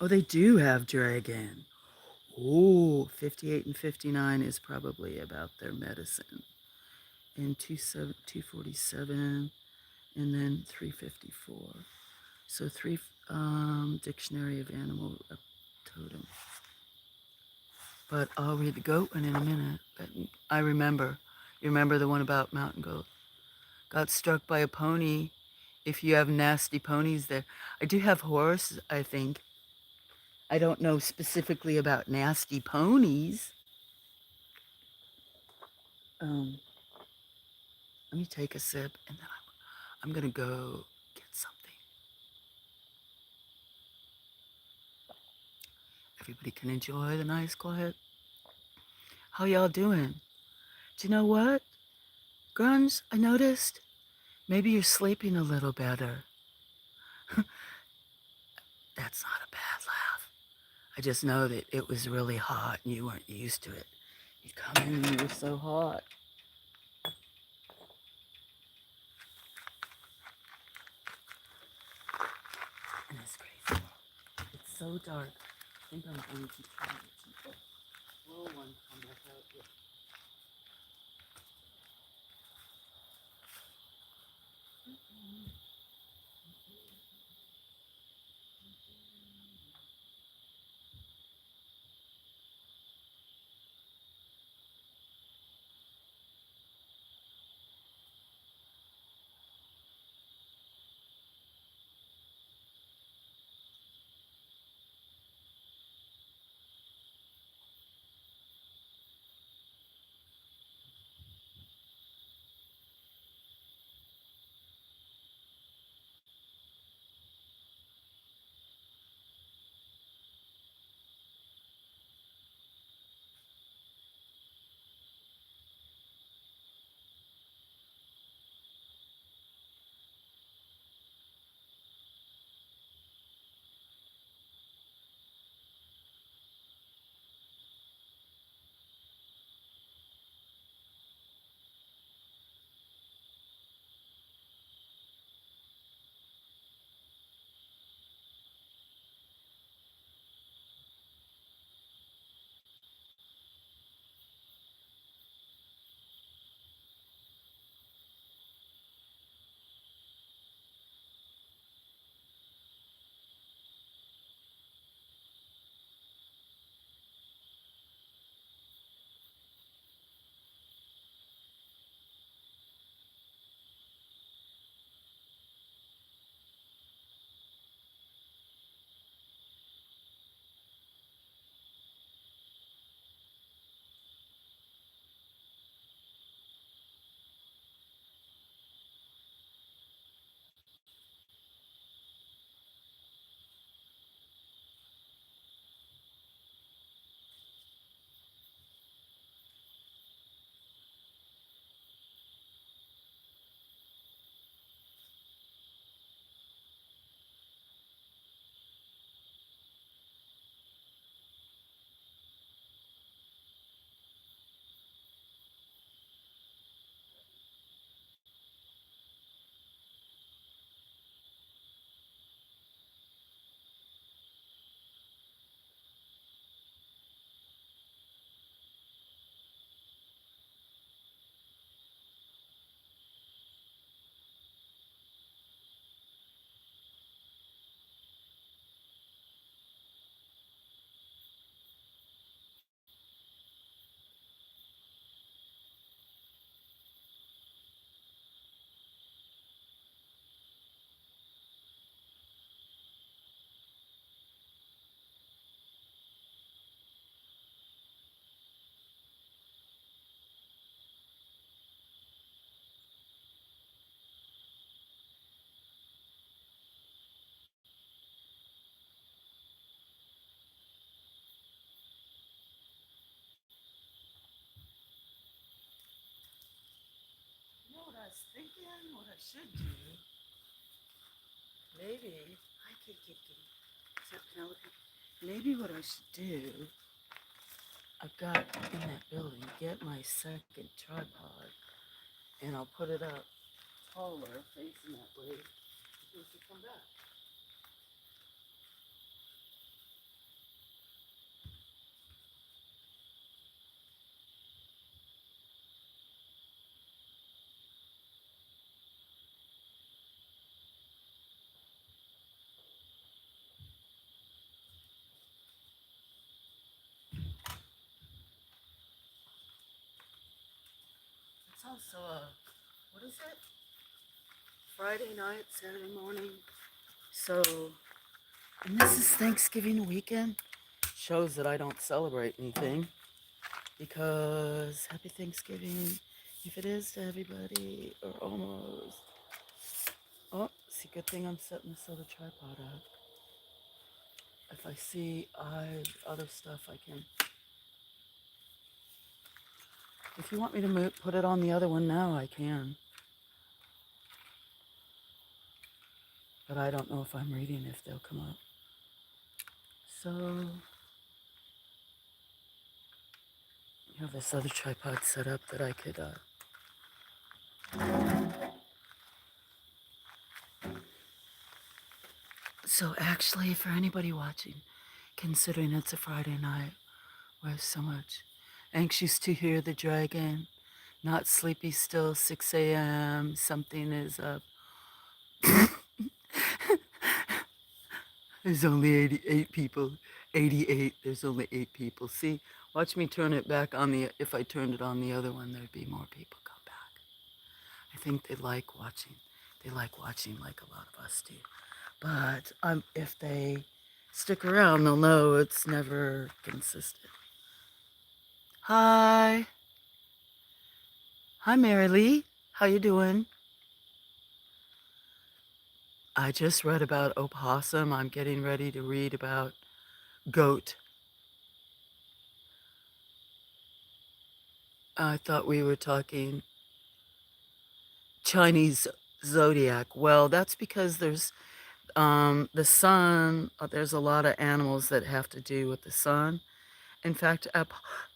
Speaker 1: Oh, they do have dragon. Oh, 58 and 59 is probably about their medicine. And 247, and then 354. So dictionary of animal totem. But I'll read the goat one in a minute. But I remember. You remember the one about mountain goat? Got struck by a pony. If you have nasty ponies there. I do have horse, I think. I don't know specifically about nasty ponies. Let me take a sip and then I'm going to go get something. Everybody can enjoy the nice quiet. How y'all doing? Do you know what? Grunge, I noticed maybe you're sleeping a little better. That's not a bad laugh. I just know that it was really hot and you weren't used to it. You come in and you were so hot. And it's crazy. It's so dark. I think I'm going to try to roll one come back out here. thinking what I should do. Maybe I could get Penelope. Maybe what I should do, I've got in that building, get my second tripod and I'll put it up taller facing that way until she come back. It's also what is it? Friday night, Saturday morning. So, and this is Thanksgiving weekend. Shows that I don't celebrate anything because happy Thanksgiving if it is to everybody or almost. Oh, see, good thing I'm setting this other tripod up. If I see other stuff, I can. If you want me to put it on the other one now, I can. But I don't know if I'm reading if they'll come up. So, I have this other tripod set up that I could. So, actually, for anybody watching, considering it's a Friday night, we're so much anxious to hear the dragon, not sleepy still, 6 a.m., something is up. There's only 88 people. 88, there's only 8 people. See, watch me turn it back on the, if I turned it on the other one, there'd be more people come back. I think they like watching. They like watching like a lot of us do. But if they stick around, they'll know it's never consistent. Hi. Hi, Mary Lee. How you doing? I just read about opossum. I'm getting ready to read about goat. I thought we were talking Chinese zodiac. Well, that's because there's the sun. There's a lot of animals that have to do with the sun. In fact, a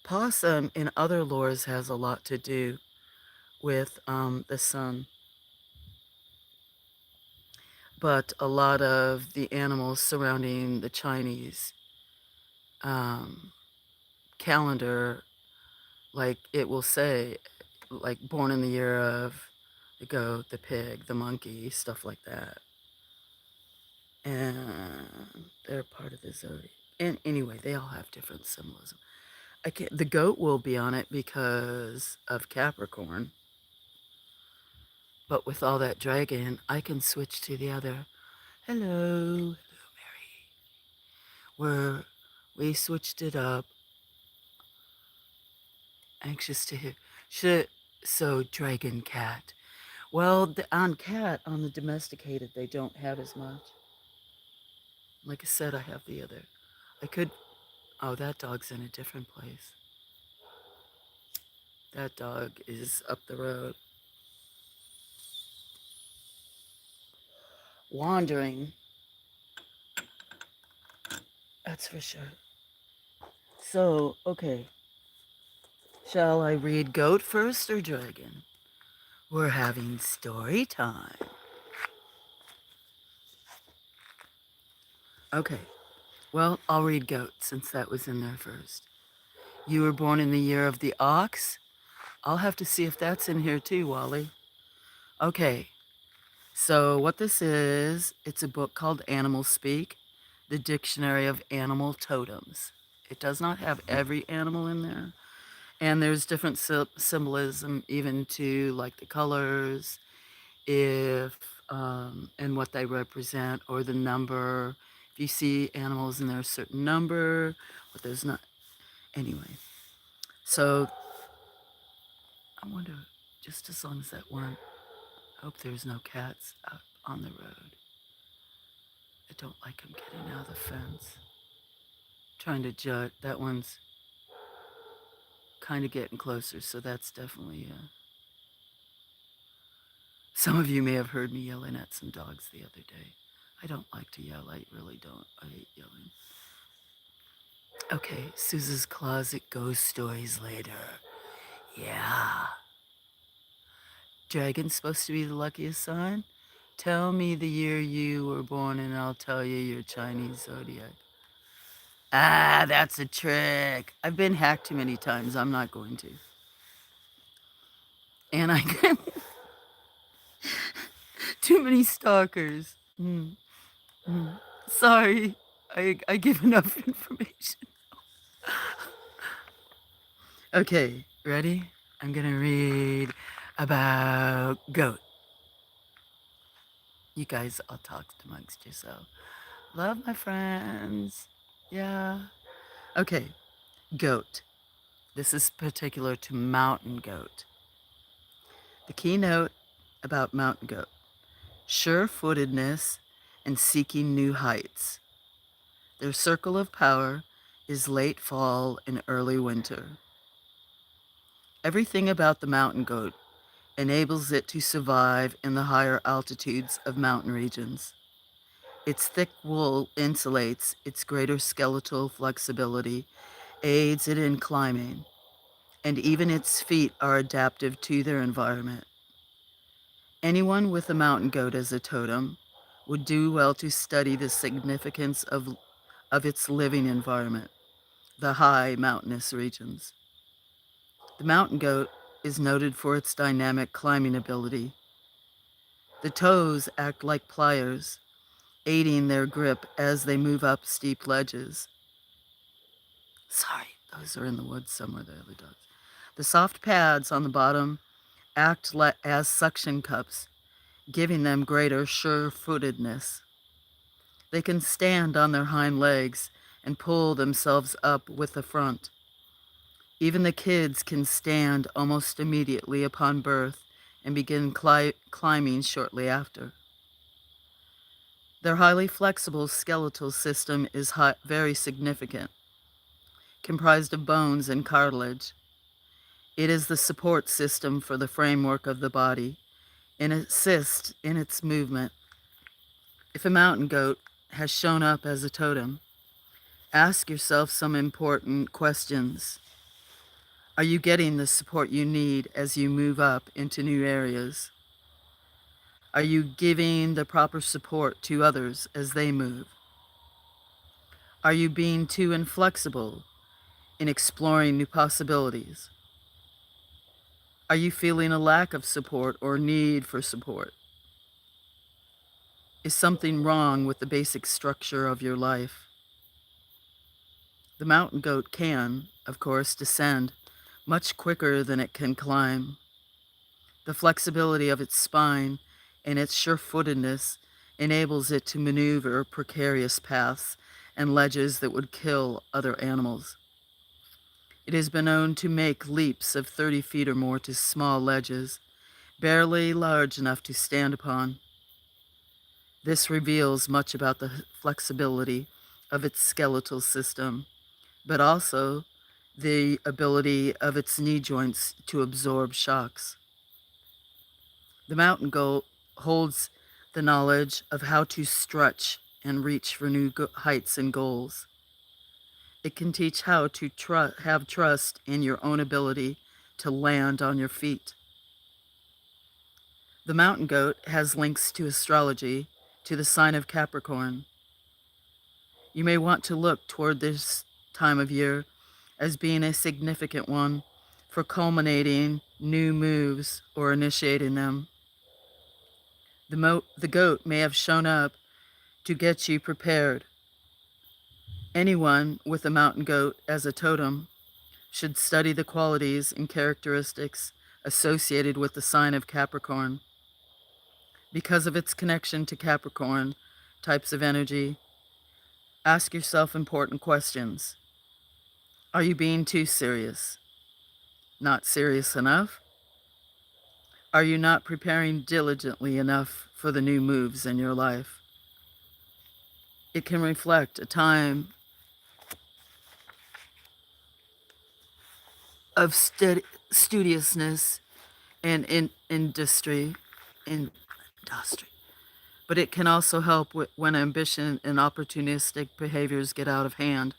Speaker 1: possum in other lores has a lot to do with the sun. But a lot of the animals surrounding the Chinese um, calendar, like it will say, like born in the year of the goat, the pig, the monkey, stuff like that. And they're part of the zodiac. And anyway, they all have different symbolism. I can't. The goat will be on it because of Capricorn. But with all that dragon, I can switch to the other. Hello, hello, Mary. Where we switched it up. Anxious to hear. Should so dragon cat. Well, on cat on the domesticated, they don't have as much. Like I said, I have the other. I could. Oh, that dog's in a different place. That dog is up the road. Wandering. That's for sure. So, okay. Shall I read goat first or dragon? We're having story time. Okay. Well, I'll read goat since that was in there first. You were born in the year of the ox? I'll have to see if that's in here too, Wally. Okay. So, what this is, it's a book called Animal Speak, the Dictionary of Animal Totems. It does not have every animal in there. And there's different symbolism even to like the colors, if and what they represent, or the number. If you see animals and there's a certain number, but there's not. Anyway, so I wonder, just as long as that weren't, I hope there's no cats out on the road. I don't like them getting out of the fence. Trying to judge. That one's kind of getting closer, so that's definitely Some of you may have heard me yelling at some dogs the other day. I don't like to yell. I really don't. I hate yelling. Okay, Suze's Closet Ghost Stories later. Yeah. Dragon's supposed to be the luckiest sign? Tell me the year you were born and I'll tell you your Chinese zodiac. Ah, that's a trick. I've been hacked too many times. I'm not going to. And I get too many stalkers. Sorry. I give enough information. Okay, ready? I'm gonna read about goat. You guys all talk amongst yourself. Love my friends. Yeah. Okay, goat. This is particular to mountain goat. The keynote about mountain goat: sure-footedness and seeking new heights. Their circle of power is late fall and early winter. Everything about the mountain goat enables it to survive in the higher altitudes of mountain regions. Its thick wool insulates, its greater skeletal flexibility aids it in climbing, and even its feet are adaptive to their environment. Anyone with a mountain goat as a totem would do well to study the significance of its living environment, the high mountainous regions. The mountain goat is noted for its dynamic climbing ability. The toes act like pliers, aiding their grip as they move up steep ledges. Sorry, those are in the woods somewhere, the other dogs. The soft pads on the bottom act as suction cups, giving them greater sure-footedness. They can stand on their hind legs and pull themselves up with the front. Even the kids can stand almost immediately upon birth and begin climbing shortly after. Their highly flexible skeletal system is very significant, comprised of bones and cartilage. It is the support system for the framework of the body and assists in its movement. If a mountain goat has shown up as a totem, ask yourself some important questions. Are you getting the support you need as you move up into new areas? Are you giving the proper support to others as they move? Are you being too inflexible in exploring new possibilities? Are you feeling a lack of support or need for support? Is something wrong with the basic structure of your life? The mountain goat can, of course, descend much quicker than it can climb. The flexibility of its spine and its sure-footedness enables it to maneuver precarious paths and ledges that would kill other animals. It has been known to make leaps of 30 feet or more to small ledges, barely large enough to stand upon. This reveals much about the flexibility of its skeletal system, but also the ability of its knee joints to absorb shocks. The mountain goat holds the knowledge of how to stretch and reach for new heights and goals. It can teach how to have trust in your own ability to land on your feet. The mountain goat has links to astrology, to the sign of Capricorn. You may want to look toward this time of year as being a significant one for culminating new moves or initiating them. The goat may have shown up to get you prepared. Anyone with a mountain goat as a totem should study the qualities and characteristics associated with the sign of Capricorn. Because of its connection to Capricorn types of energy, ask yourself important questions. Are you being too serious? Not serious enough? Are you not preparing diligently enough for the new moves in your life? It can reflect a time of studiousness and in industry. industry. But it can also help when ambition and opportunistic behaviors get out of hand.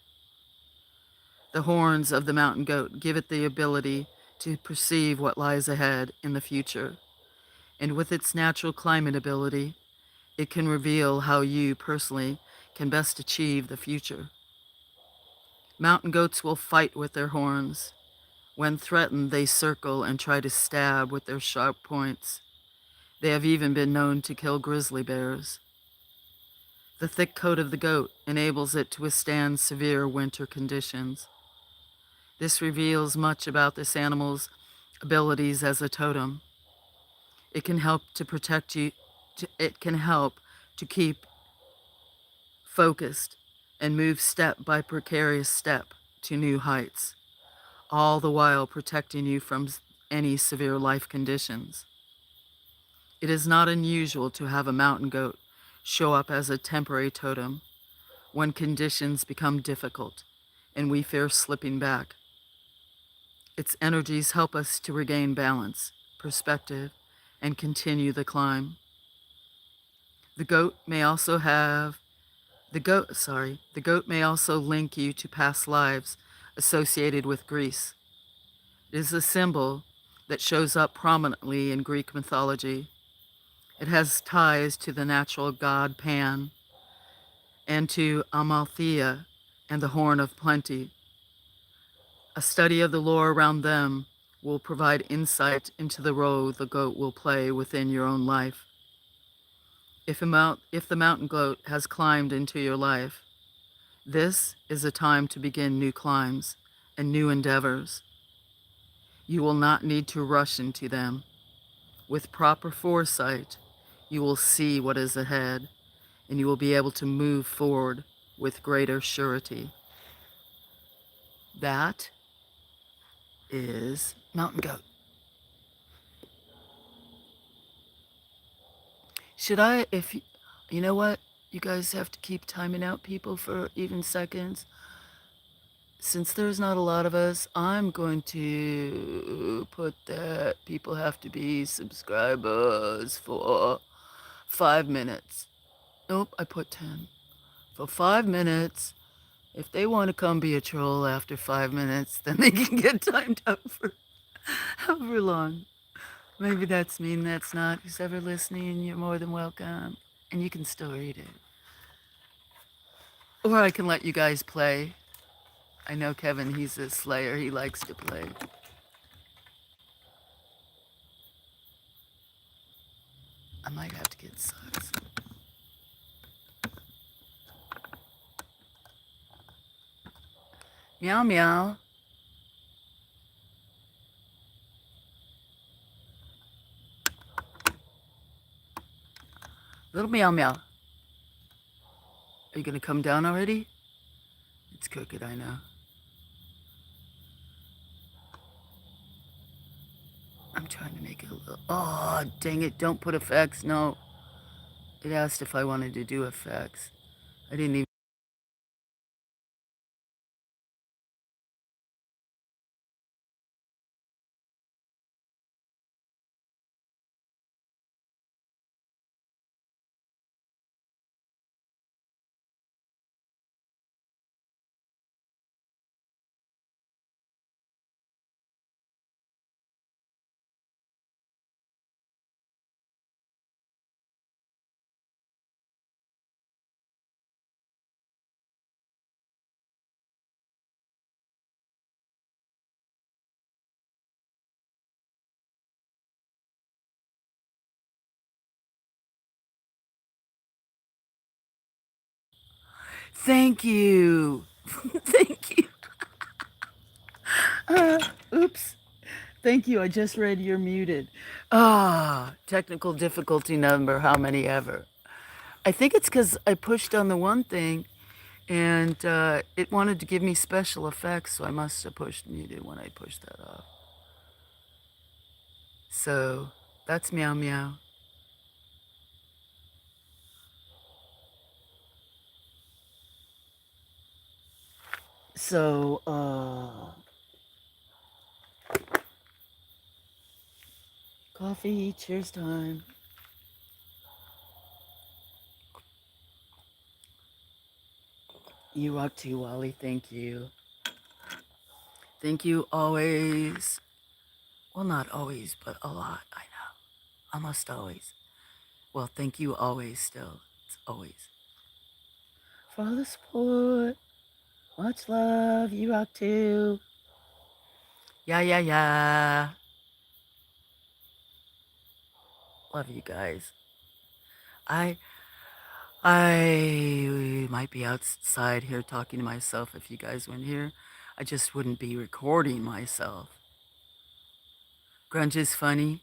Speaker 1: The horns of the mountain goat give it the ability to perceive what lies ahead in the future. And with its natural climate ability, it can reveal how you personally can best achieve the future. Mountain goats will fight with their horns. When threatened, they circle and try to stab with their sharp points. They have even been known to kill grizzly bears. The thick coat of the goat enables it to withstand severe winter conditions. This reveals much about this animal's abilities as a totem. It can help to protect you, it can help to keep focused and move step by precarious step to new heights, all the while protecting you from any severe life conditions. It is not unusual to have a mountain goat show up as a temporary totem when conditions become difficult and we fear slipping back. Its energies help us to regain balance, perspective, and continue the climb. The goat may also have the goat may also link you to past lives associated with Greece. It is a symbol that shows up prominently in Greek mythology. It has ties to the natural god Pan and to Amalthea and the Horn of Plenty. A study of the lore around them will provide insight into the role the goat will play within your own life. If the mountain goat has climbed into your life, this is a time to begin new climbs and new endeavors. You will not need to rush into them. With proper foresight, you will see what is ahead and you will be able to move forward with greater surety. That is mountain goat. Should I, if you know what? You guys have to keep timing out people for even seconds. Since there's not a lot of us, I'm going to put that people have to be subscribers for 5 minutes. Nope, I put 10. For 5 minutes. If they want to come be a troll after 5 minutes, then they can get timed up for however long. Maybe that's mean, that's not. Who's ever listening, you're more than welcome. And you can still read it. Or I can let you guys play. I know Kevin, he's a slayer. He likes to play. I might have to get socks. Meow meow. Little meow meow. Are you gonna come down already? It's crooked, I know. I'm trying to make it a little. Oh, dang it! Don't put effects. No. It asked if I wanted to do effects. I didn't even. Thank you. Thank you. Oops. Thank you. I just read you're muted. Technical difficulty number, how many ever? I think it's because I pushed on the one thing and it wanted to give me special effects, so I must have pushed muted when I pushed that off. So that's meow meow. So, coffee, cheers time. You rock too, Wally. Thank you. Thank you always. Well, not always, but a lot. I know. Almost always. Well, thank you always still. It's always. For all the support. Much love. You rock too. Yeah, yeah, yeah. Love you guys. I I might be outside here talking to myself if you guys weren't here. I just wouldn't be recording myself. Grunge is funny.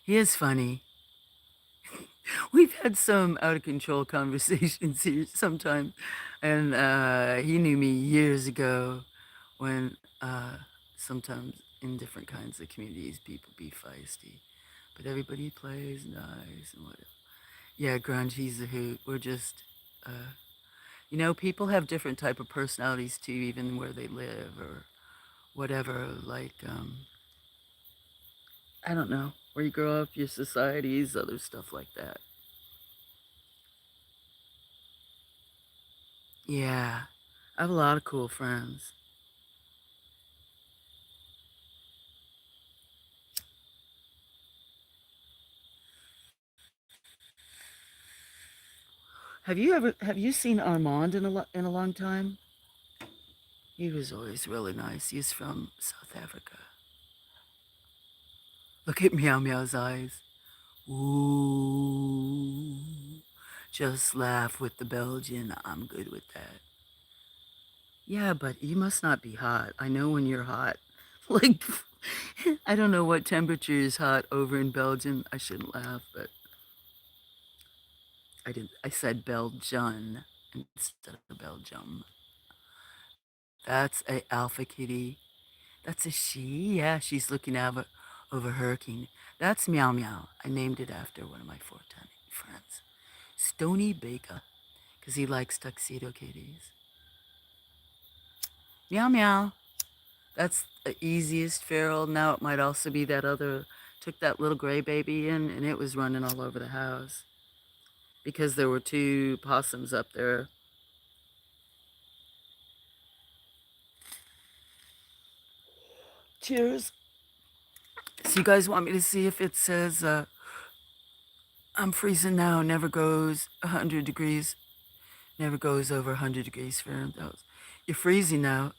Speaker 1: He is funny. We've had some out of control conversations here sometimes. And he knew me years ago when sometimes in different kinds of communities people be feisty. But everybody plays nice and whatever. Yeah, Grunge, he's a hoot. We're just, people have different type of personalities too, even where they live or whatever. Like, I don't know, where you grow up, your societies, other stuff like that. Yeah, I have a lot of cool friends. Have you seen Armand in a long time? He was always really nice. He's from South Africa. Look at Meow Meow's eyes. Ooh. Just laugh with the Belgian. I'm good with that. Yeah, but you must not be hot. I know when you're hot. Like, I don't know what temperature is hot over in Belgium. I shouldn't laugh, but I didn't. I said Belgian instead of Belgium. That's a alpha kitty. That's a she. Yeah, she's looking over her king. That's Meow Meow. I named it after one of my 410 friends, Stony Baker, because he likes tuxedo kitties. Meow Meow. That's the easiest feral. Now it might also be that other, took that little gray baby in and it was running all over the house because there were two possums up there. Cheers. So you guys want me to see if it says, I'm freezing now, never goes 100 degrees, never goes over 100 degrees Fahrenheit. You're freezing now.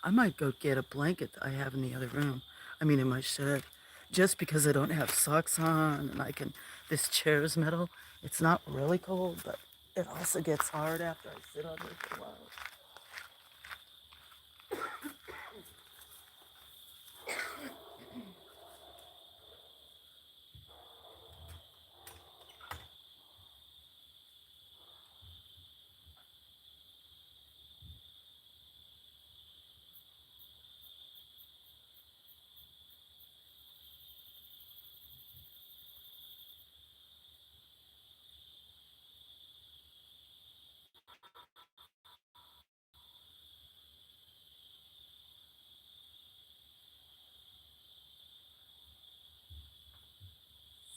Speaker 1: I might go get a blanket that I have in the other room. I mean, in my shed. Just because I don't have socks on and this chair is metal. It's not really cold, but it also gets hard after I sit on it for a while.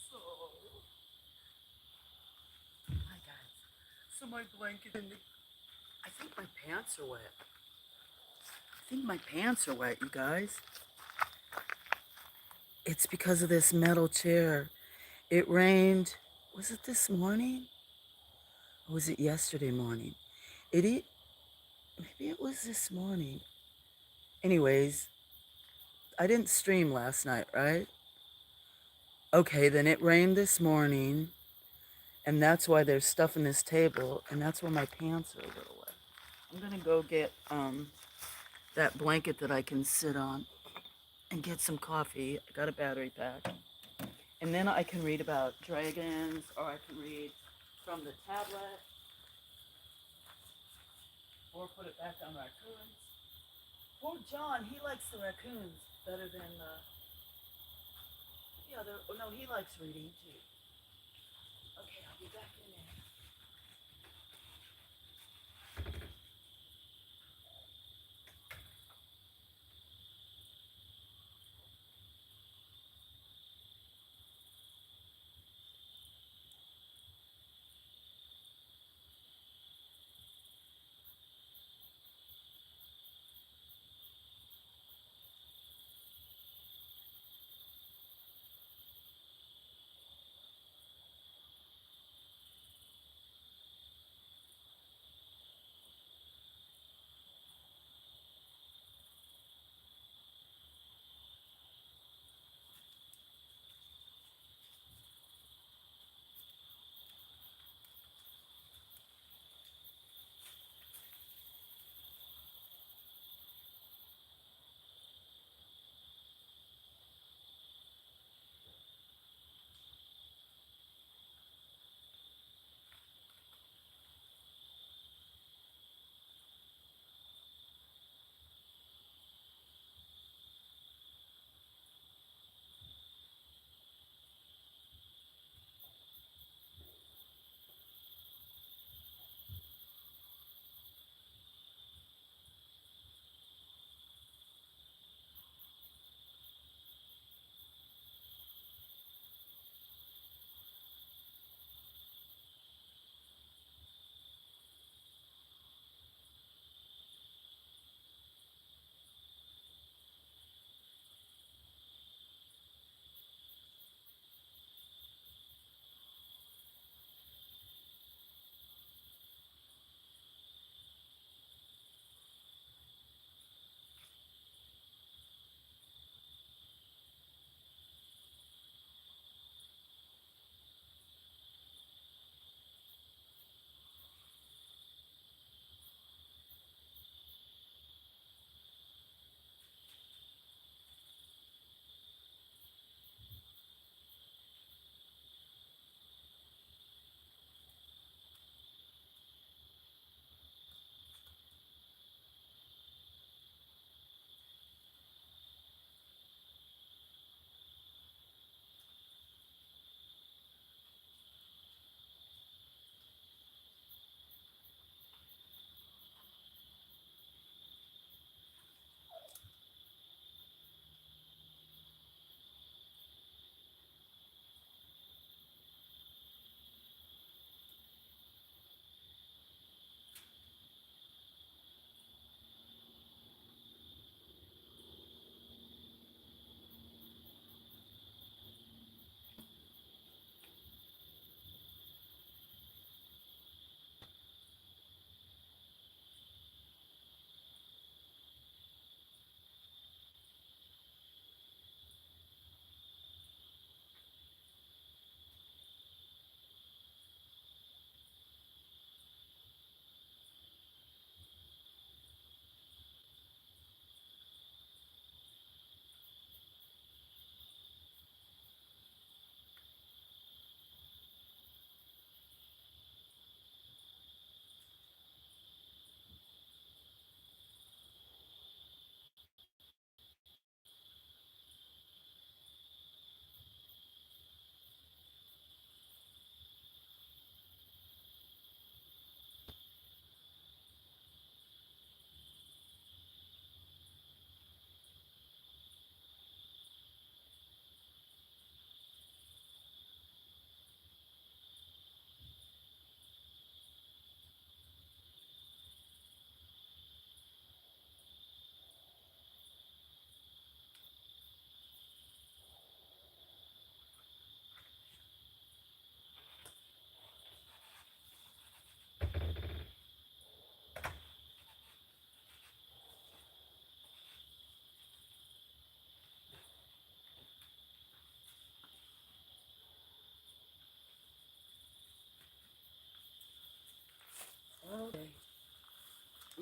Speaker 1: So, hi guys. So my blanket in the, I think my pants are wet. I think my pants are wet, you guys. It's because of this metal chair. It rained, was it this morning? Or was it yesterday morning? Maybe it was this morning. Anyways, I didn't stream last night, right? Okay, then it rained this morning, and that's why there's stuff in this table, and that's why my pants are a little wet. I'm gonna go get that blanket that I can sit on and get some coffee. I got a battery pack. And then I can read about dragons, or I can read from the tablet, or put it back on raccoons. Poor John, he likes the raccoons better than the other. Oh no, he likes reading too. Okay, I'll be back in there.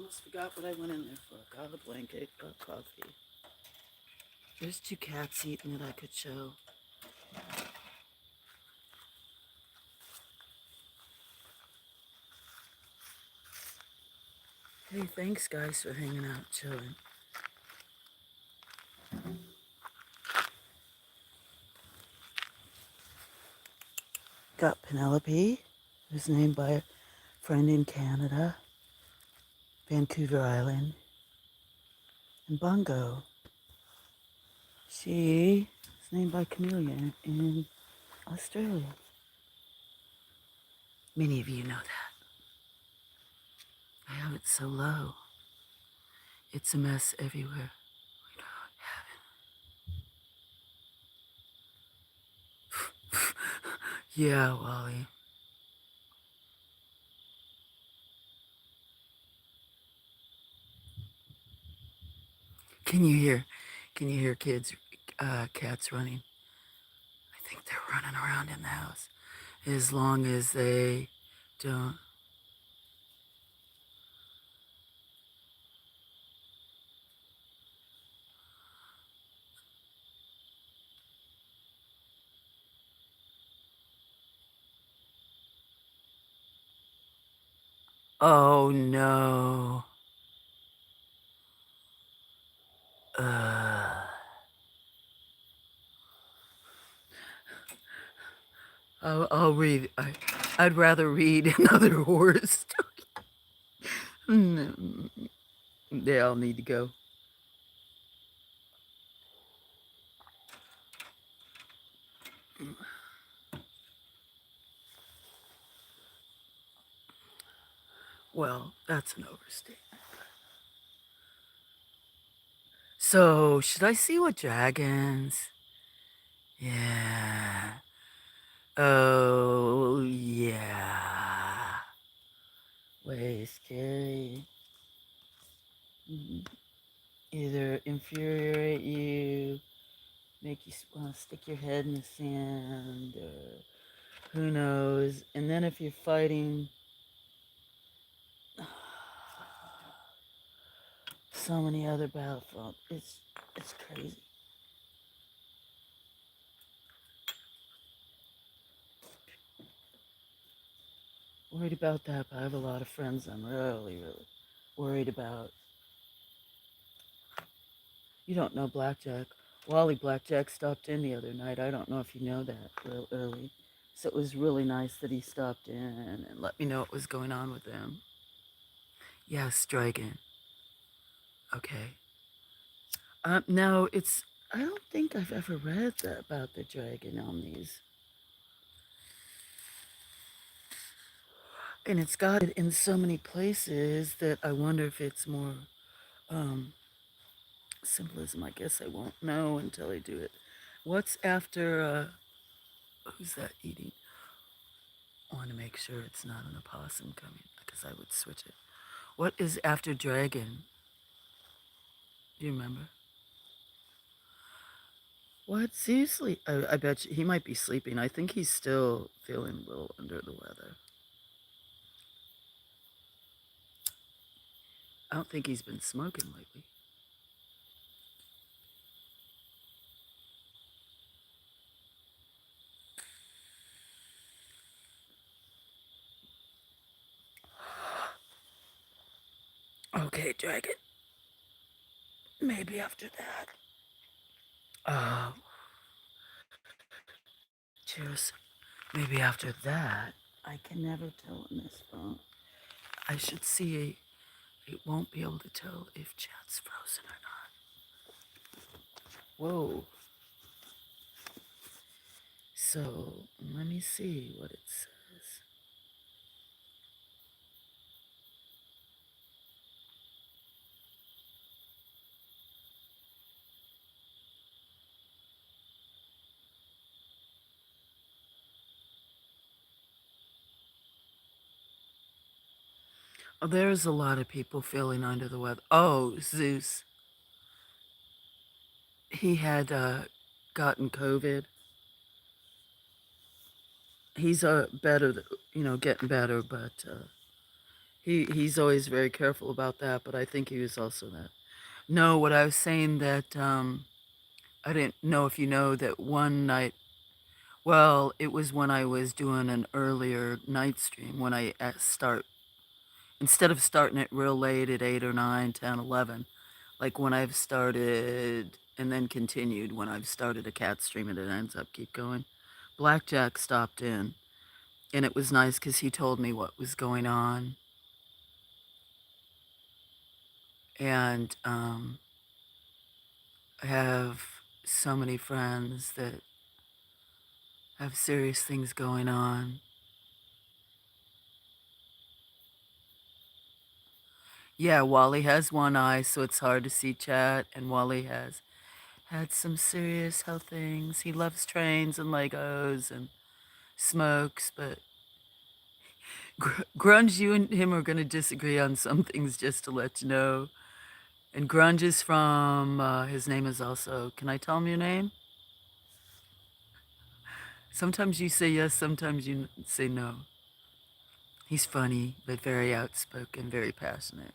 Speaker 1: almost forgot what I went in there for. Got a blanket, got coffee. There's two cats eating that I could show. Hey, thanks guys for hanging out, chilling. Got Penelope, who's named by a friend in Canada, Vancouver Island, and Bongo. She is named by Camellia in Australia. Many of you know that. I have it so low. It's a mess everywhere. We don't have it. Yeah, Wally. Can you hear? Can you hear cats running? I think they're running around in the house. As long as they don't. Oh no. Uh, I'll read. I'd rather read another horror story. Mm, they all need to go. Well, that's an overstatement. So, should I see what dragons? Yeah. Oh, yeah. Way scary. Either infuriate you, make you want to stick your head in the sand, or who knows. And then if you're fighting so many other battlefields, it's crazy. Worried about that, but I have a lot of friends I'm really, really worried about. You don't know Blackjack. Wally Blackjack stopped in the other night. I don't know if you know that real early. So it was really nice that he stopped in and let me know what was going on with him. Yes, Dragon. Okay. No, I don't think I've ever read about the dragon on these. And it's got it in so many places that I wonder if it's more um, symbolism. I guess I won't know until I do it. What's after, who's that eating? I want to make sure it's not an opossum coming because I would switch it. What is after dragon? Do you remember? What? Seriously? I bet you, he might be sleeping. I think he's still feeling a little under the weather. I don't think he's been smoking lately. Okay, dragon. Maybe after that. Uh, cheers. Maybe after that. I can never tell in this phone. I should see. It won't be able to tell if chat's frozen or not. Whoa. So let me see what it says. Oh, there's a lot of people feeling under the weather. Oh, Zeus. He had gotten COVID. He's better, getting better, but He's always very careful about that, but I think he was also that. No, what I was saying that I didn't know if you know that one night. Well, it was when I was doing an earlier night stream when I start instead of starting it real late at 8 or 9, 10, 11, like when I've started and then continued when I've started a cat stream and it ends up keep going. Blackjack stopped in and it was nice because he told me what was going on. And I have so many friends that have serious things going on. Yeah, Wally has one eye, so it's hard to see chat, and Wally has had some serious health things. He loves trains and Legos and smokes, but Grunge, you and him are going to disagree on some things just to let you know. And Grunge is from, his name is also, can I tell him your name? Sometimes you say yes, sometimes you say no. He's funny, but very outspoken, very passionate.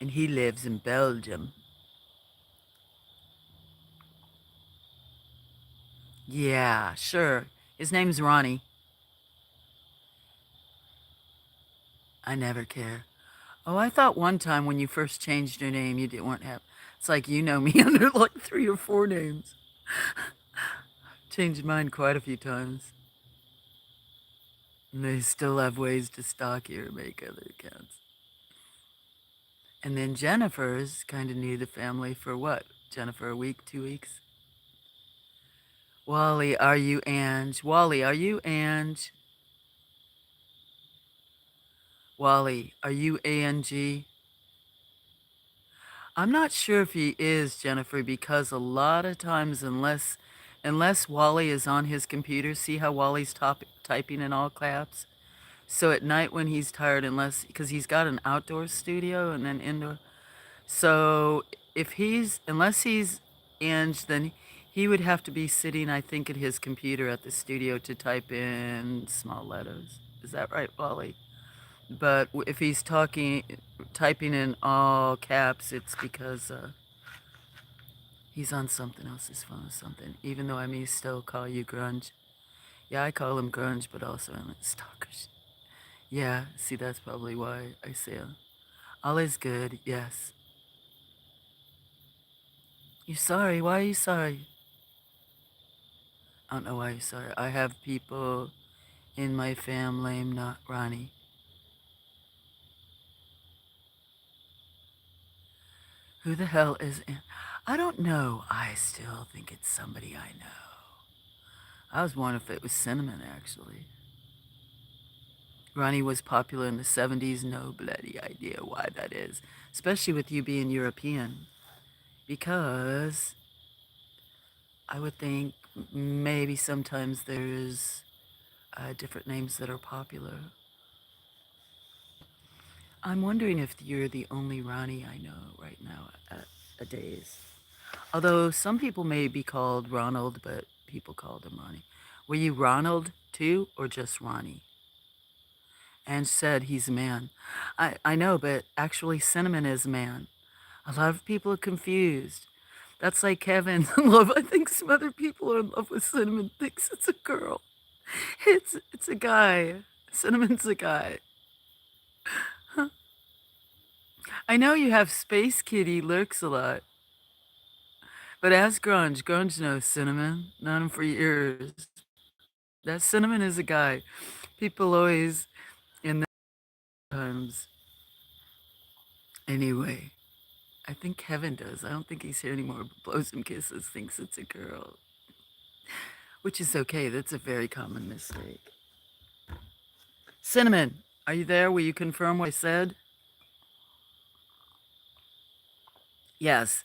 Speaker 1: And he lives in Belgium. Yeah, sure. His name's Ronnie. I never care. Oh, I thought one time when you first changed your name, you didn't weren't have. It's like you know me under like 3 or 4 names. Changed mine quite a few times. And they still have ways to stalk you or make other accounts. And then Jennifer's kind of new to the family for what? Jennifer, a week, 2 weeks? Wally, are you Ange? Wally, are you Ange? Wally, are you ANG? I'm not sure if he is, Jennifer, because a lot of times, unless Wally is on his computer, see how Wally's typing in all caps? So at night when he's tired, unless because he's got an outdoor studio and then indoor. So if unless he's Ange, then he would have to be sitting, I think, at his computer at the studio to type in small letters. Is that right, Wally? But if he's typing in all caps, it's because he's on something else's phone or something. Even though I may still call you Grunge. Yeah, I call him Grunge, but also I'm a stalkers. Yeah, see, that's probably why I say all is good. Yes. You're sorry. Why are you sorry? I don't know why you're sorry. I have people in my family, not Ronnie. Who the hell is in? I don't know. I still think it's somebody I know. I was wondering if it was Cinnamon, actually. Ronnie was popular in the 70s. No bloody idea why that is, especially with you being European. Because I would think maybe sometimes there's different names that are popular. I'm wondering if you're the only Ronnie I know right now at a days. Although some people may be called Ronald, but people called him Ronnie. Were you Ronald too, or just Ronnie? And said he's a man. I know, but actually Cinnamon is a man. A lot of people are confused. That's like Kevin in love. I think some other people are in love with Cinnamon, thinks it's a girl. It's a guy. Cinnamon's a guy. I know you have Space Kitty lurks a lot, but ask Grunge. Grunge knows Cinnamon. Known him for years. That Cinnamon is a guy. People always in the times. Anyway, I think Kevin does. I don't think he's here anymore, but blows him kisses, thinks it's a girl. Which is okay. That's a very common mistake. Cinnamon, are you there? Will you confirm what I said? Yes.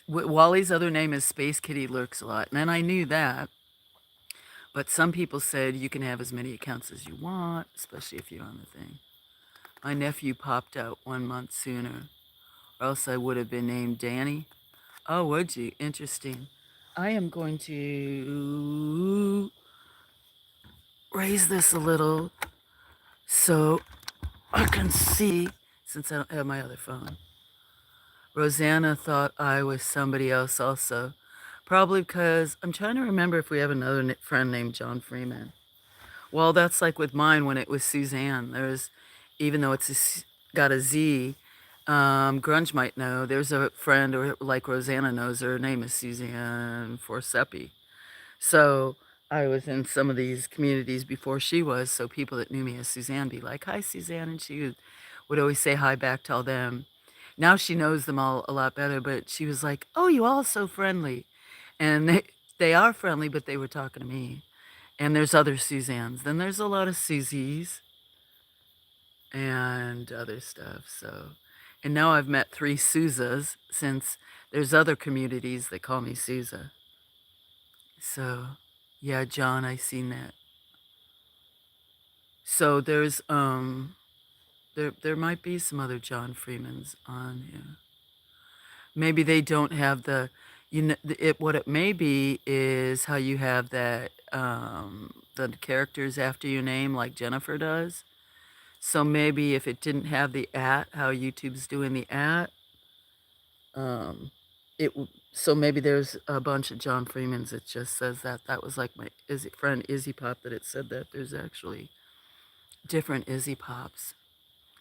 Speaker 1: Wally's other name is Space Kitty Lurks a lot. And I knew that. But some people said you can have as many accounts as you want, especially if you're on the thing. My nephew popped out 1 month sooner, or else I would have been named Danny. Oh, would you? Interesting. I am going to raise this a little so I can see, since I don't have my other phone, Rosanna thought I was somebody else also. Probably because I'm trying to remember if we have another friend named John Freeman. Well, that's like with mine when it was Suzanne. There's, even though got a Z, Grunge might know. There's a friend, or like Rosanna knows, her name is Suzanne Forsepi. So I was in some of these communities before she was, so people that knew me as Suzanne be like, "Hi, Suzanne," and would always say hi back to all them. Now she knows them all a lot better, but she was like, "Oh, you all so friendly," and they are friendly, but they were talking to me. And there's other Suzannes. Then there's a lot of Suzies and other stuff. So, and now I've met three Suzas since there's other communities that call me Souza. So, yeah, John, I seen that. So there might be some other John Freemans on here. Maybe they don't have the, what it may be is how you have that the characters after your name like Jennifer does. So maybe if it didn't have the at, how YouTube's doing the at, um, so maybe there's a bunch of John Freemans that just says that. That was like my friend Izzy Pop that it said that there's actually different Izzy Pops.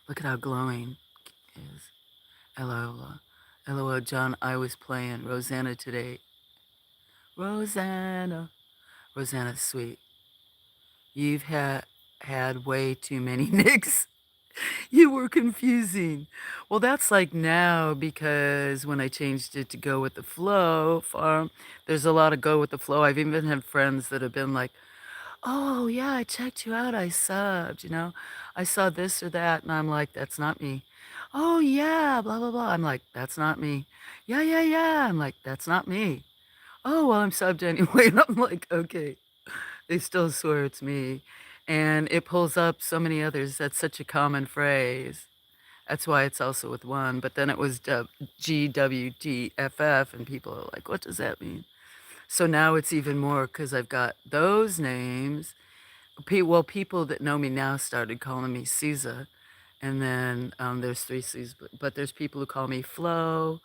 Speaker 1: Look at how glowing it is. LOL. LOL, John, I was playing Rosanna today. Rosanna. Rosanna's sweet. You've had way too many nicks. You were confusing. Well, that's like now because when I changed it to Go With The Flow Farm, there's a lot of Go With The Flow. I've even had friends that have been like, "Oh, yeah, I checked you out. I subbed, I saw this or that." And I'm like, "That's not me." "Oh, yeah, blah, blah, blah." I'm like, "That's not me." "Yeah, yeah, yeah." I'm like, "That's not me." "Oh, well, I'm subbed anyway." And I'm like, "Okay." They still swear it's me. And it pulls up so many others. That's such a common phrase. That's why it's also with one. But then it was GWTFF, and people are like, "What does that mean?" So now it's even more because I've got those names. Well, people that know me now started calling me Caesar. And then there's three C's, but there's people who call me Flow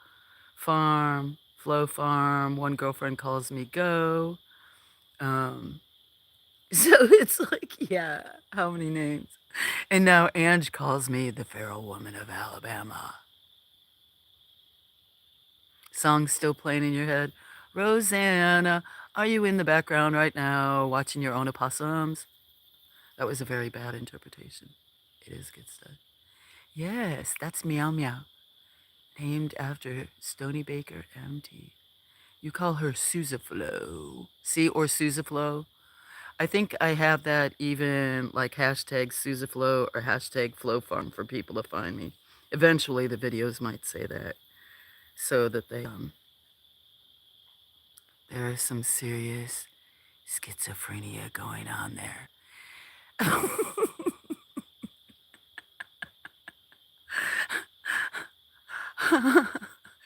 Speaker 1: Farm. One girlfriend calls me Go. Um, so it's like, yeah, how many names? And now Ange calls me the feral woman of Alabama. Song still playing in your head. Rosanna, are you in the background right now watching your own opossums? That was a very bad interpretation. It is good stuff. Yes, that's Meow Meow, named after Stony Baker MT. You call her Flo. See, or Flo. I think I have that even like hashtag Flo or hashtag Flow Farm for people to find me. Eventually, the videos might say that so that there is some serious schizophrenia going on there.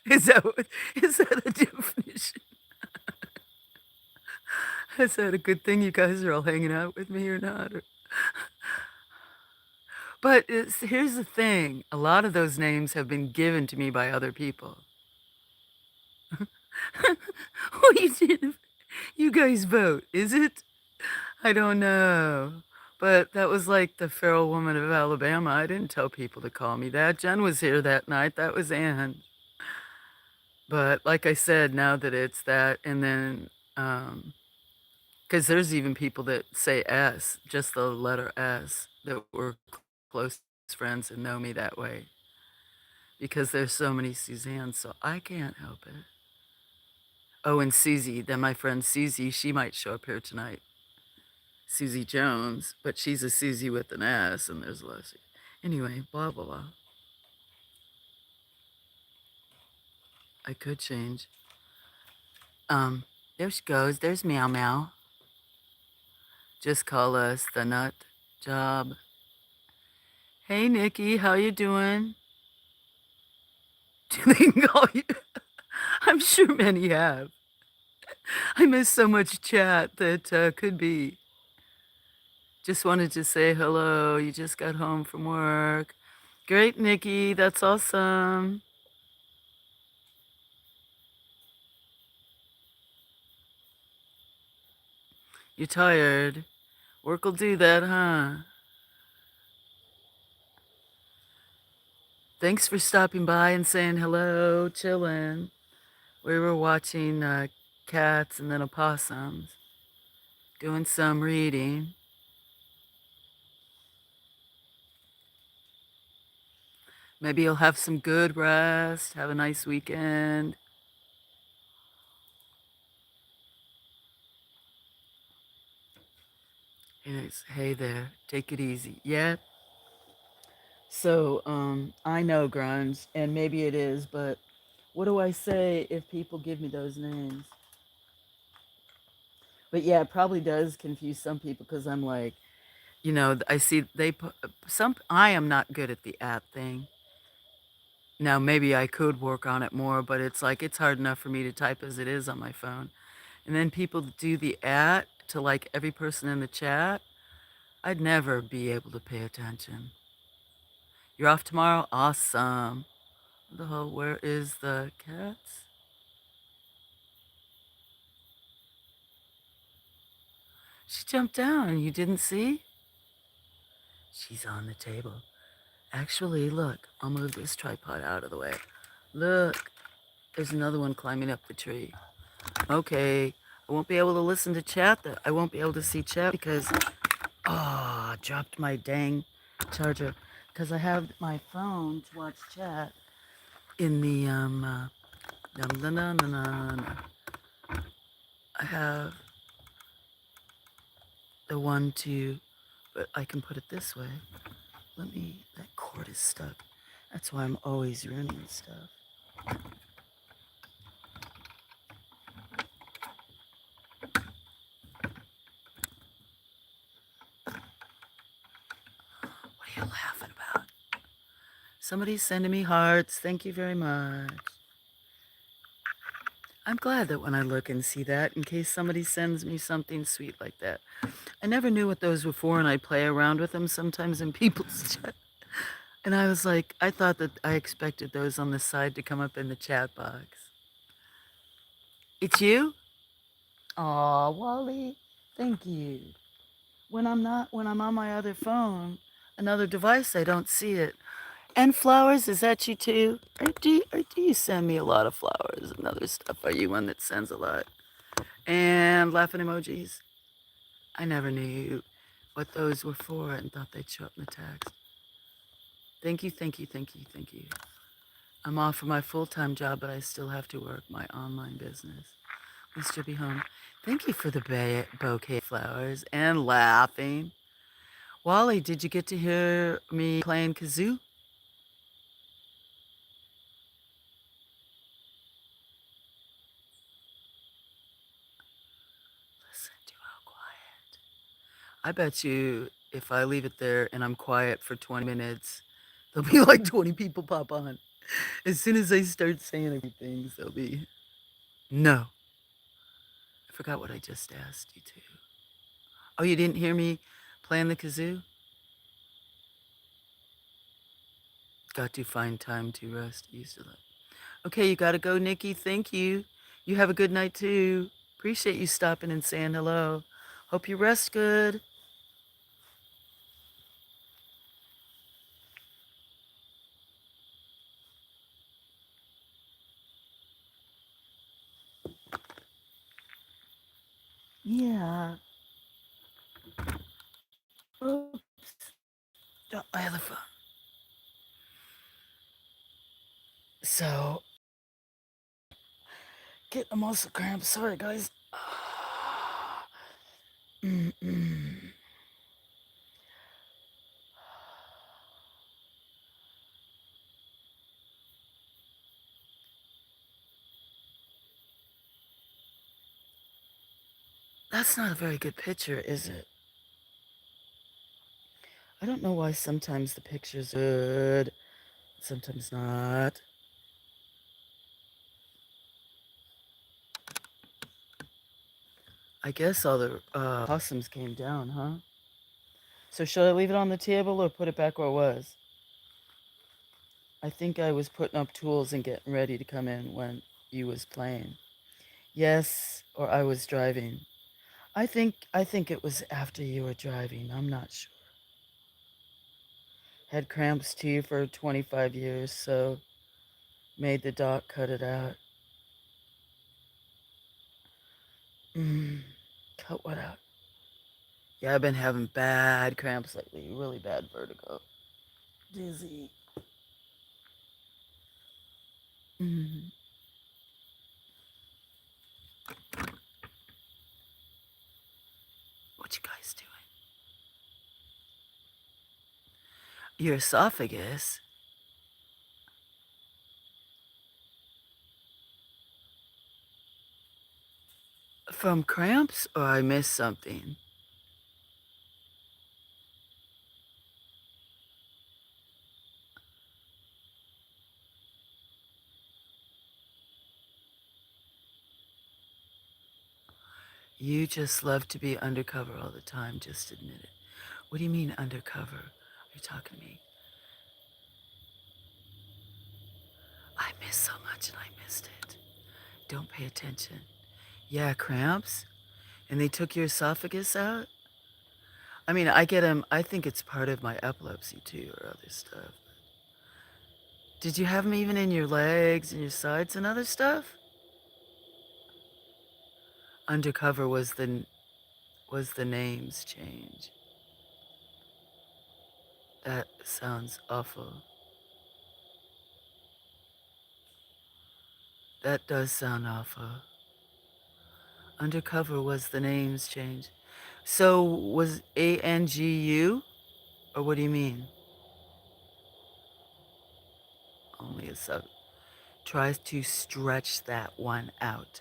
Speaker 1: Is that a definition? Is that a good thing you guys are all hanging out with me or not? But here's the thing. A lot of those names have been given to me by other people. What you did? You guys vote, is it? I don't know. But that was like the feral woman of Alabama. I didn't tell people to call me that. Jen was here that night. That was Ann. But like I said, now that it's that, and then, because there's even people that say S, just the letter S, that were close friends and know me that way. Because there's so many Suzannes, so I can't help it. Oh, and Susie, then my friend Susie, she might show up here tonight. Susie Jones, but she's a Susie with an S, and there's less. Anyway, blah, blah, blah. I could change. There she goes. There's Meow Meow. Just call us the Nut Job. Hey, Nikki, how you doing? Do they call you? I'm sure many have. I miss so much chat that could be. Just wanted to say hello. You just got home from work. Great, Nikki. That's awesome. You're tired. Work'll do that, huh? Thanks for stopping by and saying hello, chillin'. We were watching cats and then opossums, doing some reading. Maybe you'll have some good rest, have a nice weekend. Hey there, take it easy. Yeah. So, I know Grimes, and maybe it is, but what do I say if people give me those names? But yeah, it probably does confuse some people because I'm like, I see they put some. I am not good at the app thing. Now, maybe I could work on it more, but it's like it's hard enough for me to type as it is on my phone. And then people do the at to like every person in the chat. I'd never be able to pay attention. You're off tomorrow? Awesome. What the hell, where is the cats? She jumped down. You didn't see? She's on the table. Actually, look, I'll move this tripod out of the way. Look, there's another one climbing up the tree. Okay, I won't be able to listen to chat. I won't be able to see chat because, I dropped my dang charger. Because I have my phone to watch chat in the, I have the one to, but I can put it this way. That cord is stuck. That's why I'm always ruining stuff. What are you laughing about? Somebody's sending me hearts. Thank you very much. I'm glad that when I look and see that, in case somebody sends me something sweet like that. I never knew what those were for, and I play around with them sometimes in people's chat. And I was like, I thought that I expected those on the side to come up in the chat box. It's you? Aw, Wally, thank you. When I'm on my other phone, another device, I don't see it. And flowers, is that you too? Or do you send me a lot of flowers and other stuff? Are you one that sends a lot? And laughing emojis. I never knew what those were for and thought they'd show up in the text. Thank you, thank you, thank you, thank you. I'm off for my full-time job, but I still have to work my online business. Mr. Be home. Thank you for the bouquet of flowers and laughing. Wally, did you get to hear me playing kazoo? Listen to how quiet. I bet you if I leave it there and I'm quiet for 20 minutes, there'll be like 20 people pop on. As soon as I start saying a few things, there'll be. No. I forgot what I just asked you to. Oh, you didn't hear me playing the kazoo? Got to find time to rest. Used to that. Okay, you gotta go, Nikki. Thank you. You have a good night too. Appreciate you stopping and saying hello. Hope you rest good. Yeah. Oops. Drop my other phone. So, get a muscle cramp. Sorry, guys. Mm-mm. That's not a very good picture, is it? I don't know why sometimes the picture's good, sometimes not. I guess all the possums came down, huh? So should I leave it on the table or put it back where it was? I think I was putting up tools and getting ready to come in when you was playing. Yes, or I was driving. I think it was after you were driving. I'm not sure. Had cramps too for 25 years, so made the doc cut it out. Mm, cut what out? Yeah, I've been having bad cramps lately, really bad vertigo. Dizzy. Mm. What you guys doing? Your esophagus? From cramps or I missed something? You just love to be undercover all the time, just admit it. What do you mean undercover? Are you talking to me? I missed so much and I missed it. Don't pay attention. Yeah, cramps? And they took your esophagus out? I mean, I get them, I think it's part of my epilepsy too, or other stuff. Did you have them even in your legs and your sides and other stuff? Undercover was the name's change. That sounds awful. That does sound awful. Undercover was the name's change. So was ANGU? Or what do you mean? Only a sub. Tries to stretch that one out.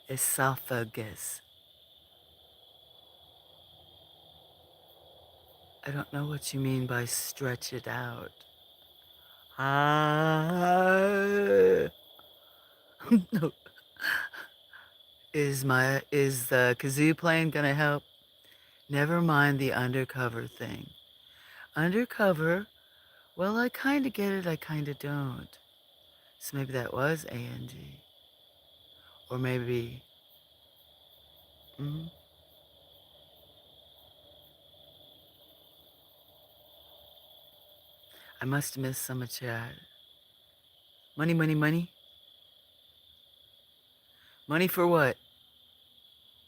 Speaker 1: Esophagus. I don't know what you mean by stretch it out. Ah. No. Is the kazoo playing gonna help? Never mind the undercover thing. Undercover, well, I kind of get it, I kind of don't. So maybe that was ANG. Or maybe, mm, I must have missed some of chat. Money, money, money. Money for what?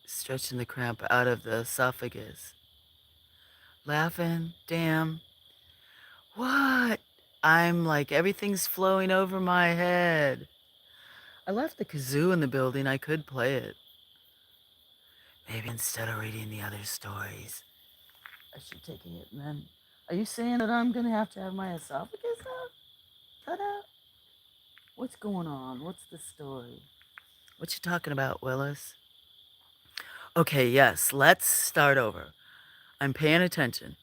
Speaker 1: Stretching the cramp out of the esophagus. Laughing, damn. What? I'm like, everything's flowing over my head. I left the kazoo in the building, I could play it. Maybe instead of reading the other stories, I should take a hit and then. Are you saying that I'm gonna have to have my esophagus out? Cut out? What's going on? What's the story? What you talking about, Willis? Okay, yes, let's start over. I'm paying attention.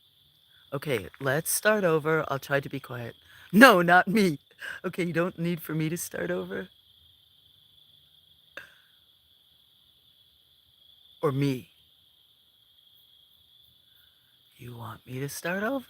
Speaker 1: Okay, let's start over. I'll try to be quiet. No, not me. Okay, you don't need for me to start over? Or me? You want me to start over?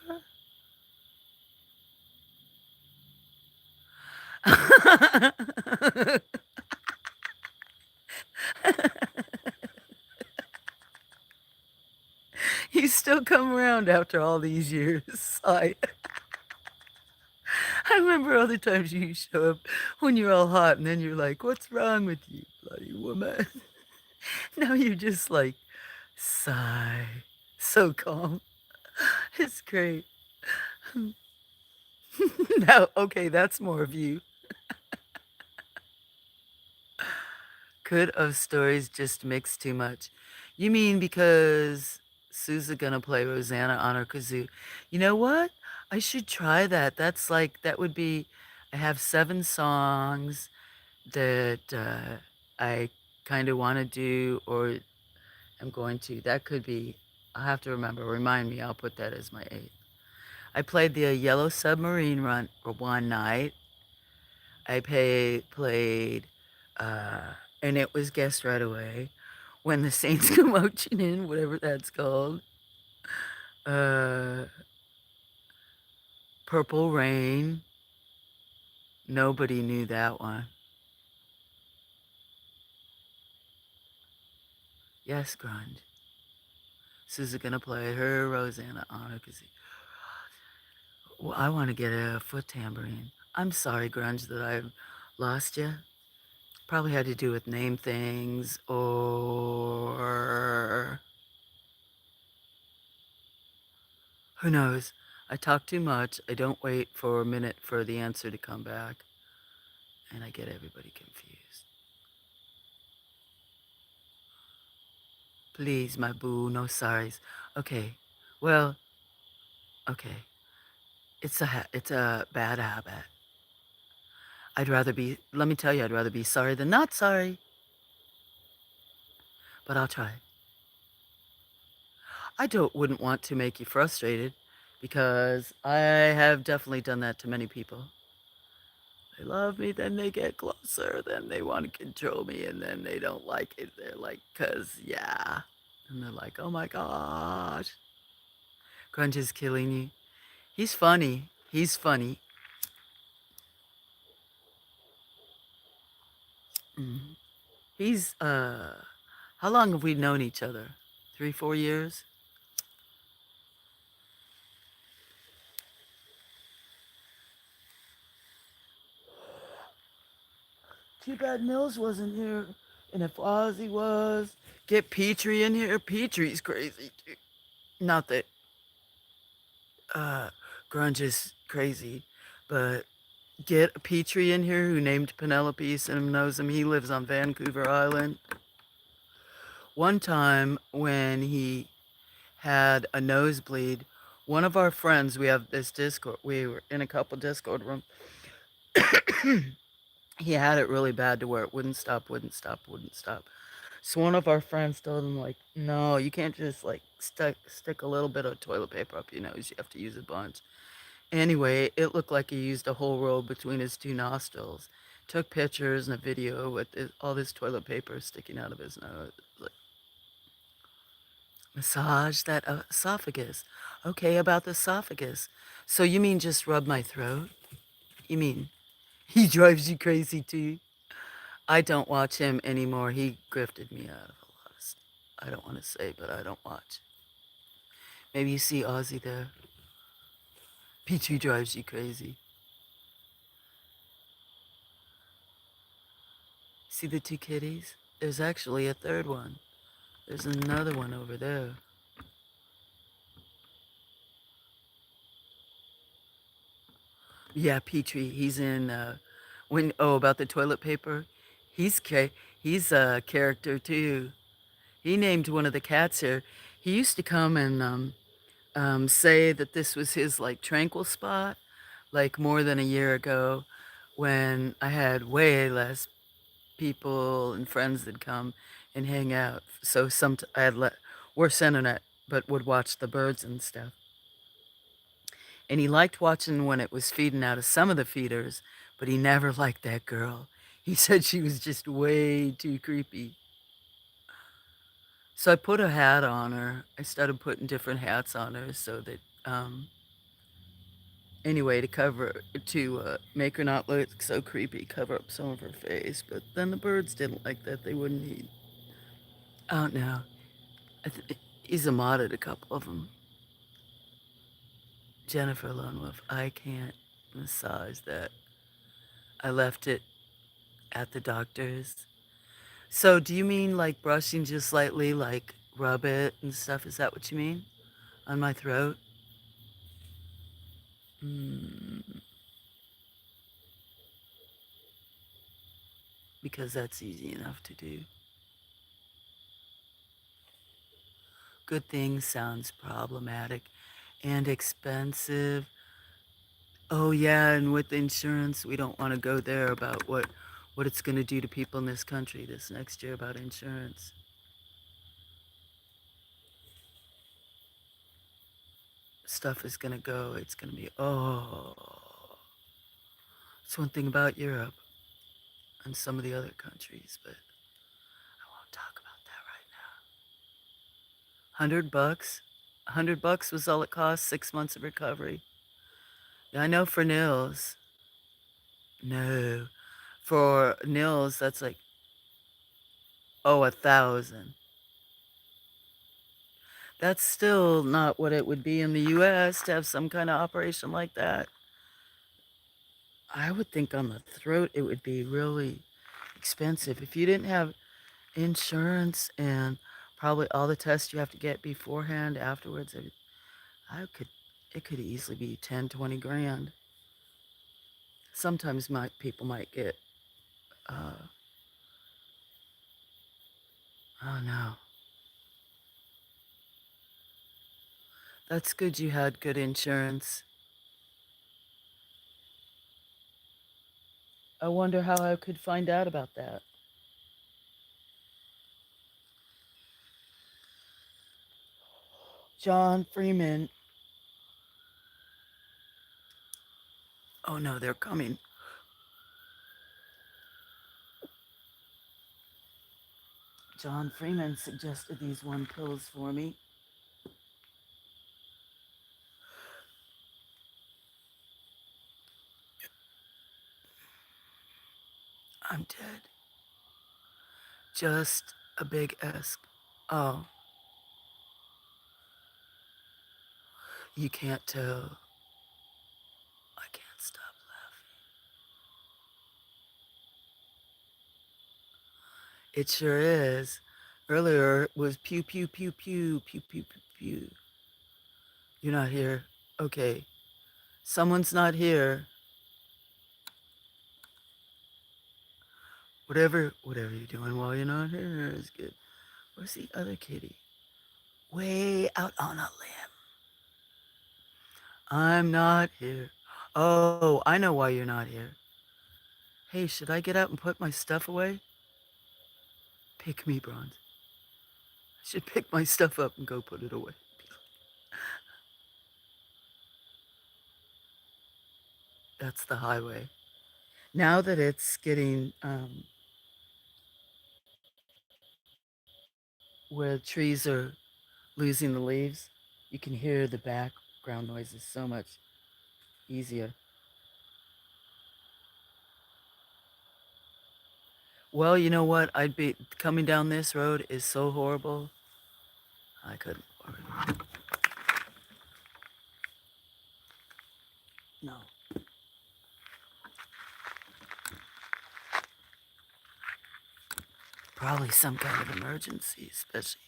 Speaker 1: You still come around after all these years. I remember other times you show up when you're all hot and then you're like, what's wrong with you, bloody woman? Now you're just like, sigh. So calm. It's great. Now, okay, that's more of you. Could of stories just mix too much? You mean because Sue's gonna play Rosanna on her kazoo? You know what? I should try that. That's like, that would be, I have 7 songs that I kind of want to do or am going to. That could be, I'll have to remember. Remind me, I'll put that as my 8th. I played the Yellow Submarine run for one night. I played, uh, and it was Guessed Right Away. When the Saints Come Marching In, whatever that's called. Uh, Purple Rain. Nobody knew that one. Yes, grunge. Susie gonna play her Rosanna on her because well, I want to get a foot tambourine. I'm sorry, grunge, that I've lost you. Probably had to do with name things or who knows. I talk too much. I don't wait for a minute for the answer to come back, and I get everybody confused. Please, my boo, no sorries. Okay, well, okay. It's a bad habit. Let me tell you, I'd rather be sorry than not sorry, but I'll try. Wouldn't want to make you frustrated because I have definitely done that to many people. They love me, then they get closer, then they want to control me, and then they don't like it. They're like, cause yeah. And they're like, oh my gosh, Crunch is killing you. He's funny. He's funny. Mm. He's, how long have we known each other? 3, 4 years? Too bad Mills wasn't here. And if Ozzy was, get Petrie in here. Petrie's crazy too. Not that uh, grunge is crazy, but get Petrie in here who named Penelope. Sim knows him. He lives on Vancouver Island. One time when he had a nosebleed, one of our friends, we have this Discord, we were in a couple Discord rooms. He had it really bad to where it wouldn't stop, wouldn't stop, wouldn't stop. So one of our friends told him, like, no, you can't just like stick a little bit of toilet paper up your nose. You have to use a bunch. Anyway, it looked like he used a whole roll between his two nostrils. Took pictures and a video with all this toilet paper sticking out of his nose. Like, massage that esophagus. Okay, about the esophagus. So you mean just rub my throat? You mean he drives you crazy too? I don't watch him anymore. He grifted me out of a lot of stuff. I don't want to say, but I don't watch. Maybe you see Ozzy there. Petrie drives you crazy. See the two kitties? There's actually a third one. There's another one over there. Yeah, Petrie. He's in. About the toilet paper. He's he's a character too. He named one of the cats here. He used to come and say that this was his like tranquil spot, like more than a year ago, when I had way less people and friends that come and hang out. So I had worse internet, but would watch the birds and stuff. And he liked watching when it was feeding out of some of the feeders, but he never liked that girl. He said she was just way too creepy. So I put a hat on her. I started putting different hats on her so that, anyway, to make her not look so creepy, cover up some of her face. But then the birds didn't like that. They wouldn't eat. Oh, no. He's a modded a couple of them. Jennifer Lone Wolf, I can't massage that. I left it at the doctor's. So do you mean like brushing just lightly, like rub it and stuff? Is that what you mean? On my throat? Mm, because that's easy enough to do. Good thing sounds problematic and expensive. Oh yeah, and with insurance, we don't want to go there about what it's going to do to people in this country this next year about insurance. Stuff is going to go. It's going to be, oh. It's one thing about Europe and some of the other countries, but I won't talk about that right now. $100? $100 was all it cost, 6 months of recovery. Yeah, I know for Nils. No. For Nils, that's like, oh, 1,000. That's still not what it would be in the US to have some kind of operation like that. I would think on the throat it would be really expensive. If you didn't have insurance and probably all the tests you have to get beforehand, afterwards, I could, it could easily be 10, 20 grand. Sometimes people might get, uh, oh no. That's good you had good insurance. I wonder how I could find out about that. John Freeman. Oh no, they're coming. John Freeman suggested these one pills for me. I'm dead. Just a big S. Oh, you can't tell. I can't stop laughing. It sure is. Earlier it was pew, pew, pew, pew, pew, pew, pew, pew. You're not here. Okay. Someone's not here. Whatever you're doing while you're not here is good. Where's the other kitty? Way out on a limb. I'm not here. Oh, I know why you're not here. Hey, should I get up and put my stuff away? Pick me, Bronze. I should pick my stuff up and go put it away. That's the highway. Now that it's getting where trees are losing the leaves, you can hear the background noises so much easier. Well, you know what? I'd be coming down this road is so horrible. I couldn't. No. Probably some kind of emergency, especially.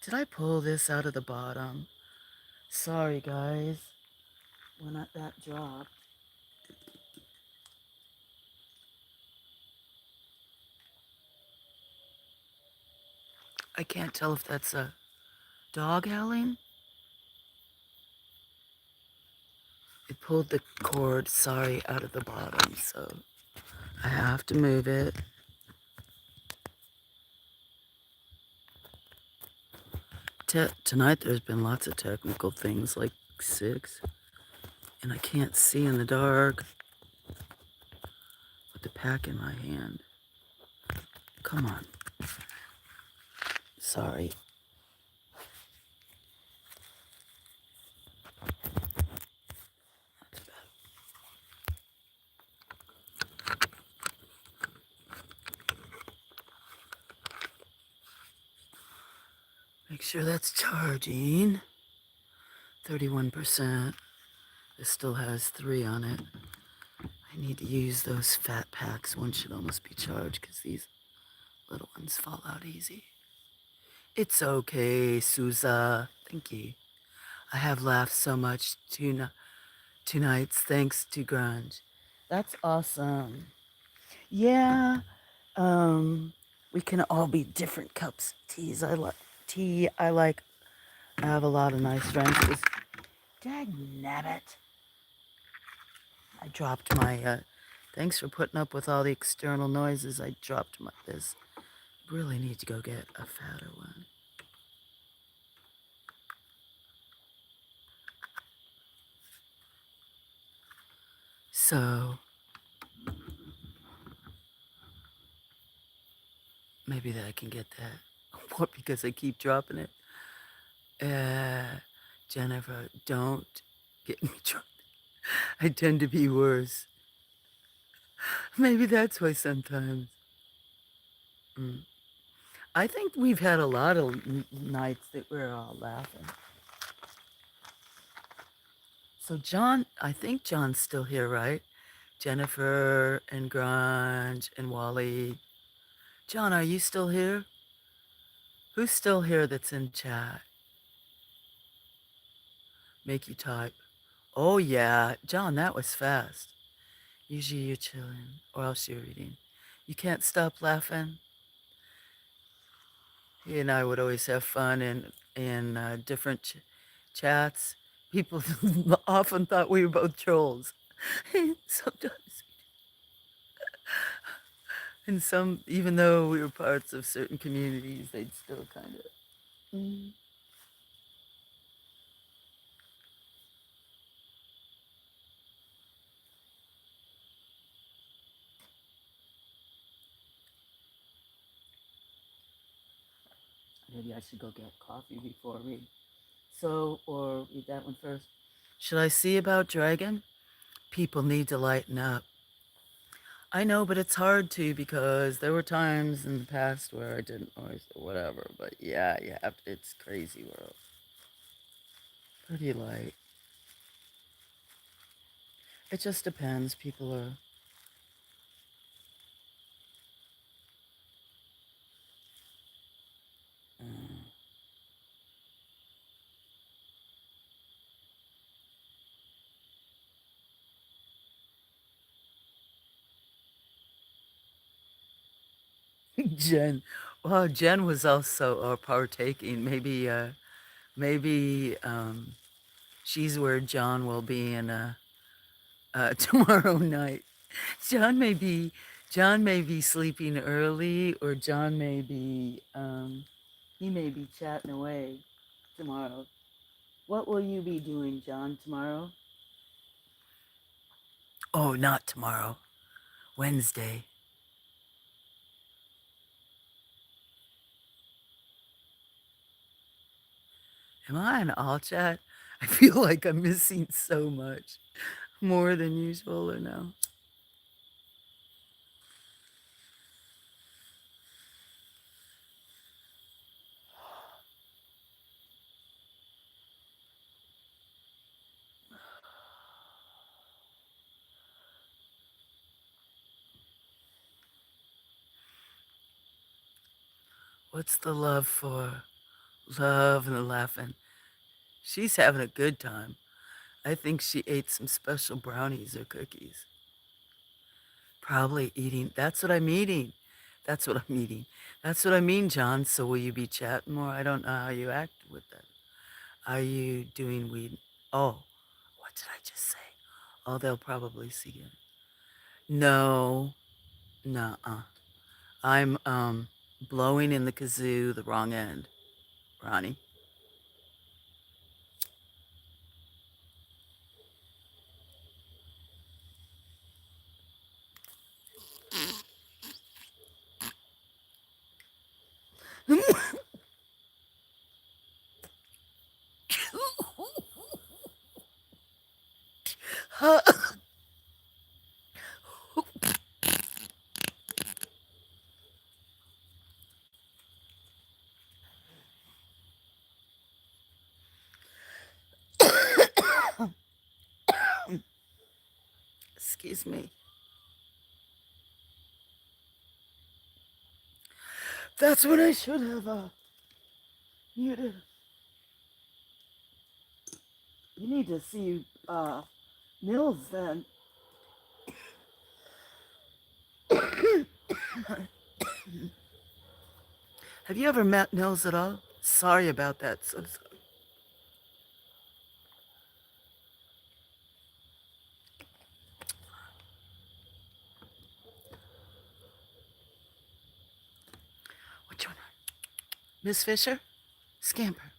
Speaker 1: Did I pull this out of the bottom? Sorry, guys. When that dropped. I can't tell if that's a dog howling. It pulled the cord, sorry, out of the bottom, so I have to move it. Tonight there's been lots of technical things, like 6, and I can't see in the dark with the pack in my hand. Come on. Sorry. That's bad. Make sure that's charging. 31%. This still has 3 on it. I need to use those fat packs. One should almost be charged because these little ones fall out easy. It's okay, Sousa. Thank you. I have laughed so much tonight's thanks to grunge. That's awesome. Yeah, we can all be different cups of teas. I like tea. I have a lot of nice friends. Dagnabbit. I dropped my, thanks for putting up with all the external noises. I dropped this. Really need to go get a fatter one. So, maybe that I can get that. What, because I keep dropping it? Jennifer, don't get me drunk. I tend to be worse. Maybe that's why sometimes. Mm. I think we've had a lot of nights that we're all laughing. So John, I think John's still here, right? Jennifer and Grunge and Wally. John, are you still here? Who's still here that's in chat? Make you type. Oh yeah, John, that was fast. Usually you're chilling or else you're reading. You can't stop laughing. He and I would always have fun in different chats. People often thought we were both trolls. Sometimes, and some, even though we were parts of certain communities, they'd still kind of. Mm. Maybe I should go get coffee before I read. So, or read that one first. Should I see about Dragon? People need to lighten up. I know, but it's hard to because there were times in the past where I didn't always, whatever. But yeah, you have to, it's crazy world. Pretty light. It just depends. People are. Uh, Jen, well, Jen was also partaking. Maybe she's where John will be in tomorrow night. John may be John may be sleeping early, or John may be he may be chatting away tomorrow. What will you be doing, John, tomorrow? Oh, not tomorrow. Wednesday. Am I in all chat? I feel like I'm missing so much. More than usual or no? What's the love for? Love and the laughing. She's having a good time. I think she ate some special brownies or cookies. Probably eating. That's what I'm eating. That's what I'm eating. That's what I mean, John. So will you be chatting more? I don't know how you act with that. Are you doing weed? Oh, what did I just say? Oh, they'll probably see it. No, nuh-uh. I'm blowing in the kazoo the wrong end, Ronnie. Excuse me. That's what I should have muted. You need to see Nils then. Have you ever met Nils at all? Sorry about that. So sorry. Which one? Miss Fisher? Scamper.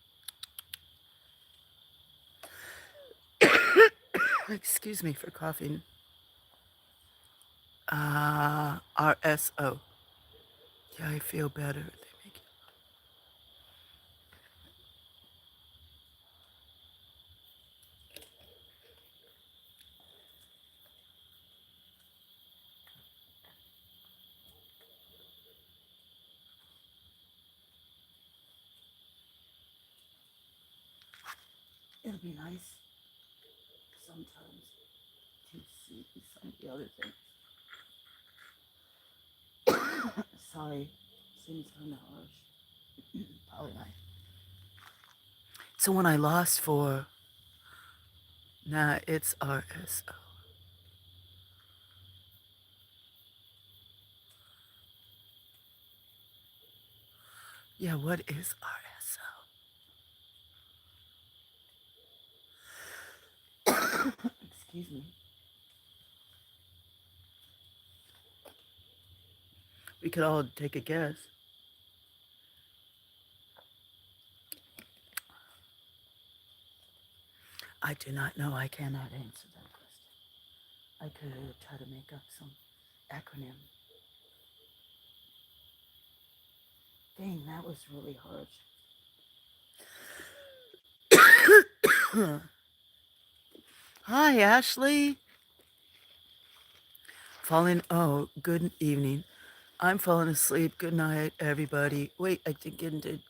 Speaker 1: Excuse me for coughing. RSO. Yeah, I feel better. They make it'll be nice sometimes to see some of the other things. Sorry, seems kind of harsh. Probably not. So when I lost for, nah, it's RSO. Yeah, what is RSO? Excuse me. We could all take a guess. I do not know. I cannot answer that question. I could try to make up some acronym. Dang, that was really harsh. Hi, Ashley. Oh, good evening. I'm falling asleep. Good night, everybody. Wait, I think you did.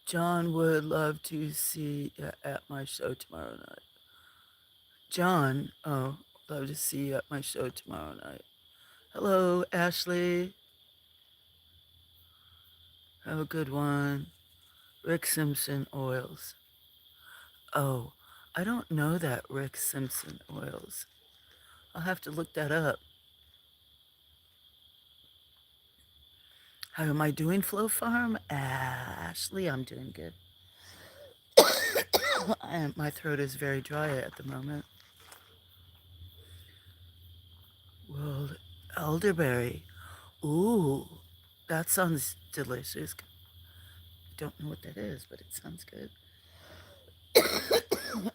Speaker 1: John would love to see you at my show tomorrow night. John, oh, love to see you at my show tomorrow night. Hello, Ashley. Have a good one. Rick Simpson Oils. Oh, I don't know that Rick Simpson Oils. I'll have to look that up. How am I doing, Flow Farm? Ashley, I'm doing good. And my throat is very dry at the moment. Well, elderberry. Ooh, that sounds delicious. Don't know what that is, but it sounds good.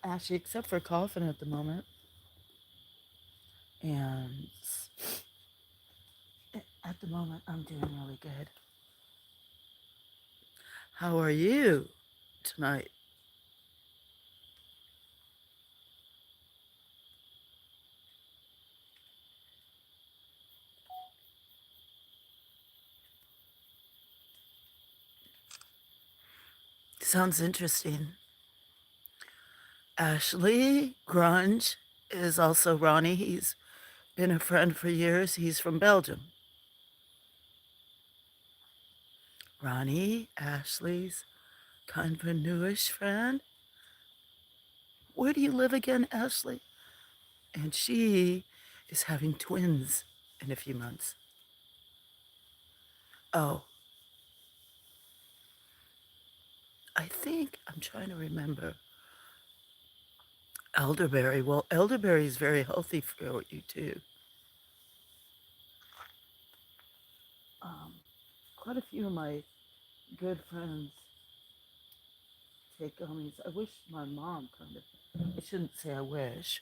Speaker 1: Ashley, except for coughing at the moment. And at the moment, I'm doing really good. How are you tonight? Sounds interesting. Ashley Grunge is also Ronnie. He's been a friend for years. He's from Belgium. Ronnie, Ashley's kind of a newish friend. Where do you live again, Ashley? And she is having twins in a few months. Oh, I think I'm trying to remember. Elderberry. Well, elderberry is very healthy for you too. Um, Quite a few of my good friends take gummies. I wish my mom kind of, I shouldn't say I wish,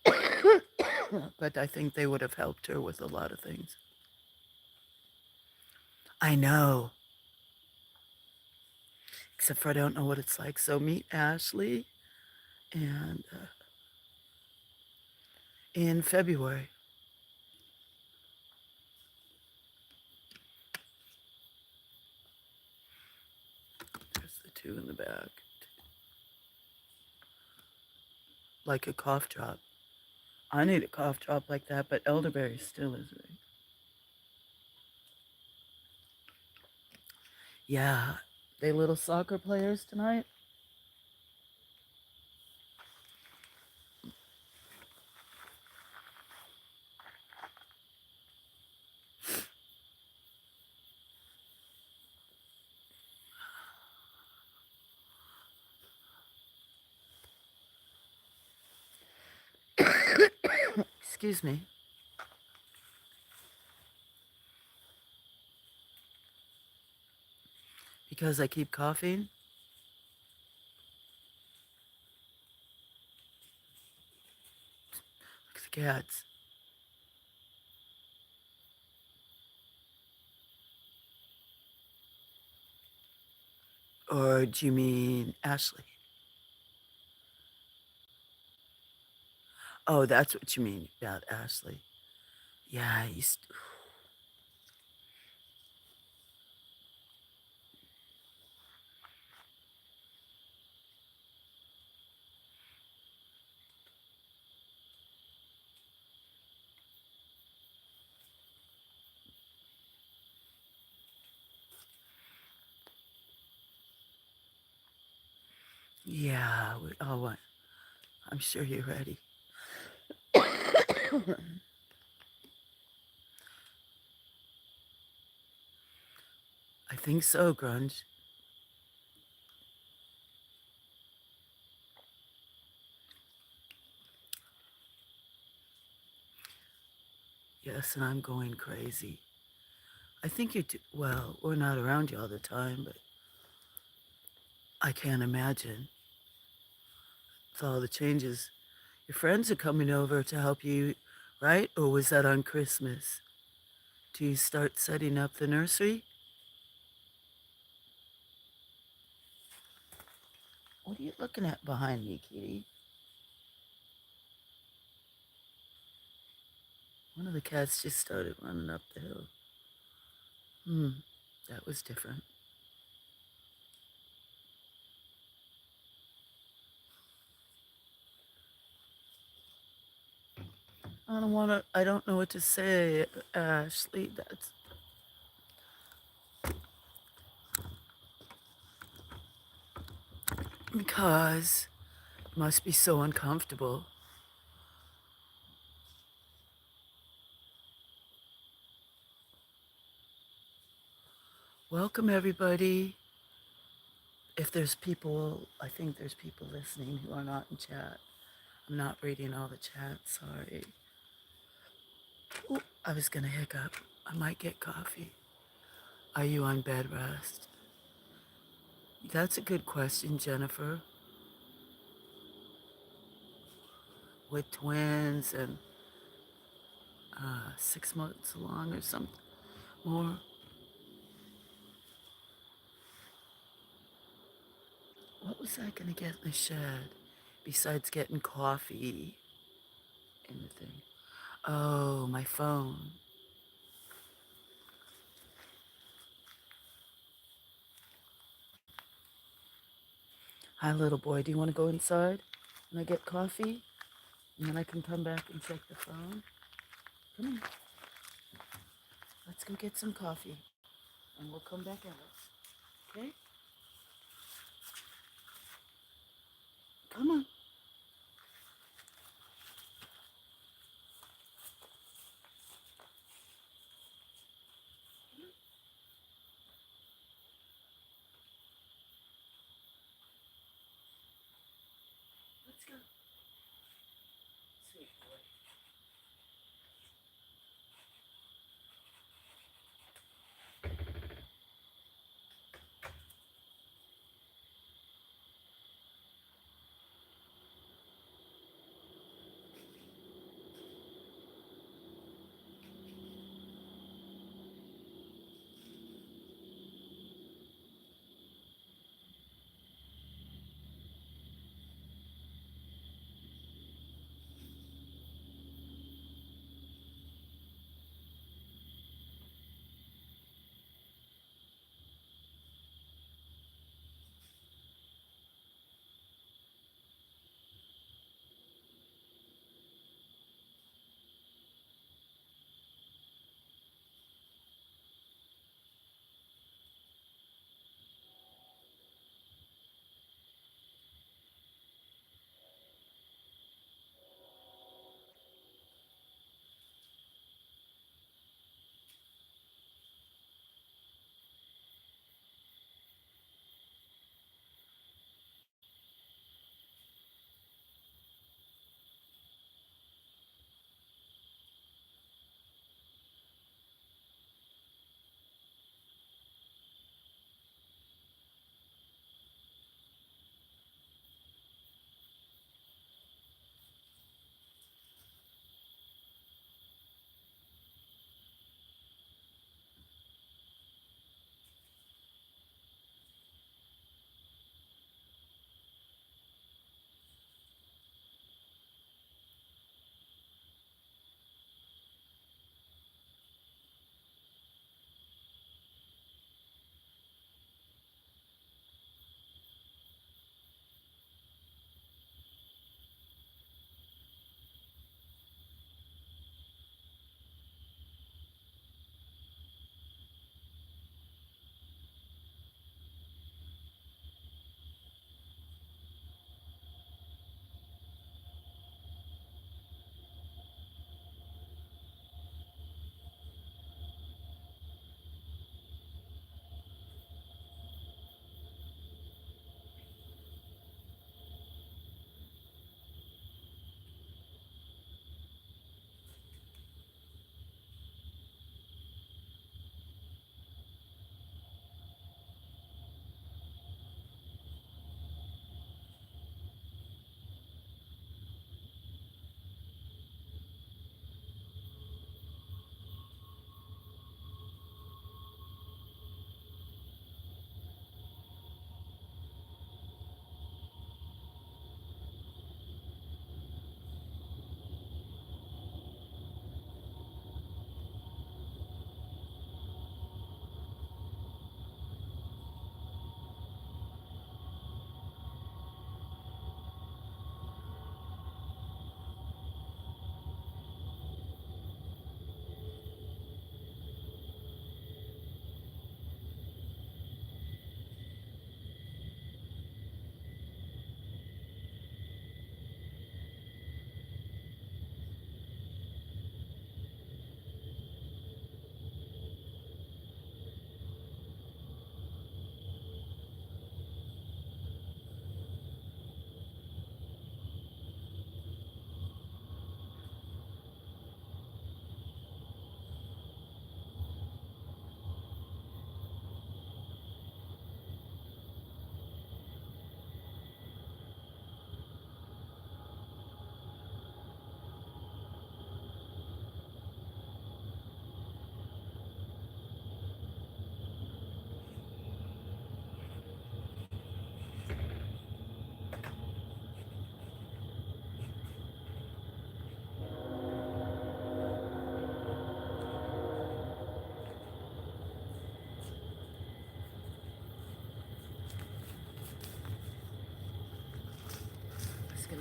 Speaker 1: but I think they would have helped her with a lot of things. I know, except for I don't know what it's like. So meet Ashley and in February. There's the two in the back. Like a cough drop. I need a cough drop like that, but elderberry still is right. Yeah, they little soccer players tonight. Excuse me. Because I keep coughing. Look at the cats. Or do you mean Ashley? Oh, that's what you mean about Ashley. Yeah, I used to, Yeah, we all want. I'm sure you're ready. I think so, Grunge. Yes, and I'm going crazy. I think you're too, well, we're not around you all the time, but I can't imagine with all the changes. Your friends are coming over to help you, right? Or was that on Christmas? Do you start setting up the nursery? What are you looking at behind me, kitty? One of the cats just started running up the hill. Hmm, that was different. I don't know what to say, Ashley. That's because it must be so uncomfortable. Welcome, everybody. If there's people, I think there's people listening who are not in chat. I'm not reading all the chat, sorry. Ooh, I was gonna hiccup. I might get coffee. Are you on bed rest? That's a good question, Jennifer. With twins and 6 months along or something more. What was I gonna get in the shed besides getting coffee in the thing? Oh, my phone. Hi, little boy. Do you want to go inside and I get coffee? And then I can come back and check the phone? Come on. Let's go get some coffee and we'll come back out. Okay? Come on. Let's go. Sweet boy.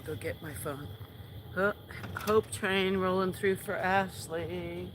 Speaker 1: go get my phone. Hope train rolling through for Ashley.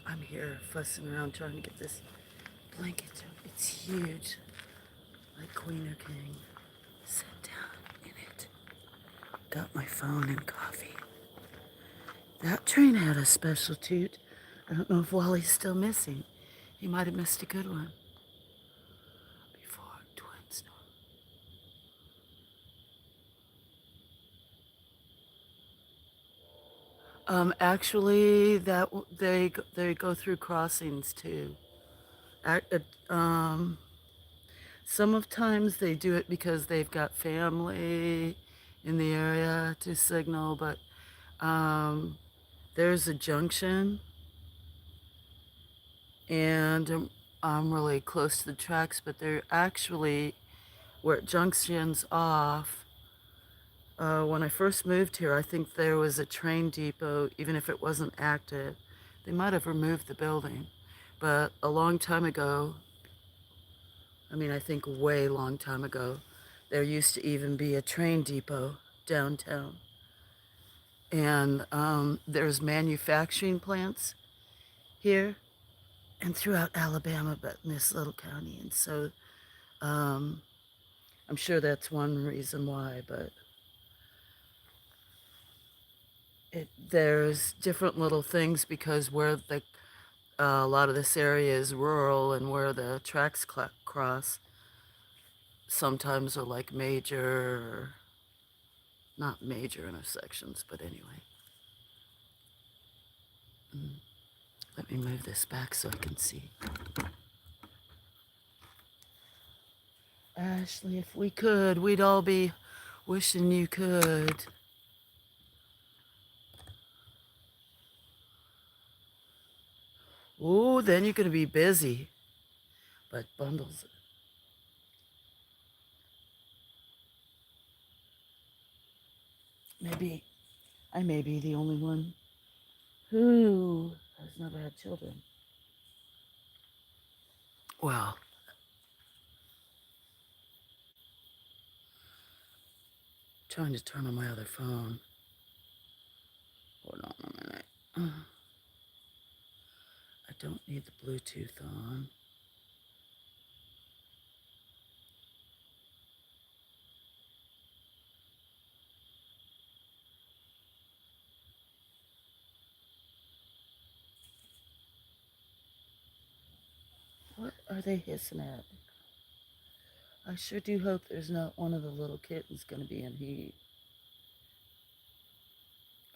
Speaker 1: I'm here fussing around trying to get this blanket. It's huge, like Queen or King. Sit down in it. Got my phone and coffee. That train had a special toot. I don't know if Wally's still missing. He might have missed a good one. Before twin actually, they go through crossings too. Um, some of times they do it because they've got family in the area to signal, but there's a junction, and I'm really close to the tracks, but they're actually where it junctions off. When I first moved here, I think there was a train depot, even if it wasn't active. They might have removed the building, but a long time ago, I mean, I think way long time ago, there used to even be a train depot downtown. And there's manufacturing plants here and throughout Alabama, but in this little county. And so I'm sure that's one reason why, but there's different little things because where a lot of this area is rural and where the tracks cross sometimes are like major, not major intersections, but anyway. Let me move this back so I can see. Ashley, if we could, we'd all be wishing you could. Ooh, then you're going to be busy. But bundles. Maybe I may be the only one who has never had children. Well, trying to turn on my other phone. Hold on a minute. I don't need the Bluetooth on. What are they hissing at? I sure do hope there's not one of the little kittens going to be in heat.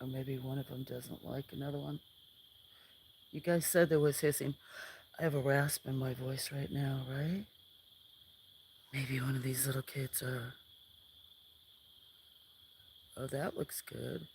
Speaker 1: Or maybe one of them doesn't like another one. You guys said there was hissing. I have a rasp in my voice right now, right? Maybe one of these little kids are... Oh, that looks good.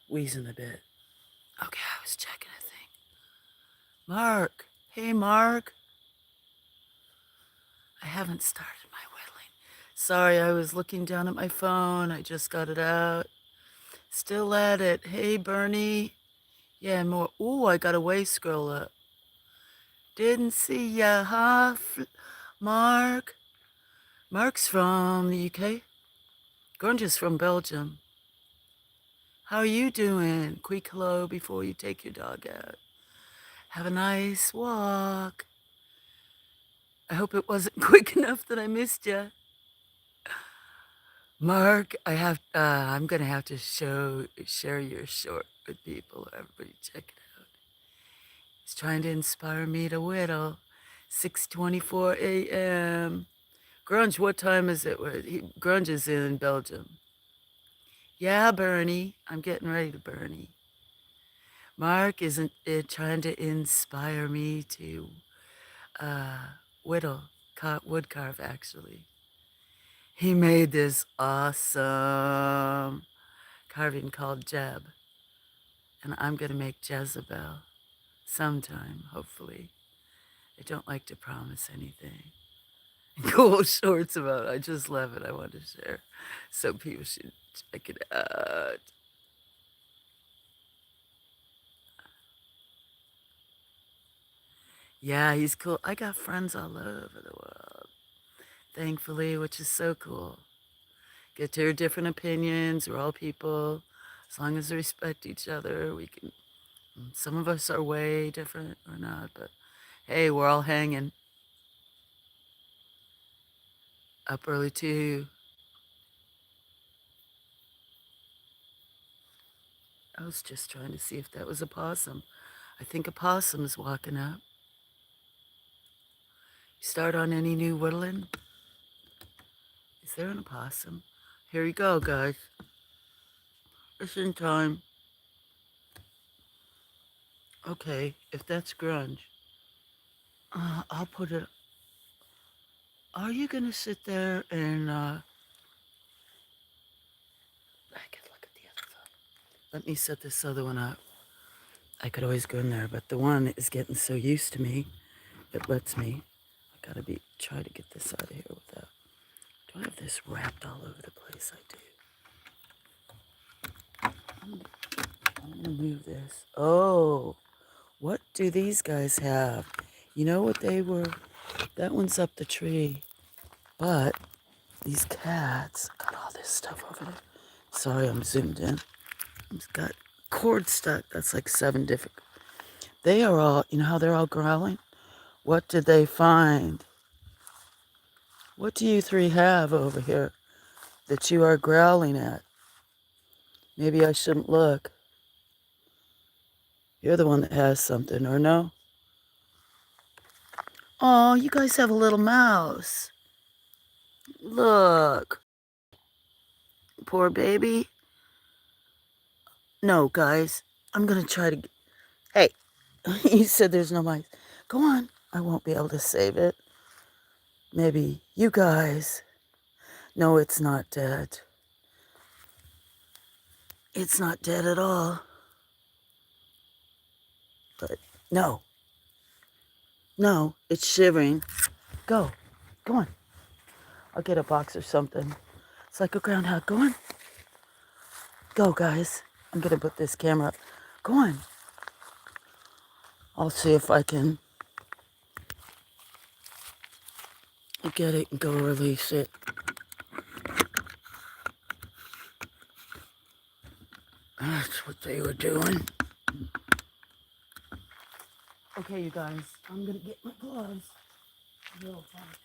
Speaker 1: wheezing a bit. Okay, I was checking a thing. Mark. Hey, Mark. I haven't started my whittling. Sorry, I was looking down at my phone. I just got it out. Still at it. Hey, Bernie. Yeah, more. Ooh, I got a way scroll up. Didn't see ya, huh, Mark? Mark's from the UK. Grunge from Belgium. How are you doing? Quick hello before you take your dog out. Have a nice walk. I hope it wasn't quick enough that I missed you. Mark, I'm gonna have to share your short with people. Everybody check it out. He's trying to inspire me to whittle. 6:24 a.m. Grunge, what time is it? Grunge is in Belgium. Yeah, Bernie. I'm getting ready to Bernie. Mark isn't trying to inspire me to uh, whittle, wood carve, actually. He made this awesome carving called Jeb. And I'm going to make Jezebel sometime, hopefully. I don't like to promise anything. Cool shorts about it. I just love it. I want to share. So people should check it out. Yeah, he's cool. I got friends all over the world, thankfully, which is so cool. Get to hear different opinions. We're all people. As long as we respect each other, we can. Some of us are way different or not, but hey, we're all hanging up early too. I was just trying to see if that was a possum. I think a possum's walking up. You start on any new woodland? Is there an opossum? Here you go, guys. It's in time. Okay, if that's grunge, I'll put it. Are you gonna sit there and I could look at the other phone. Let me set this other one up. I could always go in there, but the one is getting so used to me, it lets me. I gotta try to get this out of here without. Do I have this wrapped all over the place? I do. I'm gonna move this. Oh, what do these guys have? You know what they were? That one's up the tree. But these cats got all this stuff over there. Sorry, I'm zoomed in. It's got cord stuck. That's like 7 different. They are all, you know how they're all growling? What did they find? What do you 3 have over here that you are growling at? Maybe I shouldn't look. You're the one that has something, or no? Oh, you guys have a little mouse. Look. Poor baby. No, guys. I'm going to try to... Hey, you said there's no mice. Go on. I won't be able to save it. Maybe you guys. No, it's not dead. It's not dead at all. But no. No, it's shivering. Go. Go on. I'll get a box or something. It's like a groundhog. Go on. Go, guys. I'm going to put this camera up. Go on. I'll see if I can get it and go release it. That's what they were doing. Okay, you guys. I'm going to get my gloves. Little fox.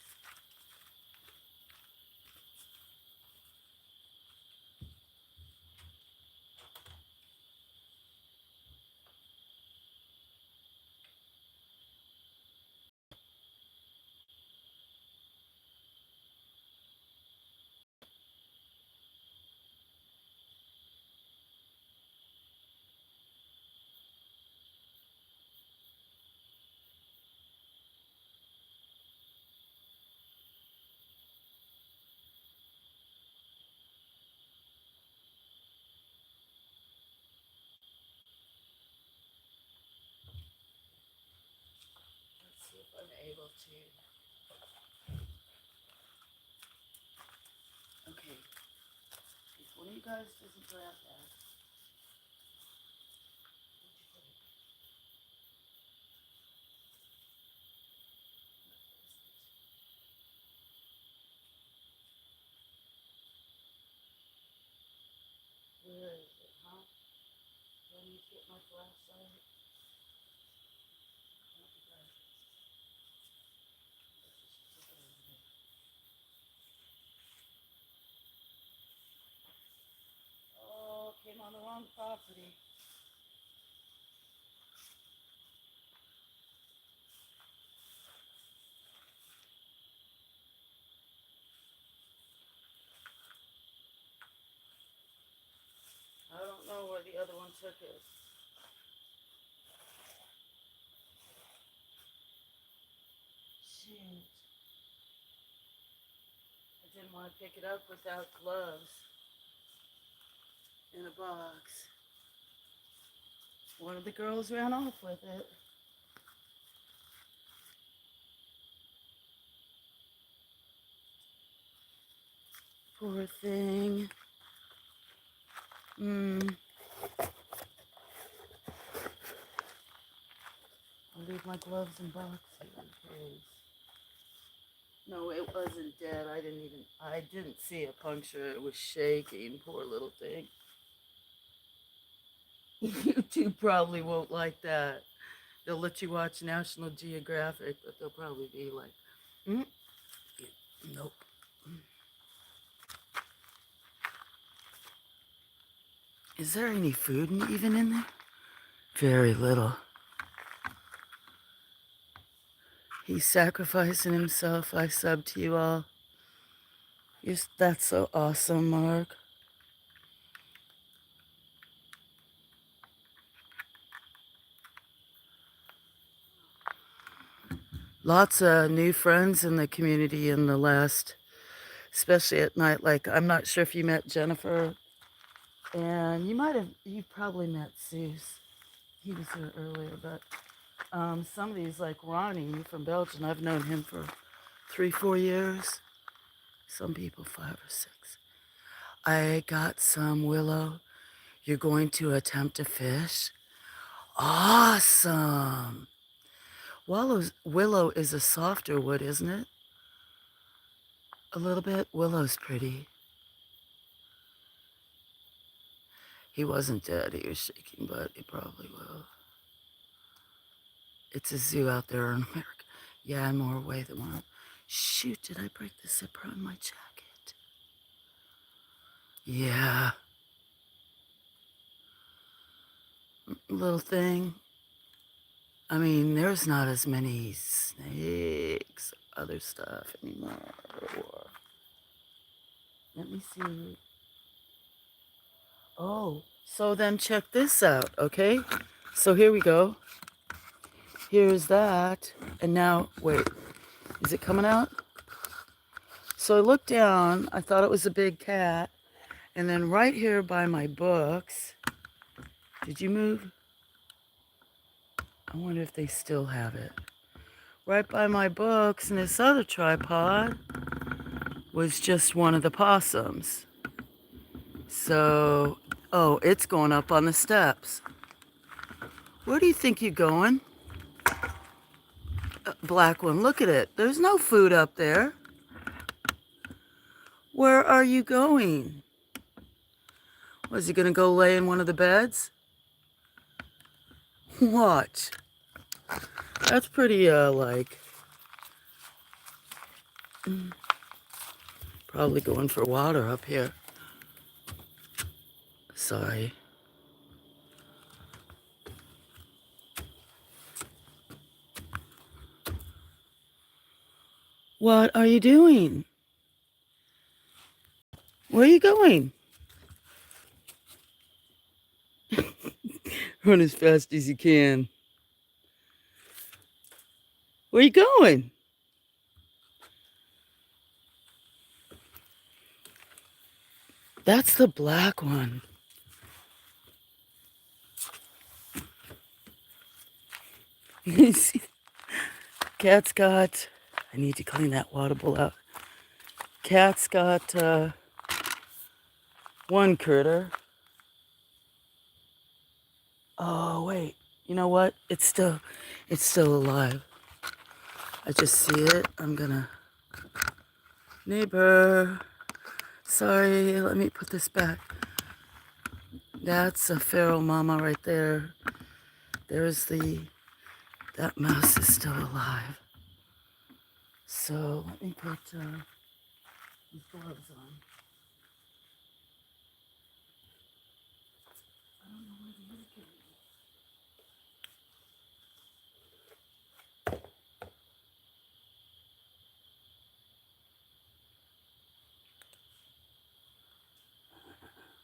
Speaker 1: I'm able to. Okay. If one of you guys doesn't grab that, where is it, huh? Do I need to get my flashlight? Oh, came on the wrong property. I don't know where the other one took us. Shoot. I didn't want to pick it up without gloves in a box. One of the girls ran off with it. Poor thing. I'll leave my gloves and box here in case. No, it wasn't dead. I didn't see a puncture. It was shaking. Poor little thing. YouTube probably won't like that. They'll let you watch National Geographic, but they'll probably be like, nope. Is there any food even in there? Very little. He's sacrificing himself. I sub to you all. That's so awesome, Mark. Lots of new friends in the community in the last, especially at night. Like, I'm not sure if you met Jennifer, and you probably met Zeus. He was here earlier, but some of these, like Ronnie from Belgium, I've known him for 3-4 years. Some people 5 or 6. I got some willow. You're going to attempt to fish? Awesome. Willow is a softer wood, isn't it? A little bit. Willow's pretty. He wasn't dead. He was shaking, but he probably will. It's a zoo out there in America. Yeah, in Norway. The one. Shoot, did I break the zipper on my jacket? Yeah. Little thing. I mean, there's not as many snakes, other stuff anymore. Let me see. Oh, so then check this out, okay? So here we go. Here's that. And now, wait, is it coming out? So I looked down. I thought it was a big cat. And then right here by my books, did you move? I wonder if they still have it. Right by my books and this other tripod was just one of the possums. So, oh, it's going up on the steps. Where do you think you're going? Black one, look at it. There's no food up there. Where are you going? Was he gonna go lay in one of the beds? What? That's pretty, probably going for water up here. Sorry. What are you doing? Where are you going? Run as fast as you can. Where are you going? That's the black one. You see? Cat's got, I need to clean that water bowl out. Cat's got one critter. Oh, wait. You know what? It's still alive. I just see it. I'm gonna... Neighbor. Sorry, let me put this back. That's a feral mama right there. There's that mouse is still alive. So let me put these gloves on. I don't know where the other kid is.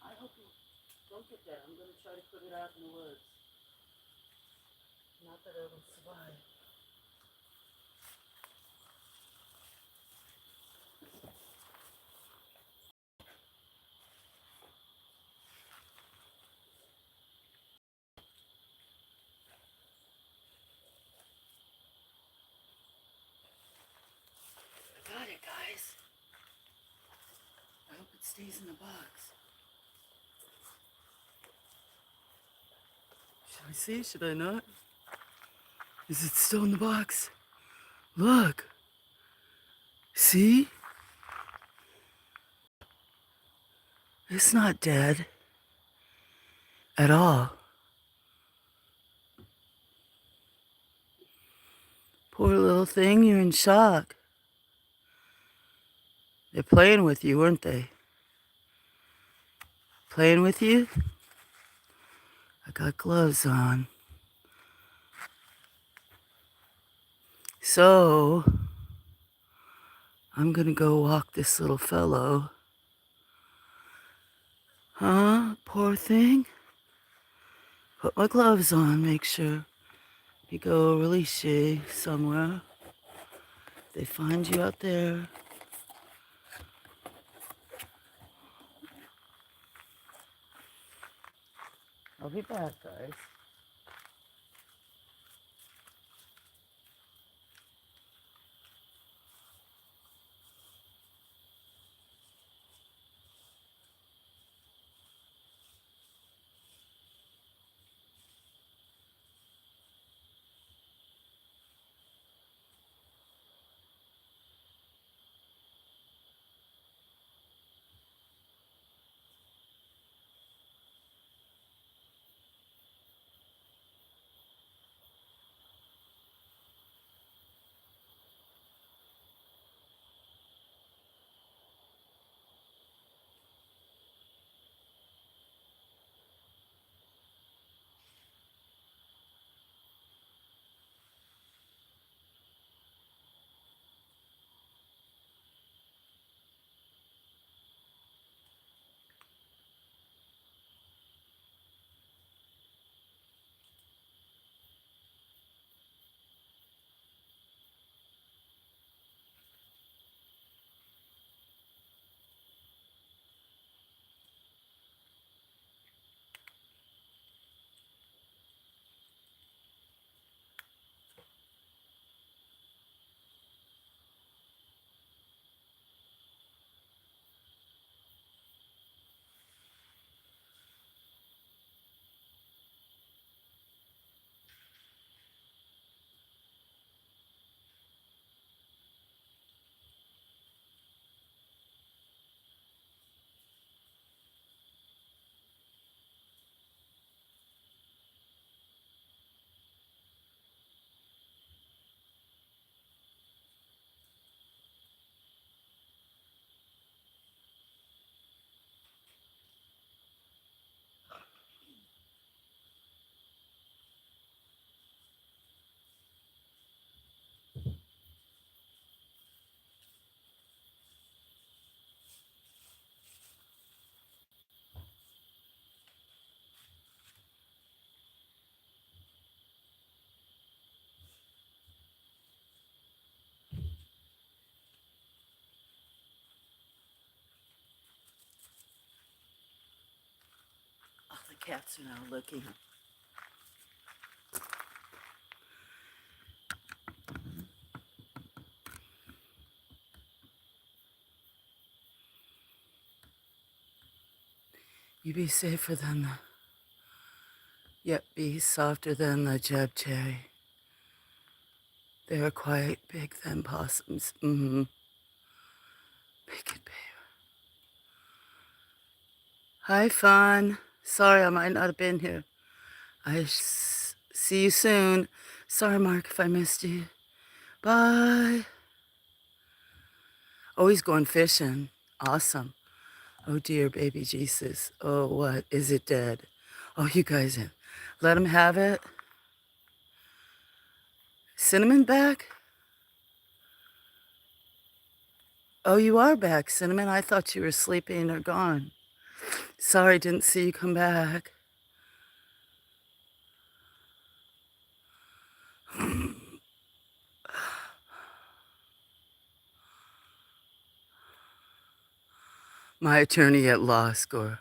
Speaker 1: I hope you don't get that. I'm going to try to put it out in the woods. Not that it'll survive. I got it, guys. I hope it stays in the box. Should I see? Should I not? Is it still in the box? Look. See? It's not dead. At all. Poor little thing, you're in shock. They're playing with you, weren't they? Playing with you? I got gloves on. So, I'm gonna go walk this little fellow. Huh? Poor thing? Put my gloves on, make sure you go release you somewhere. They find you out there. I'll be back, guys. Oh, the cats are now looking. You be safer than the, yet be softer than the jeb cherry. They are quite big than possums. Mm-hmm. Big and big. Hi, Fawn. Sorry I might not have been here. See you soon. Sorry, Mark, if I missed you. Bye. Oh, he's going fishing. Awesome. Oh, dear, baby Jesus. Oh, what? Is it dead? Oh, you guys, let him have it. Cinnamon back? Oh, you are back, Cinnamon. I thought you were sleeping or gone. Sorry, didn't see you come back. My attorney at law score.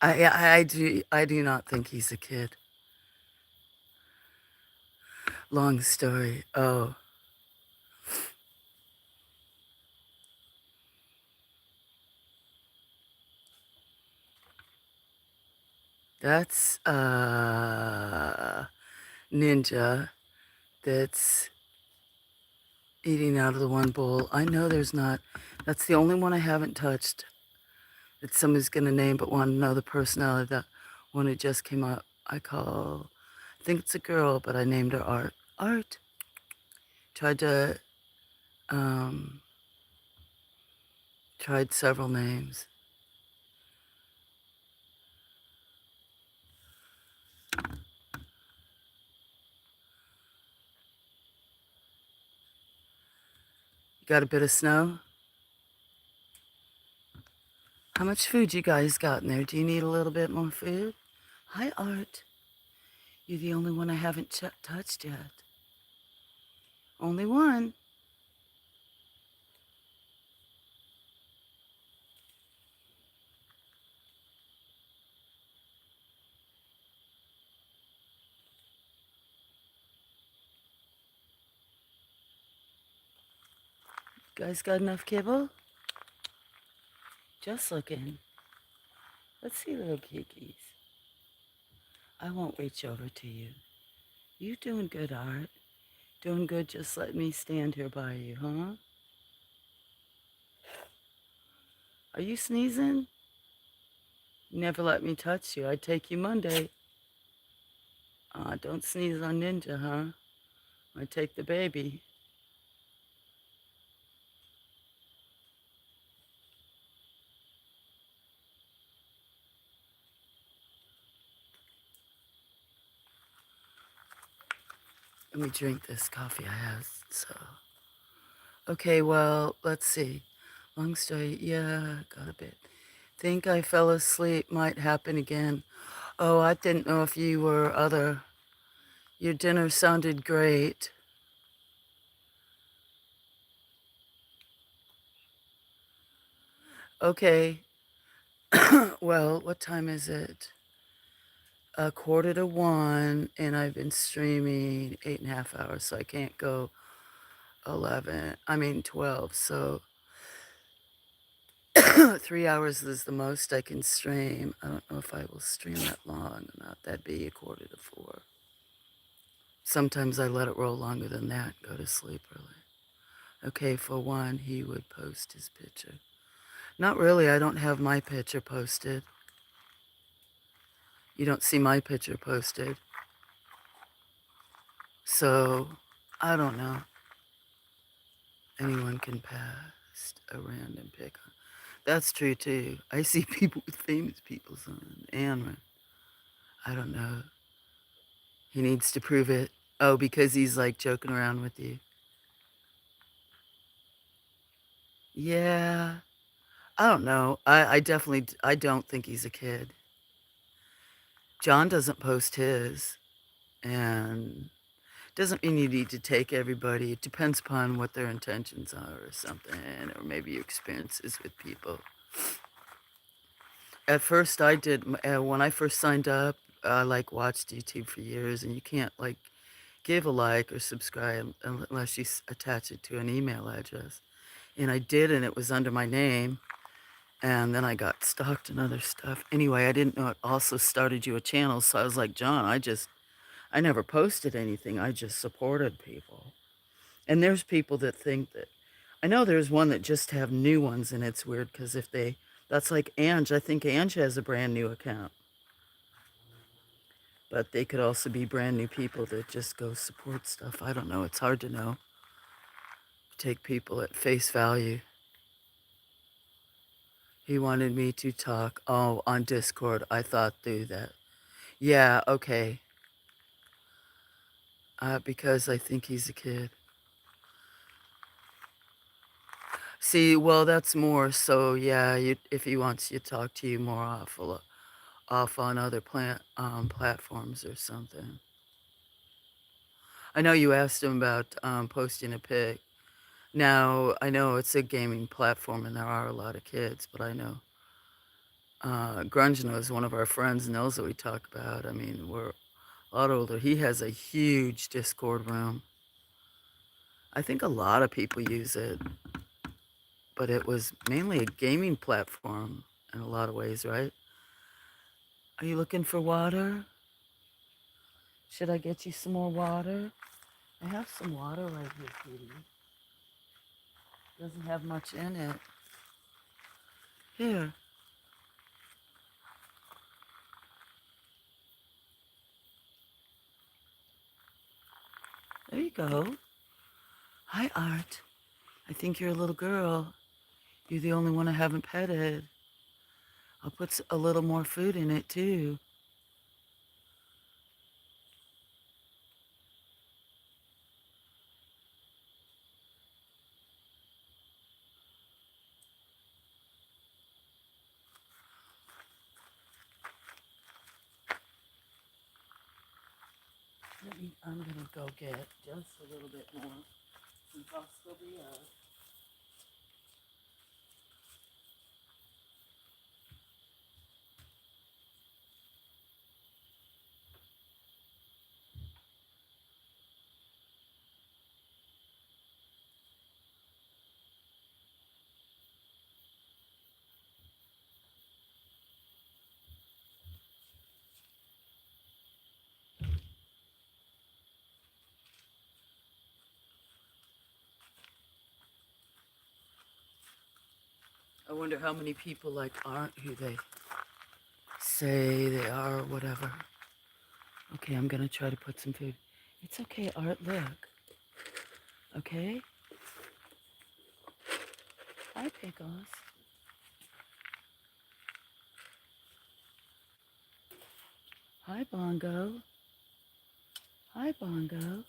Speaker 1: I do not think he's a kid. Long story. Oh. That's Ninja that's eating out of the one bowl. I know there's not. That's the only one I haven't touched that somebody's going to name but want to know the personality. That one who just came up, I think it's a girl, but I named her Art. Art. Tried to, tried several names. You got a bit of snow? How much food you guys got in there? Do you need a little bit more food? Hi, Art. You're the only one I haven't touched yet. Only one. You guys got enough kibble? Just looking. Let's see, little kikis. I won't reach over to you. You doing good, Art? Doing good, just let me stand here by you, huh? Are you sneezing? You never let me touch you. I'd take you Monday. Don't sneeze on Ninja, huh? I take the baby. Let me drink this coffee I have, so. Okay, well, let's see. Long story, yeah, got a bit. Think I fell asleep, might happen again. Oh, I didn't know if you were other. Your dinner sounded great. Okay. Well, what time is it? 1:45, and I've been streaming 8.5 hours, so I can't go 12. So 3 hours is the most I can stream. I don't know if I will stream that long or not. That'd be 3:45. Sometimes I let it roll longer than that and go to sleep early. Okay, for one, he would post his picture. Not really. I don't have my picture posted. You don't see my picture posted. So, I don't know. Anyone can post a random pic. That's true, too. I see people with famous people on Anne. I don't know. He needs to prove it. Oh, because he's like joking around with you. Yeah. I don't know. I definitely, I don't think he's a kid. John doesn't post his. And doesn't mean you need to take everybody. It depends upon what their intentions are or something, or maybe your experiences with people. At first, I did, when I first signed up, I watched YouTube for years, and you can't give a like or subscribe unless you attach it to an email address. And I did, and it was under my name. And then I got stalked and other stuff. Anyway, I didn't know it also started you a channel, so I was like, John, I never posted anything. I just supported people. And there's people that think that, I know there's one that just have new ones, and it's weird because that's like Ange. I think Ange has a brand new account. But they could also be brand new people that just go support stuff. I don't know. It's hard to know. Take people at face value. He wanted me to talk. Oh, on Discord. I thought through that. Yeah, okay. Because I think he's a kid. See, well, that's more. So yeah, if he wants you to talk to you more off on other platforms or something. I know you asked him about posting a pic. Now I know it's a gaming platform and there are a lot of kids, but I know Grunge knows, one of our friends, knows what we talk about. I mean, we're a lot older. He has a huge Discord room. I think a lot of people use it, but it was mainly a gaming platform in a lot of ways, right? Are you looking for water? Should I get you some more water? I have some water right here, cutie. Doesn't have much in it. Here. There you go. Hi, Art. I think you're a little girl. You're the only one I haven't petted. I'll put a little more food in it, too. I'm going to go get just a little bit more since I'll still be up. I wonder how many people like aren't who they say they are or whatever. Okay, I'm gonna try to put some food. It's okay, Art, look. Okay? Hi, Pickles. Hi, Bongo. Hi, Bongo.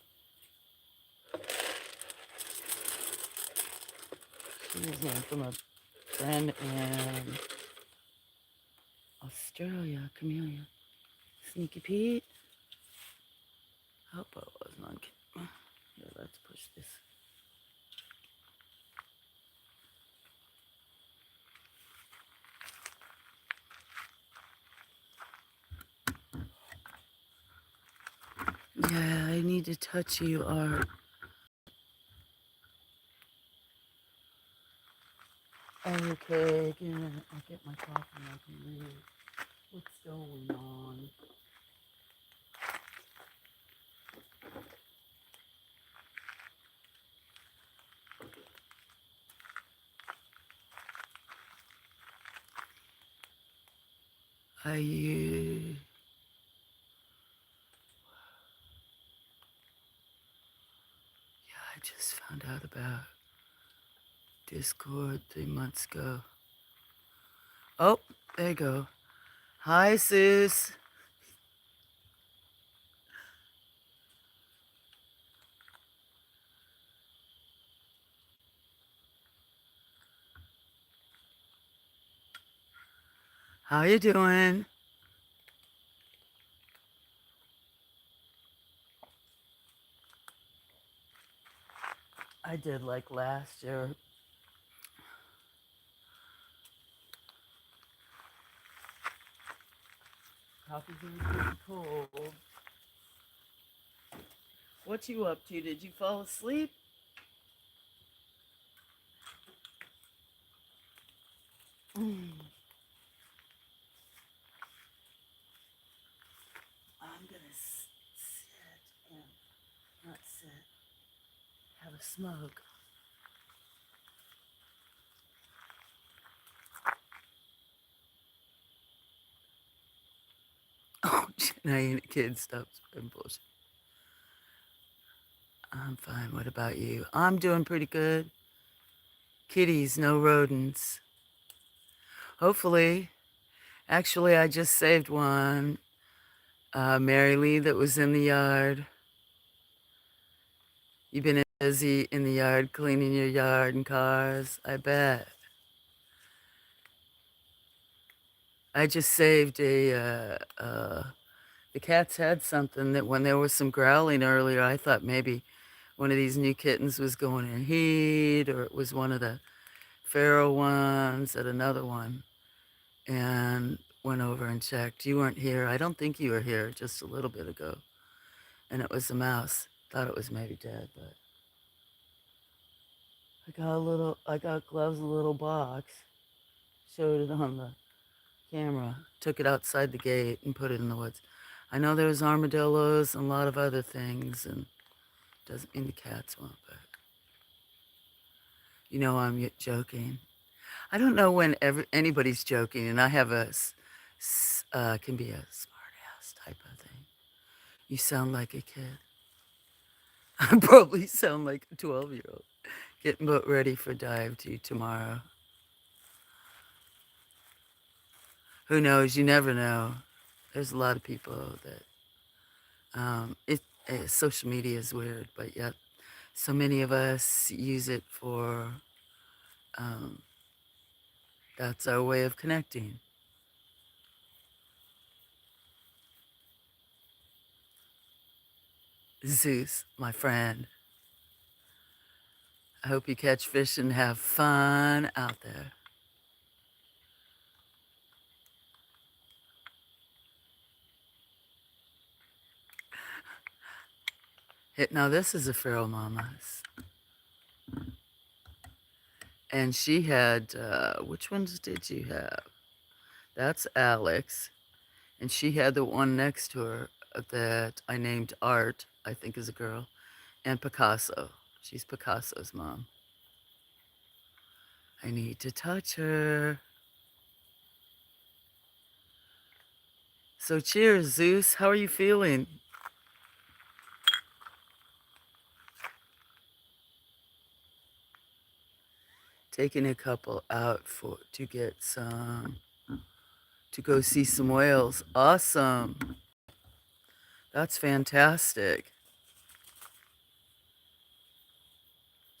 Speaker 1: She was one from a friend in Australia, Camellia. Sneaky Pete. Hope I wasn't on camera. Here, let's push this. Yeah, I need to touch you, Art. Okay, again, I'll get my coffee and I can read. What's going on? I just found out about Discord 3 months ago. Oh, there you go. Hi, sis. How you doing? I did like last year. Coffee's getting cold. What you up to? Did you fall asleep? lot of smoke. Oh, now you kids stop spitting bullshit. I'm fine. What about you? I'm doing pretty good. Kitties, no rodents. Hopefully. Actually, I just saved one. Mary Lee that was in the yard. You've been busy in the yard cleaning your yard and cars, I bet. I just saved the cats had something that when there was some growling earlier, I thought maybe one of these new kittens was going in heat or it was one of the feral ones at another one. And went over and checked. You weren't here. I don't think you were here just a little bit ago. And it was a mouse. Thought it was maybe dead, but I got gloves, a little box, showed it on the camera, took it outside the gate and put it in the woods. I know there's armadillos and a lot of other things, and doesn't mean the cats won't, but you know I'm joking. I don't know when anybody's joking, and I have can be a smart ass type of thing. You sound like a kid. I probably sound like a 12-year-old getting about ready for dive to tomorrow. Who knows? You never know. There's a lot of people that social media is weird, but yet so many of us use it for um, that's our way of connecting. Zeus, my friend, I hope you catch fish and have fun out there. Now this is a feral mama, and she had which ones did you have? That's Alex, and she had the one next to her that I named Art, I think is a girl, and Picasso. She's Picasso's mom. I need to touch her. So cheers, Zeus. How are you feeling? Taking a couple out to get some to go see some whales. Awesome. That's fantastic.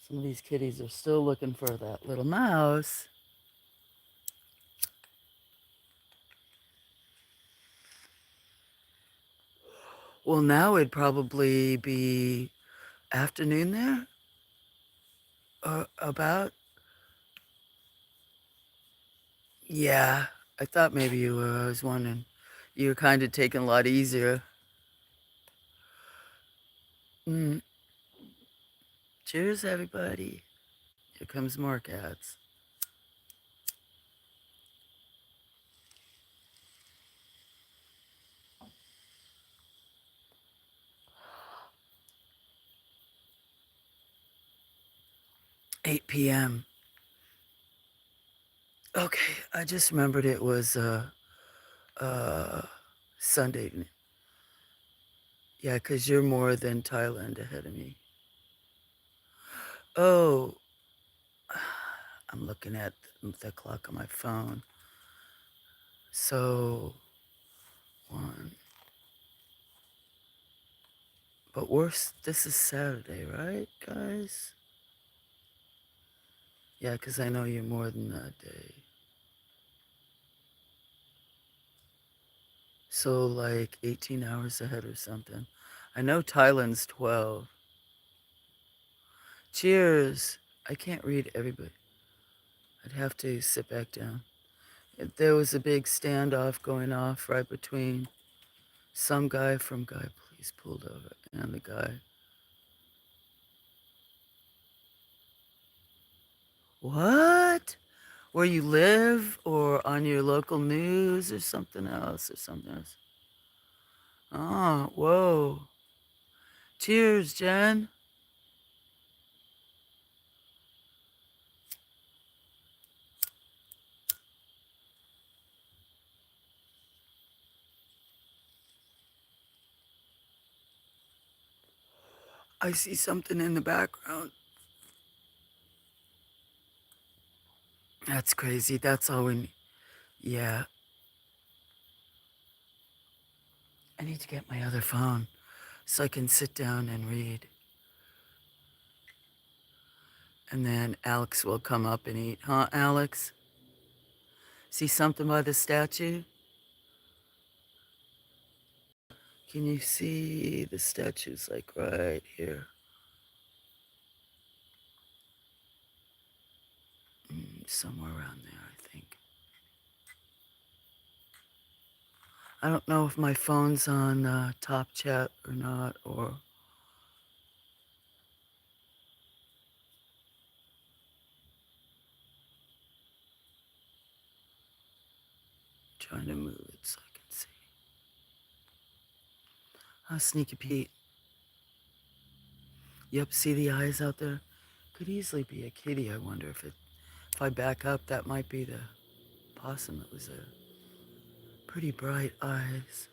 Speaker 1: Some of these kitties are still looking for that little mouse. Well, now it'd probably be afternoon there. About. Yeah, I thought maybe you were. I was wondering. You were kind of taking a lot easier. Mm. Cheers, everybody. Here comes more cats. Eight p.m. Okay, I just remembered it was Sunday. Yeah, 'cause you're more than Thailand ahead of me. Oh, I'm looking at the clock on my phone. So, one. But this is Saturday, right, guys? Yeah, 'cause I know you're more than that day. So, like 18 hours ahead or something. I know Thailand's 12. Cheers. I can't read everybody. I'd have to sit back down. There was a big standoff going off right between some guy from Guy Please pulled over and the guy. What? Where you live or on your local news or something else or something else? Oh, whoa. Cheers, Jen. I see something in the background. That's crazy. That's all we need. Yeah. I need to get my other phone so I can sit down and read. And then Alex will come up and eat. Huh, Alex? See something by the statue? Can you see the statue's like right here? Somewhere around there, I think. I don't know if my phone's on top chat or not, or trying to move it so I can see. Oh, Sneaky Pete. Yep, see the eyes out there? Could easily be a kitty. I wonder if I back up, that might be the possum that was there. Pretty bright eyes.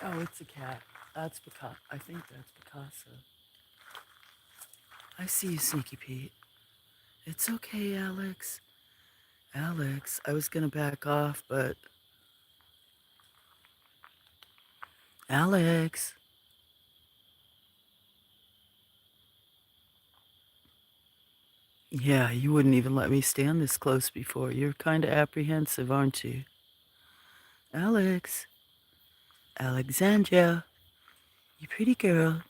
Speaker 1: Oh, it's a cat. That's Picasso. I think that's Picasso. I see you, Sneaky Pete. It's okay, Alex. Alex, I was gonna back off, but Alex. Yeah, you wouldn't even let me stand this close before. You're kind of apprehensive, aren't you? Alex. Alexandria. You pretty girl.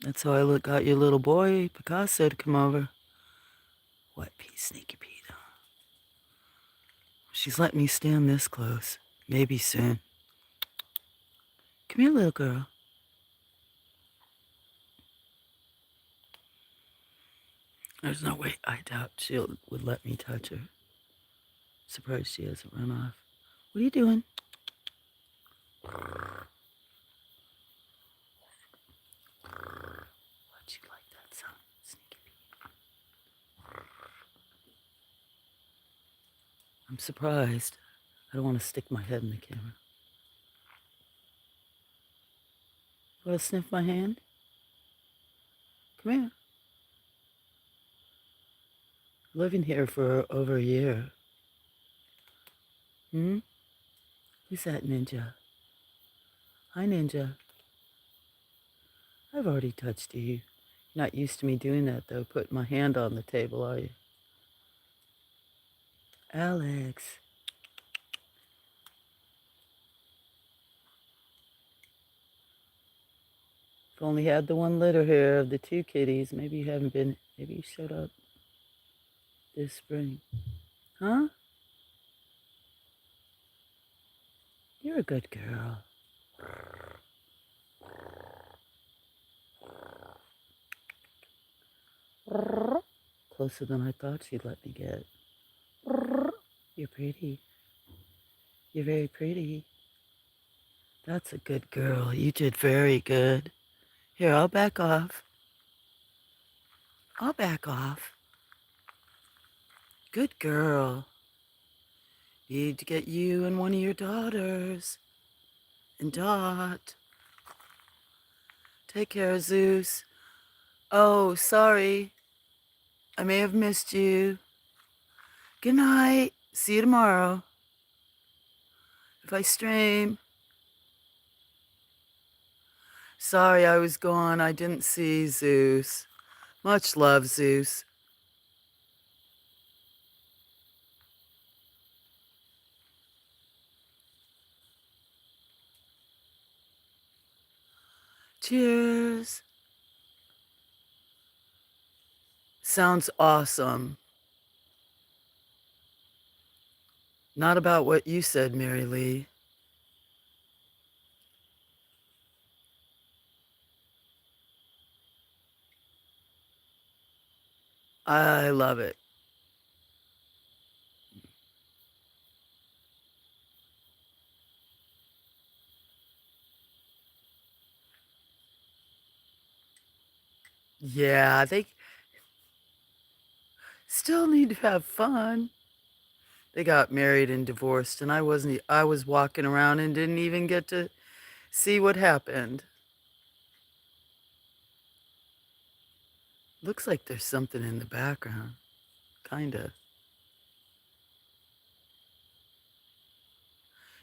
Speaker 1: That's how I got your little boy, Picasso, to come over. What, Sneaky Pete? She's letting me stand this close. Maybe soon. Come here, little girl. There's no way. I doubt she would let me touch her. Surprised she hasn't run off. What are you doing? How'd you like that sound, Sneaky Pete? I'm surprised. I don't want to stick my head in the camera. You want to sniff my hand? Come here. Living here for over a year. Hmm? Who's that ninja? Hi, ninja. I've already touched you. You're not used to me doing that, though, putting my hand on the table, are you? Alex. If only had the one litter here of the two kitties. Maybe you showed up this spring. Huh? You're a good girl. Closer than I thought she'd let me get. You're pretty. You're very pretty. That's a good girl. You did very good. Here, I'll back off. I'll back off. Good girl. Need to get you and one of your daughters. And Dot. Take care, Zeus. Oh, sorry. I may have missed you. Good night. See you tomorrow. If I stream. Sorry I was gone. I didn't see Zeus. Much love, Zeus. Cheers. Sounds awesome. Not about what you said, Mary Lee. I love it. Yeah, they still need to have fun. They got married and divorced, and I was walking around and didn't even get to see what happened. Looks like there's something in the background. Kinda.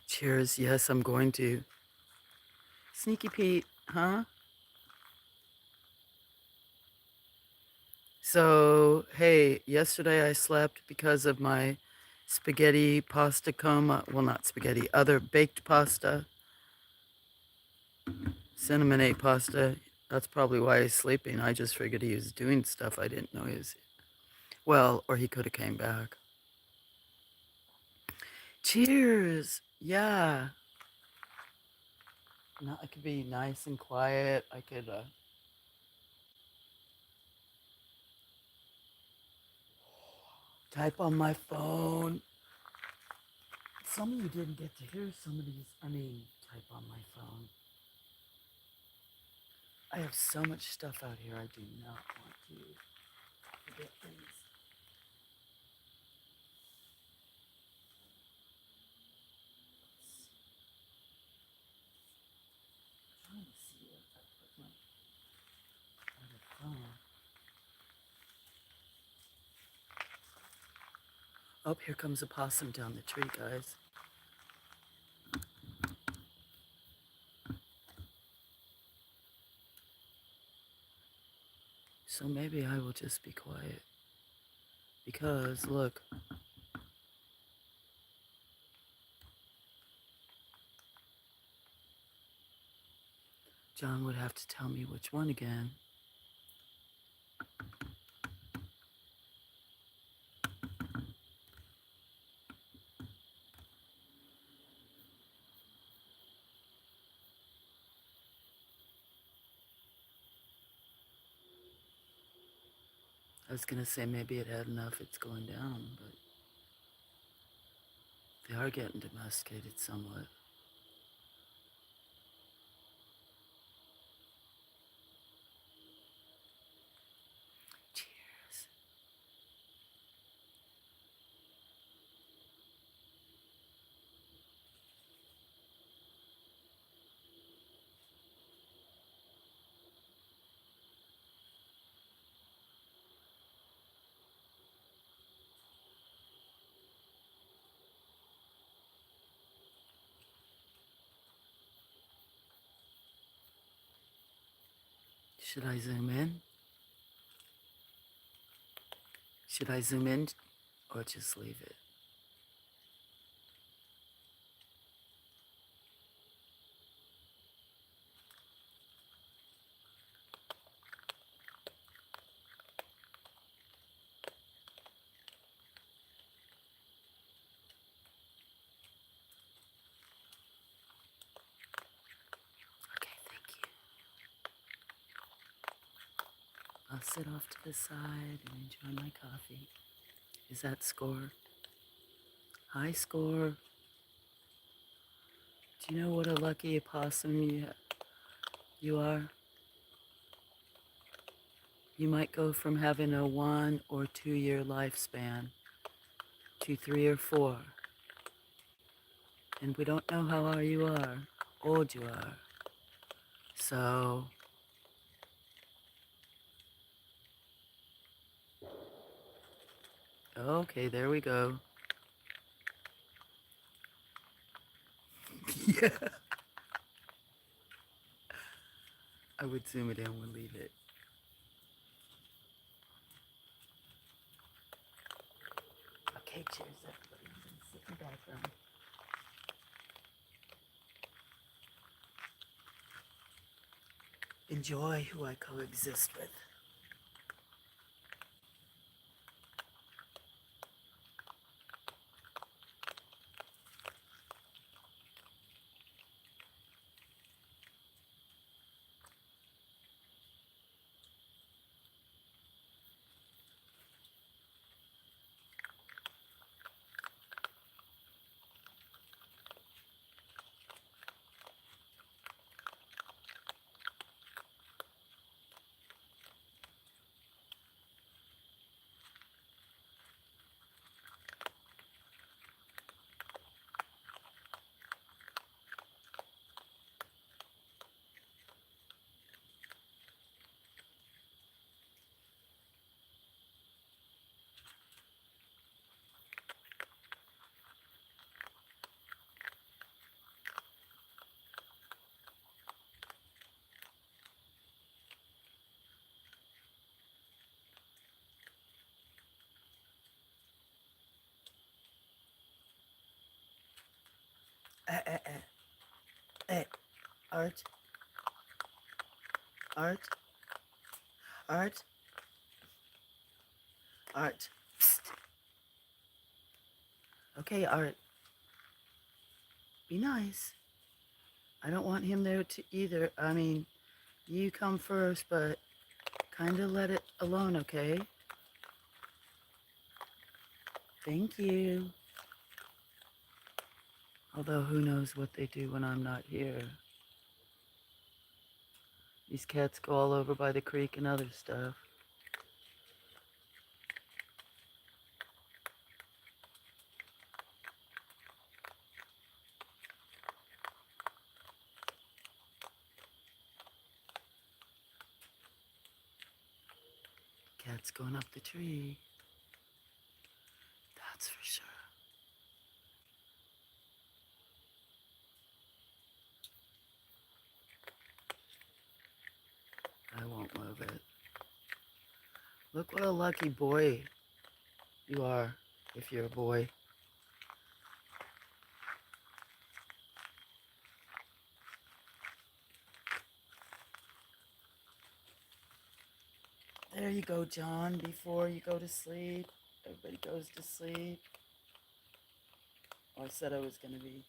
Speaker 1: Cheers. Yes, I'm going to. Sneaky Pete, huh? So, hey, yesterday I slept because of my spaghetti pasta coma. Well, not spaghetti, other baked pasta, cinnamon pasta. That's probably why he's sleeping. I just figured he was doing stuff I didn't know he was. Well, or he could have came back. Cheers. Yeah. No, I could be nice and quiet. I could type on my phone. Some of you didn't get to hear some of these. Type on my phone. I have so much stuff out here. I do not want to forget things. I'm trying to see what I put my other phone. Oh, here comes a possum down the tree, guys. So maybe I will just be quiet. Because, look, John would have to tell me which one again. I was going to say maybe it had enough, it's going down, but they are getting domesticated somewhat. Cheers. Should I zoom in? Should I zoom in or just leave it? Okay, thank you. I'll sit off to the side and enjoy my coffee. Is that Score? Hi, Score. Do you know what a lucky opossum you are? You might go from having a 1 or 2 year lifespan to 3 or 4. And we don't know how old you are. So, okay, there we go. Yeah. I would zoom it in and leave it. Okay, cheers, everybody. I'm going to sit in the background. Enjoy who I coexist with. Hey, Art, Art, Art, Art. Psst. Okay, Art, be nice. I don't want him there to either. I mean, you come first, but kind of let it alone, okay? Thank you. Although who knows what they do when I'm not here. These cats go all over by the creek and other stuff. Cat's going up the tree. That's for sure. I won't move it. Look what a lucky boy you are, if you're a boy. There you go, John, before you go to sleep. Everybody goes to sleep. Oh, I said I was going to be.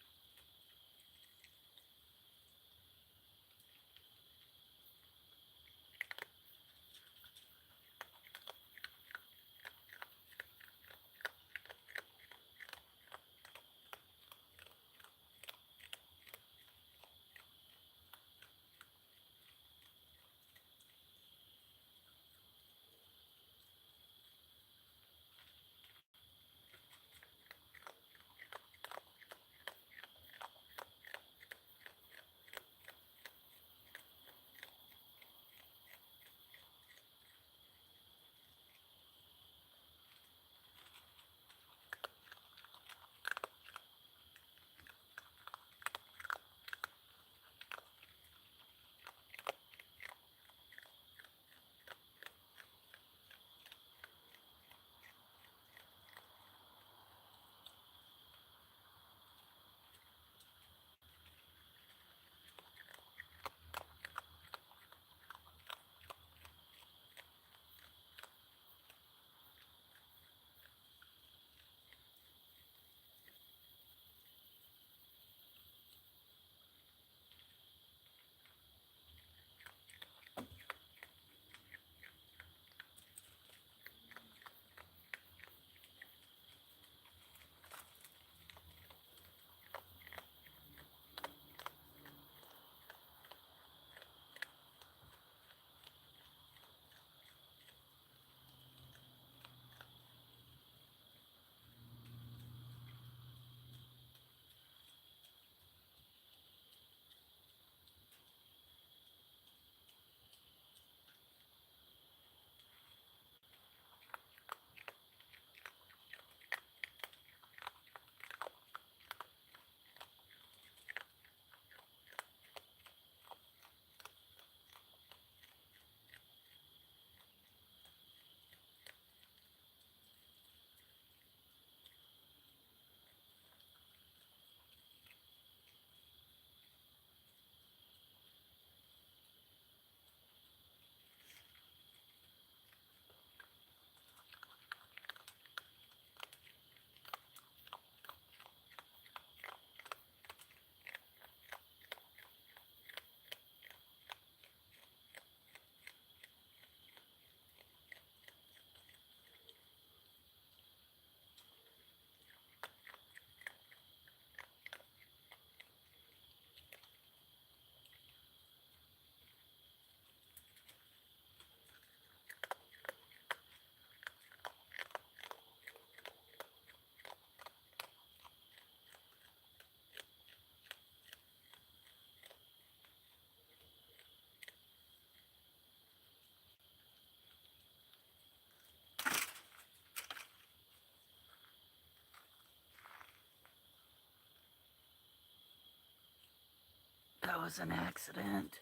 Speaker 1: That was an accident.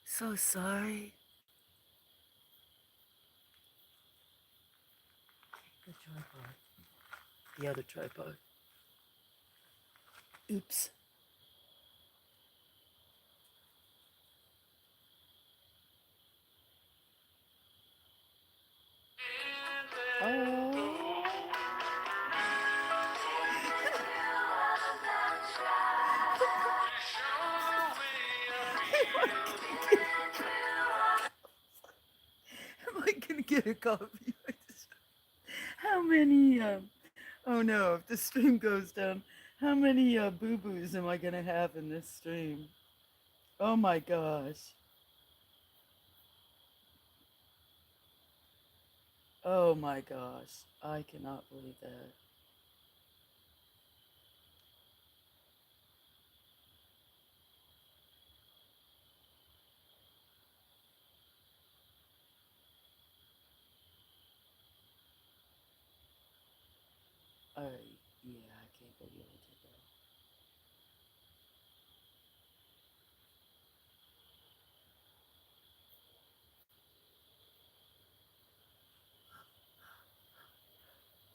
Speaker 1: So sorry. The tripod. The other tripod. Oops. Oh. Am I gonna get a coffee? How many? Oh no! If the stream goes down, how many boo boos am I gonna have in this stream? Oh my gosh! Oh my gosh! I cannot believe that. I Yeah, I can't believe I did that.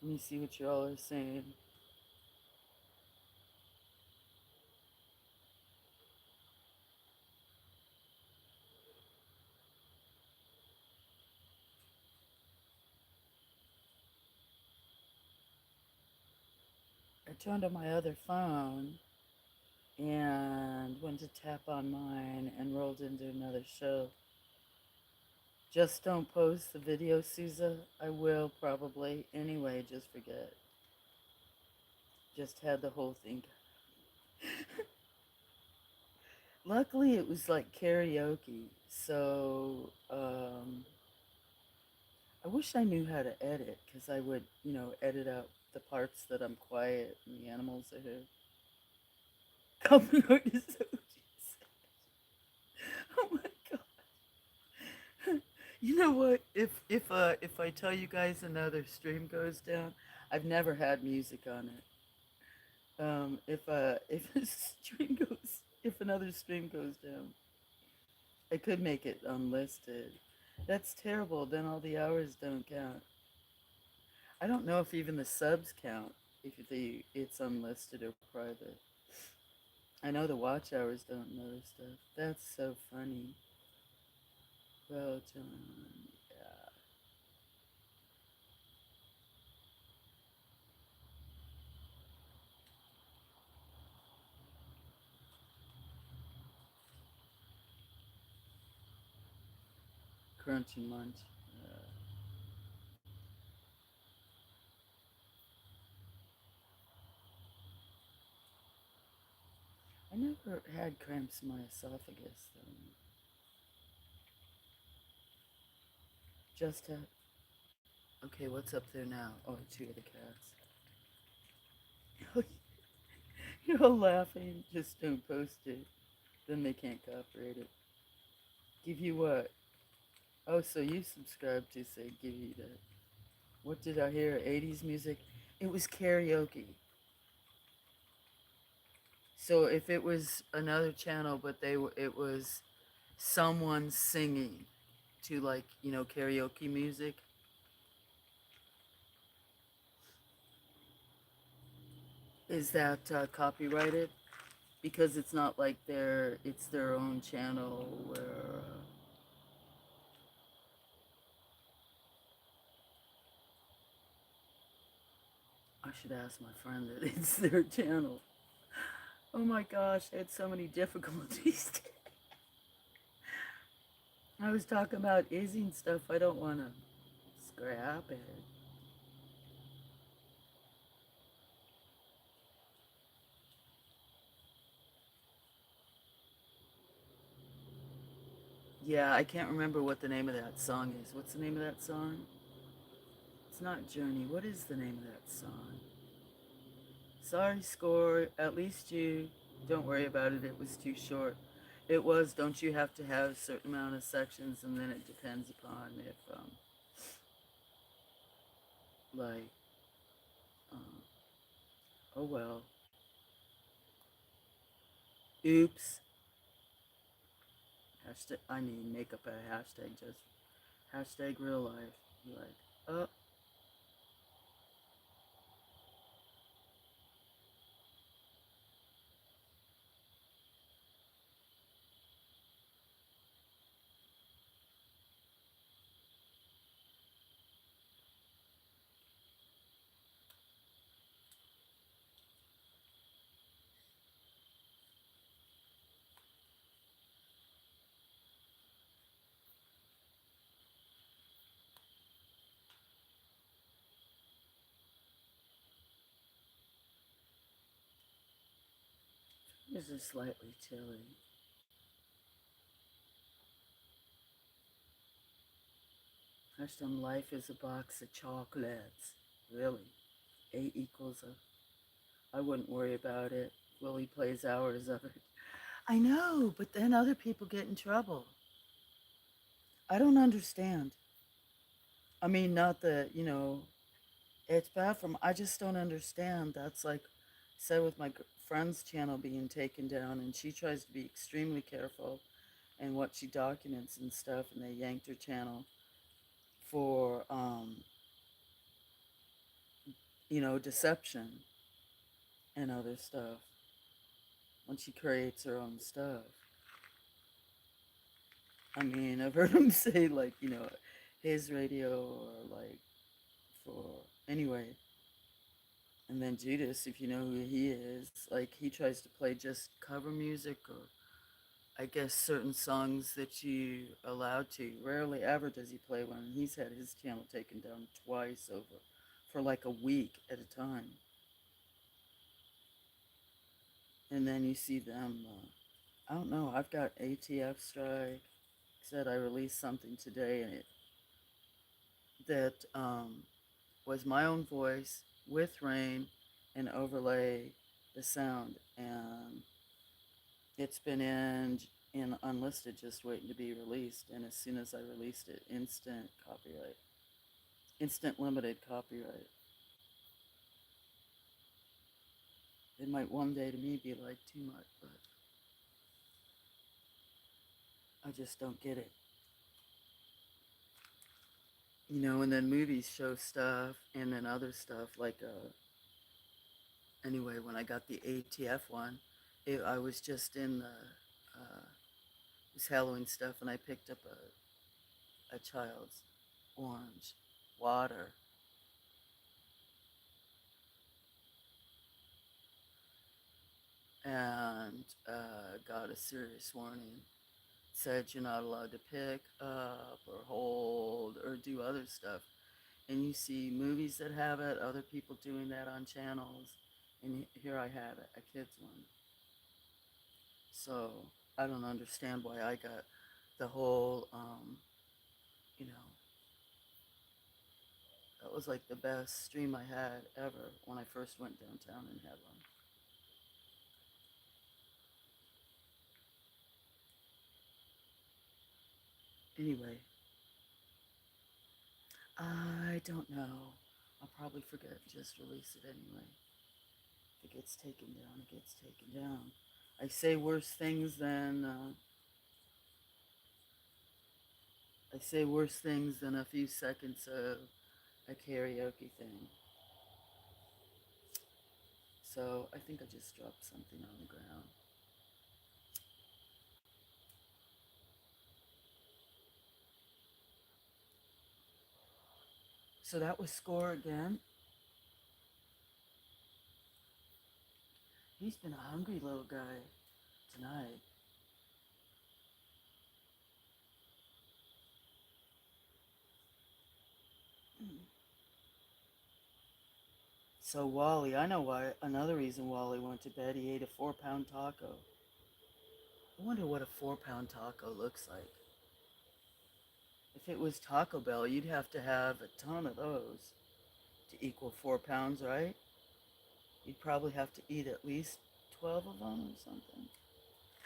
Speaker 1: Let me see what y'all are saying. I turned on my other phone and went to tap on mine and rolled into another show. Just don't post the video, Sousa. I will probably. Anyway, just forget. Just had the whole thing. Luckily, it was like karaoke. So, I wish I knew how to edit because I would, edit out the parts that I'm quiet and the animals are here. Copyright is so Oh my god. You know what? If I tell you guys another stream goes down, I've never had music on it. If a if another stream goes down, I could make it unlisted. That's terrible. Then all the hours don't count. I don't know if even the subs count if it's unlisted or private. I know the watch hours don't know stuff. That's so funny. Well, John, yeah. Crunchy munch. Uh, I never had cramps in my esophagus though. Just had. Okay, what's up there now? Oh, two of the cats. You're all laughing. Just don't post it. Then they can't copyright it. Give you what? Oh, so you subscribed to say give you that. What did I hear? 80s music? It was karaoke. So if it was another channel, but it was someone singing to like, karaoke music, is that copyrighted? Because it's not like it's their own channel where I should ask my friend that it's their channel. Oh my gosh, I had so many difficulties. I was talking about Izzy and stuff. I don't want to scrap it. Yeah, I can't remember what the name of that song is. What's the name of that song? It's not Journey. What is the name of that song? Sorry, Score. At least you. Don't worry about it. It was too short. It was. Don't you have to have a certain amount of sections, and then it depends upon if, like, um, oh well. Oops. Hashtag. I need to make up a hashtag just hashtag real life. Like, oh, This is slightly chilly. Gosh, life is a box of chocolates. Really. A equals a. I wouldn't worry about it. Willie plays hours of it. I know, but then other people get in trouble. I don't understand. I mean, not that, it's bad for me. I just don't understand. That's like, said with my friend's channel being taken down, and she tries to be extremely careful in what she documents and stuff, and they yanked her channel for, deception and other stuff when she creates her own stuff. I mean, I've heard him say, like, his radio or, like, for, anyway. And then Judas, if you know who he is, like, he tries to play just cover music or, I guess, certain songs that you allowed to. Rarely ever does he play one. He's had his channel taken down twice over for like a week at a time. And then you see them, I don't know, I've got ATF strike. Said I released something today, and it that was my own voice with rain and overlay the sound, and it's been in unlisted, just waiting to be released. And as soon as I released it, instant copyright, instant limited copyright. It might one day to me be like too much, but I just don't get it. And then movies show stuff, and then other stuff like anyway, when I got the ATF one, I was just in the this Halloween stuff, and I picked up a child's orange water, and got a serious warning. Said you're not allowed to pick up or hold or do other stuff. And you see movies that have it, other people doing that on channels, and here I had a kid's one. So I don't understand why I got the whole, you know, that was like the best stream I had ever when I first went downtown and had one. Anyway, I don't know. I'll probably forget and just release it anyway. If it gets taken down, it gets taken down. I say worse things than a few seconds of a karaoke thing. So I think I just dropped something on the ground. So that was Score again. He's been a hungry little guy tonight. So Wally, I know why. Another reason Wally went to bed. He ate a 4-pound taco. I wonder what a 4-pound taco looks like. If it was Taco Bell, you'd have to have a ton of those to equal 4 pounds, right? You'd probably have to eat at least 12 of them or something.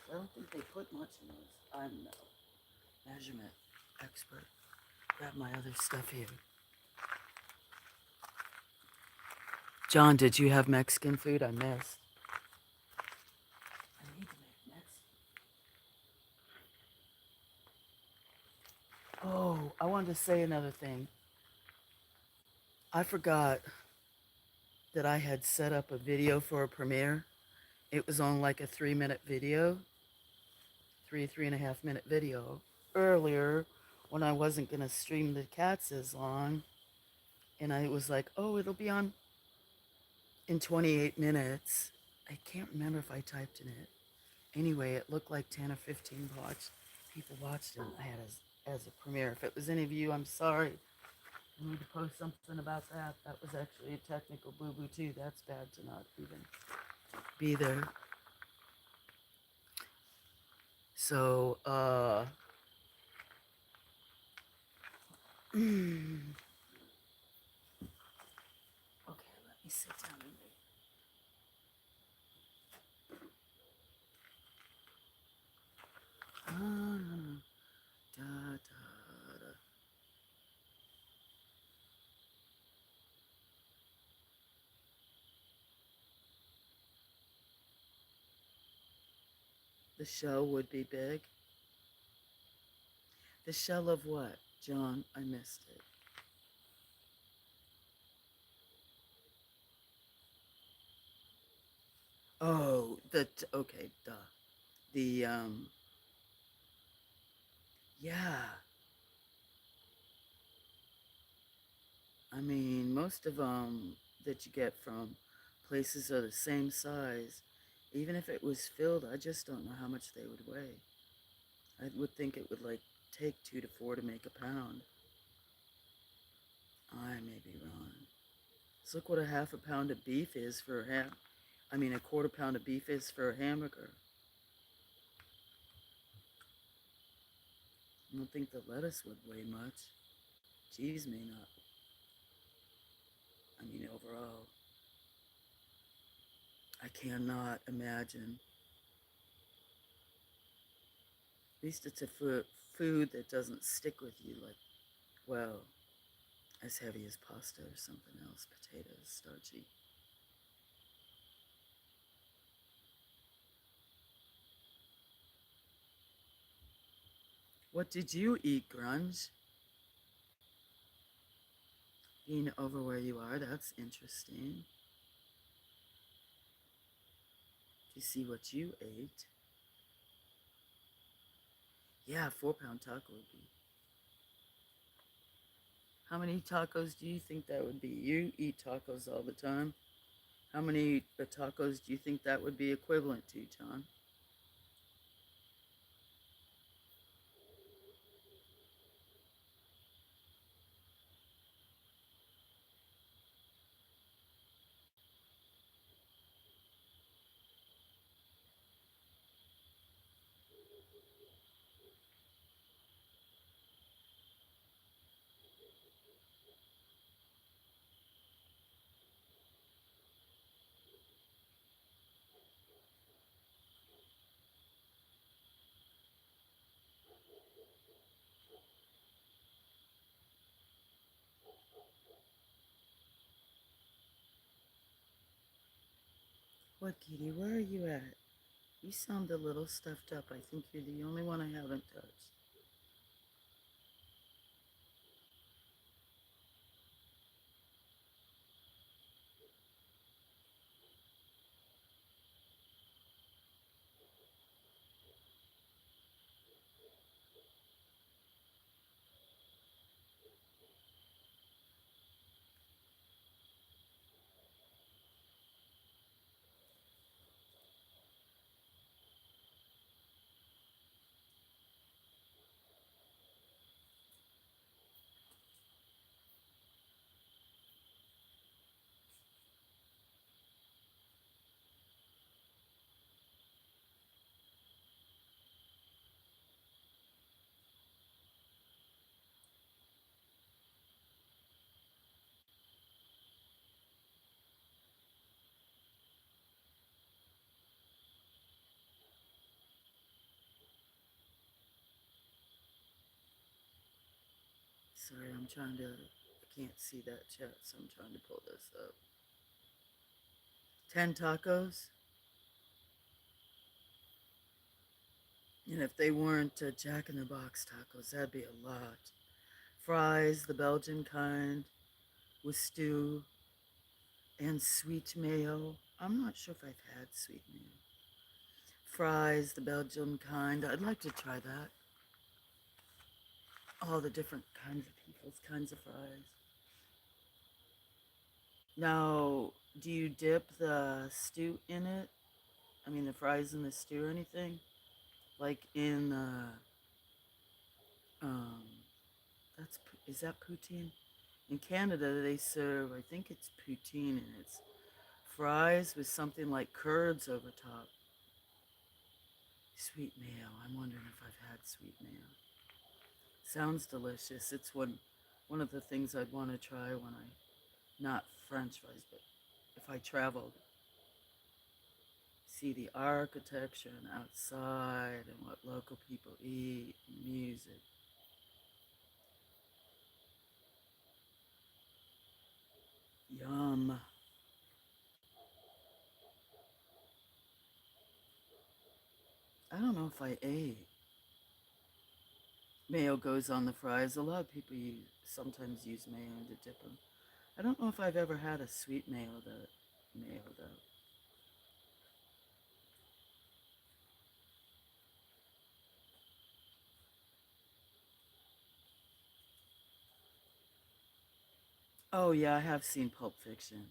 Speaker 1: I don't think they put much in those. I'm no measurement expert. Grab my other stuff here. John, did you have Mexican food? I missed. I need to make Mexican. Oh, I wanted to say another thing. I forgot that I had set up a video for a premiere. It was on like a 3-minute video, 3.5 minute video earlier when I wasn't going to stream the cats as long. And I was like, oh, it'll be on in 28 minutes. I can't remember if I typed in it. Anyway, it looked like 10 or 15 people watched it. I had as a premiere. If it was any of you, I'm sorry. I need to post something about that. That was actually a technical boo-boo too. That's bad to not even be there. So, okay, let me sit down and read. Ah, da, da, da. The shell would be big. The shell of what? John, I missed it. Oh, okay, duh. The, yeah. I mean, most of them that you get from places are the same size. Even if it was filled, I just don't know how much they would weigh. I would think it would like take 2 to 4 to make a pound. I may be wrong. Let's look what a half a pound of beef is for a I mean, a quarter pound of beef is for a hamburger. I don't think the lettuce would weigh much. Cheese may not. I mean, overall, I cannot imagine. At least it's a food that doesn't stick with you like, well, as heavy as pasta or something else. Potatoes, starchy. What did you eat, Grunge? Being over where you are, that's interesting. To see what you ate. Yeah, 4 pound taco would be. How many tacos do you think that would be? You eat tacos all the time. How many tacos do you think that would be equivalent to, John? What, Kitty? Where are you at? You sound a little stuffed up. I think you're the only one I haven't touched. Sorry, I can't see that chat, so I'm trying to pull this up. 10 tacos? And if they weren't Jack in the Box tacos, that'd be a lot. Fries, the Belgian kind, with stew and sweet mayo. I'm not sure if I've had sweet mayo. Fries, the Belgian kind. I'd like to try that. All the different kinds of people's kinds of fries. Now, do you dip the stew in it? I mean, the fries in the stew or anything? Like in, um, is that poutine? In Canada, they serve, I think it's poutine, and it's fries with something like curds over top. Sweet mayo. I'm wondering if I've had sweet mayo. Sounds delicious. It's one of the things I'd want to try when I not French fries, but if I traveled, see the architecture and outside and what local people eat and music. Yum. I don't know if I ate. Mayo goes on the fries. A lot of people sometimes use mayo to dip them. I don't know if I've ever had a sweet mayo though. Oh yeah, I have seen Pulp Fiction.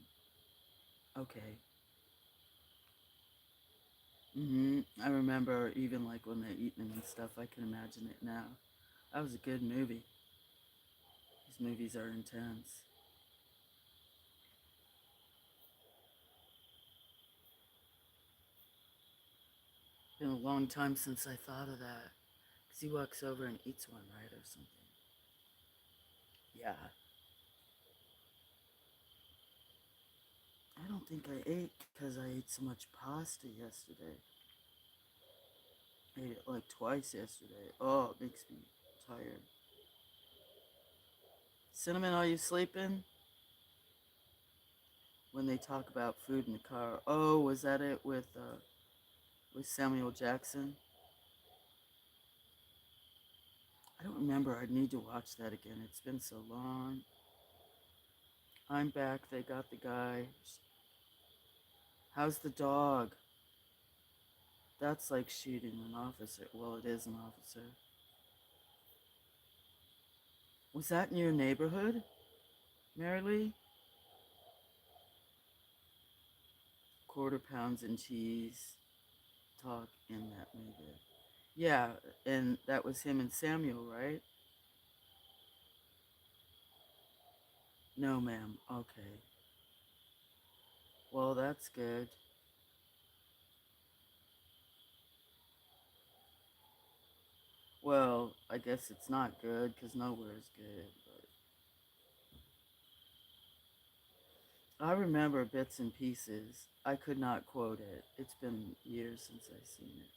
Speaker 1: Okay. I remember even like when they're eating them and stuff. I can imagine it now. That was a good movie. These movies are intense. Been a long time since I thought of that. Cause he walks over and eats one, right, or something. Yeah. I don't think I ate because I ate so much pasta yesterday. I ate it like twice yesterday. Oh, it makes me tired. Cinnamon, are you sleeping? When they talk about food in the car. Oh, was that it with Samuel Jackson? I don't remember. I need to watch that again. It's been so long. I'm back. They got the guy. How's the dog? That's like shooting an officer. Well, it is an officer. Was that in your neighborhood, Mary Lee? Quarter pounds and cheese talk in that movie. Yeah, and that was him and Samuel, right? No, ma'am. Okay. Well, that's good. Well, I guess it's not good because nowhere is good. But I remember bits and pieces. I could not quote it. It's been years since I've seen it.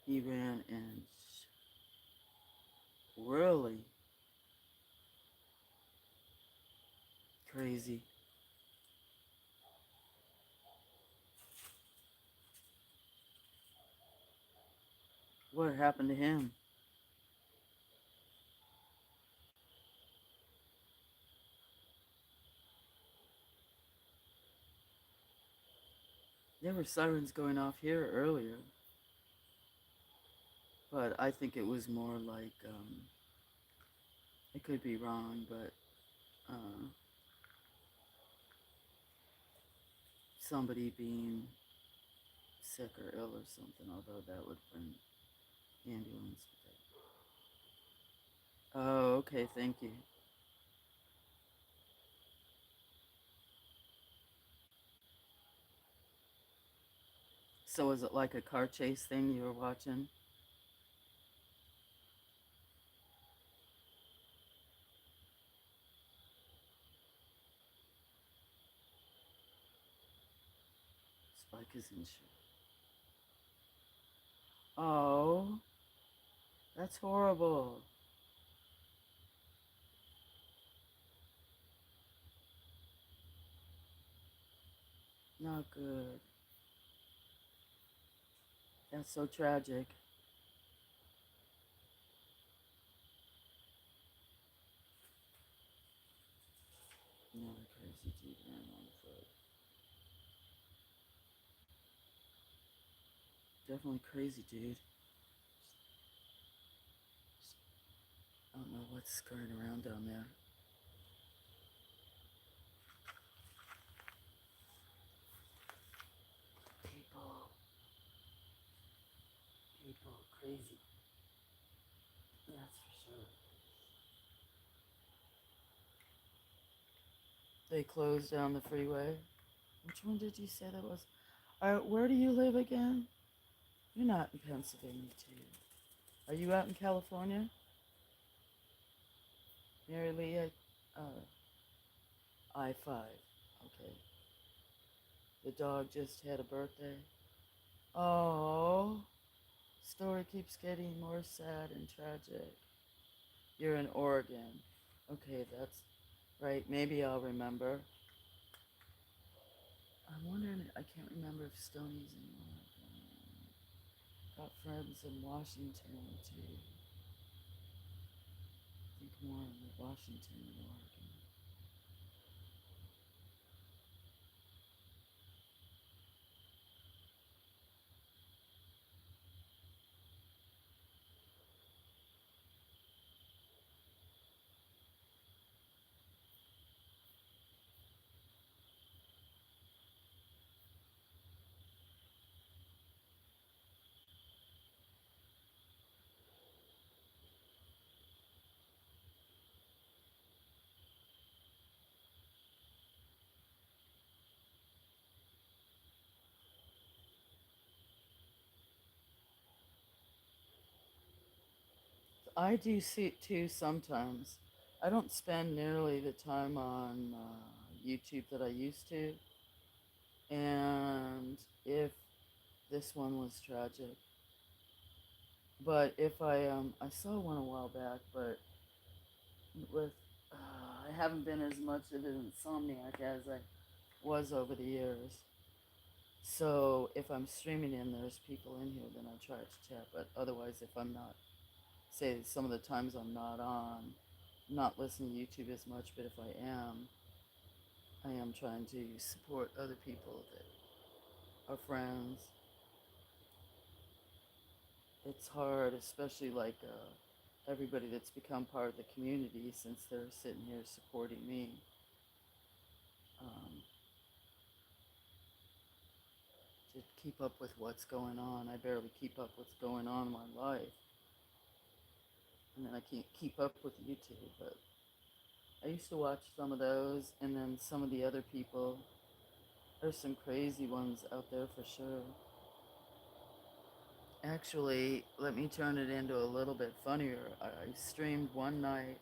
Speaker 1: He ran and really crazy. What happened to him? There were sirens going off here earlier, but I think it was more like I could be wrong, but uh, somebody being sick or ill or something. Although that would bring ambulance. Oh, okay. Thank you. So is it like a car chase thing you were watching? Spike is insured. Oh, that's horrible. Not good. That's so tragic. Another crazy dude ran on foot. Definitely crazy dude. I don't know what's scurrying around down there. People, people, crazy. That's for sure. They closed down the freeway. Which one did you say that was? Where do you live again? You're not in Pennsylvania, too. Are you out in California? Mary Lee, I-5. Okay. The dog just had a birthday. Oh, story keeps getting more sad and tragic. You're in Oregon. Okay, that's right. Maybe I'll remember. I'm wondering, I can't remember if Stoney's in Oregon. Got friends in Washington, too. I think more in Washington and Oregon. I do see it too sometimes. I don't spend nearly the time on YouTube that I used to. And if this one was tragic, but if I saw one a while back, but with I haven't been as much of an insomniac as I was over the years. So if I'm streaming and there's people in here, then I try to chat. But otherwise, if I'm not, say some of the times I'm not on, not listening to YouTube as much. But if I am trying to support other people that are friends. It's hard, especially like everybody that's become part of the community since they're sitting here supporting me. Um, to keep up with what's going on. I barely keep up what's going on in my life. And then I can't keep up with YouTube, but I used to watch some of those and then some of the other people. There's some crazy ones out there for sure. Actually, let me turn it into a little bit funnier. I streamed one night.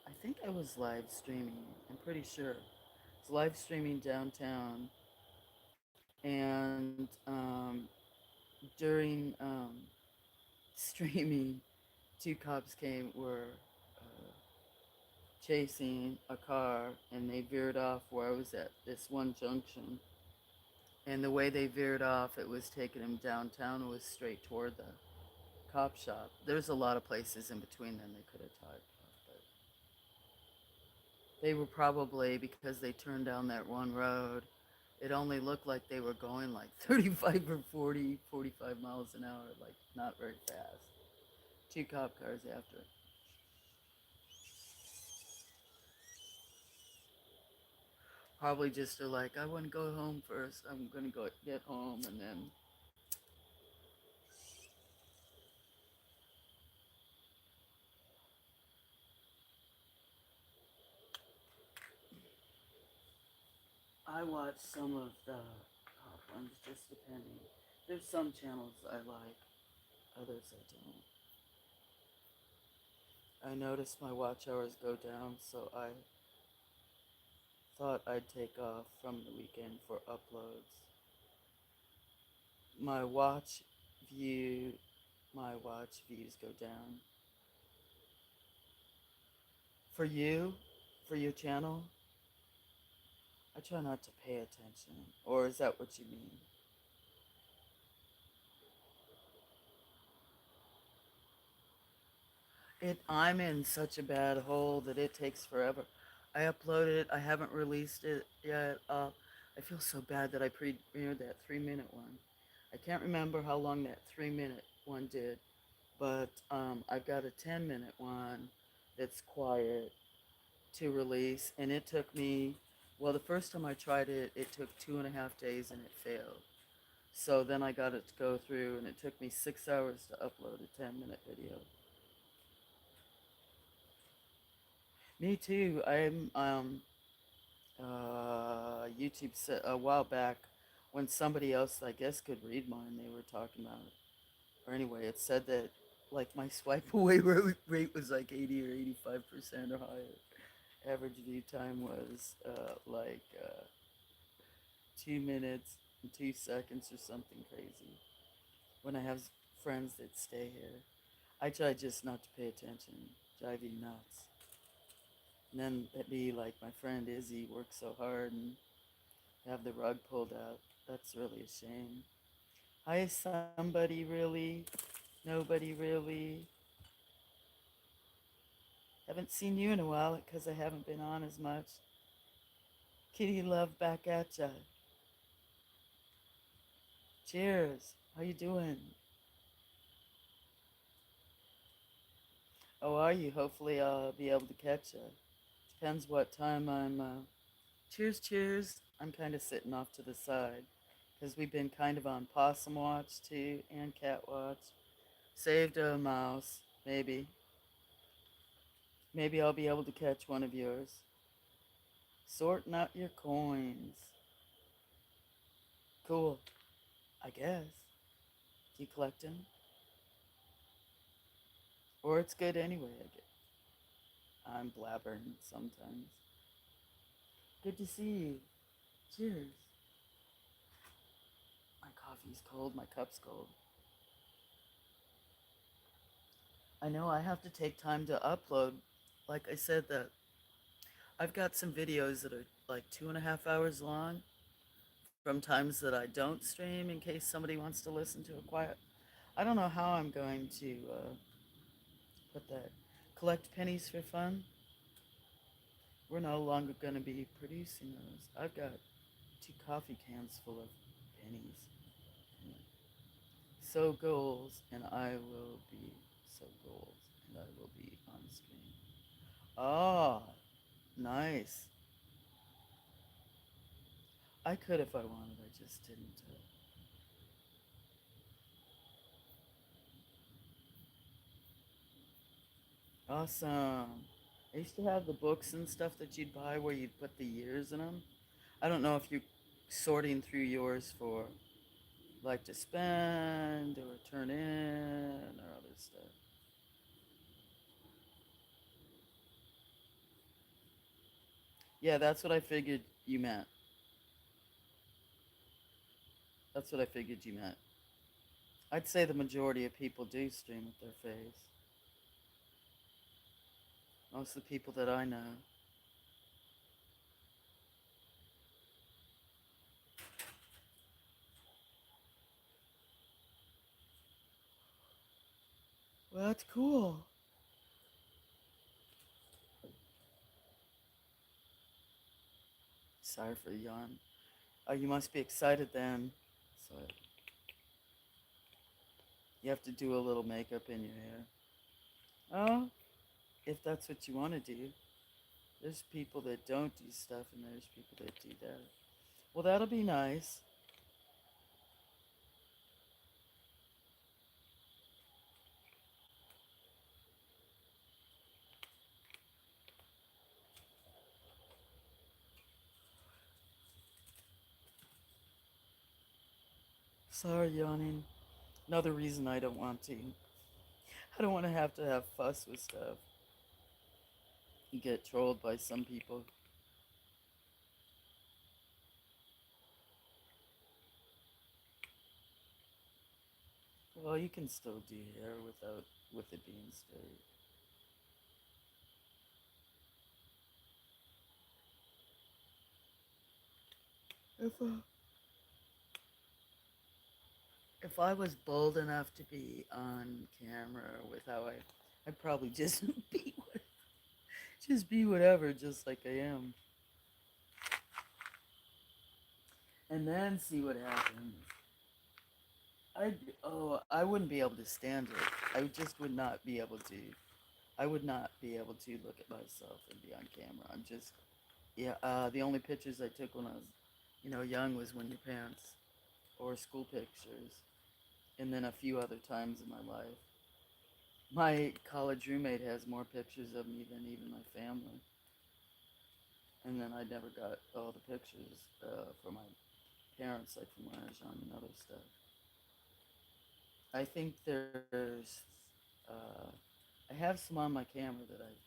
Speaker 1: I think I was live streaming. I'm pretty sure. I was live streaming downtown. And during streaming, two cops were chasing a car, and they veered off where I was at this one junction. And the way they veered off, it was taking them downtown. It was straight toward the cop shop. There's a lot of places in between them they could have tied off, but they were probably, because they turned down that one road, it only looked like they were going like 35 or 40, 45 miles an hour, like not very fast. Two cop cars after. Probably just are like, I want to go home first. I'm going to go get home and then I watch some of the pop ones, just depending. There's some channels I like, others I don't. I notice my watch hours go down, so I thought I'd take off from the weekend for uploads. My watch view, my watch views go down. For you, for your channel, I try not to pay attention. Or is that what you mean? I'm in such a bad hole that it takes forever. I uploaded it. I haven't released it yet. I feel so bad that I premiered that 3 minute one. I can't remember how long that 3 minute one did, but I've got a 10 minute one that's quiet to release, and it took me. Well, the first time I tried it, it took 2.5 days and it failed. So then I got it to go through, and it took me 6 hours to upload a 10 minute video. Me too. I'm YouTube a while back when somebody else, I guess, could read mine. They were talking about it. Or anyway, it said that like my swipe away rate was like 80 or 85% or higher. Average view time was 2 minutes and 2 seconds or something crazy. When I have friends that stay here, I try just not to pay attention. Drive you nuts. And then it'd be like my friend Izzy works so hard and have the rug pulled out. That's really a shame. Hi, somebody really. Nobody really. Haven't seen you in a while because I haven't been on as much. Kitty love back at ya. Cheers. How you doing? How are you? Hopefully I'll be able to catch ya. Depends what time cheers, cheers. I'm kind of sitting off to the side because we've been kind of on possum watch too and cat watch. Saved a mouse, maybe. Maybe I'll be able to catch one of yours. Sorting out your coins. Cool, I guess. Do you collect them? Or it's good anyway, I guess. I'm blabbering sometimes. Good to see you. Cheers. My coffee's cold, my cup's cold. I know I have to take time to upload. Like I said, that I've got some videos that are like 2.5 hours long from times that I don't stream in case somebody wants to listen to a quiet. I don't know how I'm going to put that. Collect pennies for fun. We're no longer going to be producing those. I've got 2 coffee cans full of pennies. So goals, and I will be so goals, and I will be on screen. Ah, nice. I could if I wanted, I just didn't. Awesome. I used to have the books and stuff that you'd buy where you'd put the years in them. I don't know if you're sorting through yours for like to spend or turn in or other stuff. Yeah, that's what I figured you meant. That's what I figured you meant. I'd say the majority of people do stream with their face. Most of the people that I know. Well, that's cool. Sorry for the yawn. Oh, you must be excited then. So you have to do a little makeup in your hair. Oh, if that's what you want to do. There's people that don't do stuff and there's people that do that. Well, that'll be nice. Sorry, yawning. Another reason I don't want to. I don't want to have fuss with stuff. You get trolled by some people. Well, you can still do hair without with it being straight. If if I was bold enough to be on camera with how I'd probably just just be whatever, just like I am, and then see what happens. I wouldn't be able to stand it. I just would not be able to. I would not be able to look at myself and be on camera. I'm just, yeah. The only pictures I took when I was, young was when your parents, or school pictures, and then a few other times in my life. My college roommate has more pictures of me than even my family. And then I never got all the pictures from my parents, like from when I was young and other stuff. I think I have some on my camera that I've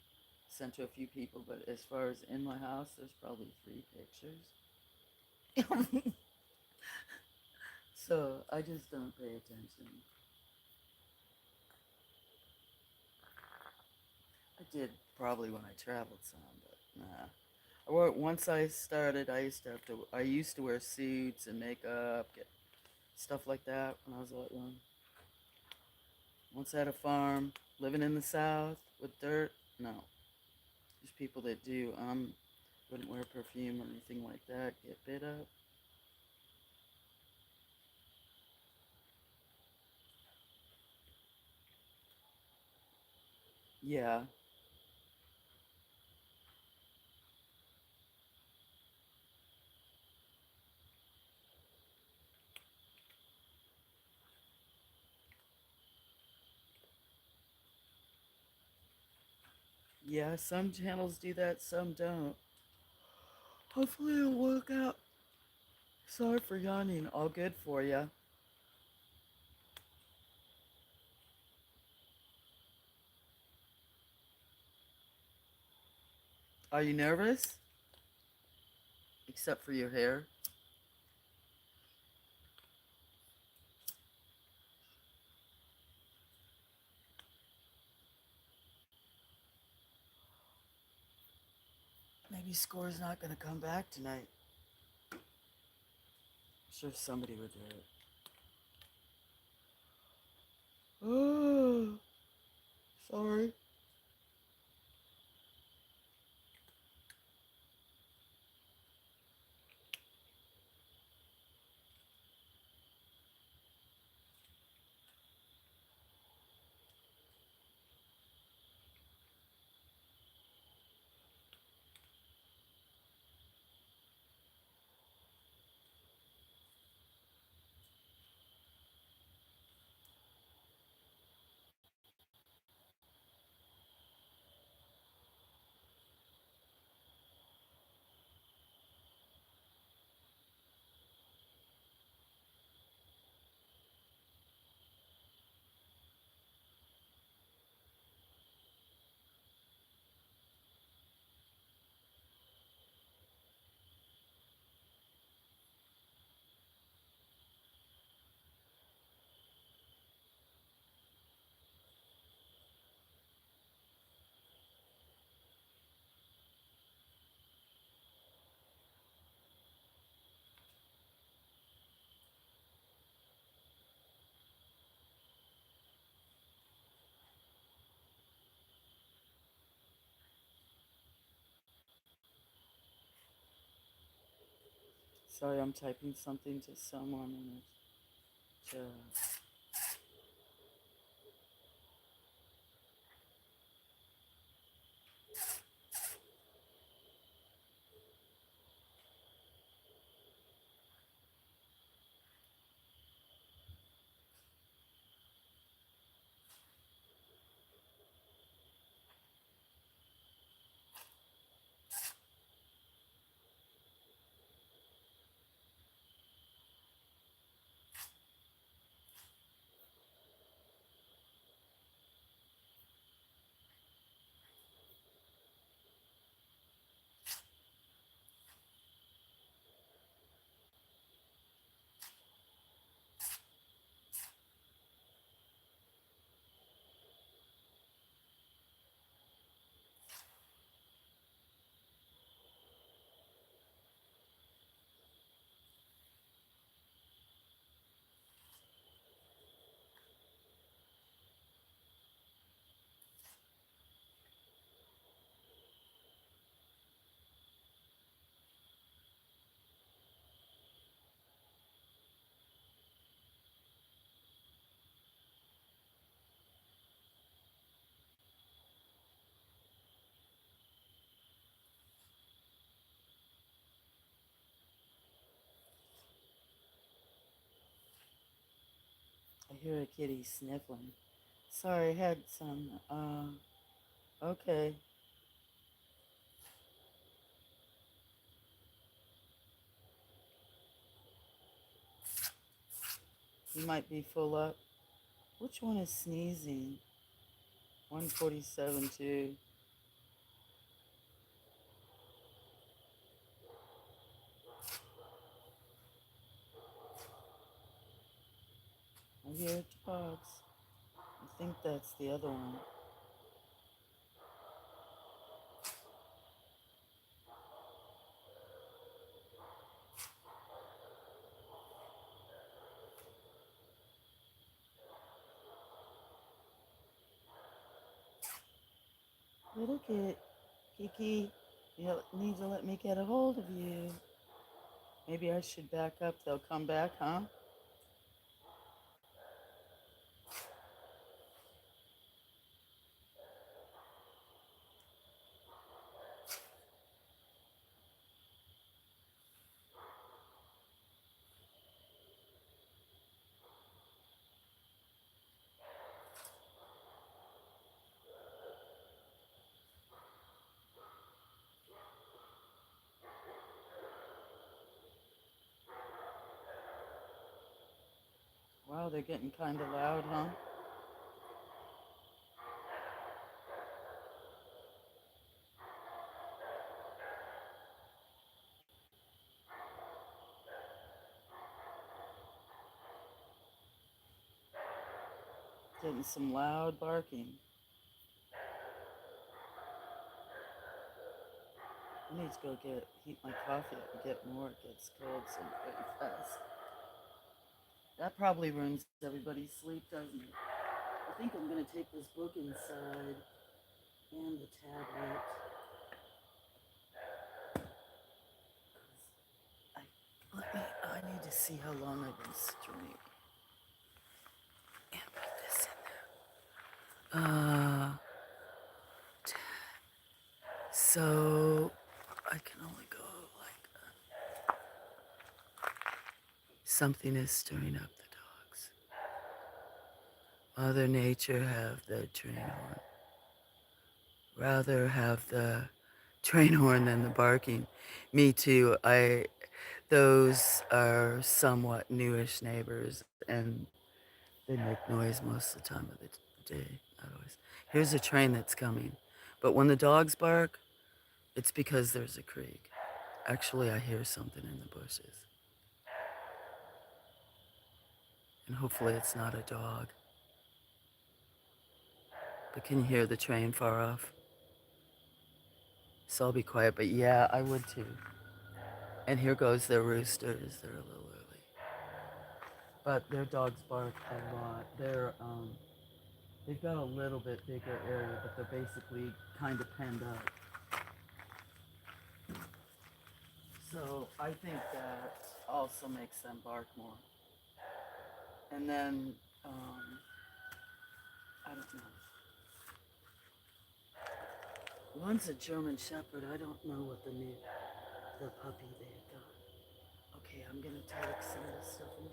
Speaker 1: sent to a few people, but as far as in my house, there's probably three pictures. So I just don't pay attention. I did probably when I traveled some, but nah. Once I started, I used to wear suits and makeup, get stuff like that when I was a lot young. Once I had a farm, living in the South with dirt, no. There's people that do. Wouldn't wear perfume or anything like that. Get bit up. Yeah, yeah. Some channels do that, some don't. Hopefully it'll work out. Sorry for yawning. All good for you. Are you nervous? Except for your hair. Maybe Score's not gonna come back tonight. I'm sure somebody would do it. Oh, sorry. Sorry, I'm typing something to someone in the chat. I hear a kitty sniffling. Sorry, I had some. Okay. He might be full up. Which one is sneezing? 147 too. I hear dogs. I think that's the other one. Little kid, Kiki, you need to let me get a hold of you. Maybe I should back up. They'll come back, huh? Wow, they're getting kind of loud, huh? Getting some loud barking. I need to go heat my coffee up and get more. It gets cold so pretty fast. That probably ruins everybody's sleep, doesn't it? I think I'm gonna take this book inside and the tablet. I I need to see how long I've been streaming and put this in there. So I can only go like something is stirring up the dogs. Mother Nature have the train horn. Rather have the train horn than the barking. Me too. Those are somewhat newish neighbors, and they make noise most of the time of the day. Not always. Here's a train that's coming, but when the dogs bark, it's because there's a creek. Actually, I hear something in the bushes, and hopefully it's not a dog. But can you hear the train far off? So I'll be quiet. But yeah, I would too. And here goes their roosters. They're a little early. But their dogs bark a lot. They've got a little bit bigger area, but they're basically kind of penned up. So I think that also makes them bark more. And then, I don't know. One's a German Shepherd. I don't know what the puppy they got. Okay, I'm gonna take some of this stuff in.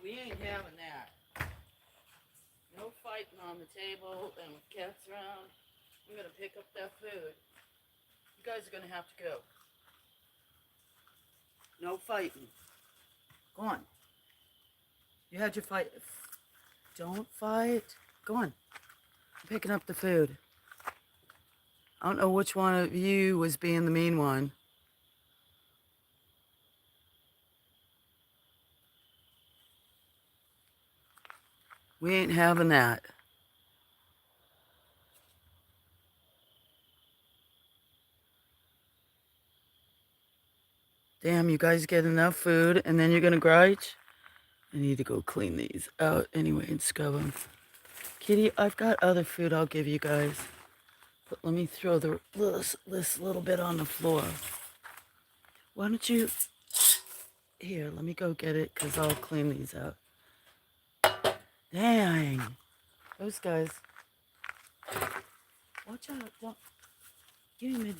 Speaker 1: We ain't having that. No fighting on the table and with cats around. I'm gonna pick up that food. You guys are gonna have to go. No fighting. Go on. You had your fight. Don't fight. Go on. I'm picking up the food. I don't know which one of you was being the mean one. We ain't having that. Damn, you guys get enough food and then you're gonna grudge? I need to go clean these out anyway and scrub them. Kitty, I've got other food I'll give you guys. But let me throw this little bit on the floor. Why don't you... Here, let me go get it because I'll clean these out. Dang. Those guys. Watch out. Don't... Give me...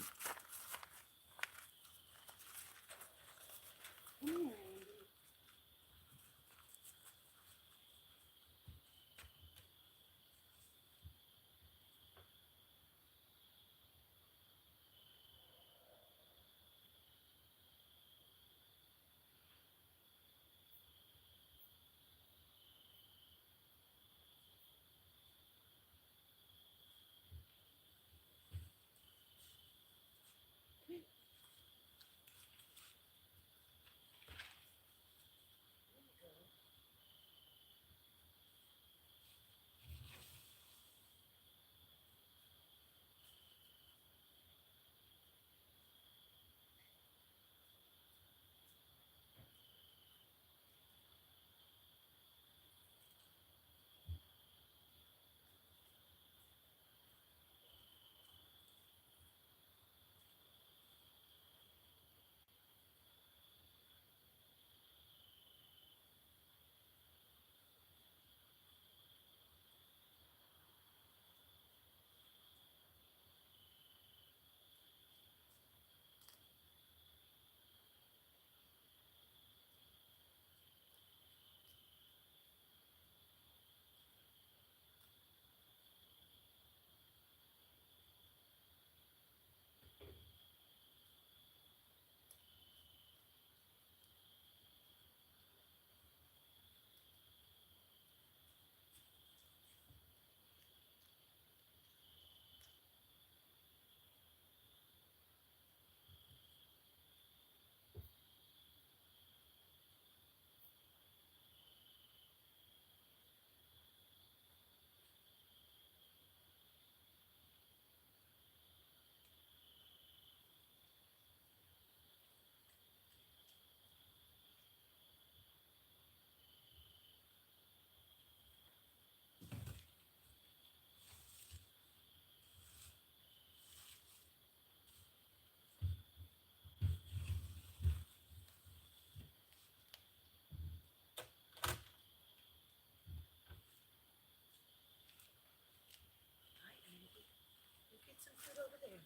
Speaker 1: Get some food over there.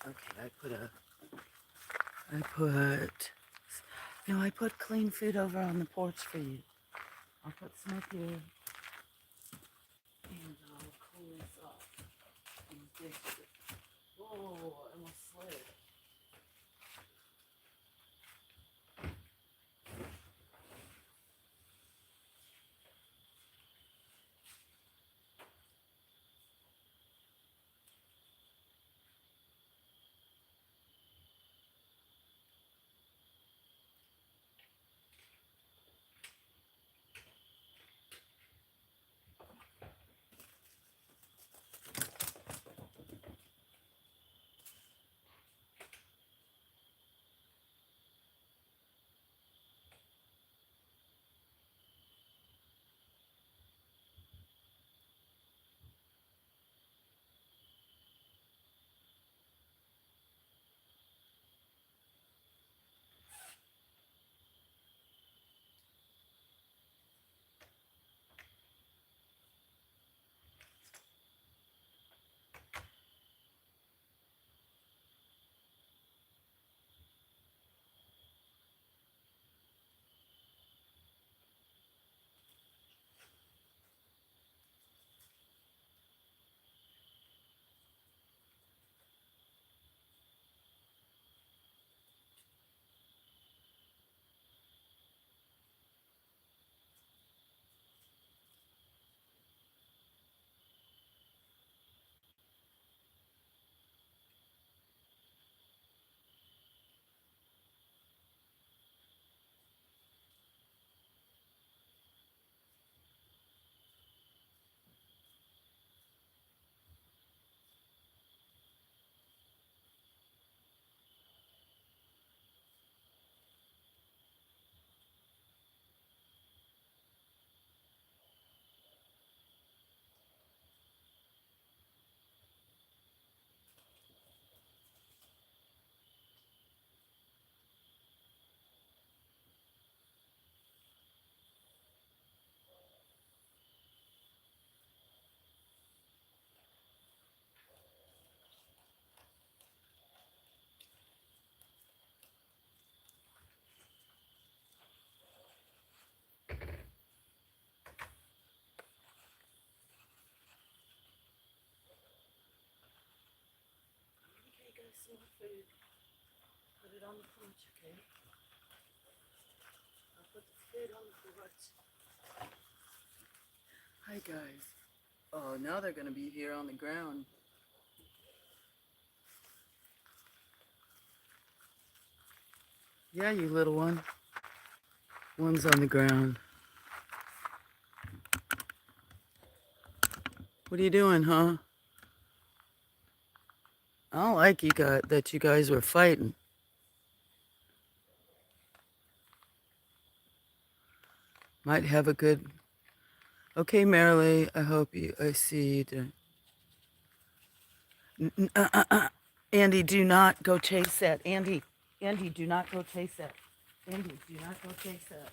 Speaker 1: Okay, I put clean food over on the porch for you. I'll put some up here. And I'll clean this up. And fix it. Whoa, I almost slid. some food. Put it on the porch, okay? I'll put the food on the porch. Hi, guys. Oh, now they're going to be here on the ground. Yeah, you little one. One's on the ground. What are you doing, huh? I don't like that you guys were fighting. Might have a good... Okay, Marilee, I see you doing... Andy, do not go chase that. Andy, do not go chase that. Andy, do not go chase that.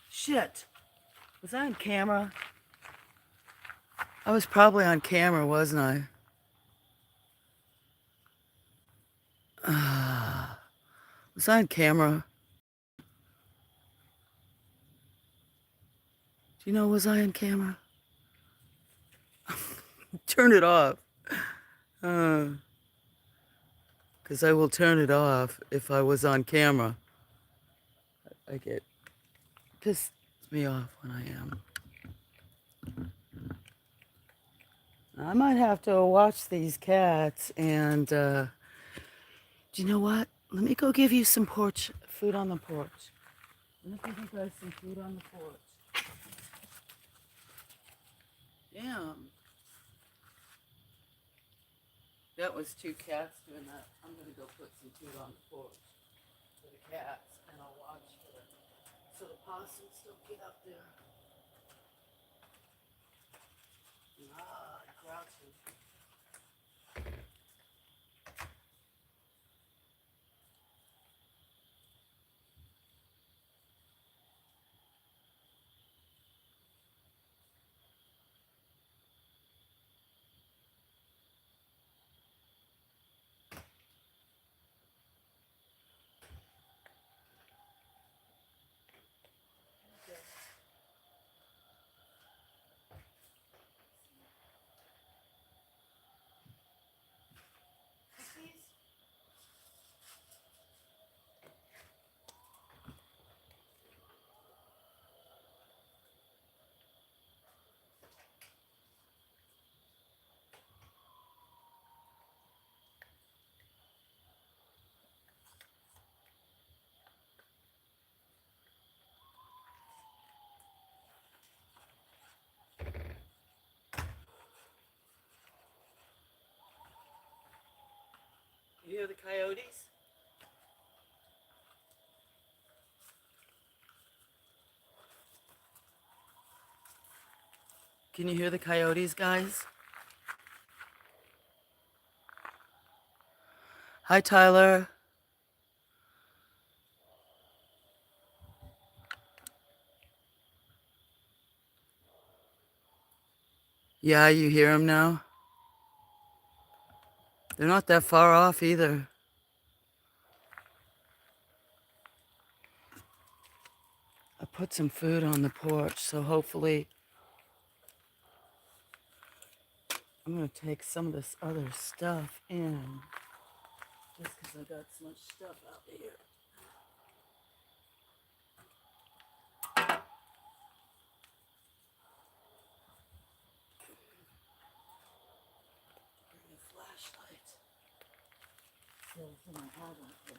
Speaker 1: Shit. Was I on camera? I was probably on camera, wasn't I? Was I on camera? Do you know, was I on camera? Turn it off. Because I will turn it off if I was on camera. I get pisses me off when I am. I might have to watch these cats and, do you know what? Let me go give you some food on the porch. Let me give you guys some food on the porch. Damn. That was two cats doing that. I'm going to go put some food on the porch for the cats, and I'll watch for them so the possums don't get up there. Grouchy. You hear the coyotes? Can you hear the coyotes, guys? Hi, Tyler. Yeah, you hear them now? They're not that far off either. I put some food on the porch, so hopefully I'm going to take some of this other stuff in, just because I got so much stuff out here. Bring a flashlight. So for my hat out there.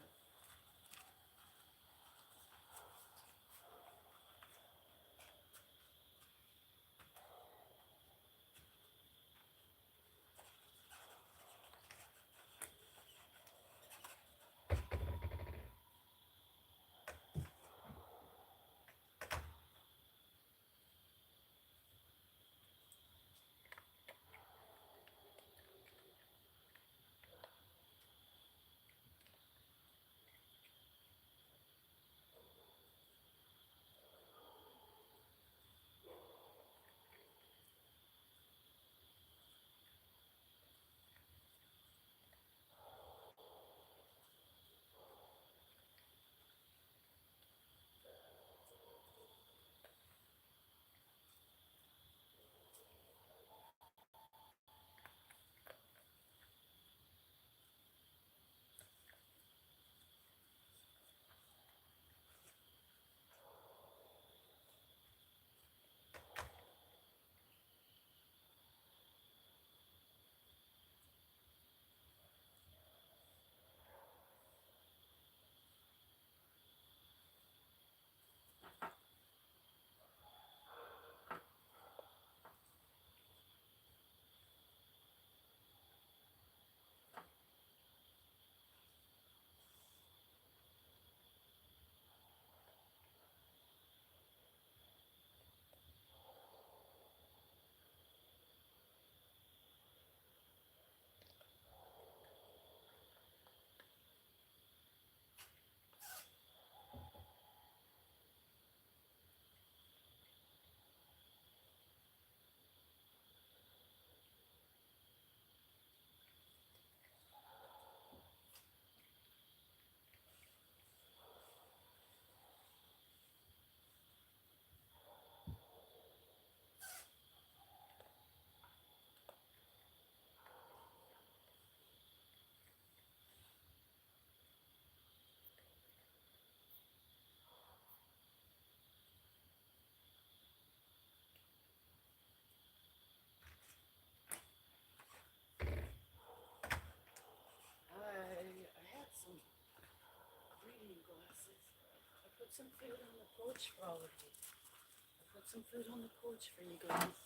Speaker 1: some food on the porch for all of you. I put some food on the porch for you guys.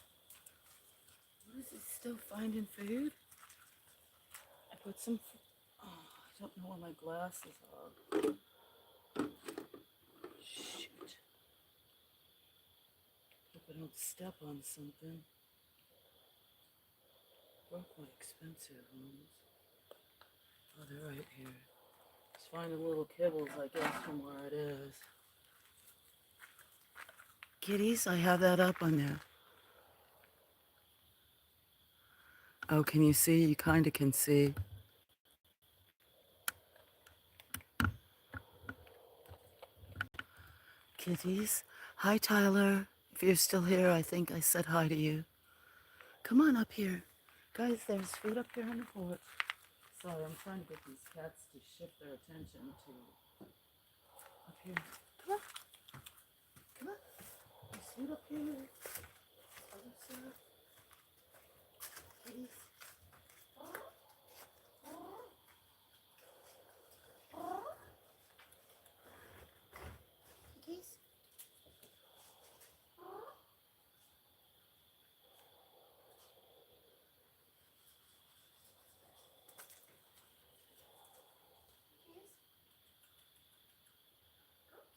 Speaker 1: What is he still finding food? I put some. Oh, I don't know where my glasses are. Shoot. Hope I don't step on something. Brooklyn expensive homes. Oh, they're right here. Just finding little kibbles, I guess, from where it is. Kitties, I have that up on there. Oh, can you see? You kind of can see. Kitties. Hi, Tyler. If you're still here, I think I said hi to you. Come on up here. Guys, there's food up here on the porch. Sorry, I'm trying to get these cats to shift their attention to up here. Come on. Come on. There's food up here. Other stuff. Kitties. Kitties.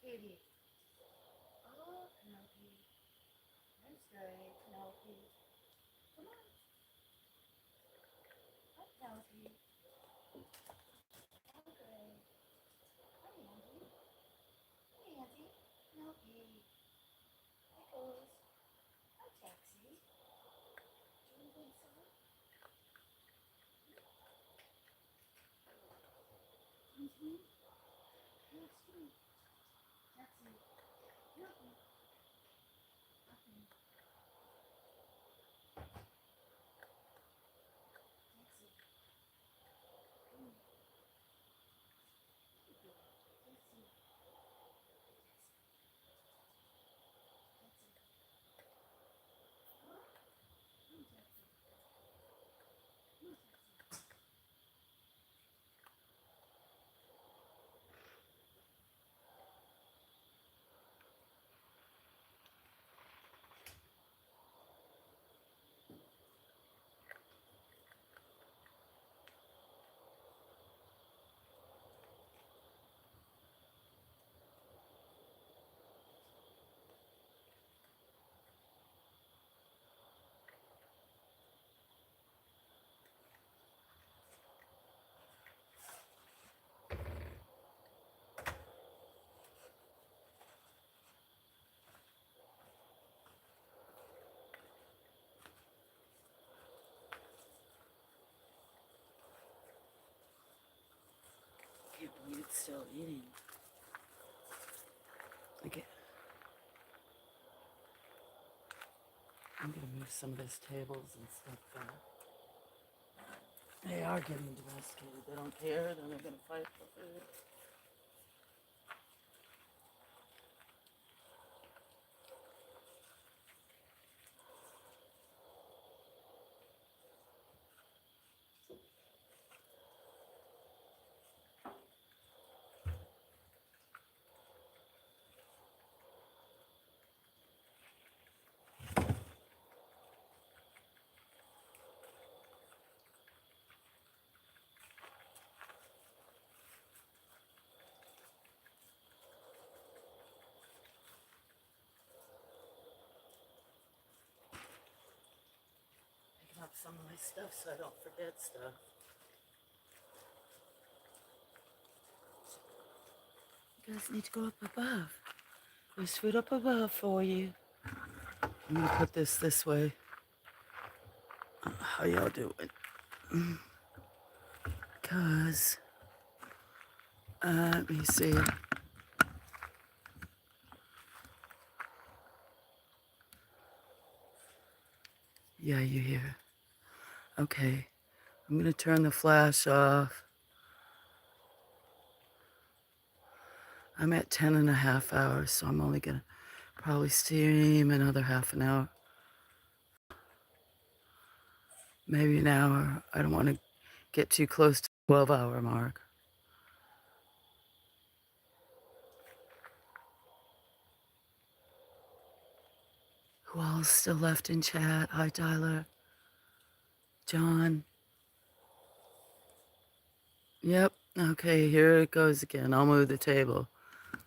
Speaker 1: Kitty. Oh, Penelope. That's great, Penelope. Come on. Hi, Penelope. Oh, great. Hi, Andy. Hey, Andy. Penelope. Pickles. Hi, Taxi. Do you want some? Mm-hmm. Yes, sweet. Taxi. Penelope. Nothing. Taxi. Mm. Taxi. I can't believe it's still eating. Okay. I'm gonna move some of these tables and stuff back. They are getting domesticated. They don't care. Then they're gonna fight for food. Picking up some of my stuff so I don't forget stuff. You guys need to go up above. There's food up above for you. I'm gonna put this way. How y'all doing? Cause let me see. Yeah, you hear. Okay. I'm gonna turn the flash off. I'm at 10.5 hours, so I'm only gonna probably stream another half an hour. Maybe an hour. I don't want to get too close to the 12-hour mark. Who all still left in chat? Hi, Tyler. John. Yep. Okay, here it goes again. I'll move the table.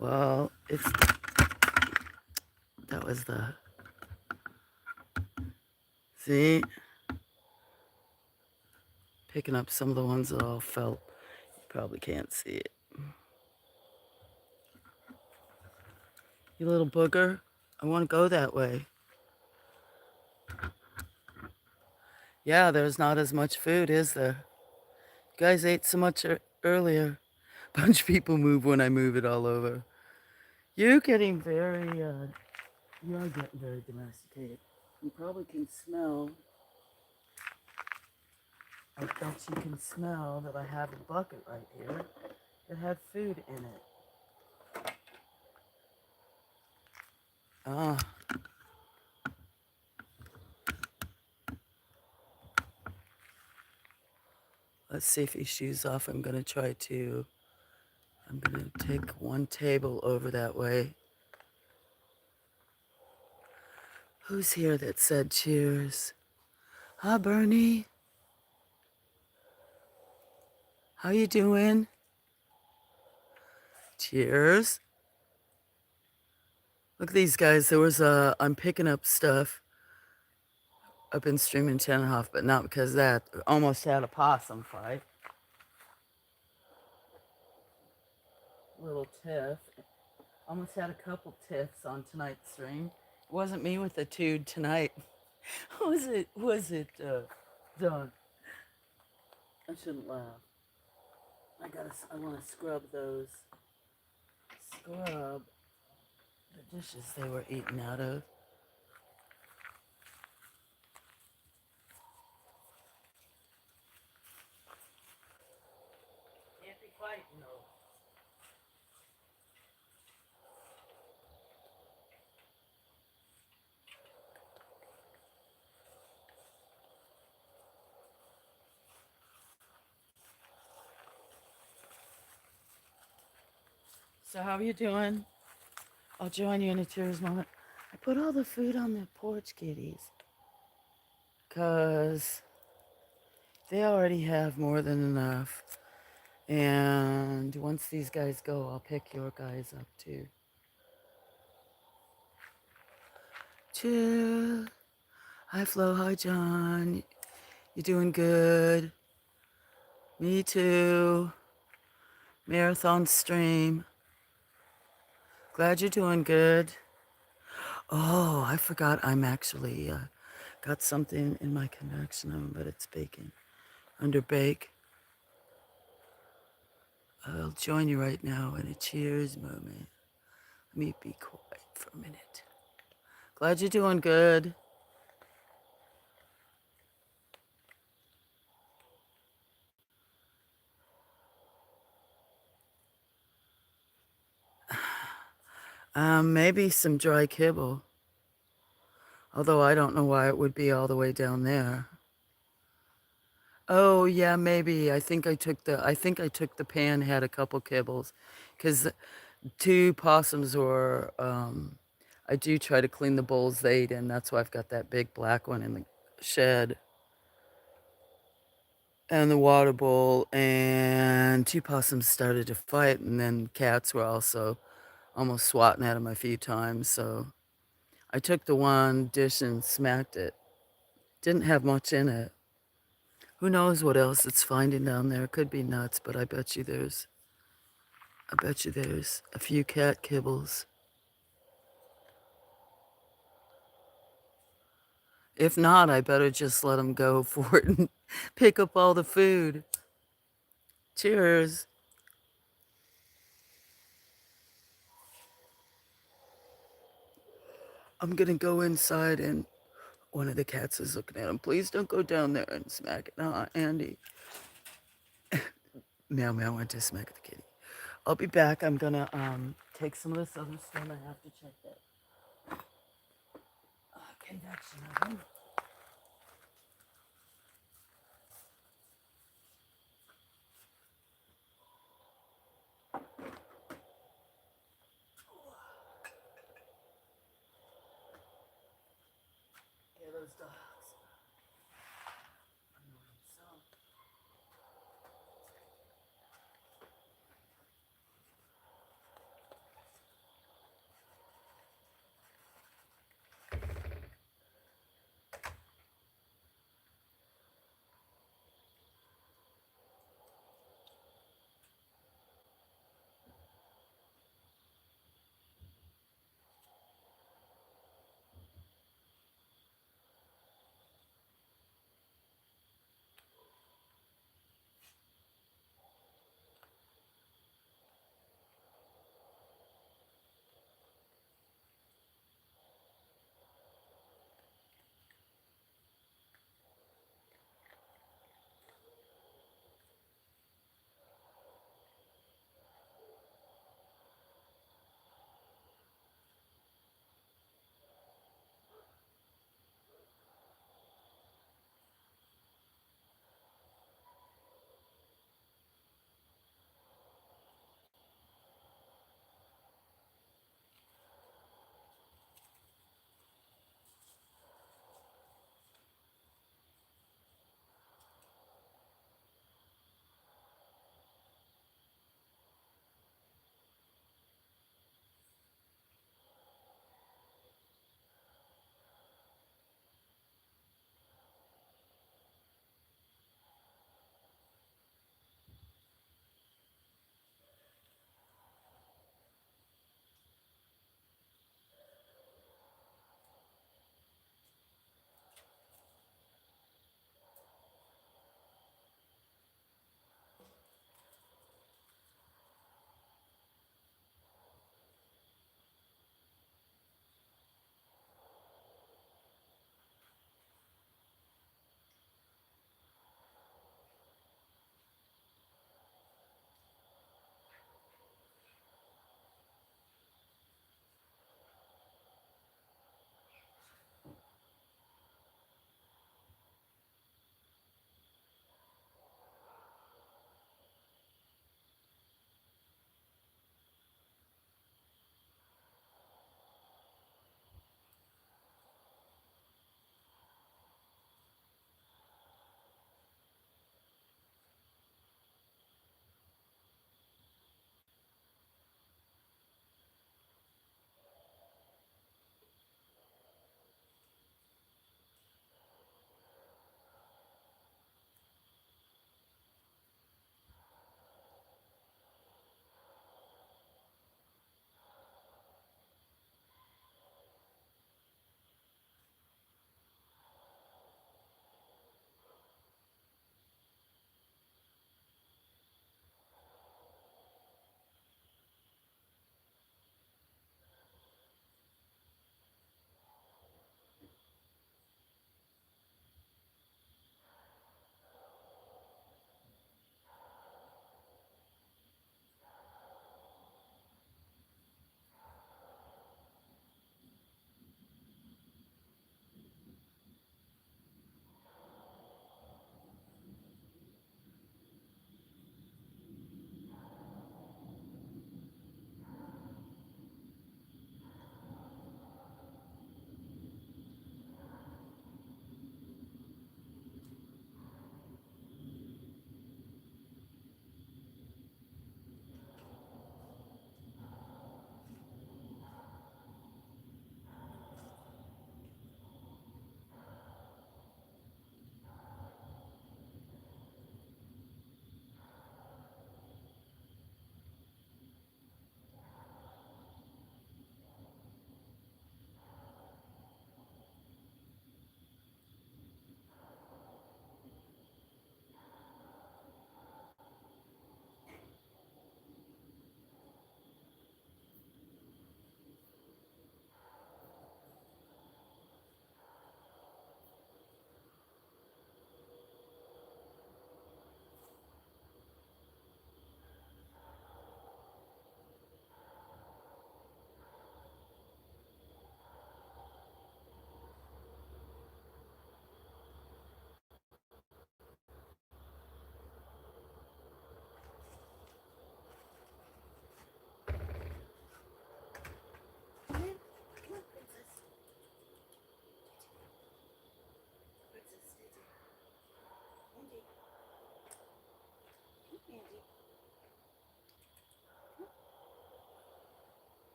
Speaker 1: Well, that was the, see? Picking up some of the ones that all fell. You probably can't see it. You little booger. I want to go that way. Yeah, there's not as much food, is there? You guys ate so much earlier. Bunch of people move when I move it all over. You're getting very, you are getting very domesticated. You probably can smell, I bet you can smell that I have a bucket right here that had food in it. Ah. Let's see if he shoes off. I'm going to take one table over that way. Who's here that said cheers? Hi, Bernie. How you doing? Cheers. Look at these guys. I'm picking up stuff. I've been streaming 10.5, but not because of that. Almost had a possum fight. Little tiff. Almost had a couple tiffs on tonight's stream. It wasn't me with the dude tonight. Was it, Don? I shouldn't laugh. I want to scrub the dishes they were eating out of. Can't be fighting though. So how are you doing? I'll join you in a tears moment. I put all the food on the porch, kitties, because they already have more than enough. And once these guys go, I'll pick your guys up too. Chill. Hi, Flo. Hi, John. You doing good? Me too. Marathon stream. Glad you're doing good. Oh, I forgot I'm actually got something in my convection oven, but it's baking. Under bake. I'll join you right now in a cheers moment. Let me be quiet for a minute. Glad you're doing good. Maybe some dry kibble. Although I don't know why it would be all the way down there. Oh yeah, maybe. I think I took the pan, had a couple kibbles, because 2 possums were. I do try to clean the bowls they ate in. That's why I've got that big black one in the shed. And the water bowl, and 2 possums started to fight, and then cats were also almost swatting at him a few times. So I took the one dish and smacked it. Didn't have much in it. Who knows what else it's finding down there? It could be nuts, but I bet you there's a few cat kibbles. If not, I better just let them go for it and pick up all the food. Cheers. I'm gonna go inside, and one of the cats is looking at him. Please don't go down there and smack it. No, Andy. Meow meow went to smack the kitty. I'll be back. I'm gonna take some of this other stuff. I have to check that convection oven. those dogs. Annoying son.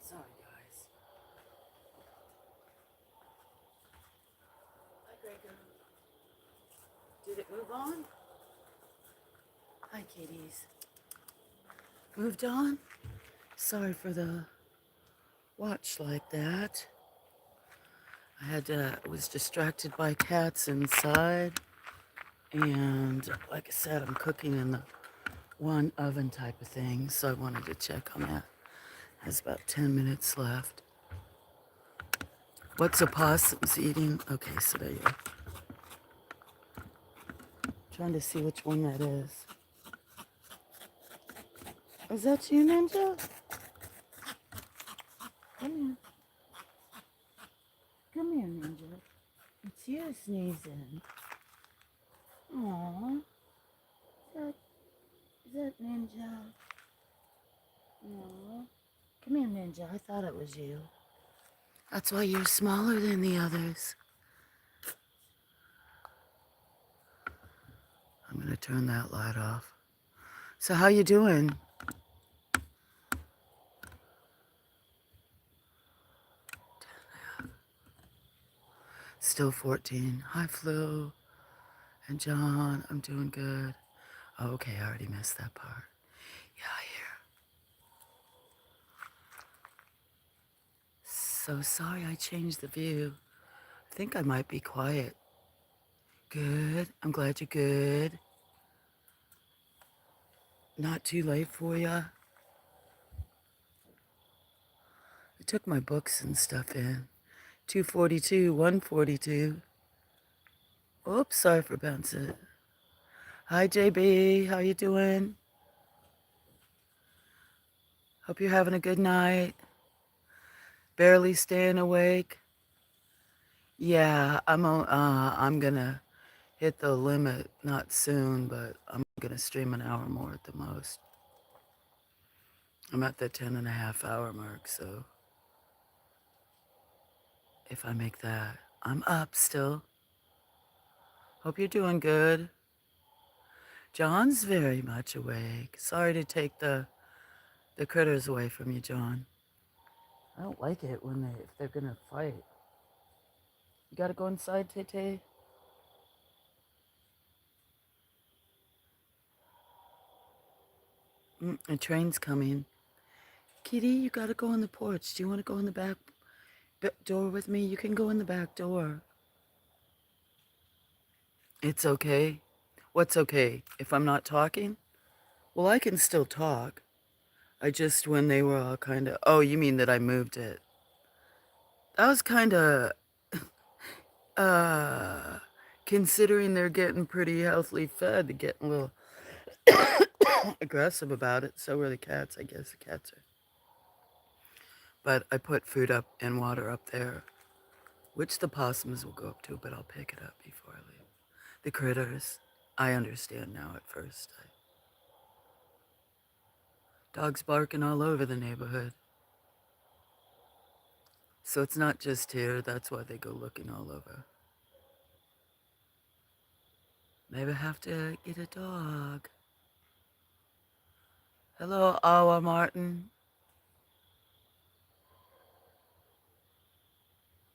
Speaker 1: Sorry, guys. Hi, Gregor. Did it move on? Hi, kitties. Moved on? Sorry for the watch like that. I was distracted by cats inside. And like I said, I'm cooking in the one oven type of thing. So I wanted to check on that. Has about 10 minutes left. What's a possum's eating? Okay, so there you go. Trying to see which one that is. Is that you, Ninja? Come here. Come here, Ninja. It's you sneezing. Aww. Is that Ninja? Aww. Come here, Ninja. I thought it was you. That's why you're smaller than the others. I'm gonna turn that light off. So how you doing? Still 14. Hi, Flu. And John, I'm doing good. Oh, okay, I already missed that part. Yeah, I hear. So sorry I changed the view. I think I might be quiet. Good. I'm glad you're good. Not too late for ya. I took my books and stuff in. 242, 142. Oops, sorry for bouncing. Hi, JB. How you doing? Hope you're having a good night. Barely staying awake. Yeah, I'm gonna hit the limit, not soon, but I'm gonna stream an hour more at the most. I'm at the 10.5 hour mark, so if I make that, I'm up still. Hope you're doing good. John's very much awake. Sorry to take the critters away from you, John. I don't like it when if they're gonna fight. You gotta go inside, Tay. A train's coming. Kitty, you gotta go on the porch. Do you want to go in the back door with me? You can go in the back door. It's okay. What's okay? If I'm not talking? Well, I can still talk. I just, when they were all kind of, oh, you mean that I moved it? That was kind of, uh, considering they're getting pretty healthily fed, they're getting a little aggressive about it. So were the cats. I guess the cats are. But I put food up and water up there, which the possums will go up to, but I'll pick it up before I leave. The critters, I understand now at first. Dogs barking all over the neighborhood. So it's not just here, that's why they go looking all over. Maybe I have to get a dog. Hello, Awa Martin.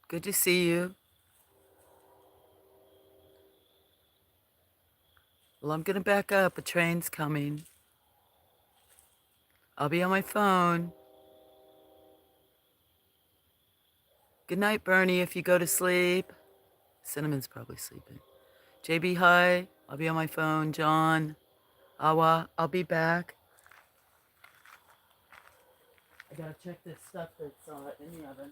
Speaker 1: Good to see you. Well, I'm gonna back up. A train's coming. I'll be on my phone. Good night, Bernie, if you go to sleep. Cinnamon's probably sleeping. JB, hi. I'll be on my phone. John, Awa, I'll be back. I gotta check this stuff that's in the oven.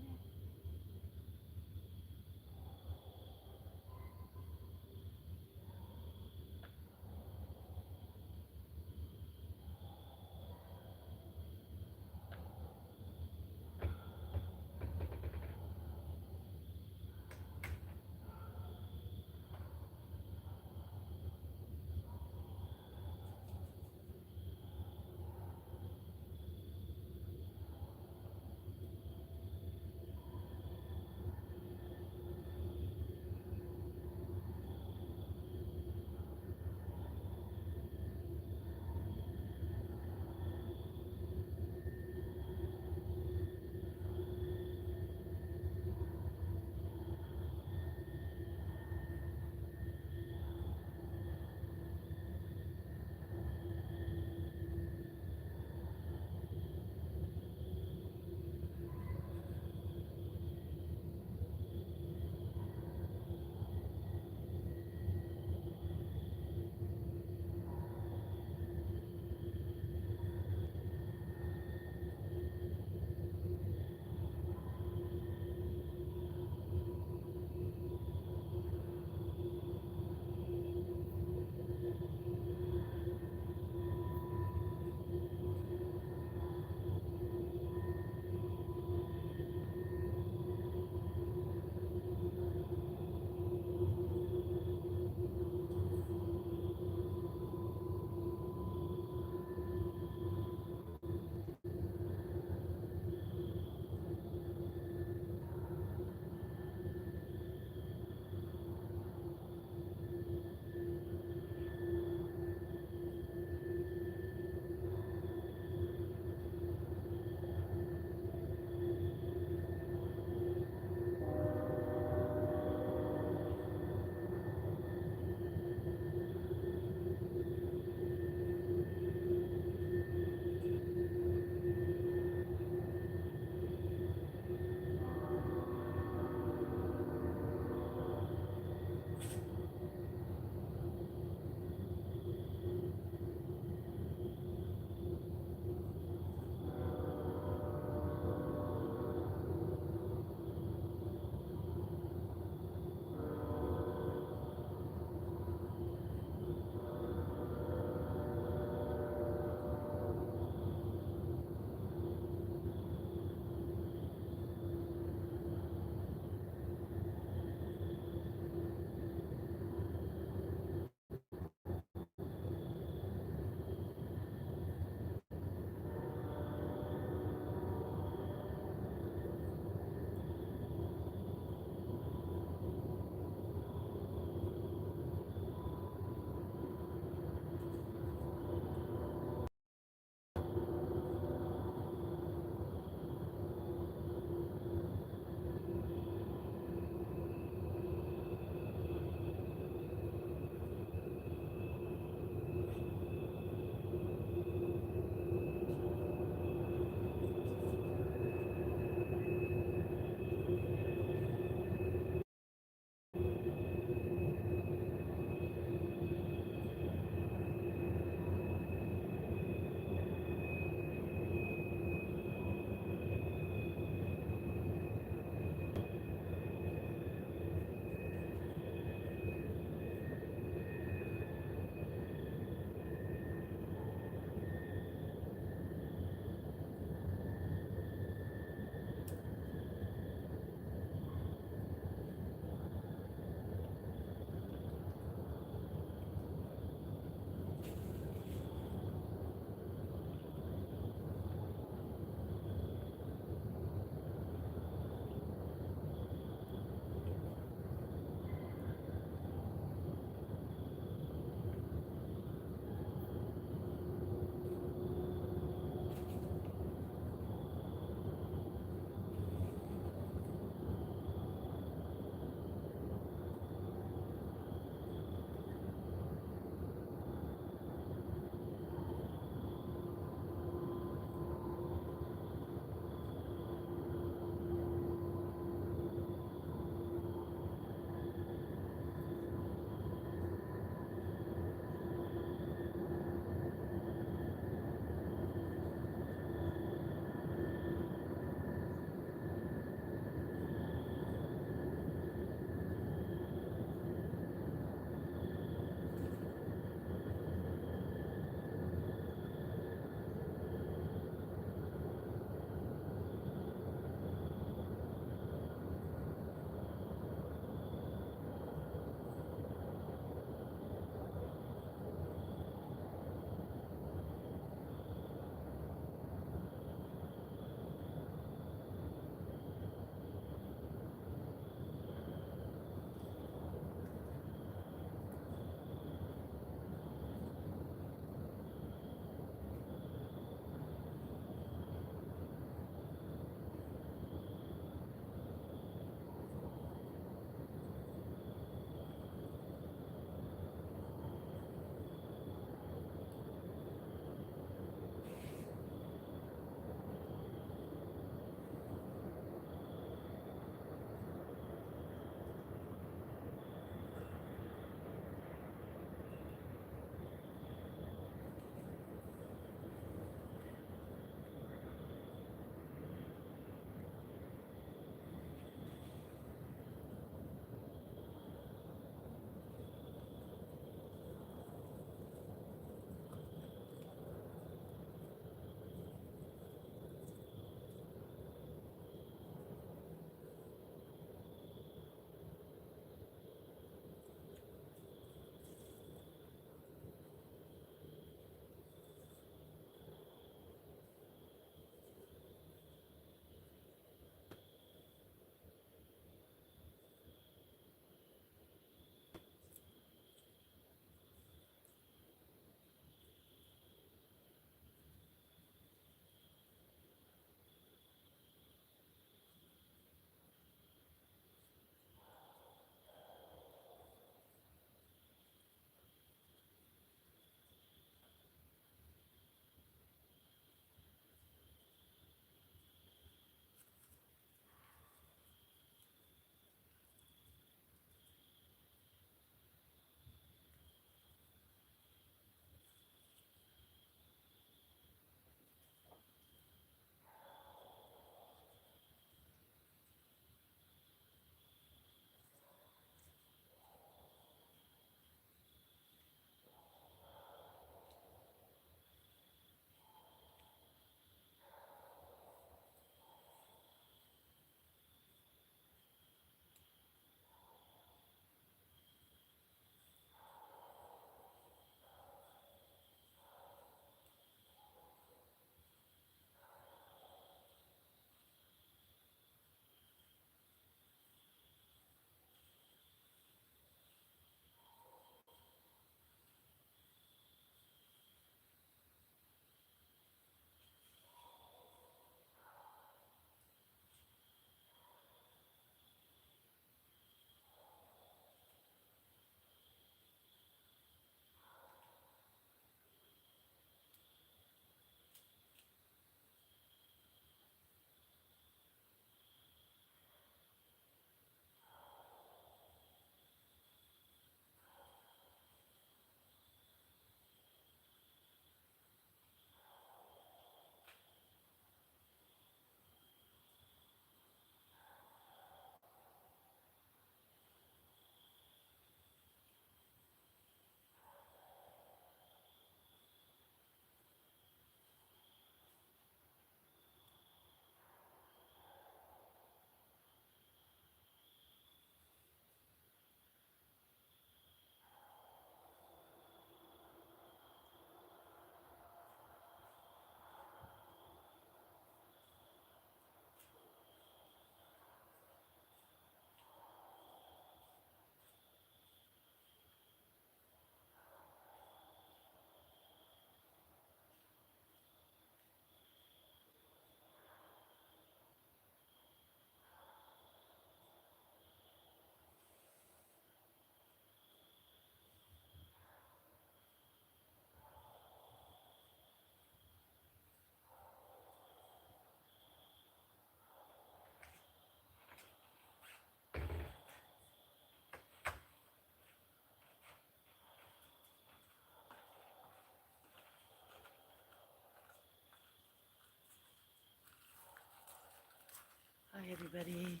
Speaker 1: Everybody.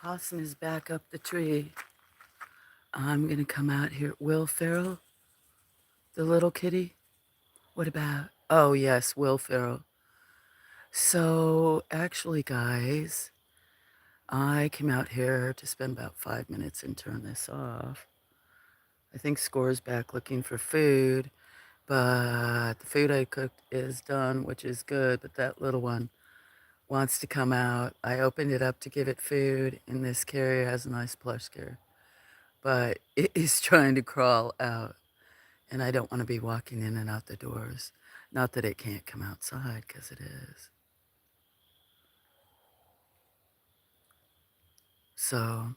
Speaker 1: Possum is back up the tree. I'm gonna come out here. Will Ferrell, the little kitty. What about? Oh yes, Will Ferrell. So actually, guys, I came out here to spend about 5 minutes and turn this off. I think Score's back looking for food, but the food I cooked is done, which is good. But that little one wants to come out. I opened it up to give it food, and this carrier has a nice plush carrier, but it is trying to crawl out, and I don't want to be walking in and out the doors. Not that it can't come outside, because it is. So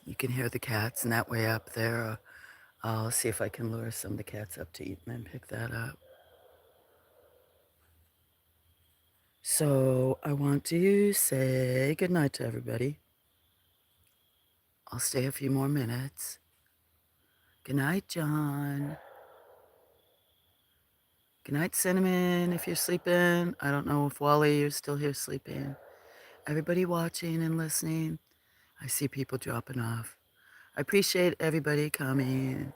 Speaker 1: you can hear the cats, and that way up there, I'll see if I can lure some of the cats up to eat and then pick that up. So I want to say goodnight to everybody. I'll stay a few more minutes. Good night, John. Good night, Cinnamon, if you're sleeping. I don't know if Wally, you're still here sleeping. Everybody watching and listening. I see people dropping off. I appreciate everybody coming.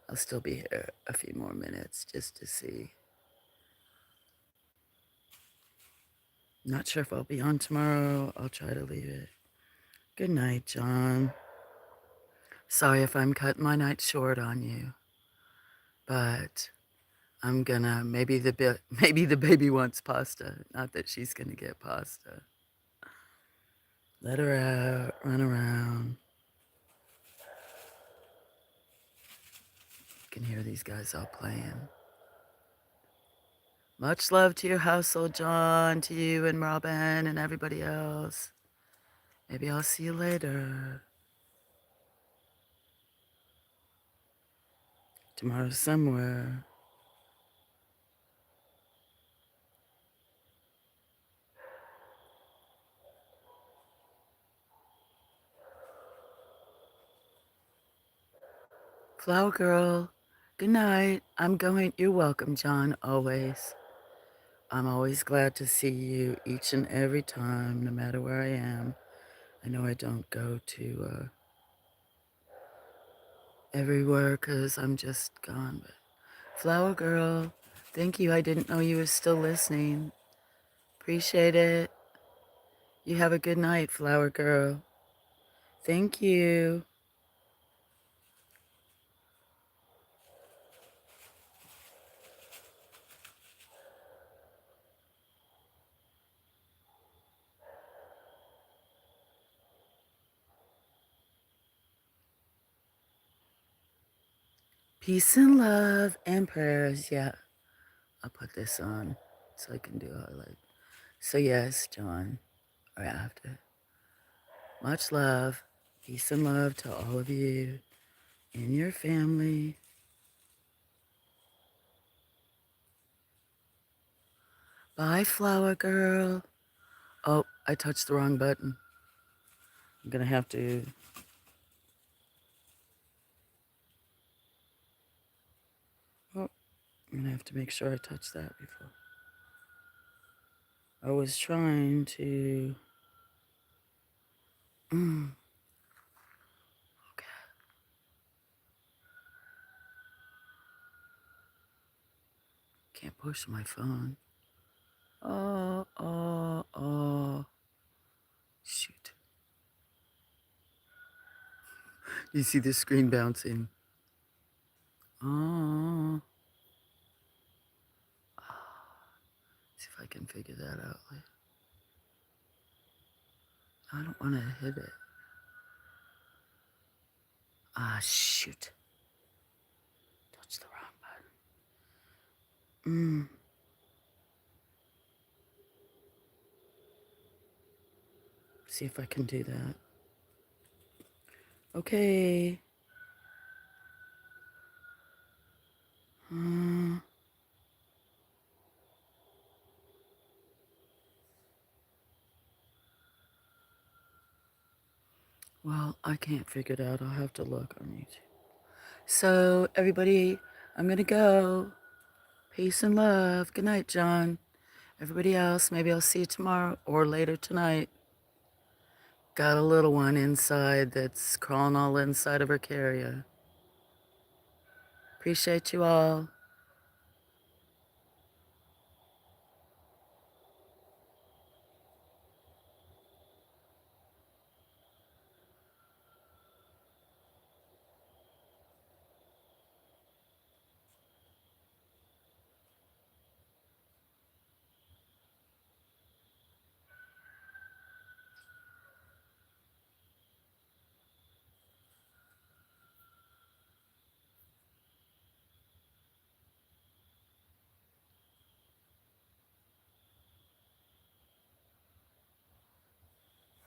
Speaker 1: I'll still be here a few more minutes just to see. Not sure if I'll be on tomorrow. I'll try to leave it. Good night, John. Sorry if I'm cutting my night short on you, but I'm gonna maybe the baby wants pasta. Not that she's gonna get pasta. Let her out, run around. You can hear these guys all playing. Much love to your household, John, to you and Robin and everybody else. Maybe I'll see you later. Tomorrow somewhere. Flower girl, good night. I'm going. You're welcome, John, always. I'm always glad to see you each and every time, no matter where I am. I know I don't go to everywhere because I'm just gone. But Flower girl, thank you. I didn't know you were still listening. Appreciate it. You have a good night, Flower girl. Thank you. Peace and love and prayers. Yeah, I'll put this on so I can do a highlight. So yes, John, or after. Much love, peace and love to all of you and your family. Bye, Flower girl. Oh, I touched the wrong button. I'm gonna have to. Oh, I'm gonna have to make sure I touch that before. I was trying to. Okay. Can't push my phone. Oh. Shoot. You see the screen bouncing. Oh. See if I can figure that out later. I don't want to hit it. Ah, shoot. Touch the wrong button. See if I can do that. Okay. Well, I can't figure it out. I'll have to look on YouTube. So, everybody, I'm going to go. Peace and love. Good night, John. Everybody else, maybe I'll see you tomorrow or later tonight. Got a little one inside that's crawling all inside of her carrier. Appreciate you all.